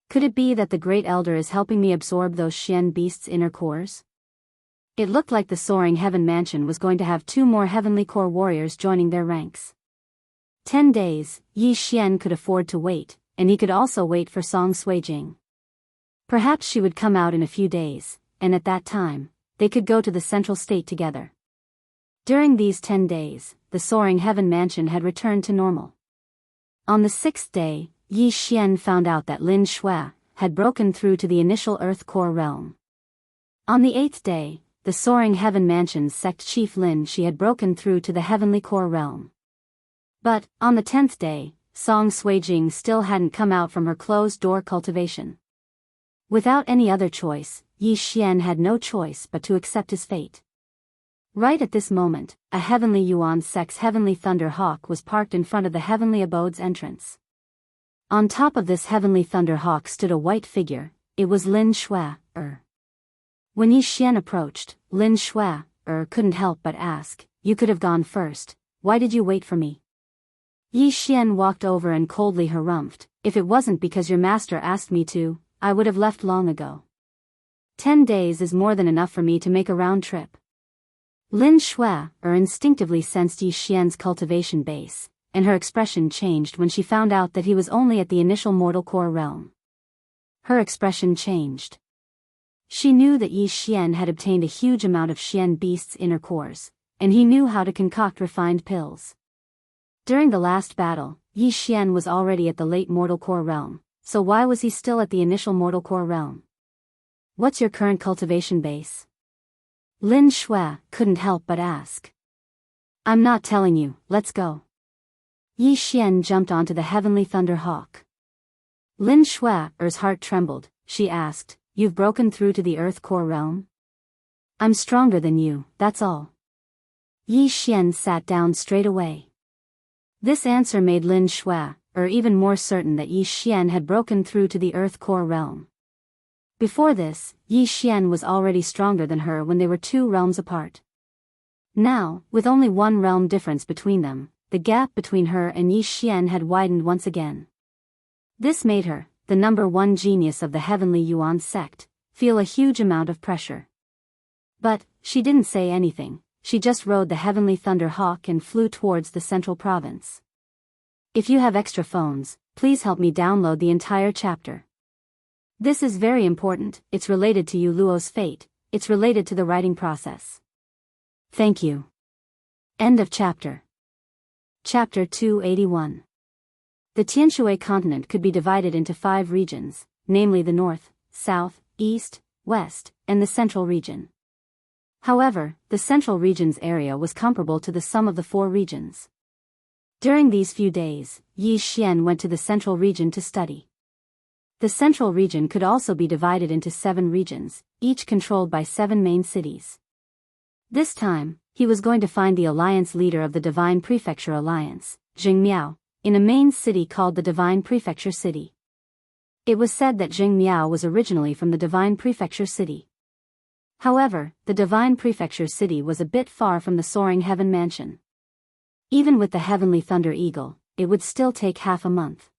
Could it be that the Great Elder is helping me absorb those Xian beasts' inner cores? It looked like the Soaring Heaven Mansion was going to have 2 more heavenly core warriors joining their ranks. 10 days, Yi Xian could afford to wait, and he could also wait for Song Suijing. Perhaps she would come out in a few days, and at that time, they could go to the central state together. During these 10 days, the Soaring Heaven Mansion had returned to normal. On the 6th day, Yi Xian found out that Lin Shui had broken through to the initial Earth Core realm. On the 8th day, the Soaring Heaven Mansion's sect chief Lin Shi had broken through to the Heavenly Core realm. But, on the 10th day, Song Suijing still hadn't come out from her closed-door cultivation. Without any other choice, Yi Xian had no choice but to accept his fate. Right at this moment, a Heavenly Yuan sect's Heavenly Thunder Hawk was parked in front of the Heavenly Abode's entrance. On top of this Heavenly Thunder Hawk stood a white figure, it was Lin Shui. When Yi Xian approached, Lin Shui couldn't help but ask, "You could have gone first, why did you wait for me?" Yi Xian walked over and coldly harumphed, "If it wasn't because your master asked me to, I would have left long ago. 10 days is more than enough for me to make a round trip." Lin Shui instinctively sensed Yi Xian's cultivation base, and her expression changed when she found out that he was only at the initial mortal core realm. Her expression changed. She knew that Yi Xian had obtained a huge amount of Xian beasts' inner cores, and he knew how to concoct refined pills. During the last battle, Yi Xian was already at the late mortal core realm. So why was he still at the initial mortal core realm? What's your current cultivation base? Lin Shui couldn't help but ask. I'm not telling you, let's go. Yi Xian jumped onto the Heavenly Thunder Hawk. Lin Shui's heart trembled, she asked, "You've broken through to the Earth Core realm?" "I'm stronger than you, that's all." Yi Xian sat down straight away. This answer made Lin Shui even more certain that Yi Xian had broken through to the Earth Core realm. Before this, Yi Xian was already stronger than her when they were 2 realms apart. Now, with only 1 realm difference between them, the gap between her and Yi Xian had widened once again. This made her, the number one genius of the Heavenly Yuan sect, feel a huge amount of pressure. But she didn't say anything, she just rode the Heavenly Thunder Hawk and flew towards the central province. If you have extra phones, please help me download the entire chapter. This is very important, it's related to Yu Luo's fate, it's related to the writing process. Thank you. End of chapter. Chapter 281. The Tianshui continent could be divided into 5 regions, namely the north, south, east, west, and the central region. However, the central region's area was comparable to the sum of the 4 regions. During these few days, Yi Xian went to the central region to study. The central region could also be divided into 7 regions, each controlled by 7 main cities. This time, he was going to find the alliance leader of the Divine Prefecture Alliance, Jing Miao, in a main city called the Divine Prefecture City. It was said that Jing Miao was originally from the Divine Prefecture City. However, the Divine Prefecture City was a bit far from the Soaring Heaven Mansion. Even with the Heavenly Thunder Eagle, it would still take half a month.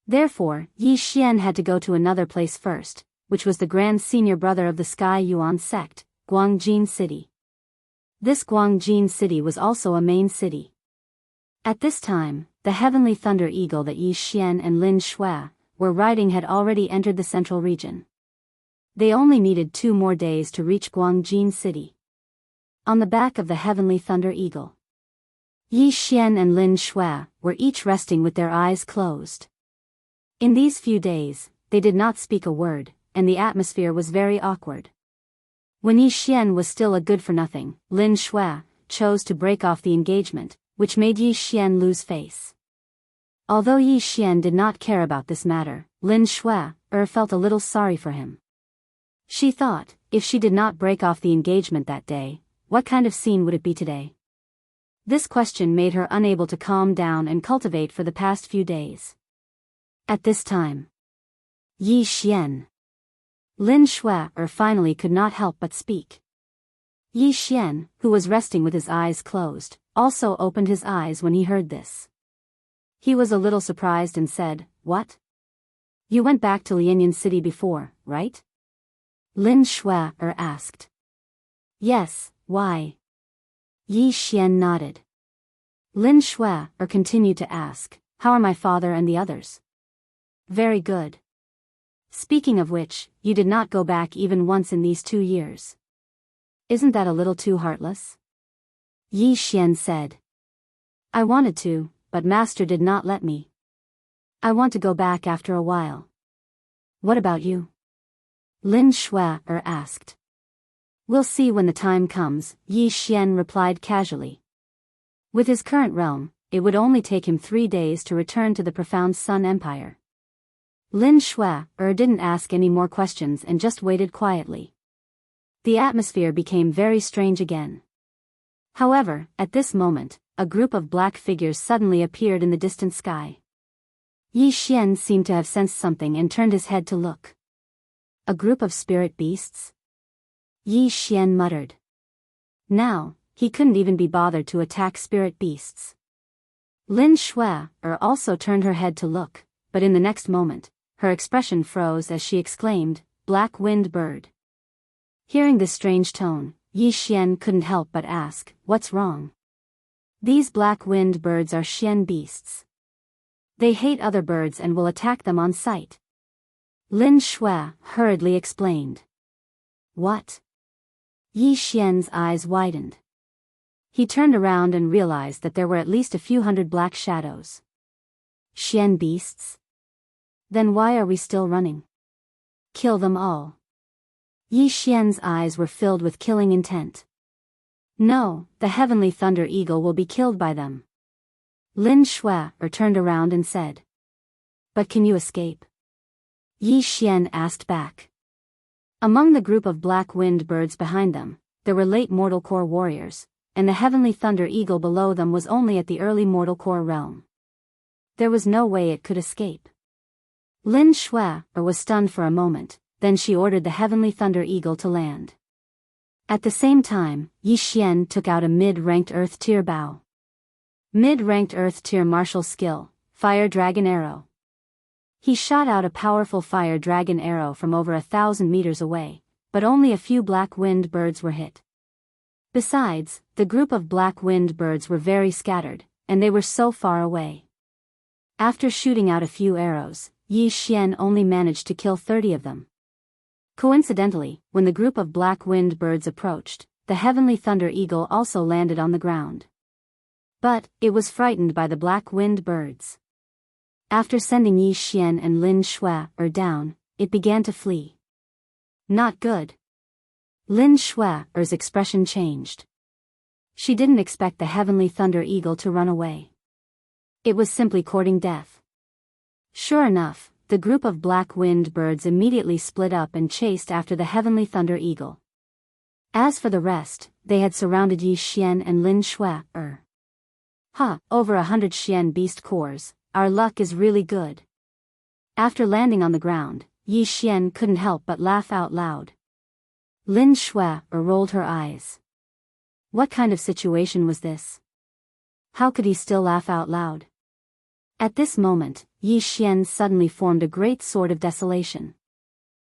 Therefore, Yi Xian had to go to another place first, which was the Grand Senior Brother of the Sky Yuan sect, Guangjin City. This Guangjin City was also a main city. At this time, the Heavenly Thunder Eagle that Yi Xian and Lin Shui were riding had already entered the central region. They only needed 2 more days to reach Guangjin City. On the back of the Heavenly Thunder Eagle, Yi Xian and Lin Shui were each resting with their eyes closed. In these few days, they did not speak a word, and the atmosphere was very awkward. When Yi Xian was still a good-for-nothing, Lin Shui chose to break off the engagement, which made Yi Xian lose face. Although Yi Xian did not care about this matter, Lin Shui felt a little sorry for him. She thought, if she did not break off the engagement that day, what kind of scene would it be today? This question made her unable to calm down and cultivate for the past few days. At this time, Yi Xian, Lin Shui finally could not help but speak. Yi Xian, who was resting with his eyes closed, also opened his eyes when he heard this. He was a little surprised and said, "What? You went back to Lianyan City before, right?" Lin Shui asked. "Yes, why?" Yi Xian nodded. Lin Shui continued to ask, "How are my father and the others?" "Very good. Speaking of which, you did not go back even once in these 2 years. Isn't that a little too heartless?" Yi Xian said. "I wanted to, but Master did not let me. I want to go back after a while." "What about you?" Lin Shui asked. "We'll see when the time comes," Yi Xian replied casually. With his current realm, it would only take him 3 days to return to the profound Sun Empire. Lin Shui didn't ask any more questions and just waited quietly. The atmosphere became very strange again. However, at this moment, a group of black figures suddenly appeared in the distant sky. Yi Xian seemed to have sensed something and turned his head to look. A group of spirit beasts? Yi Xian muttered. Now, he couldn't even be bothered to attack spirit beasts. Lin Shui also turned her head to look, but in the next moment, her expression froze as she exclaimed, "Black winged bird." Hearing this strange tone, Yi Xian couldn't help but ask, "What's wrong?" "These black winged birds are Xian beasts. They hate other birds and will attack them on sight." Lin Shui hurriedly explained. "What?" Yi Xian's eyes widened. He turned around and realized that there were at least a few hundred black shadows. "Xian beasts? Then why are we still running? Kill them all." Yi Xian's eyes were filled with killing intent. "No, the Heavenly Thunder Eagle will be killed by them." Lin Shui turned around and said. "But can you escape?" Yi Xian asked back. Among the group of black-winged birds behind them, there were late mortal core warriors, and the Heavenly Thunder Eagle below them was only at the early mortal core realm. There was no way it could escape. Lin Shui was stunned for a moment, then she ordered the Heavenly Thunder Eagle to land. At the same time, Yi Xian took out a mid-ranked earth tier bow. Mid-ranked Earth Tier Martial Skill, Fire Dragon Arrow. He shot out a powerful fire dragon arrow from over 1,000 meters away, but only a few black-winged birds were hit. Besides, the group of black-winged birds were very scattered, and they were so far away. After shooting out a few arrows, Yi Xian only managed to kill 30 of them. Coincidentally, when the group of black-winged birds approached, the heavenly thunder eagle also landed on the ground. But, it was frightened by the black-winged birds. After sending Yi Xian and Lin Shui down, it began to flee. Not good. Lin Shui's expression changed. She didn't expect the heavenly thunder eagle to run away. It was simply courting death. Sure enough, the group of black-winged birds immediately split up and chased after the heavenly thunder eagle. As for the rest, they had surrounded Yi Xian and Lin Shui. Over 100 Xian beast cores, our luck is really good. After landing on the ground, Yi Xian couldn't help but laugh out loud. Lin Shui rolled her eyes. What kind of situation was this? How could he still laugh out loud? At this moment, Yi Xian suddenly formed a great sword of desolation.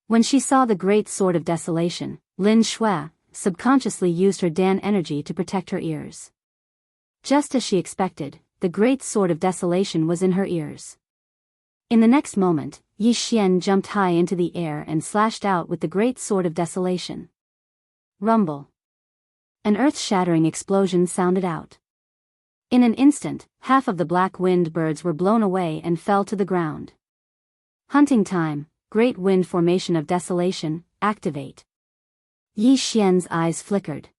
When she saw the great sword of desolation, Lin Shui subconsciously used her Dan energy to protect her ears. Just as she expected, the great sword of desolation was in her ears. In the next moment, Yi Xian jumped high into the air and slashed out with the great sword of desolation. Rumble. An earth-shattering explosion sounded out. In an instant, half of the black-winged birds were blown away and fell to the ground. Hunting time, Great Wind Formation of Desolation, activate. Yi Xian's eyes flickered.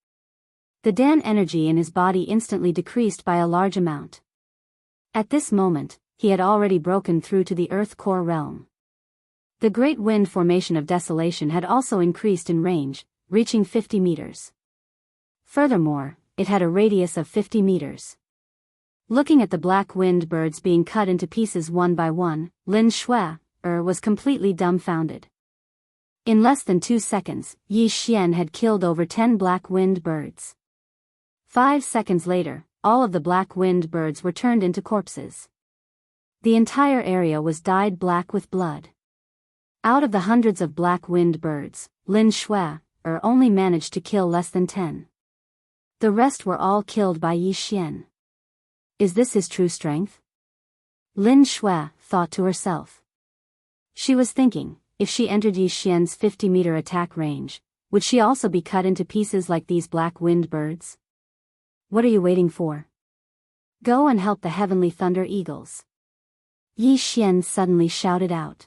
The Dan energy in his body instantly decreased by a large amount. At this moment, he had already broken through to the Earth core realm. The Great Wind Formation of Desolation had also increased in range, reaching 50 meters. Furthermore, it had a radius of 50 meters. Looking at the black-winged birds being cut into pieces one by one, Lin Shui was completely dumbfounded. In less than 2 seconds, Yi Xian had killed over 10 black-winged birds. 5 seconds later, all of the black-winged birds were turned into corpses. The entire area was dyed black with blood. Out of the hundreds of black-winged birds, Lin Shui only managed to kill less than 10. The rest were all killed by Yi Xian. Is this his true strength? Lin Shui thought to herself. She was thinking, if she entered Yi Xian's 50-meter attack range, would she also be cut into pieces like these black-winged birds? What are you waiting for? Go and help the heavenly thunder eagles. Yi Xian suddenly shouted out.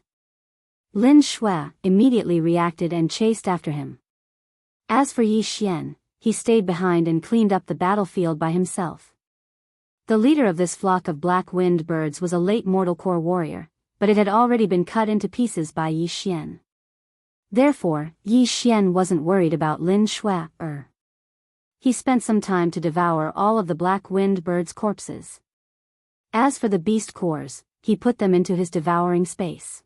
Lin Shui immediately reacted and chased after him. As for Yi Xian, he stayed behind and cleaned up the battlefield by himself. The leader of this flock of black-winged birds was a late mortal core warrior, but it had already been cut into pieces by Yi Xian. Therefore, Yi Xian wasn't worried about Lin Shui. He spent some time to devour all of the black-winged birds' corpses. As for the beast cores, he put them into his devouring space.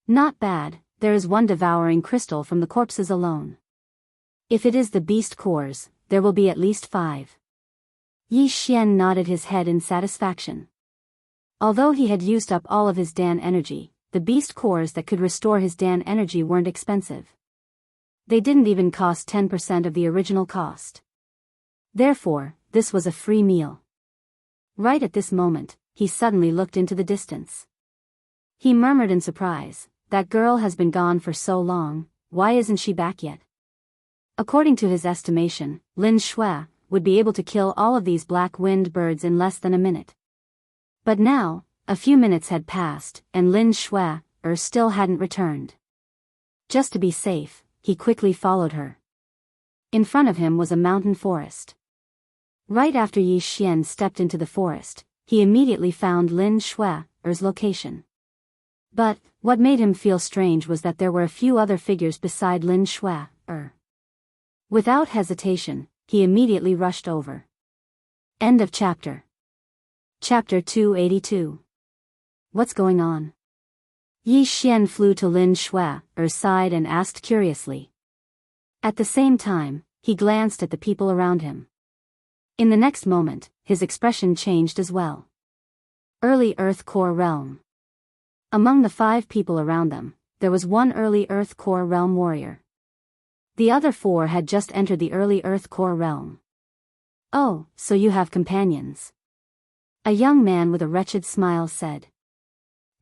Not bad, there is one devouring crystal from the corpses alone. If it is the beast cores, there will be at least 5. Yi Xian nodded his head in satisfaction. Although he had used up all of his Dan energy, the beast cores that could restore his Dan energy weren't expensive. They didn't even cost 10% of the original cost. Therefore, this was a free meal. Right at this moment, he suddenly looked into the distance. He murmured in surprise, that girl has been gone for so long, why isn't she back yet? According to his estimation, Lin Shui would be able to kill all of these black-winged birds in less than a minute. But now, a few minutes had passed, and Lin Shui still hadn't returned. Just to be safe, he quickly followed her. In front of him was a mountain forest. Right after Yi Xian stepped into the forest, he immediately found Lin Shui's location. But, what made him feel strange was that there were a few other figures beside Lin Shui. Without hesitation, he immediately rushed over. End of chapter. Chapter 282. What's going on? Yi Xian flew to Lin Shui's side and asked curiously. At the same time, he glanced at the people around him. In the next moment, his expression changed as well. Early Earth Core Realm. Among the 5 people around them, there was one early Earth Core Realm warrior. The other 4 had just entered the early Earth Core Realm. "Oh, so you have companions?" a young man with a wretched smile said.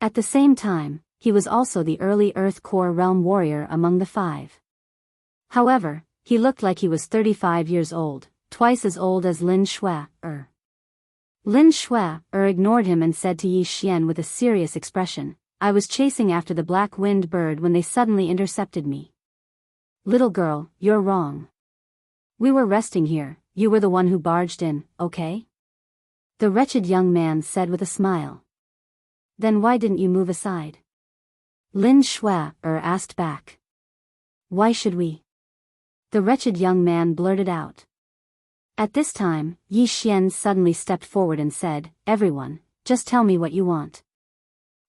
At the same time, he was also the early Earth Core Realm warrior among the 5. However, he looked like he was 35 years old, twice as old as Lin Shui. Lin Shui ignored him and said to Yi Xian with a serious expression, "I was chasing after the black-winged bird when they suddenly intercepted me." "Little girl, you're wrong. We were resting here, you were the one who barged in, okay?" the wretched young man said with a smile. "Then why didn't you move aside?" Lin Shui asked back. "Why should we?" the wretched young man blurted out. At this time, Yi Xian suddenly stepped forward and said, "Everyone, just tell me what you want.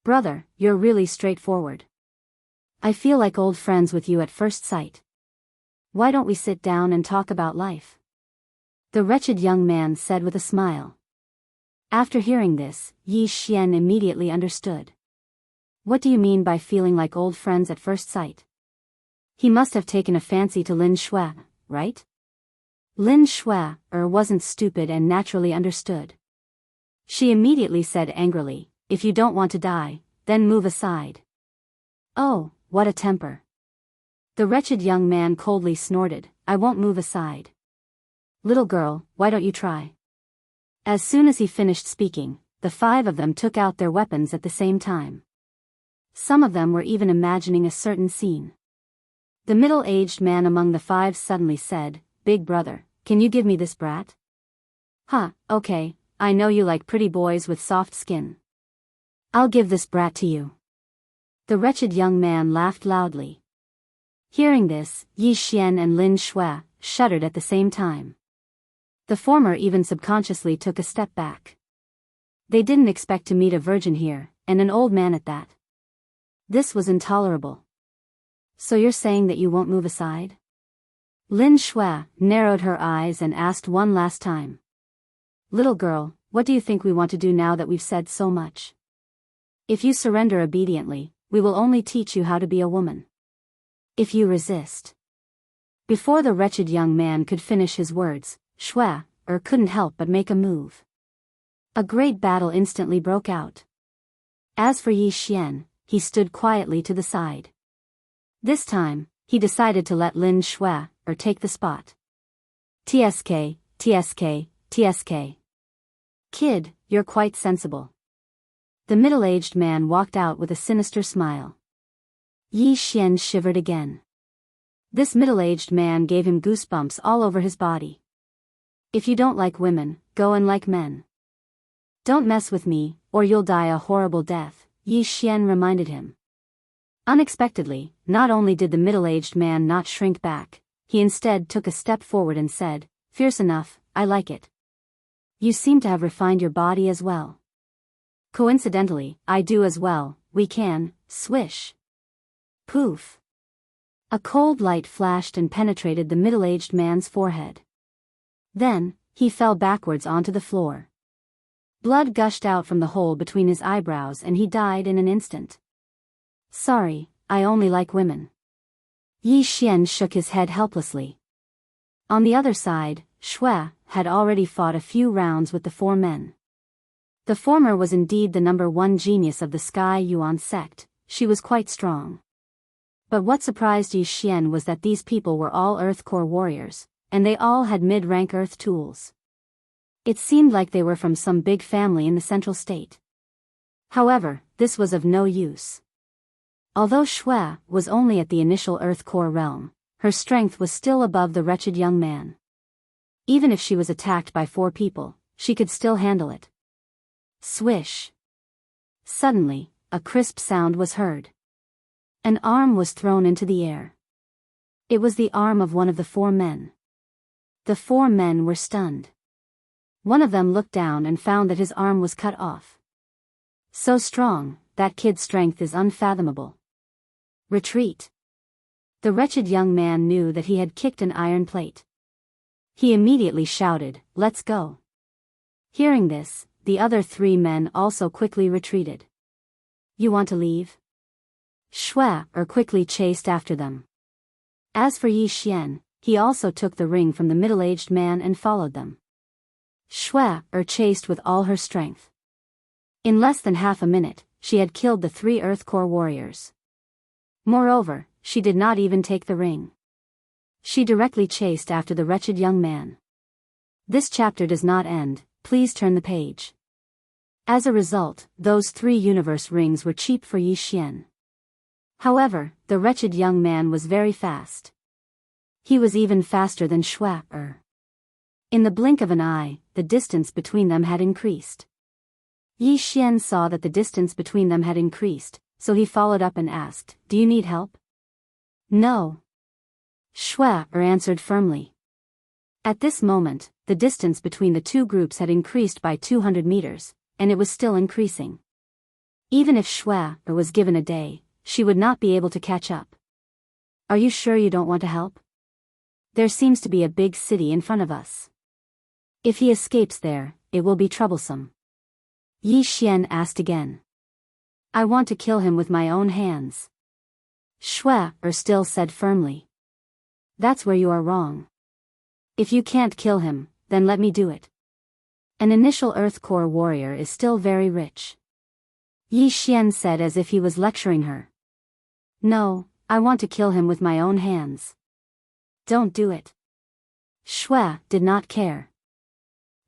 Brother, you're really straightforward. I feel like old friends with you at first sight. Why don't we sit down and talk about life?" the wretched young man said with a smile. After hearing this, Yi Xian immediately understood. What do you mean by feeling like old friends at first sight? He must have taken a fancy to Lin Shui, right? Lin Shui wasn't stupid and naturally understood. She immediately said angrily, "If you don't want to die, then move aside." "Oh, what a temper." The wretched young man coldly snorted, "I won't move aside." "Little girl, why don't you try?" As soon as he finished speaking, the 5 of them took out their weapons at the same time. Some of them were even imagining a certain scene. The middle-aged man among the 5 suddenly said, "Big brother, can you give me this brat?" "Huh, okay, I know you like pretty boys with soft skin. I'll give this brat to you." The wretched young man laughed loudly. Hearing this, Yi Xian and Lin Shui shuddered at the same time. The former even subconsciously took a step back. They didn't expect to meet a virgin here, and an old man at that. This was intolerable. "So you're saying that you won't move aside?" Lin Shui narrowed her eyes and asked one last time. "Little girl, what do you think we want to do now that we've said so much? If you surrender obediently, we will only teach you how to be a woman. If you resist..." Before the wretched young man could finish his words, Shui couldn't help but make a move. A great battle instantly broke out. As for Yi Xian, he stood quietly to the side. This time, he decided to let Lin Shui take the spot. "TSK, TSK, TSK. Kid, you're quite sensible." The middle-aged man walked out with a sinister smile. Yi Xian shivered again. This middle-aged man gave him goosebumps all over his body. "If you don't like women, go and like men. Don't mess with me, or you'll die a horrible death," Yi Xian reminded him. Unexpectedly, not only did the middle-aged man not shrink back, he instead took a step forward and said, "Fierce enough, I like it. You seem to have refined your body as well." "Coincidentally, I do as well, we can," swish. Poof. A cold light flashed and penetrated the middle-aged man's forehead. Then, he fell backwards onto the floor. Blood gushed out from the hole between his eyebrows and he died in an instant. "Sorry, I only like women." Yi Xian shook his head helplessly. On the other side, Shui had already fought a few rounds with the 4 men. The former was indeed the #1 genius of the Sky Yuan sect. She was quite strong. But what surprised Yi Xian was that these people were all Earth Core warriors, and they all had mid-rank Earth tools. It seemed like they were from some big family in the central state. However, this was of no use. Although Shui was only at the initial Earth Core realm, her strength was still above the wretched young man. Even if she was attacked by 4 people, she could still handle it. Swish. Suddenly, a crisp sound was heard. An arm was thrown into the air. It was the arm of one of the 4 men. The 4 men were stunned. One of them looked down and found that his arm was cut off. So strong, that kid's strength is unfathomable. Retreat. The wretched young man knew that he had kicked an iron plate. He immediately shouted, "Let's go." Hearing this, the other 3 men also quickly retreated. "You want to leave?" Shui quickly chased after them. As for Yi Xian, he also took the ring from the middle-aged man and followed them. Shui chased with all her strength. In less than half a minute, she had killed the 3 Earth Core warriors. Moreover, she did not even take the ring. She directly chased after the wretched young man. This chapter does not end, please turn the page. As a result, those 3 universe rings were cheap for Yi Xian. However, the wretched young man was very fast. He was even faster than Shui. In the blink of an eye, the distance between them had increased. Yi Xian saw that the distance between them had increased, so he followed up and asked, "Do you need help?" "No." Shui answered firmly. At this moment, the distance between the 2 groups had increased by 200 meters, and it was still increasing. Even if Shui was given a day, she would not be able to catch up. "Are you sure you don't want to help? There seems to be a big city in front of us. If he escapes there, it will be troublesome." Yi Xian asked again. "I want to kill him with my own hands." Shui still said firmly. "That's where you are wrong. If you can't kill him, then let me do it. An initial Earth Core warrior is still very rich." Yi Xian said as if he was lecturing her. "No, I want to kill him with my own hands." "Don't do it." Shui did not care.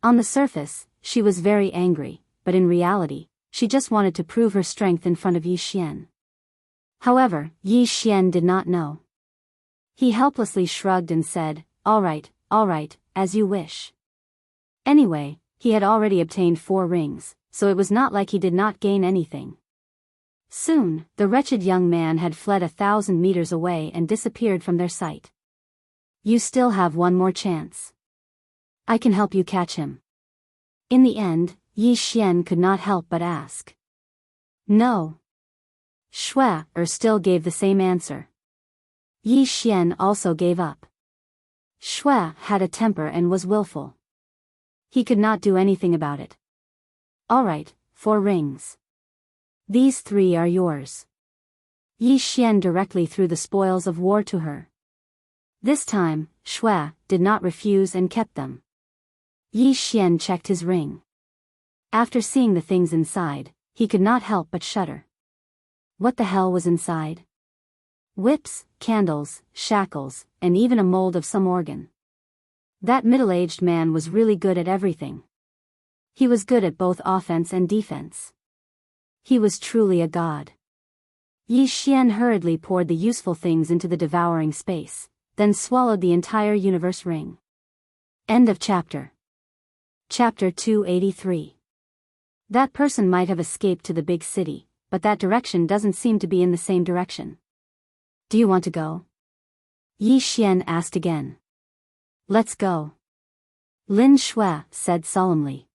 On the surface, she was very angry, but in reality, she just wanted to prove her strength in front of Yi Xian. However, Yi Xian did not know. He helplessly shrugged and said, all right, as you wish." Anyway, he had already obtained 4 rings, so it was not like he did not gain anything. Soon, the wretched young man had fled 1,000 meters away and disappeared from their sight. "You still have one more chance. I can help you catch him." In the end, Yi Xian could not help but ask. "No." Shui still gave the same answer. Yi Xian also gave up. Shui had a temper and was willful. He could not do anything about it. "All right, 4 rings. These 3 are yours." Yi Xian directly threw the spoils of war to her. This time, Shui did not refuse and kept them. Yi Xian checked his ring. After seeing the things inside, he could not help but shudder. What the hell was inside? Whips, candles, shackles, and even a mold of some organ. That middle-aged man was really good at everything. He was good at both offense and defense. He was truly a god. Yi Xian hurriedly poured the useful things into the devouring space, then swallowed the entire universe ring. End of chapter. Chapter 283. That person might have escaped to the big city, but that direction doesn't seem to be in the same direction. "Do you want to go?" Yi Xian asked again. "Let's go," Lin Shui said solemnly.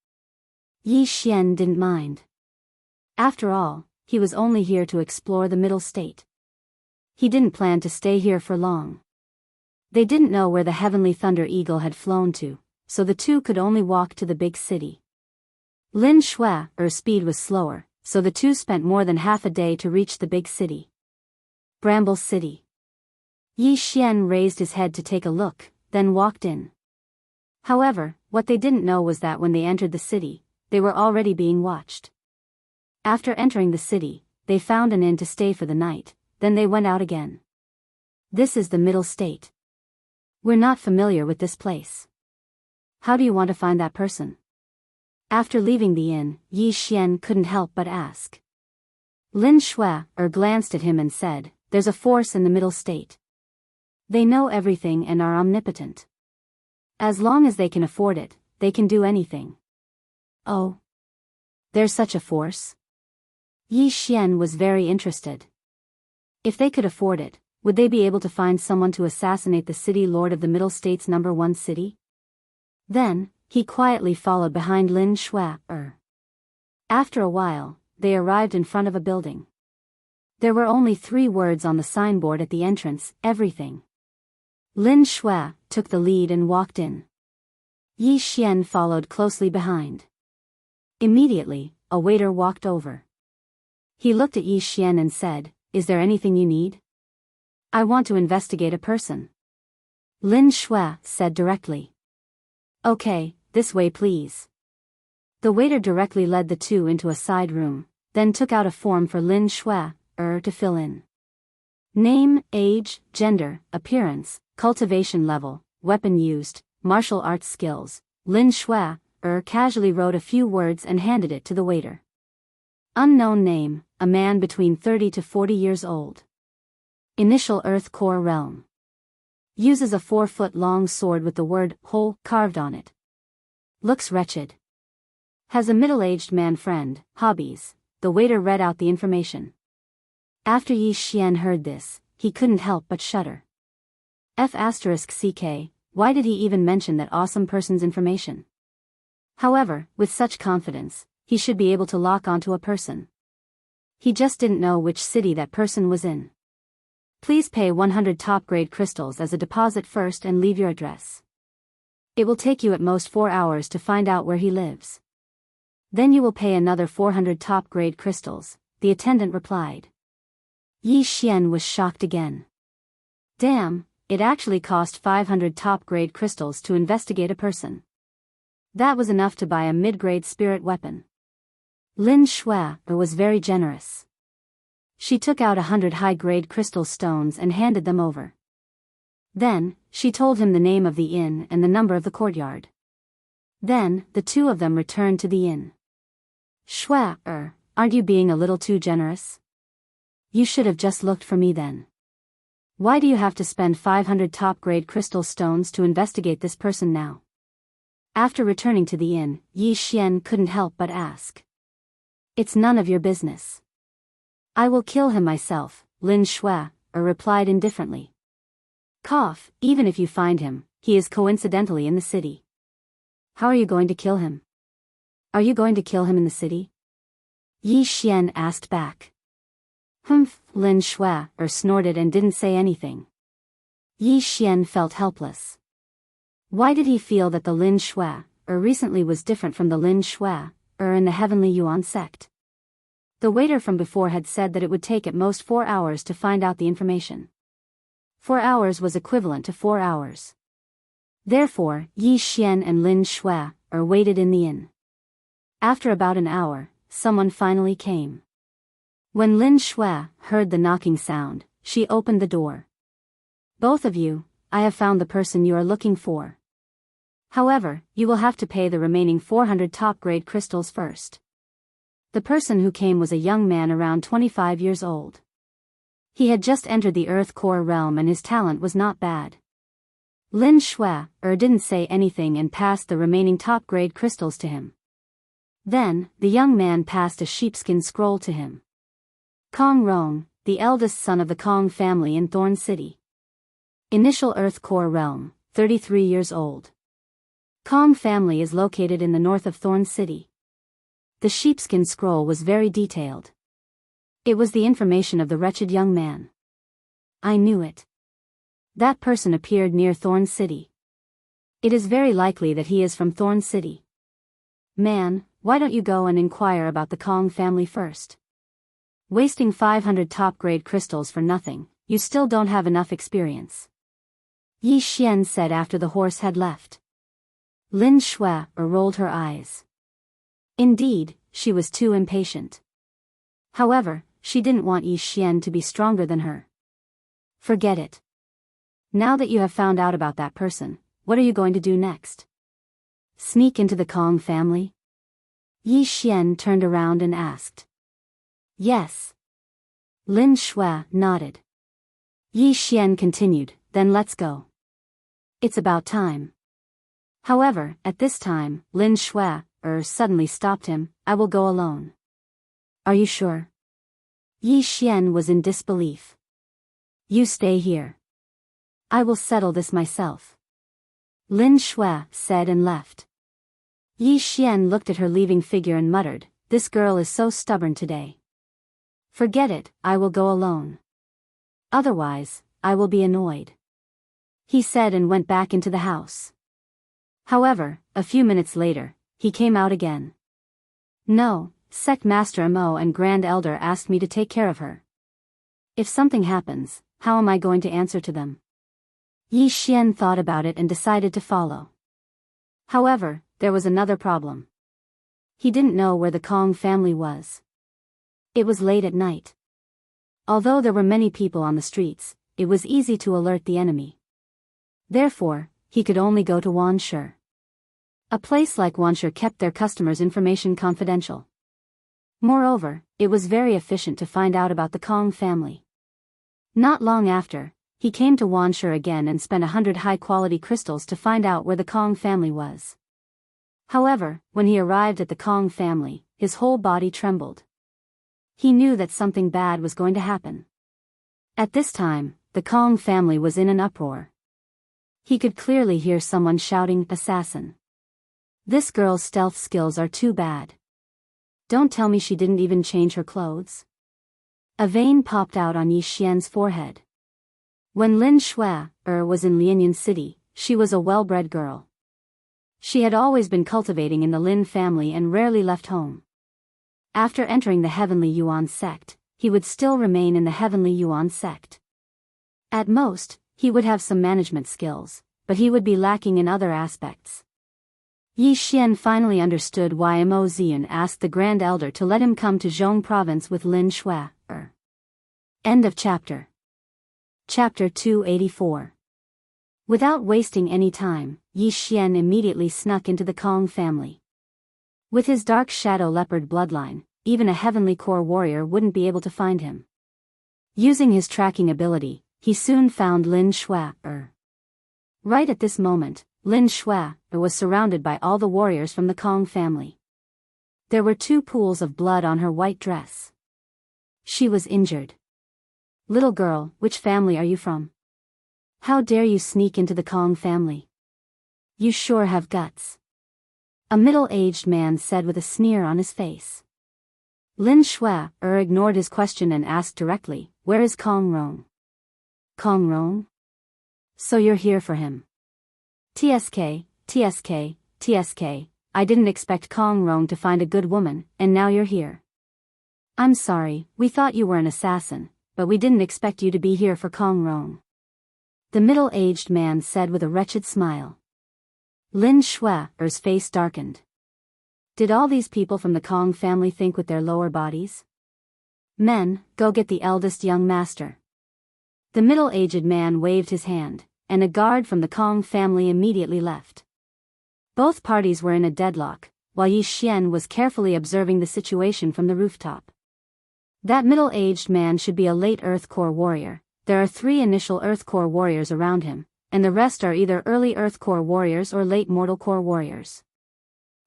Yi Xian didn't mind. After all, he was only here to explore the middle state. He didn't plan to stay here for long. They didn't know where the heavenly thunder eagle had flown to, so the 2 could only walk to the big city. Lin Shui's speed was slower, so the 2 spent more than half a day to reach the big city. Bramble City. Yi Xian raised his head to take a look, then walked in. However, what they didn't know was that when they entered the city, they were already being watched. After entering the city, they found an inn to stay for the night, then they went out again. This is the middle state. We're not familiar with this place. How do you want to find that person? After leaving the inn, Yi Xian couldn't help but ask. Lin Shui glanced at him and said, "There's a force in the middle state. They know everything and are omnipotent. As long as they can afford it, they can do anything." "Oh. There's such a force?" Yi Xian was very interested. If they could afford it, would they be able to find someone to assassinate the city lord of the Middle State's #1 city? Then, he quietly followed behind Lin Shui. After a while, they arrived in front of a building. There were only 3 words on the signboard at the entrance, everything. Lin Shui took the lead and walked in. Yi Xian followed closely behind. Immediately, a waiter walked over. He looked at Yi Xian and said, "Is there anything you need?" "I want to investigate a person," Lin Shui said directly. "Okay, this way please." The waiter directly led the two into a side room, then took out a form for Lin Shui to fill in. Name, age, gender, appearance, cultivation level, weapon used, martial arts skills. Lin Shui casually wrote a few words and handed it to the waiter. Unknown name, a man between 30 to 40 years old. Initial Earth Core Realm. Uses a 4-foot-long sword with the word "hole" carved on it. Looks wretched. Has a middle-aged man friend. Hobbies. The waiter read out the information. After Yi Xian heard this, he couldn't help but shudder. *CK, why did he even mention that awesome person's information? However, with such confidence, he should be able to lock onto a person. He just didn't know which city that person was in. Please pay 100 top-grade crystals as a deposit first and leave your address. It will take you at most 4 hours to find out where he lives. Then you will pay another 400 top-grade crystals, the attendant replied. Yi Xian was shocked again. Damn, it actually cost 500 top-grade crystals to investigate a person. That was enough to buy a mid-grade spirit weapon. Lin Shui was very generous. She took out 100 high-grade crystal stones and handed them over. Then, she told him the name of the inn and the number of the courtyard. Then, the two of them returned to the inn. Shui, aren't you being a little too generous? You should have just looked for me then. Why do you have to spend 500 top-grade crystal stones to investigate this person now? After returning to the inn, Yi Xian couldn't help but ask. It's none of your business. I will kill him myself, Lin Shui replied indifferently. Cough, even if you find him, he is coincidentally in the city. How are you going to kill him? Are you going to kill him in the city? Yi Xian asked back. Humph, Lin Shui snorted and didn't say anything. Yi Xian felt helpless. Why did he feel that the Lin Shui recently was different from the Lin Shui in the Heavenly Yuan sect? The waiter from before had said that it would take at most 4 hours to find out the information. 4 hours was equivalent to 4 hours. Therefore, Yi Xian and Lin Shui waited in the inn. After about an hour, someone finally came. When Lin Shui heard the knocking sound, she opened the door. Both of you, I have found the person you are looking for. However, you will have to pay the remaining 400 top-grade crystals first. The person who came was a young man around 25 years old. He had just entered the Earth Core realm and his talent was not bad. Lin Shui didn't say anything and passed the remaining top-grade crystals to him. Then, the young man passed a sheepskin scroll to him. Kong Rong, the eldest son of the Kong family in Thorn City. Initial Earth Core realm, 33 years old. Kong family is located in the north of Thorn City. The sheepskin scroll was very detailed. It was the information of the wretched young man. I knew it. That person appeared near Thorn City. It is very likely that he is from Thorn City. Man, why don't you go and inquire about the Kong family first? Wasting 500 top-grade crystals for nothing, you still don't have enough experience. Yi Xian said after the horse had left. Lin Shui rolled her eyes. Indeed, she was too impatient. However, she didn't want Yi Xian to be stronger than her. Forget it. Now that you have found out about that person, what are you going to do next? Sneak into the Kong family? Yi Xian turned around and asked. Yes. Lin Shui nodded. Yi Xian continued, then let's go. It's about time. However, at this time, Lin Shui suddenly stopped him. I will go alone. Are you sure? Yi Xian was in disbelief. You stay here. I will settle this myself. Lin Shui said and left. Yi Xian looked at her leaving figure and muttered, this girl is so stubborn today. Forget it, I will go alone. Otherwise, I will be annoyed. He said and went back into the house. However, a few minutes later, he came out again. No, Sect Master Mo and Grand Elder asked me to take care of her. If something happens, how am I going to answer to them? Yi Xian thought about it and decided to follow. However, there was another problem. He didn't know where the Kong family was. It was late at night. Although there were many people on the streets, it was easy to alert the enemy. Therefore, he could only go to Wanshe. A place like Wanshe kept their customers' information confidential. Moreover, it was very efficient to find out about the Kong family. Not long after, he came to Wanshe again and spent 100 high-quality crystals to find out where the Kong family was. However, when he arrived at the Kong family, his whole body trembled. He knew that something bad was going to happen. At this time, the Kong family was in an uproar. He could clearly hear someone shouting, "Assassin." This girl's stealth skills are too bad. Don't tell me she didn't even change her clothes. A vein popped out on Yi Xian's forehead. When Lin Shui was in Lianyan City, she was a well-bred girl. She had always been cultivating in the Lin family and rarely left home. After entering the Heavenly Yuan sect, he would still remain in the Heavenly Yuan sect. At most, he would have some management skills, but he would be lacking in other aspects. Yi Xian finally understood why Mo Zian asked the Grand Elder to let him come to Zhong Province with Lin Shui. End of chapter. Chapter 284. Without wasting any time, Yi Xian immediately snuck into the Kong family. With his dark shadow leopard bloodline, even a heavenly core warrior wouldn't be able to find him. Using his tracking ability, he soon found Lin Shui. Right at this moment, Lin Shui was surrounded by all the warriors from the Kong family. There were 2 pools of blood on her white dress. She was injured. "Little girl, which family are you from? How dare you sneak into the Kong family? You sure have guts," a middle-aged man said with a sneer on his face. Lin Shui ignored his question and asked directly, "Where is Kong Rong?" "Kong Rong? So you're here for him." "TSK, TSK, TSK, I didn't expect Kong Rong to find a good woman, and now you're here." "I'm sorry, we thought you were an assassin, but we didn't expect you to be here for Kong Rong," the middle-aged man said with a wretched smile. Lin Shui's face darkened. Did all these people from the Kong family think with their lower bodies? "Men, go get the eldest young master." The middle-aged man waved his hand, and a guard from the Kong family immediately left. Both parties were in a deadlock, while Yi Xian was carefully observing the situation from the rooftop. That middle-aged man should be a late Earth Core warrior. There are 3 initial Earth Core warriors around him, and the rest are either early Earth Core warriors or late Mortal Core warriors.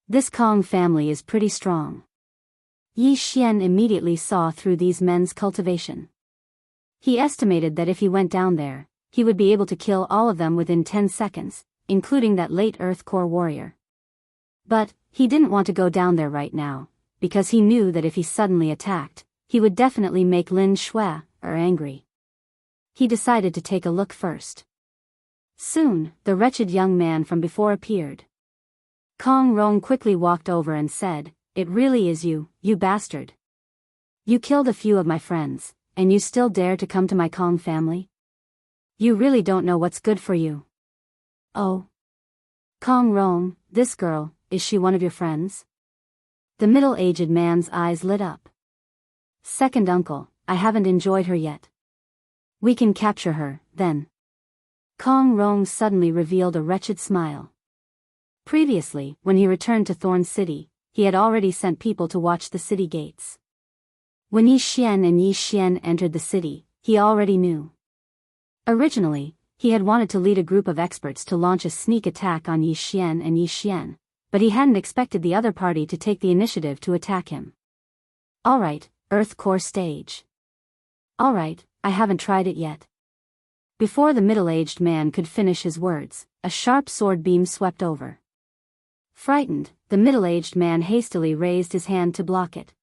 This Kong family is pretty strong. Yi Xian immediately saw through these men's cultivation. He estimated that if he went down there, he would be able to kill all of them within 10 seconds, including that late Earth Core warrior. But, he didn't want to go down there right now, because he knew that if he suddenly attacked, he would definitely make Lin Shui angry. He decided to take a look first. Soon, the wretched young man from before appeared. Kong Rong quickly walked over and said, "It really is you, you bastard. You killed a few of my friends, and you still dare to come to my Kong family? You really don't know what's good for you." "Oh. Kong Rong, this girl, is she one of your friends?" The middle-aged man's eyes lit up. "Second uncle, I haven't enjoyed her yet." "We can capture her, then." Kong Rong suddenly revealed a wretched smile. Previously, when he returned to Thorn City, he had already sent people to watch the city gates. When Yi Xian entered the city, he already knew. Originally, he had wanted to lead a group of experts to launch a sneak attack on Yi Xian, but he hadn't expected the other party to take the initiative to attack him. "Alright, Earth Core stage." "Alright, I haven't tried it yet." Before the middle-aged man could finish his words, a sharp sword beam swept over. Frightened, the middle-aged man hastily raised his hand to block it.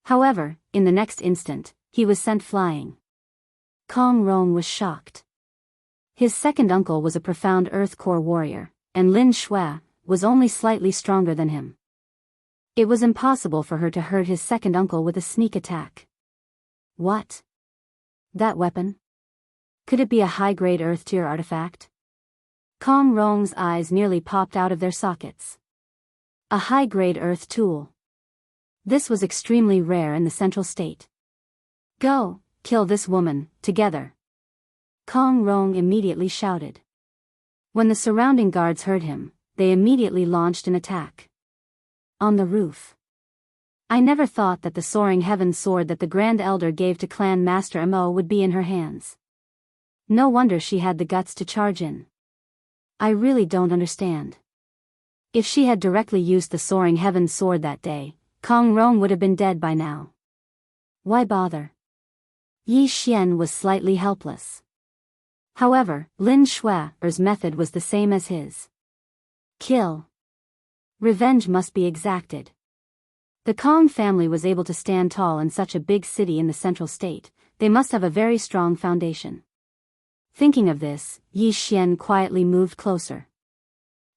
However, in the next instant, he was sent flying. Kong Rong was shocked. His second uncle was a profound Earth Core warrior, and Lin Shui was only slightly stronger than him. It was impossible for her to hurt his second uncle with a sneak attack. What? That weapon? Could it be a high-grade earth-tier artifact? Kong Rong's eyes nearly popped out of their sockets. A high-grade earth tool. This was extremely rare in the central state. Go, kill this woman, together. Kong Rong immediately shouted. When the surrounding guards heard him, they immediately launched an attack. On the roof. I never thought that the soaring heaven sword that the Grand Elder gave to Clan Master Mo would be in her hands. No wonder she had the guts to charge in. I really don't understand. If she had directly used the soaring heaven sword that day, Kong Rong would have been dead by now. Why bother? Yi Xian was slightly helpless. However, Lin Shui's method was the same as his. Kill. Revenge must be exacted. The Kong family was able to stand tall in such a big city in the central state. They must have a very strong foundation. Thinking of this, Yi Xian quietly moved closer.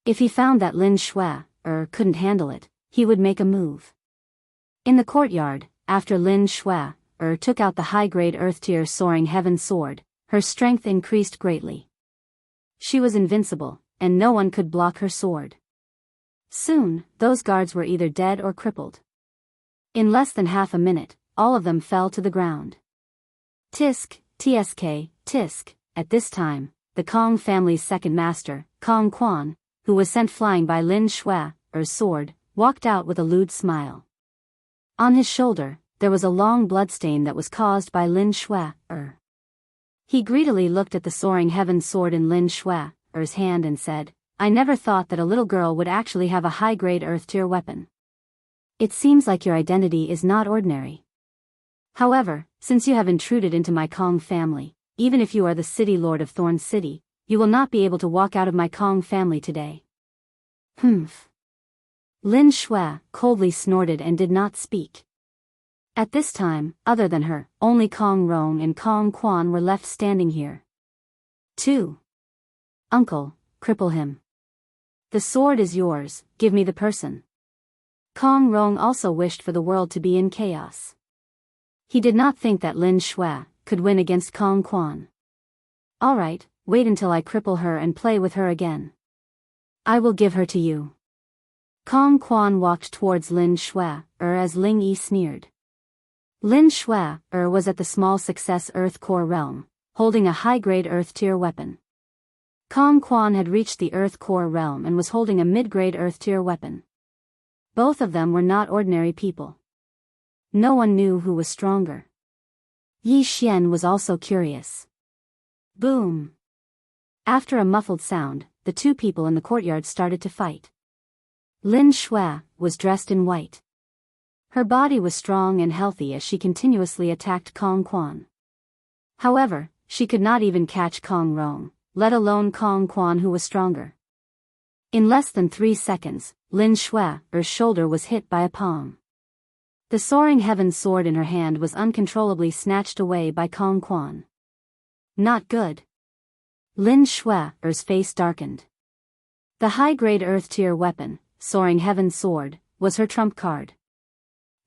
If he found that Lin Shui couldn't handle it, he would make a move. In the courtyard, after Lin Shui took out the high-grade earth-tier soaring heaven sword, her strength increased greatly. She was invincible, and no one could block her sword. Soon, those guards were either dead or crippled. In less than half a minute, all of them fell to the ground. Tisk, tsk, tisk. At this time, the Kong family's second master, Kong Quan, who was sent flying by Lin Shui's sword, walked out with a lewd smile. On his shoulder, there was a long bloodstain that was caused by Lin Shui's. He greedily looked at the soaring heaven sword in Lin Shui's hand and said, I never thought that a little girl would actually have a high-grade earth-tier weapon. It seems like your identity is not ordinary. However, since you have intruded into my Kong family, even if you are the city lord of Thorn City, you will not be able to walk out of my Kong family today. Humph. Lin Shui coldly snorted and did not speak. At this time, other than her, only Kong Rong and Kong Quan were left standing here. 2. Uncle, cripple him. The sword is yours, give me the person. Kong Rong also wished for the world to be in chaos. He did not think that Lin Shui could win against Kong Quan. Alright, wait until I cripple her and play with her again. I will give her to you. Kong Quan walked towards Lin Shui as Ling Yi sneered. Lin Shui was at the small success Earth Core realm, holding a high-grade Earth-tier weapon. Kong Quan had reached the Earth Core realm and was holding a mid-grade Earth-tier weapon. Both of them were not ordinary people. No one knew who was stronger. Yi Xian was also curious. Boom! After a muffled sound, the two people in the courtyard started to fight. Lin Shui was dressed in white. Her body was strong and healthy as she continuously attacked Kong Quan. However, she could not even catch Kong Rong, let alone Kong Quan, who was stronger. In less than 3 seconds, Lin Shui's shoulder was hit by a palm. The soaring heaven sword in her hand was uncontrollably snatched away by Kong Quan. Not good. Lin Shui's face darkened. The high-grade earth-tier weapon, soaring heaven sword, was her trump card.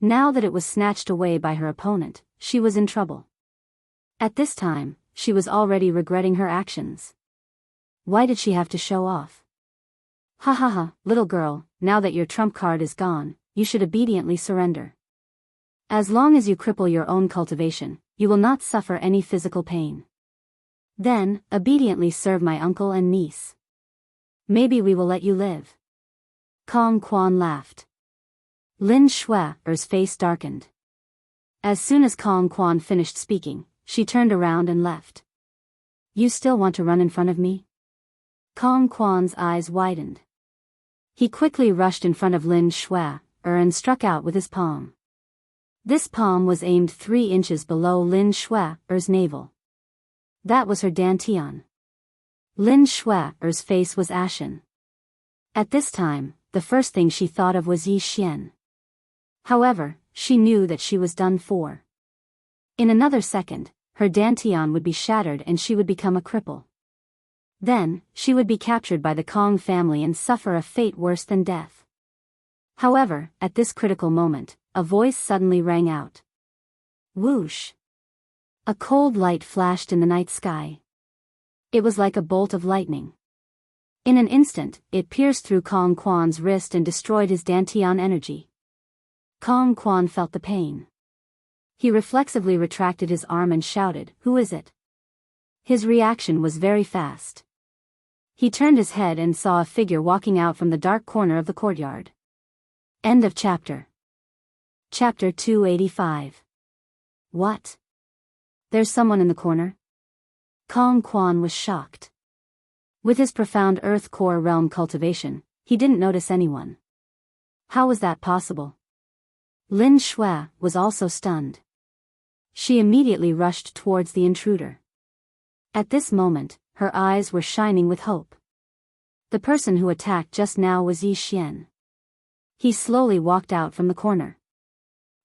Now that it was snatched away by her opponent, she was in trouble. At this time, she was already regretting her actions. Why did she have to show off? Ha ha ha, little girl, now that your trump card is gone, you should obediently surrender. As long as you cripple your own cultivation, you will not suffer any physical pain. Then, obediently serve my uncle and niece. Maybe we will let you live. Kong Quan laughed. Lin Shui's face darkened. As soon as Kong Quan finished speaking, she turned around and left. You still want to run in front of me? Kong Quan's eyes widened. He quickly rushed in front of Lin Shui and struck out with his palm. This palm was aimed 3 inches below Lin Shui's navel. That was her dantian. Lin Shui's face was ashen. At this time, the first thing she thought of was Yi Xian. However, she knew that she was done for. In another second, her dantian would be shattered and she would become a cripple. Then, she would be captured by the Kong family and suffer a fate worse than death. However, at this critical moment, a voice suddenly rang out. Whoosh! A cold light flashed in the night sky. It was like a bolt of lightning. In an instant, it pierced through Kong Quan's wrist and destroyed his Dantian energy. Kong Quan felt the pain. He reflexively retracted his arm and shouted, "Who is it?" His reaction was very fast. He turned his head and saw a figure walking out from the dark corner of the courtyard. End of chapter. Chapter 285. What? There's someone in the corner? Kong Quan was shocked. With his profound Earth Core realm cultivation, he didn't notice anyone. How was that possible? Lin Shui was also stunned. She immediately rushed towards the intruder. At this moment, her eyes were shining with hope. The person who attacked just now was Yi Xian. He slowly walked out from the corner.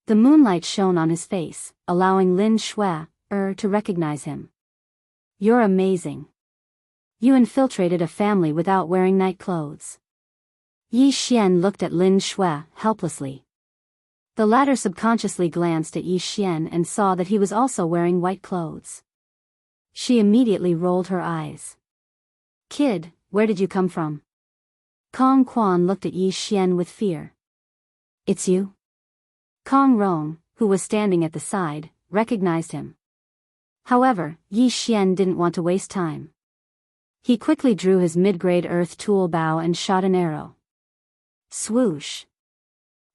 The moonlight shone on his face, allowing Lin Shui to recognize him. You're amazing. You infiltrated a family without wearing night clothes. Yi Xian looked at Lin Shui helplessly. The latter subconsciously glanced at Yi Xian and saw that he was also wearing white clothes. She immediately rolled her eyes. Kid, where did you come from? Kong Quan looked at Yi Xian with fear. It's you? Kong Rong, who was standing at the side, recognized him. However, Yi Xian didn't want to waste time. He quickly drew his mid-grade earth tool bow and shot an arrow. Swoosh!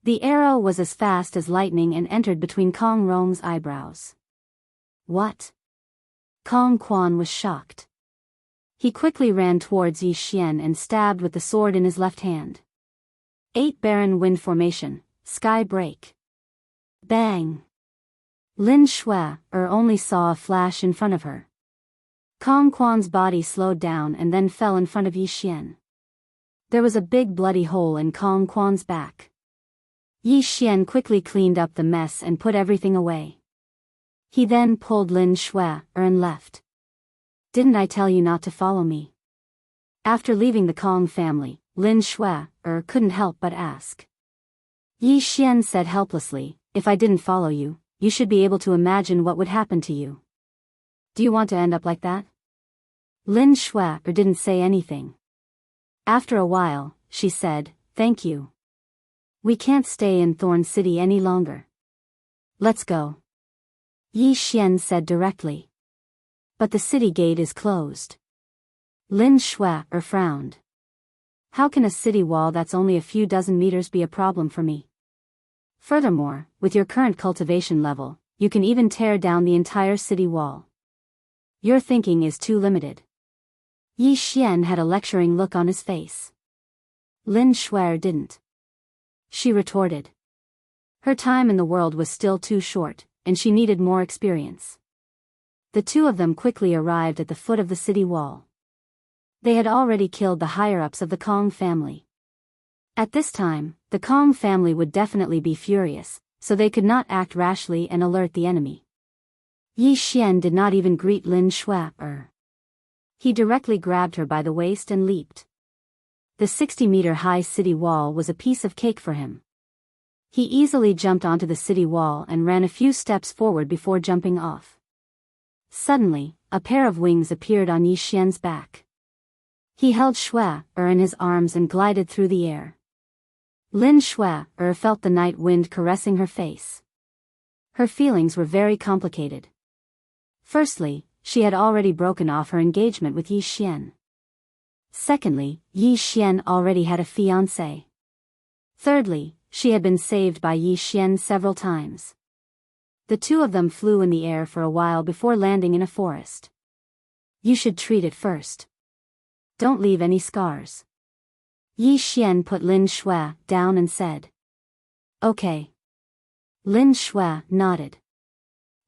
The arrow was as fast as lightning and entered between Kong Rong's eyebrows. What? Kong Quan was shocked. He quickly ran towards Yi Xian and stabbed with the sword in his left hand. 8 Barren Wind Formation, Sky Break. Bang! Lin Shui only saw a flash in front of her. Kong Quan's body slowed down and then fell in front of Yi Xian. There was a big bloody hole in Kong Quan's back. Yi Xian quickly cleaned up the mess and put everything away. He then pulled Lin Shui and left. Didn't I tell you not to follow me? After leaving the Kong family, Lin Shui couldn't help but ask. Yi Xian said helplessly, if I didn't follow you, you should be able to imagine what would happen to you. Do you want to end up like that? Lin Shui didn't say anything. After a while, she said, thank you. We can't stay in Thorn City any longer. Let's go. Yi Xian said directly. But the city gate is closed. Lin Shui frowned. How can a city wall that's only a few dozen meters be a problem for me? Furthermore, with your current cultivation level, you can even tear down the entire city wall. Your thinking is too limited. Yi Xian had a lecturing look on his face. Lin Shui didn't. She retorted. Her time in the world was still too short, and she needed more experience. The two of them quickly arrived at the foot of the city wall. They had already killed the higher-ups of the Kong family. At this time, the Kong family would definitely be furious, so they could not act rashly and alert the enemy. Yi Xian did not even greet Lin Shui. He directly grabbed her by the waist and leaped. The 60-meter-high city wall was a piece of cake for him. He easily jumped onto the city wall and ran a few steps forward before jumping off. Suddenly, a pair of wings appeared on Yi Xian's back. He held Shui in his arms and glided through the air. Lin Shui felt the night wind caressing her face. Her feelings were very complicated. Firstly, she had already broken off her engagement with Yi Xian. Secondly, Yi Xian already had a fiancé. Thirdly, she had been saved by Yi Xian several times. The two of them flew in the air for a while before landing in a forest. You should treat it first. Don't leave any scars. Yi Xian put Lin Shui down and said. Okay. Lin Shui nodded.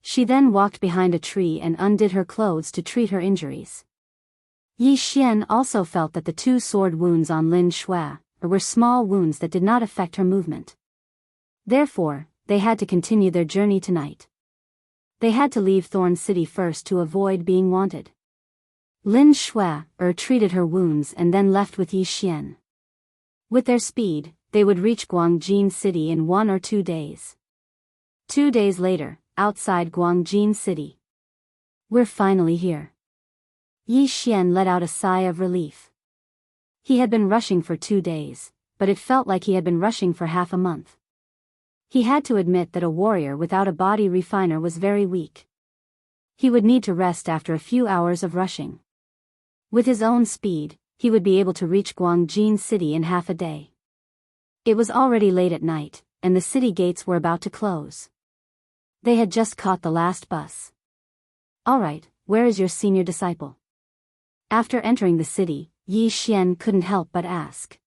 She then walked behind a tree and undid her clothes to treat her injuries. Yi Xian also felt that the 2 sword wounds on Lin Shui were small wounds that did not affect her movement. Therefore, they had to continue their journey tonight. They had to leave Thorn City first to avoid being wanted. Lin Shui treated her wounds and then left with Yi Xian. With their speed, they would reach Guangjin City in 1 or 2 days. 2 days later, outside Guangjin City. We're finally here. Yi Xian let out a sigh of relief. He had been rushing for 2 days, but it felt like he had been rushing for half a month. He had to admit that a warrior without a body refiner was very weak. He would need to rest after a few hours of rushing. With his own speed, he would be able to reach Guangjin City in half a day. It was already late at night, and the city gates were about to close. They had just caught the last bus. All right, where is your senior disciple? After entering the city, Yi Xian couldn't help but ask.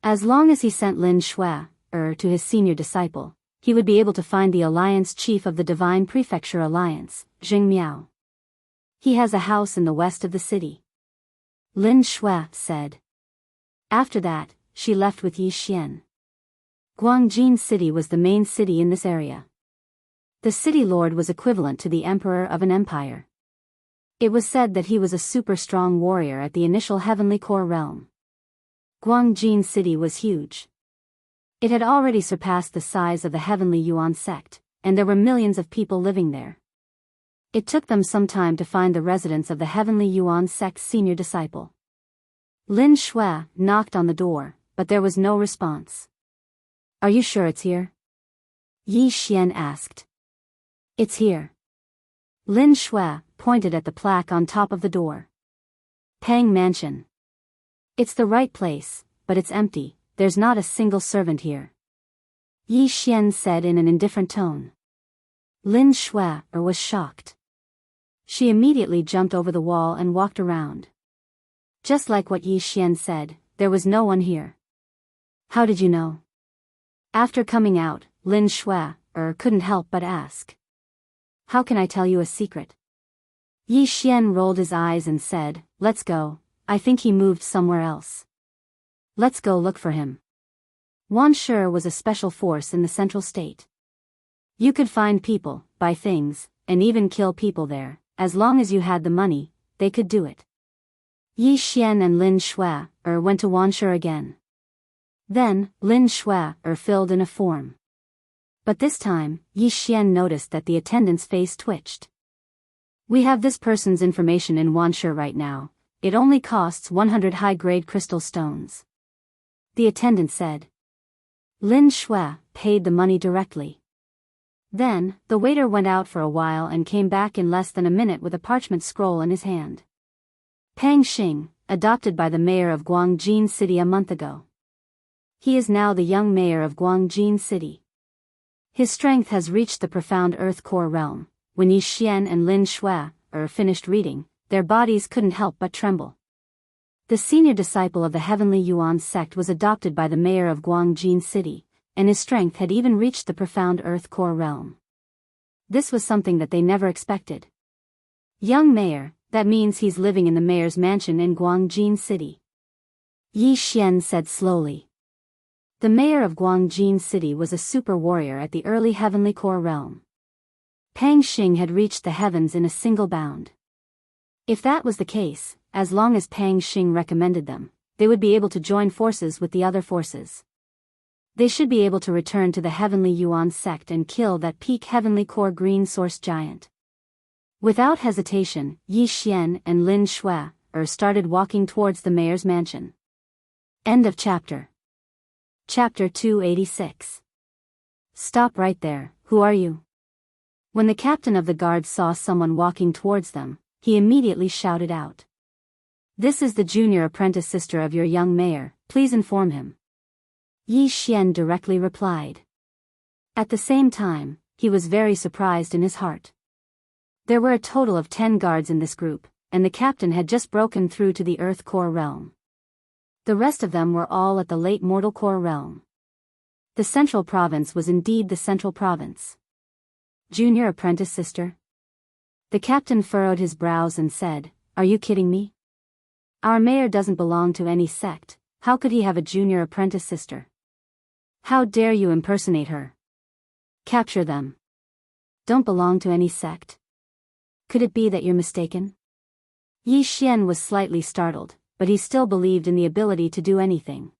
As long as he sent Lin Shui to his senior disciple, he would be able to find the alliance chief of the Divine Prefecture Alliance, Jing Miao. He has a house in the west of the city. Lin Shui said. After that, she left with Yi Xian. Guangjin City was the main city in this area. The city lord was equivalent to the emperor of an empire. It was said that he was a super strong warrior at the initial heavenly core realm. Guangjin City was huge. It had already surpassed the size of the heavenly Yuan sect, and there were millions of people living there. It took them some time to find the residence of the heavenly Yuan sect's senior disciple. Lin Shui knocked on the door, but there was no response. Are you sure it's here? Yi Xian asked. It's here. Lin Shui pointed at the plaque on top of the door. Pang Mansion. It's the right place, but it's empty, there's not a single servant here. Yi Xian said in an indifferent tone. Lin Shui was shocked. She immediately jumped over the wall and walked around. Just like what Yi Xian said, there was no one here. How did you know? After coming out, Lin Shui couldn't help but ask. How can I tell you a secret? Yi Xian rolled his eyes and said, let's go, I think he moved somewhere else. Let's go look for him. Wanshi was a special force in the central state. You could find people, buy things, and even kill people there, as long as you had the money, they could do it. Yi Xian and Lin Shui went to Wanshi again. Then, Lin Shui filled in a form. But this time, Yi Xian noticed that the attendant's face twitched. We have this person's information in Wanshi right now, it only costs 100 high-grade crystal stones. The attendant said. Lin Shui paid the money directly. Then, the waiter went out for a while and came back in less than a minute with a parchment scroll in his hand. Pang Xing, adopted by the mayor of Guangjin City a month ago. He is now the young mayor of Guangjin City. His strength has reached the profound earth core realm. When Yi Xian and Lin Shui finished reading, their bodies couldn't help but tremble. The senior disciple of the heavenly Yuan sect was adopted by the mayor of Guangjin City, and his strength had even reached the profound earth core realm. This was something that they never expected. Young mayor, that means he's living in the mayor's mansion in Guangjin City. Yi Xian said slowly. The mayor of Guangjin City was a super warrior at the early heavenly core realm. Pang Xing had reached the heavens in a single bound. If that was the case, as long as Pang Xing recommended them, they would be able to join forces with the other forces. They should be able to return to the heavenly Yuan sect and kill that peak heavenly core green source giant. Without hesitation, Yi Xian and Lin Shui started walking towards the mayor's mansion. End of chapter. Chapter 286. Stop right there, who are you? When the captain of the guard saw someone walking towards them, he immediately shouted out. This is the junior apprentice sister of your young mayor, please inform him. Yi Xian directly replied. At the same time, he was very surprised in his heart. There were a total of 10 guards in this group, and the captain had just broken through to the earth core realm. The rest of them were all at the late mortal core realm. The central province was indeed the central province. Junior apprentice sister? The captain furrowed his brows and said, are you kidding me? Our mayor doesn't belong to any sect, how could he have a junior apprentice sister? How dare you impersonate her? Capture them. Don't belong to any sect? Could it be that you're mistaken? Yi Xian was slightly startled, but he still believed in the ability to do anything.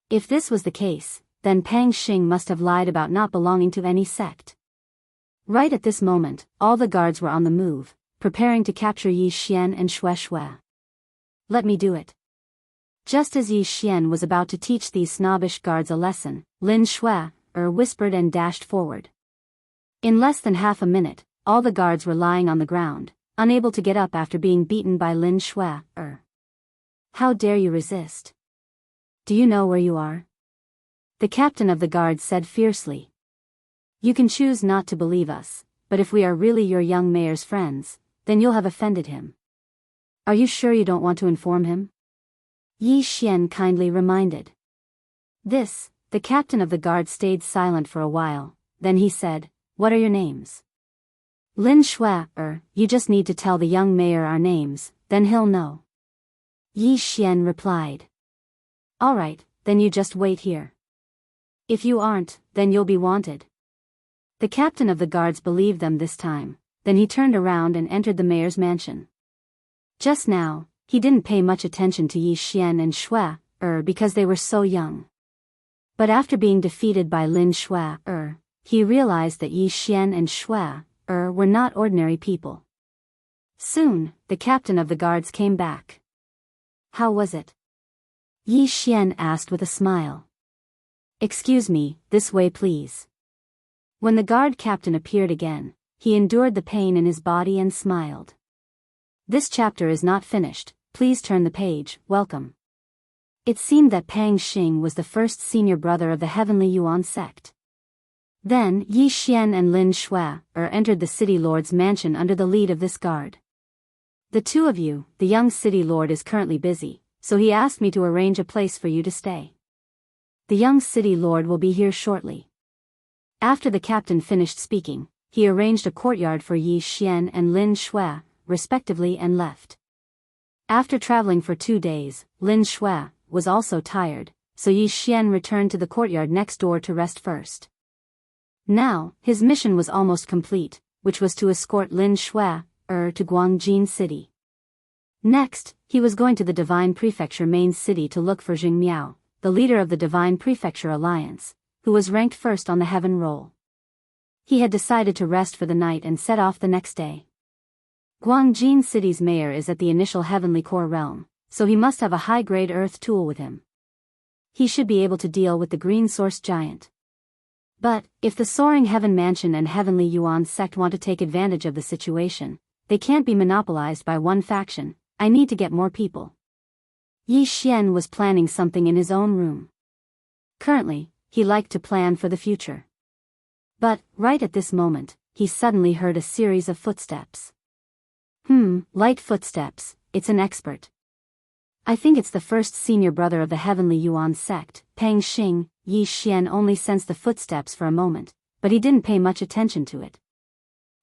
If this was the case, then Pang Xing must have lied about not belonging to any sect. Right at this moment, all the guards were on the move, preparing to capture Yi Xian and Xue Xue. Let me do it. Just as Yi Xian was about to teach these snobbish guards a lesson, Lin Xue whispered and dashed forward. In less than half a minute, all the guards were lying on the ground, unable to get up after being beaten by Lin Xue. How dare you resist? Do you know where you are? The captain of the guards said fiercely. You can choose not to believe us, but if we are really your young mayor's friends, then you'll have offended him. Are you sure you don't want to inform him? Yi Xian kindly reminded. The captain of the guard stayed silent for a while, then he said, What are your names? Lin Xue, you just need to tell the young mayor our names, then he'll know. Yi Xian replied. Alright, then you just wait here. If you aren't, then you'll be wanted. The captain of the guards believed them this time, then he turned around and entered the mayor's mansion. Just now, he didn't pay much attention to Yi Xian and Xue, because they were so young. But after being defeated by Lin Xue, he realized that Yi Xian and Xue, were not ordinary people. Soon, the captain of the guards came back. How was it? Yi Xian asked with a smile. Excuse me, this way please. When the guard captain appeared again, he endured the pain in his body and smiled. This chapter is not finished, please turn the page, welcome. It seemed that Pang Xing was the first senior brother of the Heavenly Yuan sect. Then Yi Xian and Lin Xue entered the city lord's mansion under the lead of this guard. The two of you, the young city lord is currently busy, so he asked me to arrange a place for you to stay. The young city lord will be here shortly. After the captain finished speaking, he arranged a courtyard for Yi Xian and Lin Xue, respectively, and left. After traveling for 2 days, Lin Xue was also tired, so Yi Xian returned to the courtyard next door to rest first. Now, his mission was almost complete, which was to escort Lin Xue to Guangjin City. Next, he was going to the Divine Prefecture main city to look for Jing Miao, the leader of the Divine Prefecture Alliance, who was ranked first on the heaven roll. He had decided to rest for the night and set off the next day. Guangjin City's mayor is at the initial heavenly core realm, so he must have a high-grade earth tool with him. He should be able to deal with the green source giant. But, if the Soaring Heaven Mansion and Heavenly Yuan sect want to take advantage of the situation, they can't be monopolized by one faction. I need to get more people. Yi Xian was planning something in his own room. Currently, he liked to plan for the future. But, right at this moment, he suddenly heard a series of footsteps. Light footsteps, it's an expert. I think it's the first senior brother of the Heavenly Yuan sect, Pang Xing. Yi Xian only sensed the footsteps for a moment, but he didn't pay much attention to it.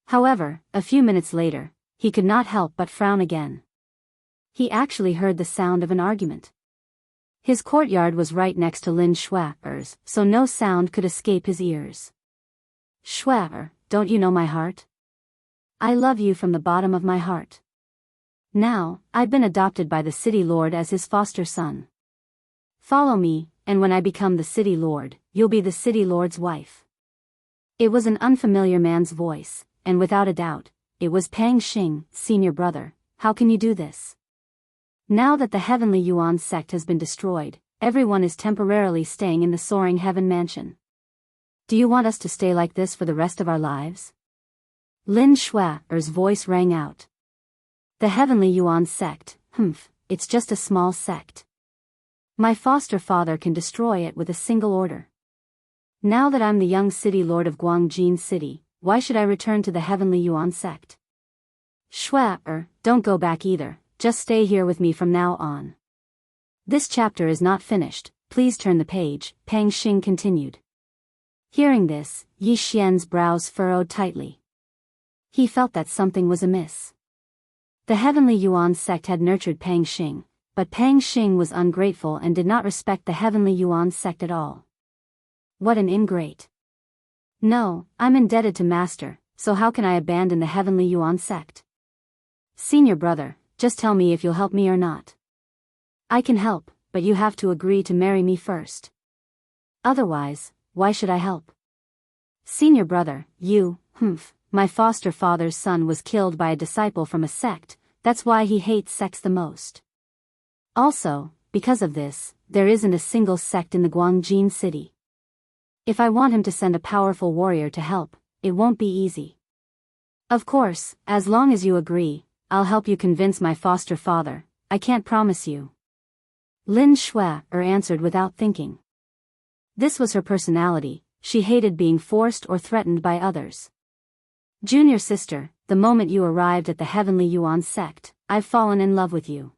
However, a few minutes later, he could not help but frown again. He actually heard the sound of an argument. His courtyard was right next to Lin Xue's, so no sound could escape his ears. Xue, don't you know my heart? I love you from the bottom of my heart. Now, I've been adopted by the city lord as his foster son. Follow me, and when I become the city lord, you'll be the city lord's wife. It was an unfamiliar man's voice, and without a doubt, it was Pang Xing, senior brother. How can you do this? Now that the Heavenly Yuan sect has been destroyed, everyone is temporarily staying in the Soaring Heaven Mansion. Do you want us to stay like this for the rest of our lives? Lin Xue's voice rang out. The Heavenly Yuan sect, it's just a small sect. My foster father can destroy it with a single order. Now that I'm the young city lord of Guangjin City, why should I return to the Heavenly Yuan sect? Xue, don't go back either, just stay here with me from now on. This chapter is not finished, please turn the page, Pang Xing continued. Hearing this, Yi Xian's brows furrowed tightly. He felt that something was amiss. The Heavenly Yuan sect had nurtured Pang Xing, but Pang Xing was ungrateful and did not respect the Heavenly Yuan sect at all. What an ingrate. No, I'm indebted to Master, so how can I abandon the Heavenly Yuan sect? Senior brother, just tell me if you'll help me or not. I can help, but you have to agree to marry me first. Otherwise, why should I help? Senior brother, my foster father's son was killed by a disciple from a sect, that's why he hates sects the most. Also, because of this, there isn't a single sect in the Guangjin city. If I want him to send a powerful warrior to help, it won't be easy. Of course, as long as you agree, I'll help you convince my foster father. I can't promise you. Lin Shui answered without thinking. This was her personality, she hated being forced or threatened by others. Junior sister, the moment you arrived at the Heavenly Yuan sect, I've fallen in love with you.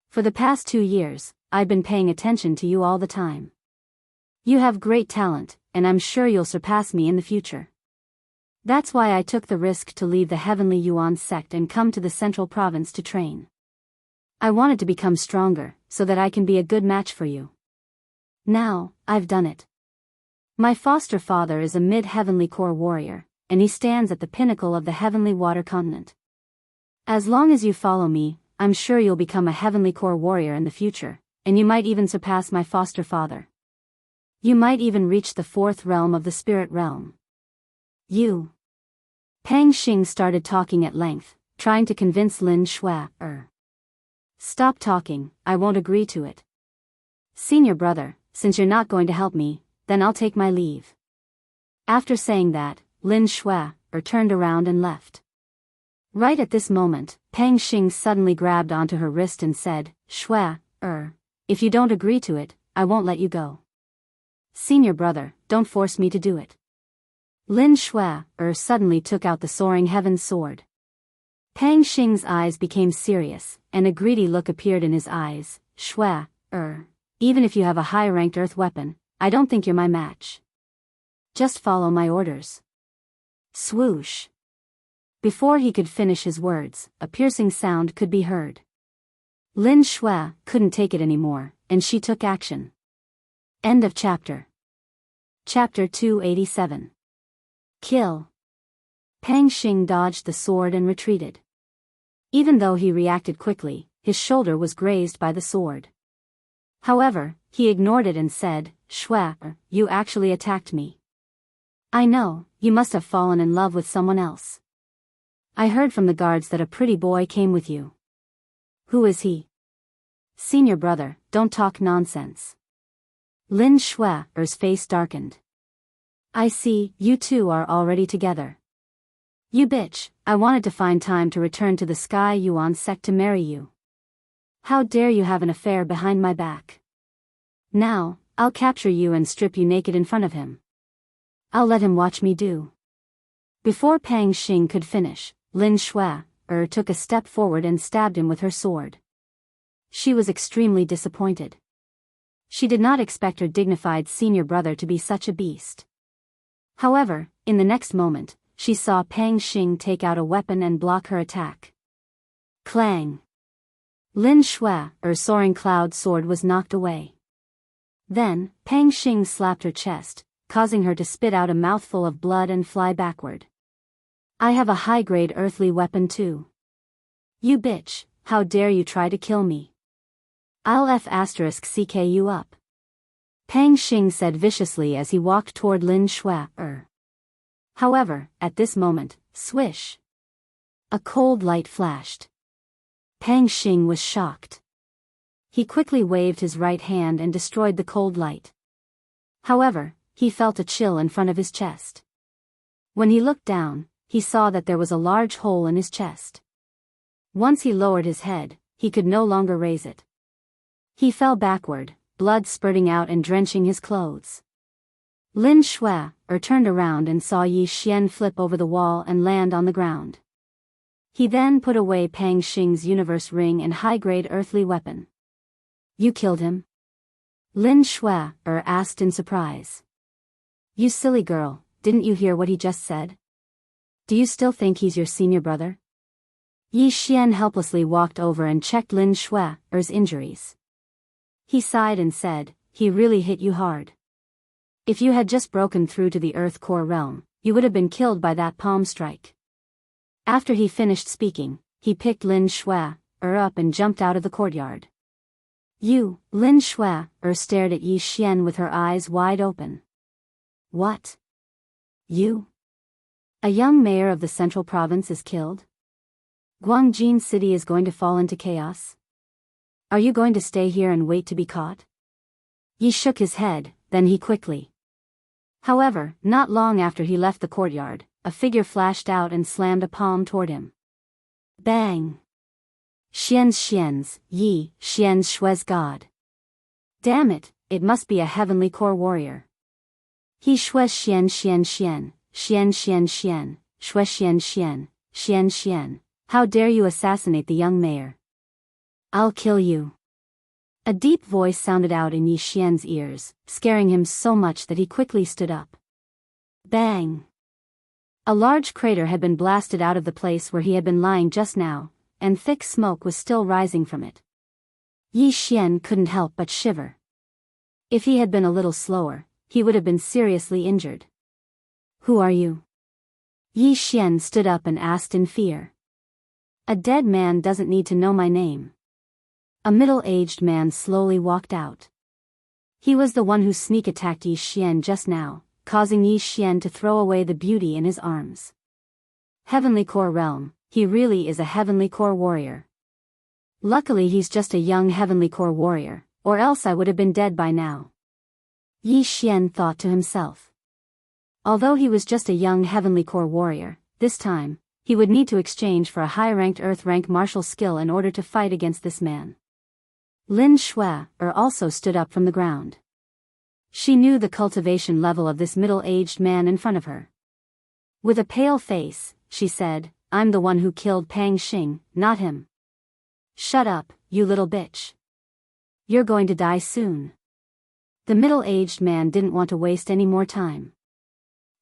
For the past 2 years, I've been paying attention to you all the time. You have great talent, and I'm sure you'll surpass me in the future. That's why I took the risk to leave the Heavenly Yuan sect and come to the central province to train. I wanted to become stronger, so that I can be a good match for you. Now, I've done it. My foster father is a mid-heavenly core warrior, and he stands at the pinnacle of the heavenly water continent. As long as you follow me, I'm sure you'll become a heavenly core warrior in the future, and you might even surpass my foster father. You might even reach the 4th realm of the spirit realm. Pang Xing started talking at length, trying to convince Lin Shui. Stop talking, I won't agree to it. Senior brother, since you're not going to help me, then I'll take my leave. After saying that, Lin Shui turned around and left. Right at this moment, Pang Xing suddenly grabbed onto her wrist and said, Shui, if you don't agree to it, I won't let you go. Senior brother, don't force me to do it. Lin Shui suddenly took out the soaring heaven sword. Pang Xing's eyes became serious, and a greedy look appeared in his eyes. Shui, even if you have a high-ranked earth weapon, I don't think you're my match. Just follow my orders. Swoosh. Before he could finish his words, a piercing sound could be heard. Lin Shui couldn't take it anymore, and she took action. End of chapter. Chapter 287. Kill. Pang Xing dodged the sword and retreated. Even though he reacted quickly, his shoulder was grazed by the sword. However, he ignored it and said, Shui, you actually attacked me. I know, you must have fallen in love with someone else. I heard from the guards that a pretty boy came with you. Who is he? Senior brother, don't talk nonsense. Lin Shui's face darkened. I see, you two are already together. You bitch, I wanted to find time to return to the Sky Yuan sect to marry you. How dare you have an affair behind my back? Now, I'll capture you and strip you naked in front of him. I'll let him watch me do. Before Pang Xing could finish, Lin Shui took a step forward and stabbed him with her sword. She was extremely disappointed. She did not expect her dignified senior brother to be such a beast. However, in the next moment, she saw Pang Xing take out a weapon and block her attack. Clang! Lin Shui's soaring cloud sword was knocked away. Then, Pang Xing slapped her chest, causing her to spit out a mouthful of blood and fly backward. I have a high-grade earthly weapon too. You bitch, how dare you try to kill me? I'll *CK you up. Pang Xing said viciously as he walked toward Lin Shui. However, at this moment, swish! A cold light flashed. Pang Xing was shocked. He quickly waved his right hand and destroyed the cold light. However, he felt a chill in front of his chest. When he looked down, he saw that there was a large hole in his chest. Once he lowered his head, he could no longer raise it. He fell backward, blood spurting out and drenching his clothes. Lin Shui turned around and saw Yi Xian flip over the wall and land on the ground. He then put away Pang Xing's universe ring and high-grade earthly weapon. You killed him? Lin Shui asked in surprise. You silly girl, didn't you hear what he just said? Do you still think he's your senior brother? Yi Xian helplessly walked over and checked Lin Shui's injuries. He sighed and said, he really hit you hard. If you had just broken through to the Earth Core realm, you would have been killed by that palm strike. After he finished speaking, he picked Lin Shui's up and jumped out of the courtyard. You, Lin Shui, stared at Yi Xian with her eyes wide open. What? You? A young mayor of the central province is killed? Guangjin City is going to fall into chaos? Are you going to stay here and wait to be caught? Yi shook his head, then he quickly. However, not long after he left the courtyard, a figure flashed out and slammed a palm toward him. Bang! Xian's, Yi, Shui's god. Damn it, it must be a heavenly core warrior. He Shui Shui Xian. How dare you assassinate the young mayor? I'll kill you. A deep voice sounded out in Yi Xian's ears, scaring him so much that he quickly stood up. Bang! A large crater had been blasted out of the place where he had been lying just now, and thick smoke was still rising from it. Yi Xian couldn't help but shiver. If he had been a little slower, he would have been seriously injured. Who are you? Yi Xian stood up and asked in fear. A dead man doesn't need to know my name. A middle-aged man slowly walked out. He was the one who sneak attacked Yi Xian just now, causing Yi Xian to throw away the beauty in his arms. Heavenly Core Realm, he really is a Heavenly Core warrior. Luckily he's just a young Heavenly Core warrior, or else I would have been dead by now. Yi Xian thought to himself. Although he was just a young Heavenly Core warrior, this time, he would need to exchange for a high-ranked Earth-rank martial skill in order to fight against this man. Lin Shui also stood up from the ground. She knew the cultivation level of this middle-aged man in front of her. With a pale face, she said, I'm the one who killed Pang Xing, not him. Shut up, you little bitch. You're going to die soon. The middle-aged man didn't want to waste any more time.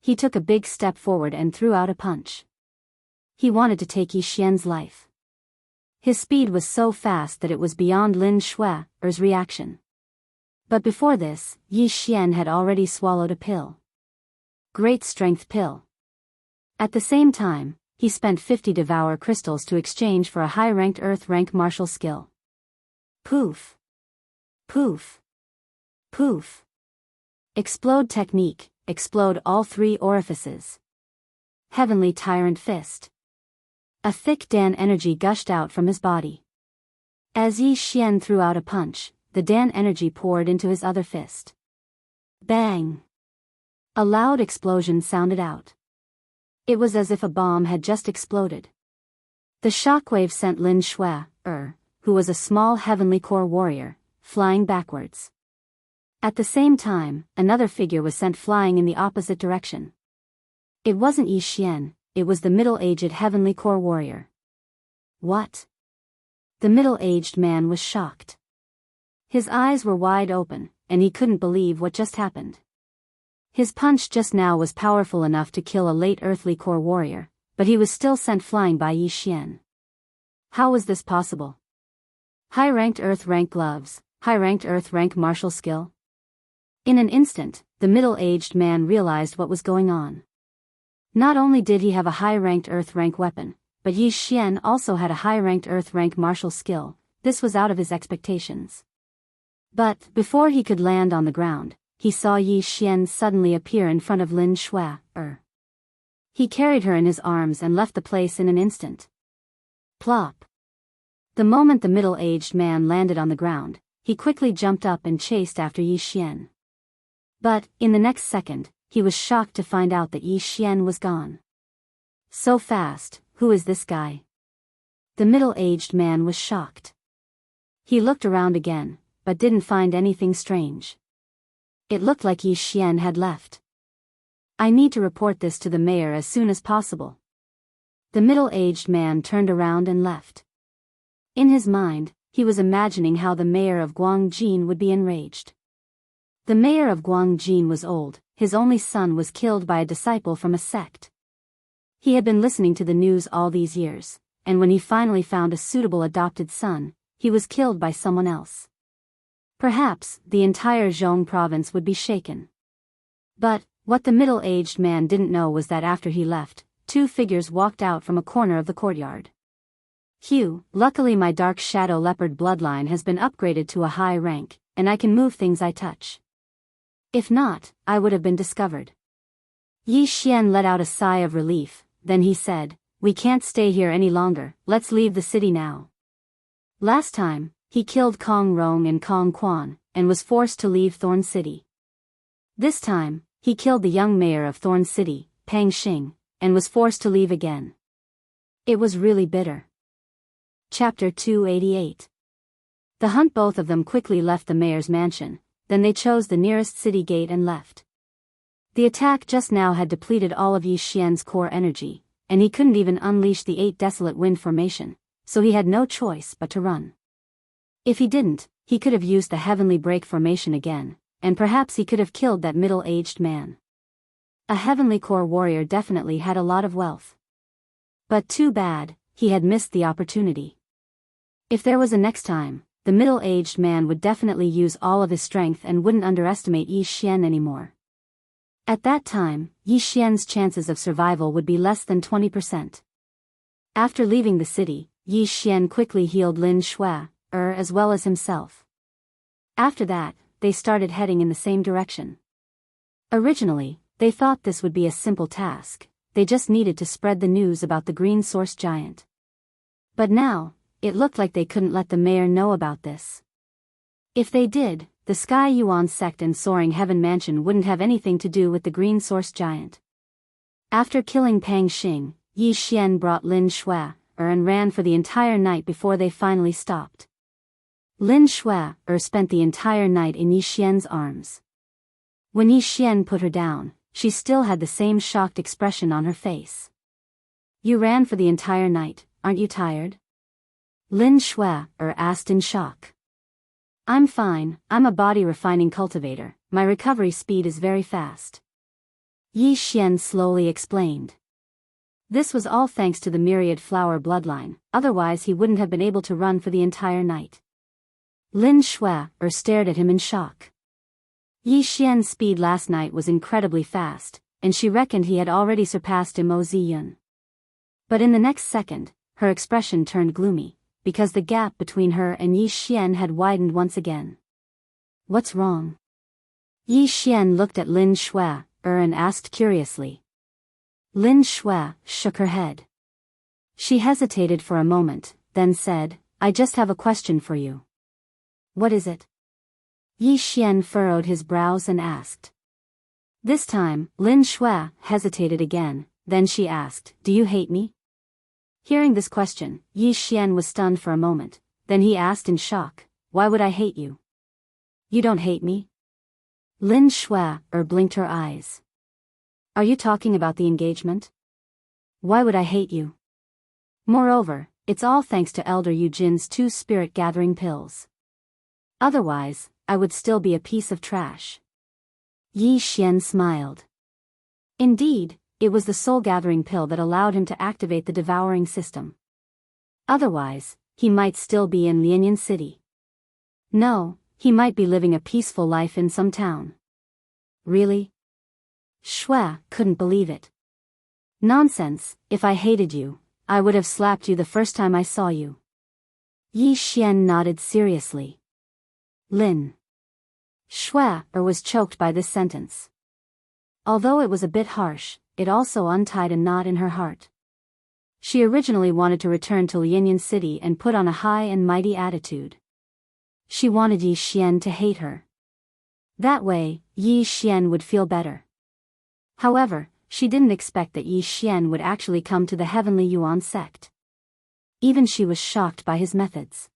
He took a big step forward and threw out a punch. He wanted to take Yi Xian's life. His speed was so fast that it was beyond Lin Shui's reaction. But before this, Yi Xian had already swallowed a pill. Great strength pill. At the same time, he spent 50 Devourer crystals to exchange for a high-ranked Earth-rank martial skill. Poof. Poof. Poof. Explode technique, explode all 3 orifices. Heavenly Tyrant Fist. A thick Dan energy gushed out from his body. As Yi Xian threw out a punch, the Dan energy poured into his other fist. Bang! A loud explosion sounded out. It was as if a bomb had just exploded. The shockwave sent Lin Shui, who was a small Heavenly Core warrior, flying backwards. At the same time, another figure was sent flying in the opposite direction. It wasn't Yi Xian, it was the middle-aged Heavenly Core warrior. What? The middle-aged man was shocked. His eyes were wide open, and he couldn't believe what just happened. His punch just now was powerful enough to kill a late Earthly Core warrior, but he was still sent flying by Yi Xian. How was this possible? High-ranked Earth-rank gloves, high-ranked Earth-rank martial skill? In an instant, the middle-aged man realized what was going on. Not only did he have a high-ranked Earth-rank weapon, but Yi Xian also had a high-ranked Earth-rank martial skill. This was out of his expectations. But, before he could land on the ground, he saw Yi Xian suddenly appear in front of Lin Shui. He carried her in his arms and left the place in an instant. Plop. The moment the middle-aged man landed on the ground, he quickly jumped up and chased after Yi Xian. But, in the next second, he was shocked to find out that Yi Xian was gone. So fast, who is this guy? The middle-aged man was shocked. He looked around again, but didn't find anything strange. It looked like Yi Xian had left. I need to report this to the mayor as soon as possible. The middle-aged man turned around and left. In his mind, he was imagining how the mayor of Guangjin would be enraged. The mayor of Guangjin was old, his only son was killed by a disciple from a sect. He had been listening to the news all these years, and when he finally found a suitable adopted son, he was killed by someone else. Perhaps, the entire Zhong province would be shaken. But, what the middle-aged man didn't know was that after he left, 2 figures walked out from a corner of the courtyard. Hugh, luckily my dark shadow leopard bloodline has been upgraded to a high rank, and I can move things I touch. If not, I would have been discovered. Yi Xian let out a sigh of relief, then he said, we can't stay here any longer, let's leave the city now. Last time, he killed Kong Rong and Kong Quan, and was forced to leave Thorn City. This time, he killed the young mayor of Thorn City, Pang Xing, and was forced to leave again. It was really bitter. Chapter 288. The hunt. Both of them quickly left the mayor's mansion, then they chose the nearest city gate and left. The attack just now had depleted all of Yi Xian's core energy, and he couldn't even unleash the 8 desolate wind formation, so he had no choice but to run. If he didn't, he could have used the heavenly break formation again, and perhaps he could have killed that middle-aged man. A heavenly core warrior definitely had a lot of wealth. But too bad, he had missed the opportunity. If there was a next time, the middle-aged man would definitely use all of his strength and wouldn't underestimate Yi Xian anymore. At that time, Yi Xian's chances of survival would be less than 20%. After leaving the city, Yi Xian quickly healed Lin Shui, as well as himself. After that, they started heading in the same direction. Originally, they thought this would be a simple task, they just needed to spread the news about the green source giant. But now, it looked like they couldn't let the mayor know about this. If they did, the Sky Yuan sect and Soaring Heaven Mansion wouldn't have anything to do with the green source giant. After killing Pang Xing, Yi Xian brought Lin Shui, and ran for the entire night before they finally stopped. Lin Shui, spent the entire night in Yi Xian's arms. When Yi Xian put her down, she still had the same shocked expression on her face. You ran for the entire night, aren't you tired? Lin Shui, asked in shock. I'm fine, I'm a body refining cultivator, my recovery speed is very fast. Yi Xian slowly explained. This was all thanks to the myriad flower bloodline, otherwise he wouldn't have been able to run for the entire night. Lin Shui, stared at him in shock. Yi Xian's speed last night was incredibly fast, and she reckoned he had already surpassed Mo Ziyun. But in the next second, her expression turned gloomy, because the gap between her and Yi Xian had widened once again. What's wrong? Yi Xian looked at Lin Shui, and asked curiously. Lin Shui shook her head. She hesitated for a moment, then said, I just have a question for you. What is it? Yi Xian furrowed his brows and asked. This time, Lin Shui hesitated again, then she asked, do you hate me? Hearing this question, Yi Xian was stunned for a moment, then he asked in shock, why would I hate you? You don't hate me? Lin Shui blinked her eyes. Are you talking about the engagement? Why would I hate you? Moreover, it's all thanks to Elder Yu Jin's 2 spirit-gathering pills. Otherwise, I would still be a piece of trash. Yi Xian smiled. Indeed, it was the soul-gathering pill that allowed him to activate the devouring system. Otherwise, he might still be in Lianyan City. No, he might be living a peaceful life in some town. Really? Shui couldn't believe it. Nonsense, if I hated you, I would have slapped you the first time I saw you. Yi Xian nodded seriously. Lin Shui was choked by this sentence. Although it was a bit harsh, it also untied a knot in her heart. She originally wanted to return to Lianyan City and put on a high and mighty attitude. She wanted Yi Xian to hate her. That way, Yi Xian would feel better. However, she didn't expect that Yi Xian would actually come to the Heavenly Yuan sect. Even she was shocked by his methods.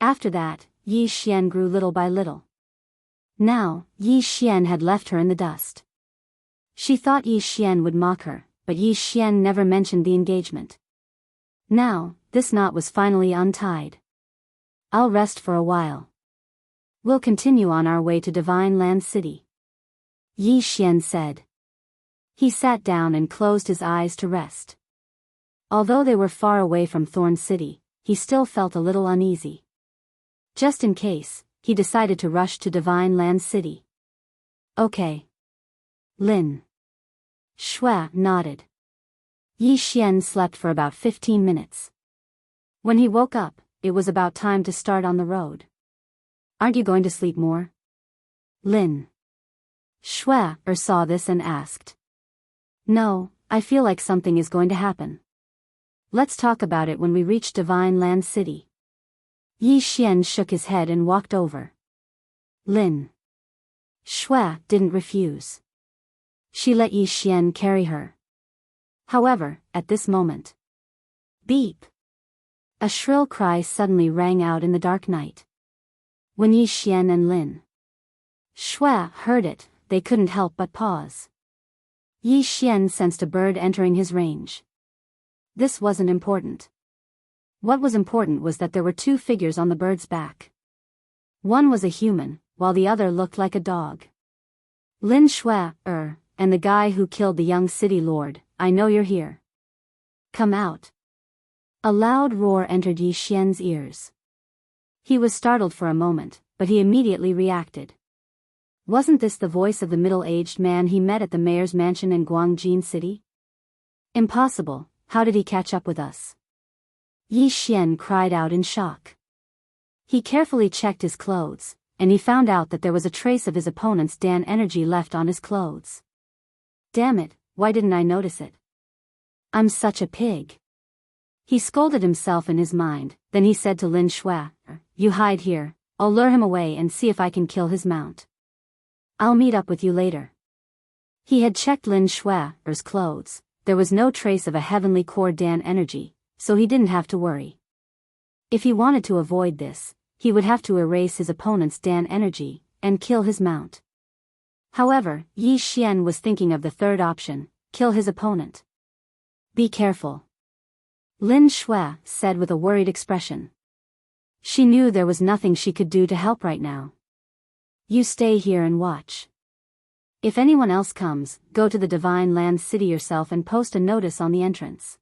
After that, Yi Xian grew little by little. Now, Yi Xian had left her in the dust. She thought Yi Xian would mock her, but Yi Xian never mentioned the engagement. Now, this knot was finally untied. I'll rest for a while. We'll continue on our way to Divine Land City. Yi Xian said. He sat down and closed his eyes to rest. Although they were far away from Thorn City, he still felt a little uneasy. Just in case, he decided to rush to Divine Land City. Okay. Lin Shui nodded. Yi Xian slept for about 15 minutes. When he woke up, it was about time to start on the road. Aren't you going to sleep more? Lin Shui saw this and asked. No, I feel like something is going to happen. Let's talk about it when we reach Divine Land City. Yi Xian shook his head and walked over. Lin Shui didn't refuse. She let Yi Xian carry her. However, at this moment. Beep! A shrill cry suddenly rang out in the dark night. When Yi Xian and Lin Shui heard it, they couldn't help but pause. Yi Xian sensed a bird entering his range. This wasn't important. What was important was that there were two figures on the bird's back. One was a human, while the other looked like a dog. Lin Shui, and the guy who killed the young city lord, I know you're here. Come out. A loud roar entered Yi Xian's ears. He was startled for a moment, but he immediately reacted. Wasn't this the voice of the middle-aged man he met at the mayor's mansion in Guangjin City? Impossible, how did he catch up with us? Yi Xian cried out in shock. He carefully checked his clothes, and he found out that there was a trace of his opponent's Dan energy left on his clothes. Damn it, why didn't I notice it? I'm such a pig. He scolded himself in his mind, then he said to Lin Shui, You hide here, I'll lure him away and see if I can kill his mount. I'll meet up with you later. He had checked Lin Shui's clothes, there was no trace of a heavenly core Dan energy, so he didn't have to worry. If he wanted to avoid this, he would have to erase his opponent's Dan energy, and kill his mount. However, Yi Xian was thinking of the third option, kill his opponent. Be careful. Lin Shui said with a worried expression. She knew there was nothing she could do to help right now. You stay here and watch. If anyone else comes, go to the Divine Land City yourself and post a notice on the entrance.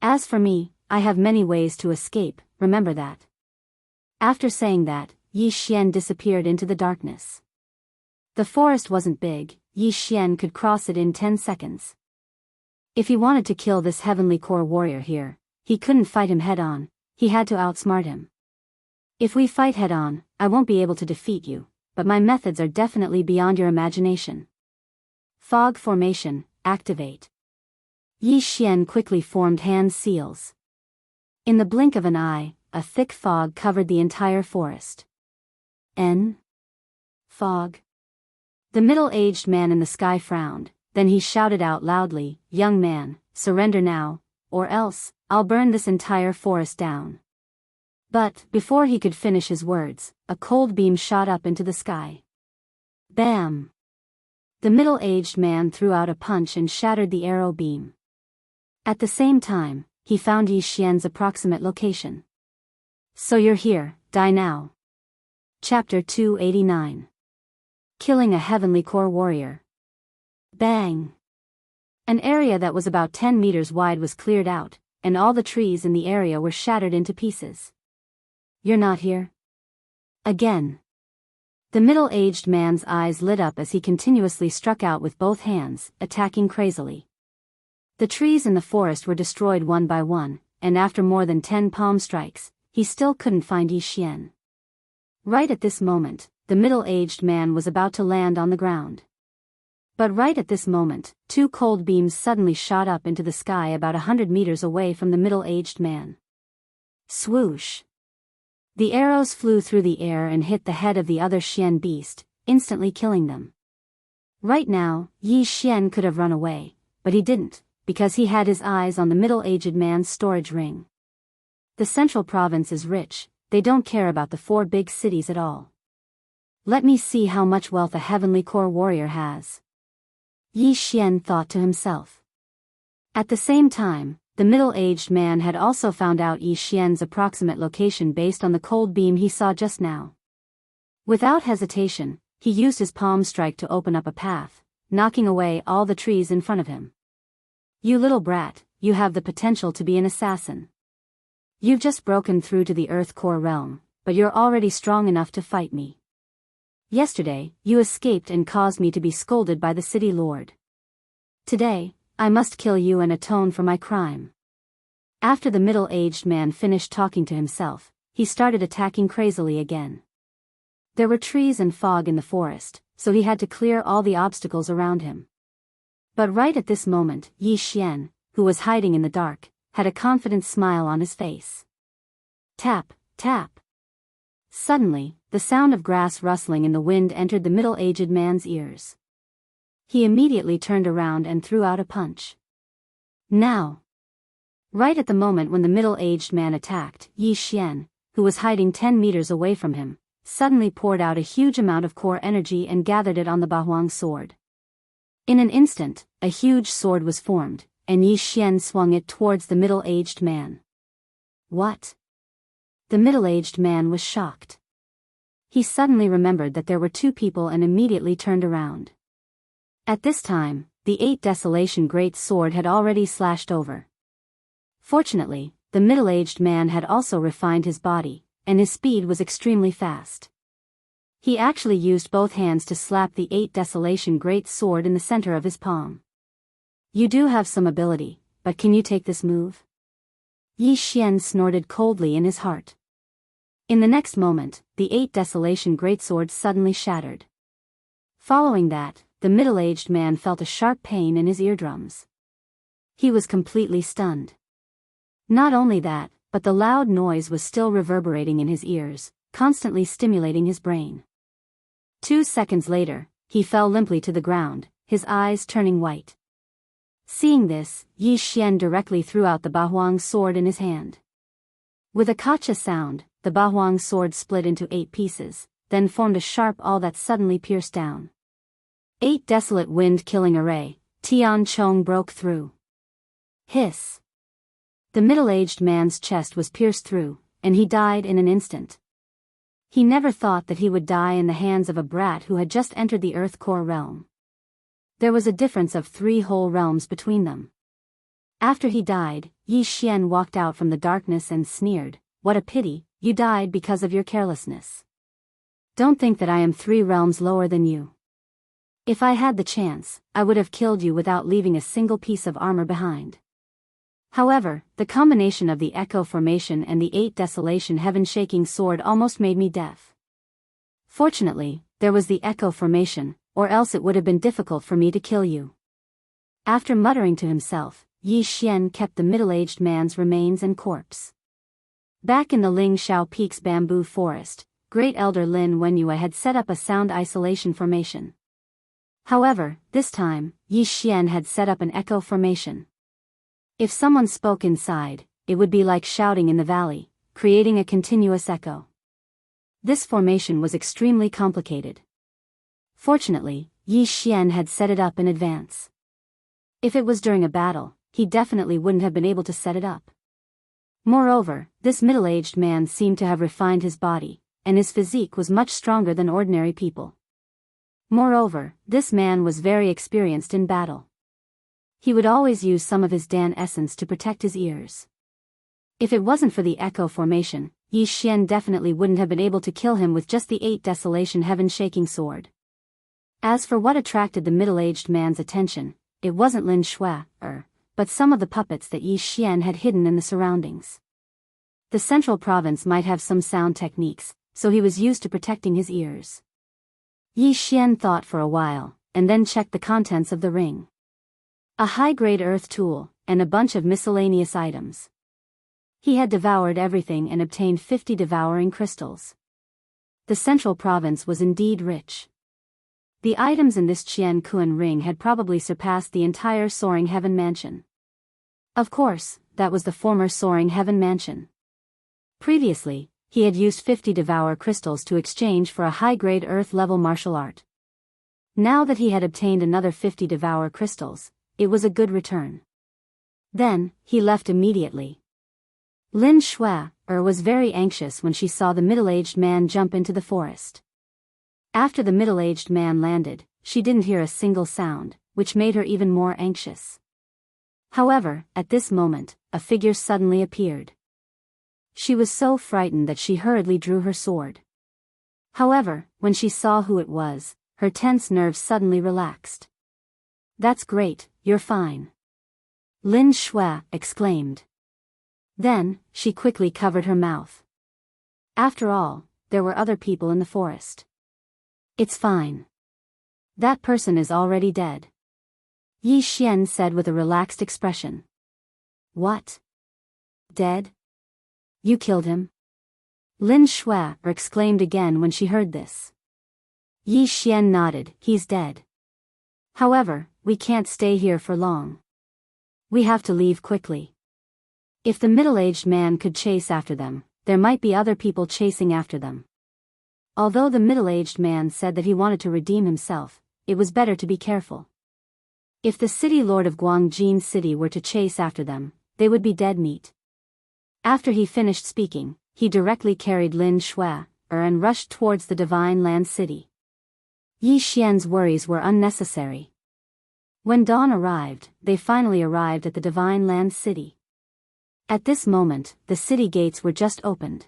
As for me, I have many ways to escape, remember that. After saying that, Yi Xian disappeared into the darkness. The forest wasn't big, Yi Xian could cross it in 10 seconds. If he wanted to kill this heavenly core warrior here, he couldn't fight him head-on, he had to outsmart him. If we fight head-on, I won't be able to defeat you, but my methods are definitely beyond your imagination. Fog formation, activate. Yi Xian quickly formed hand seals. In the blink of an eye, a thick fog covered the entire forest. Fog. The middle-aged man in the sky frowned. Then he shouted out loudly, Young man, surrender now, or else, I'll burn this entire forest down. But, before he could finish his words, a cold beam shot up into the sky. Bam! The middle-aged man threw out a punch and shattered the arrow beam. At the same time, he found Yi Xian's approximate location. So you're here, die now. Chapter 289. Killing a Heavenly Core Warrior. Bang! An area that was about 10 meters wide was cleared out, and all the trees in the area were shattered into pieces. You're not here? Again. The middle-aged man's eyes lit up as he continuously struck out with both hands, attacking crazily. The trees in the forest were destroyed one by one, and after more than 10 palm strikes, he still couldn't find Yi Xian. Right at this moment, the middle-aged man was about to land on the ground. But right at this moment, two cold beams suddenly shot up into the sky about 100 meters away from the middle-aged man. Swoosh! The arrows flew through the air and hit the head of the other Xian beast, instantly killing them. Right now, Yi Xian could have run away, but he didn't, because he had his eyes on the middle-aged man's storage ring. The central province is rich, they don't care about the 4 big cities at all. Let me see how much wealth a heavenly core warrior has. Yi Xian thought to himself. At the same time, the middle-aged man had also found out Yi Xian's approximate location based on the cold beam he saw just now. Without hesitation, he used his palm strike to open up a path, knocking away all the trees in front of him. You little brat, you have the potential to be an assassin. You've just broken through to the Earth Core realm, but you're already strong enough to fight me. Yesterday, you escaped and caused me to be scolded by the city lord. Today, I must kill you and atone for my crime. After the middle-aged man finished talking to himself, he started attacking crazily again. There were trees and fog in the forest, so he had to clear all the obstacles around him. But right at this moment, Yi Xian, who was hiding in the dark, had a confident smile on his face. Tap, tap. Suddenly, the sound of grass rustling in the wind entered the middle-aged man's ears. He immediately turned around and threw out a punch. Now! Right at the moment when the middle-aged man attacked, Yi Xian, who was hiding 10 meters away from him, suddenly poured out a huge amount of core energy and gathered it on the Bahuang sword. In an instant, a huge sword was formed, and Yi Xian swung it towards the middle-aged man. What? The middle-aged man was shocked. He suddenly remembered that there were two people and immediately turned around. At this time, the 8 Desolation Great Sword had already slashed over. Fortunately, the middle-aged man had also refined his body, and his speed was extremely fast. He actually used both hands to slap the 8 Desolation Great Sword in the center of his palm. You do have some ability, but can you take this move? Yi Xian snorted coldly in his heart. In the next moment, the 8 Desolation Greatsword suddenly shattered. Following that, the middle-aged man felt a sharp pain in his eardrums. He was completely stunned. Not only that, but the loud noise was still reverberating in his ears, constantly stimulating his brain. 2 seconds later, he fell limply to the ground, his eyes turning white. Seeing this, Yi Xian directly threw out the Bahuang sword in his hand. With a kacha sound, the Bahuang sword split into 8 pieces, then formed a sharp awl that suddenly pierced down. 8 desolate wind-killing array, Tian Chong broke through. Hiss. The middle-aged man's chest was pierced through, and he died in an instant. He never thought that he would die in the hands of a brat who had just entered the Earth Core realm. There was a difference of 3 whole realms between them. After he died, Yi Xian walked out from the darkness and sneered, "What a pity, you died because of your carelessness. Don't think that I am 3 realms lower than you. If I had the chance, I would have killed you without leaving a single piece of armor behind." However, the combination of the Echo Formation and the 8 Desolation Heaven-Shaking Sword almost made me deaf. Fortunately, there was the Echo Formation, or else it would have been difficult for me to kill you. After muttering to himself, Yi Xian kept the middle-aged man's remains and corpse. Back in the Ling Shao Peak's bamboo forest, Great Elder Lin Wenyue had set up a sound isolation formation. However, this time, Yi Xian had set up an echo formation. If someone spoke inside, it would be like shouting in the valley, creating a continuous echo. This formation was extremely complicated. Fortunately, Yi Xian had set it up in advance. If it was during a battle, he definitely wouldn't have been able to set it up. Moreover, this middle-aged man seemed to have refined his body, and his physique was much stronger than ordinary people. Moreover, this man was very experienced in battle. He would always use some of his Dan essence to protect his ears. If it wasn't for the echo formation, Yi Xian definitely wouldn't have been able to kill him with just the 8 Desolation Heaven-Shaking Sword. As for what attracted the middle-aged man's attention, it wasn't Lin Shui, but some of the puppets that Yi Xian had hidden in the surroundings. The central province might have some sound techniques, so he was used to protecting his ears. Yi Xian thought for a while, and then checked the contents of the ring. A high-grade earth tool, and a bunch of miscellaneous items. He had devoured everything and obtained 50 devouring crystals. The central province was indeed rich. The items in this Qian Kuan ring had probably surpassed the entire Soaring Heaven Mansion. Of course, that was the former Soaring Heaven Mansion. Previously, he had used 50 Devour crystals to exchange for a high-grade Earth-level martial art. Now that he had obtained another 50 Devour crystals, it was a good return. Then, he left immediately. Lin Shui was very anxious when she saw the middle-aged man jump into the forest. After the middle-aged man landed, she didn't hear a single sound, which made her even more anxious. However, at this moment, a figure suddenly appeared. She was so frightened that she hurriedly drew her sword. However, when she saw who it was, her tense nerves suddenly relaxed. "That's great, you're fine," Lin Shui exclaimed. Then, she quickly covered her mouth. After all, there were other people in the forest. It's fine. That person is already dead. Yi Xian said with a relaxed expression. What? Dead? You killed him? Lin Shui exclaimed again when she heard this. Yi Xian nodded. He's dead. However, we can't stay here for long. We have to leave quickly. If the middle-aged man could chase after them, there might be other people chasing after them. Although the middle-aged man said that he wanted to redeem himself, it was better to be careful. If the city lord of Guangjin City were to chase after them, they would be dead meat. After he finished speaking, he directly carried Lin Shui and rushed towards the Divine Land City. Yi Xian's worries were unnecessary. When dawn arrived, they finally arrived at the Divine Land City. At this moment, the city gates were just opened.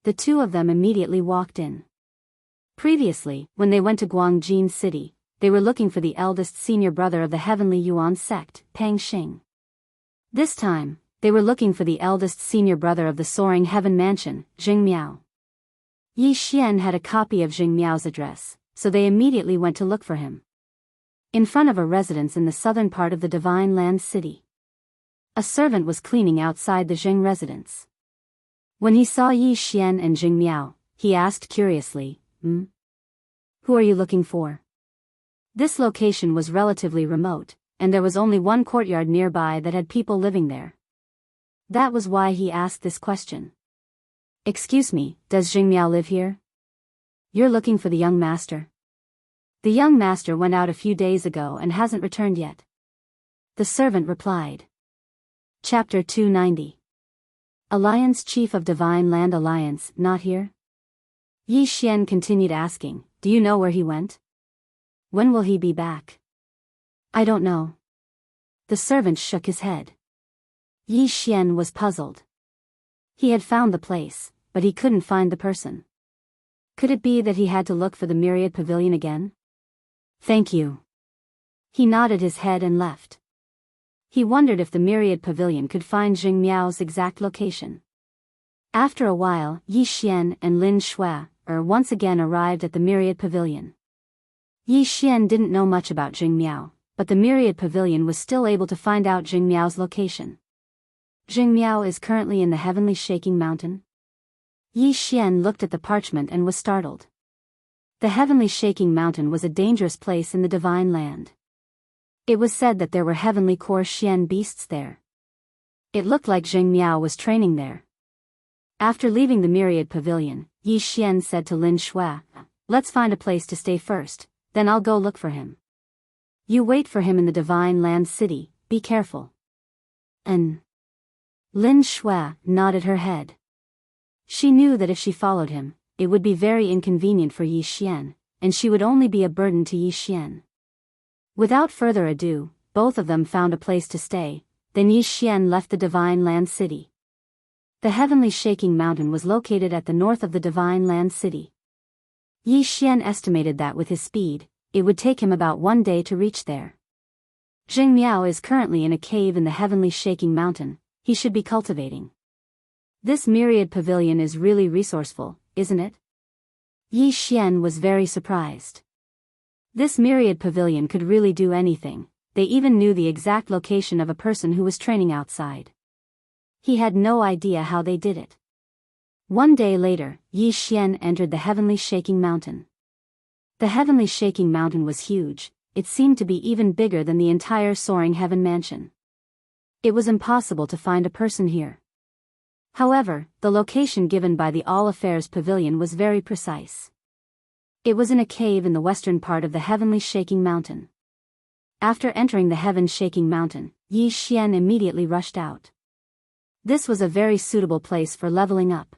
The two of them immediately walked in. Previously, when they went to Guangjin City, they were looking for the eldest senior brother of the Heavenly Yuan sect, Pang Xing. This time, they were looking for the eldest senior brother of the Soaring Heaven Mansion, Jing Miao. Yi Xian had a copy of Jing Miao's address, so they immediately went to look for him. In front of a residence in the southern part of the Divine Land City, a servant was cleaning outside the Jing residence. When he saw Yi Xian and Jing Miao, he asked curiously, Who are you looking for? This location was relatively remote, and there was only one courtyard nearby that had people living there. That was why he asked this question. Excuse me, does Jing Miao live here? You're looking for the young master? The young master went out a few days ago and hasn't returned yet. The servant replied. Chapter 290. Alliance Chief of Divine Land Alliance, not here? Yi Xian continued asking, do you know where he went? When will he be back? I don't know. The servant shook his head. Yi Xian was puzzled. He had found the place, but he couldn't find the person. Could it be that he had to look for the Myriad Pavilion again? Thank you. He nodded his head and left. He wondered if the Myriad Pavilion could find Jing Miao's exact location. After a while, Yi Xian and Lin Shui once again arrived at the Myriad Pavilion. Yi Xian didn't know much about Jing Miao, but the Myriad Pavilion was still able to find out Jing Miao's location. Jing Miao is currently in the Heavenly Shaking Mountain? Yi Xian looked at the parchment and was startled. The Heavenly Shaking Mountain was a dangerous place in the Divine Land. It was said that there were heavenly core Xian beasts there. It looked like Jing Miao was training there. After leaving the Myriad Pavilion, Yi Xian said to Lin Shui, let's find a place to stay first, then I'll go look for him. You wait for him in the Divine Land City, be careful. Lin Shui nodded her head. She knew that if she followed him, it would be very inconvenient for Yi Xian, and she would only be a burden to Yi Xian. Without further ado, both of them found a place to stay, then Yi Xian left the Divine Land City. The Heavenly Shaking Mountain was located at the north of the Divine Land City. Yi Xian estimated that with his speed, it would take him about 1 day to reach there. Jing Miao is currently in a cave in the Heavenly Shaking Mountain, he should be cultivating. This Myriad Pavilion is really resourceful, isn't it? Yi Xian was very surprised. This Myriad Pavilion could really do anything, they even knew the exact location of a person who was training outside. He had no idea how they did it. 1 day later, Yi Xian entered the Heavenly Shaking Mountain. The Heavenly Shaking Mountain was huge, it seemed to be even bigger than the entire Soaring Heaven Mansion. It was impossible to find a person here. However, the location given by the All Affairs Pavilion was very precise. It was in a cave in the western part of the Heavenly Shaking Mountain. After entering the Heaven Shaking Mountain, Yi Xian immediately rushed out. This was a very suitable place for leveling up.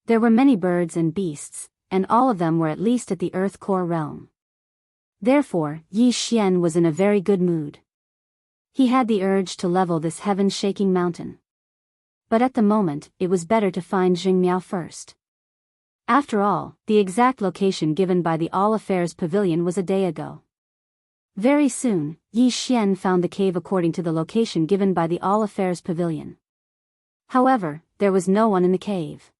There were many birds and beasts, and all of them were at least at the Earth Core realm. Therefore, Yi Xian was in a very good mood. He had the urge to level this Heaven Shaking Mountain. But at the moment, it was better to find Jing Miao first. After all, the exact location given by the All Affairs Pavilion was a day ago. Very soon, Yi Xian found the cave according to the location given by the All Affairs Pavilion. However, there was no one in the cave.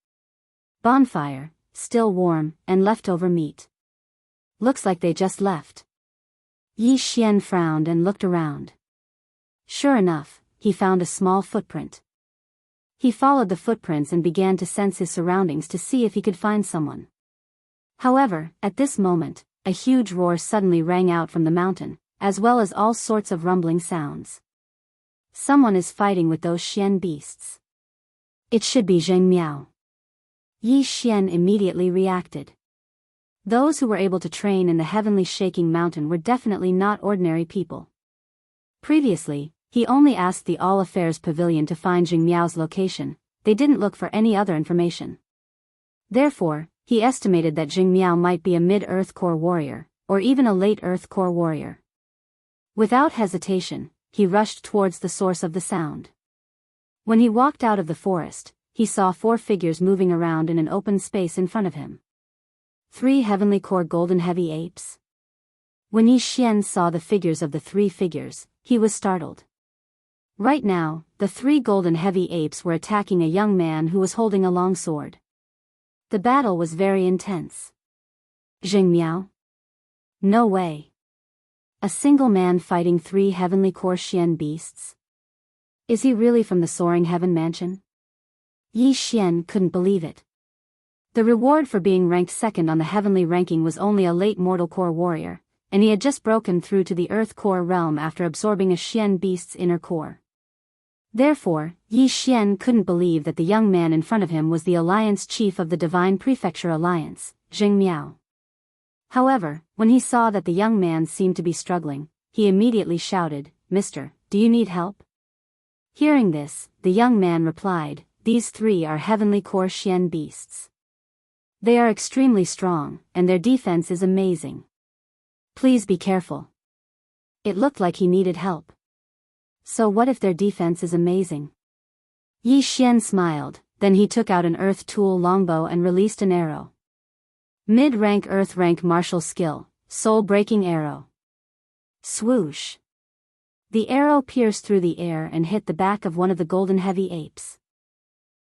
Bonfire, still warm, and leftover meat. Looks like they just left. Yi Xian frowned and looked around. Sure enough, he found a small footprint. He followed the footprints and began to sense his surroundings to see if he could find someone. However, at this moment, a huge roar suddenly rang out from the mountain, as well as all sorts of rumbling sounds. Someone is fighting with those Xian beasts. It should be Zheng Miao. Yi Xian immediately reacted. Those who were able to train in the heavenly shaking mountain were definitely not ordinary people. Previously, he only asked the All Affairs Pavilion to find Zheng Miao's location. They didn't look for any other information. Therefore, he estimated that Zheng Miao might be a mid-Earth Core warrior, or even a late Earth Core warrior. Without hesitation, he rushed towards the source of the sound. When he walked out of the forest, he saw 4 figures moving around in an open space in front of him. 3 heavenly core golden heavy apes. When Yi Xian saw the figures of the 3 figures, he was startled. Right now, the 3 golden heavy apes were attacking a young man who was holding a long sword. The battle was very intense. Zheng Miao? No way. A single man fighting 3 heavenly core Xian beasts? Is he really from the soaring heaven mansion? Yi Xian couldn't believe it. The reward for being ranked second on the heavenly ranking was only a late mortal core warrior, and he had just broken through to the Earth Core realm after absorbing a Xian beast's inner core. Therefore, Yi Xian couldn't believe that the young man in front of him was the Alliance Chief of the Divine Prefecture Alliance, Zheng Miao. However, when he saw that the young man seemed to be struggling, he immediately shouted, "Mister, do you need help?" Hearing this, the young man replied, "These 3 are heavenly core Xian beasts. They are extremely strong, and their defense is amazing. Please be careful." It looked like he needed help. So what if their defense is amazing? Yi Xian smiled, then he took out an earth tool longbow and released an arrow. Mid-rank earth rank martial skill, soul-breaking arrow. Swoosh. The arrow pierced through the air and hit the back of one of the golden heavy apes.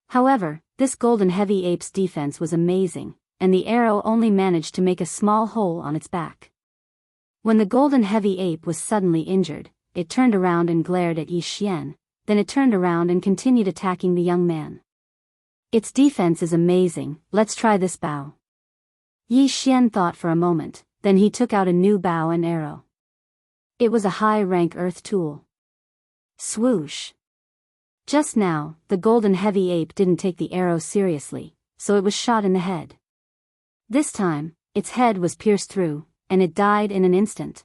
However, this golden heavy ape's defense was amazing, and the arrow only managed to make a small hole on its back. When the golden heavy ape was suddenly injured, it turned around and glared at Yi Xian, then it turned around and continued attacking the young man. Its defense is amazing, let's try this bow. Yi Xian thought for a moment, then he took out a new bow and arrow. It was a high-rank earth tool. Swoosh. Just now, the golden heavy ape didn't take the arrow seriously, so it was shot in the head. This time, its head was pierced through, and it died in an instant.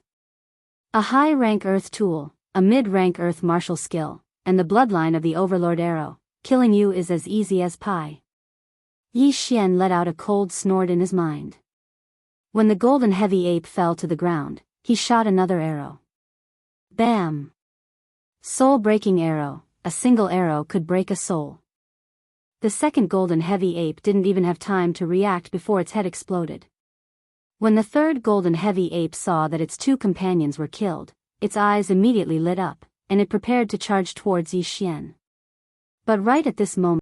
A high-rank earth tool, a mid-rank earth martial skill, and the bloodline of the Overlord arrow, killing you is as easy as pie. Yi Xian let out a cold snort in his mind. When the golden heavy ape fell to the ground, he shot another arrow. Bam! Soul-breaking arrow, a single arrow could break a soul. The second golden heavy ape didn't even have time to react before its head exploded. When the third golden heavy ape saw that its 2 companions were killed, its eyes immediately lit up, and it prepared to charge towards Yi Xian. But right at this moment,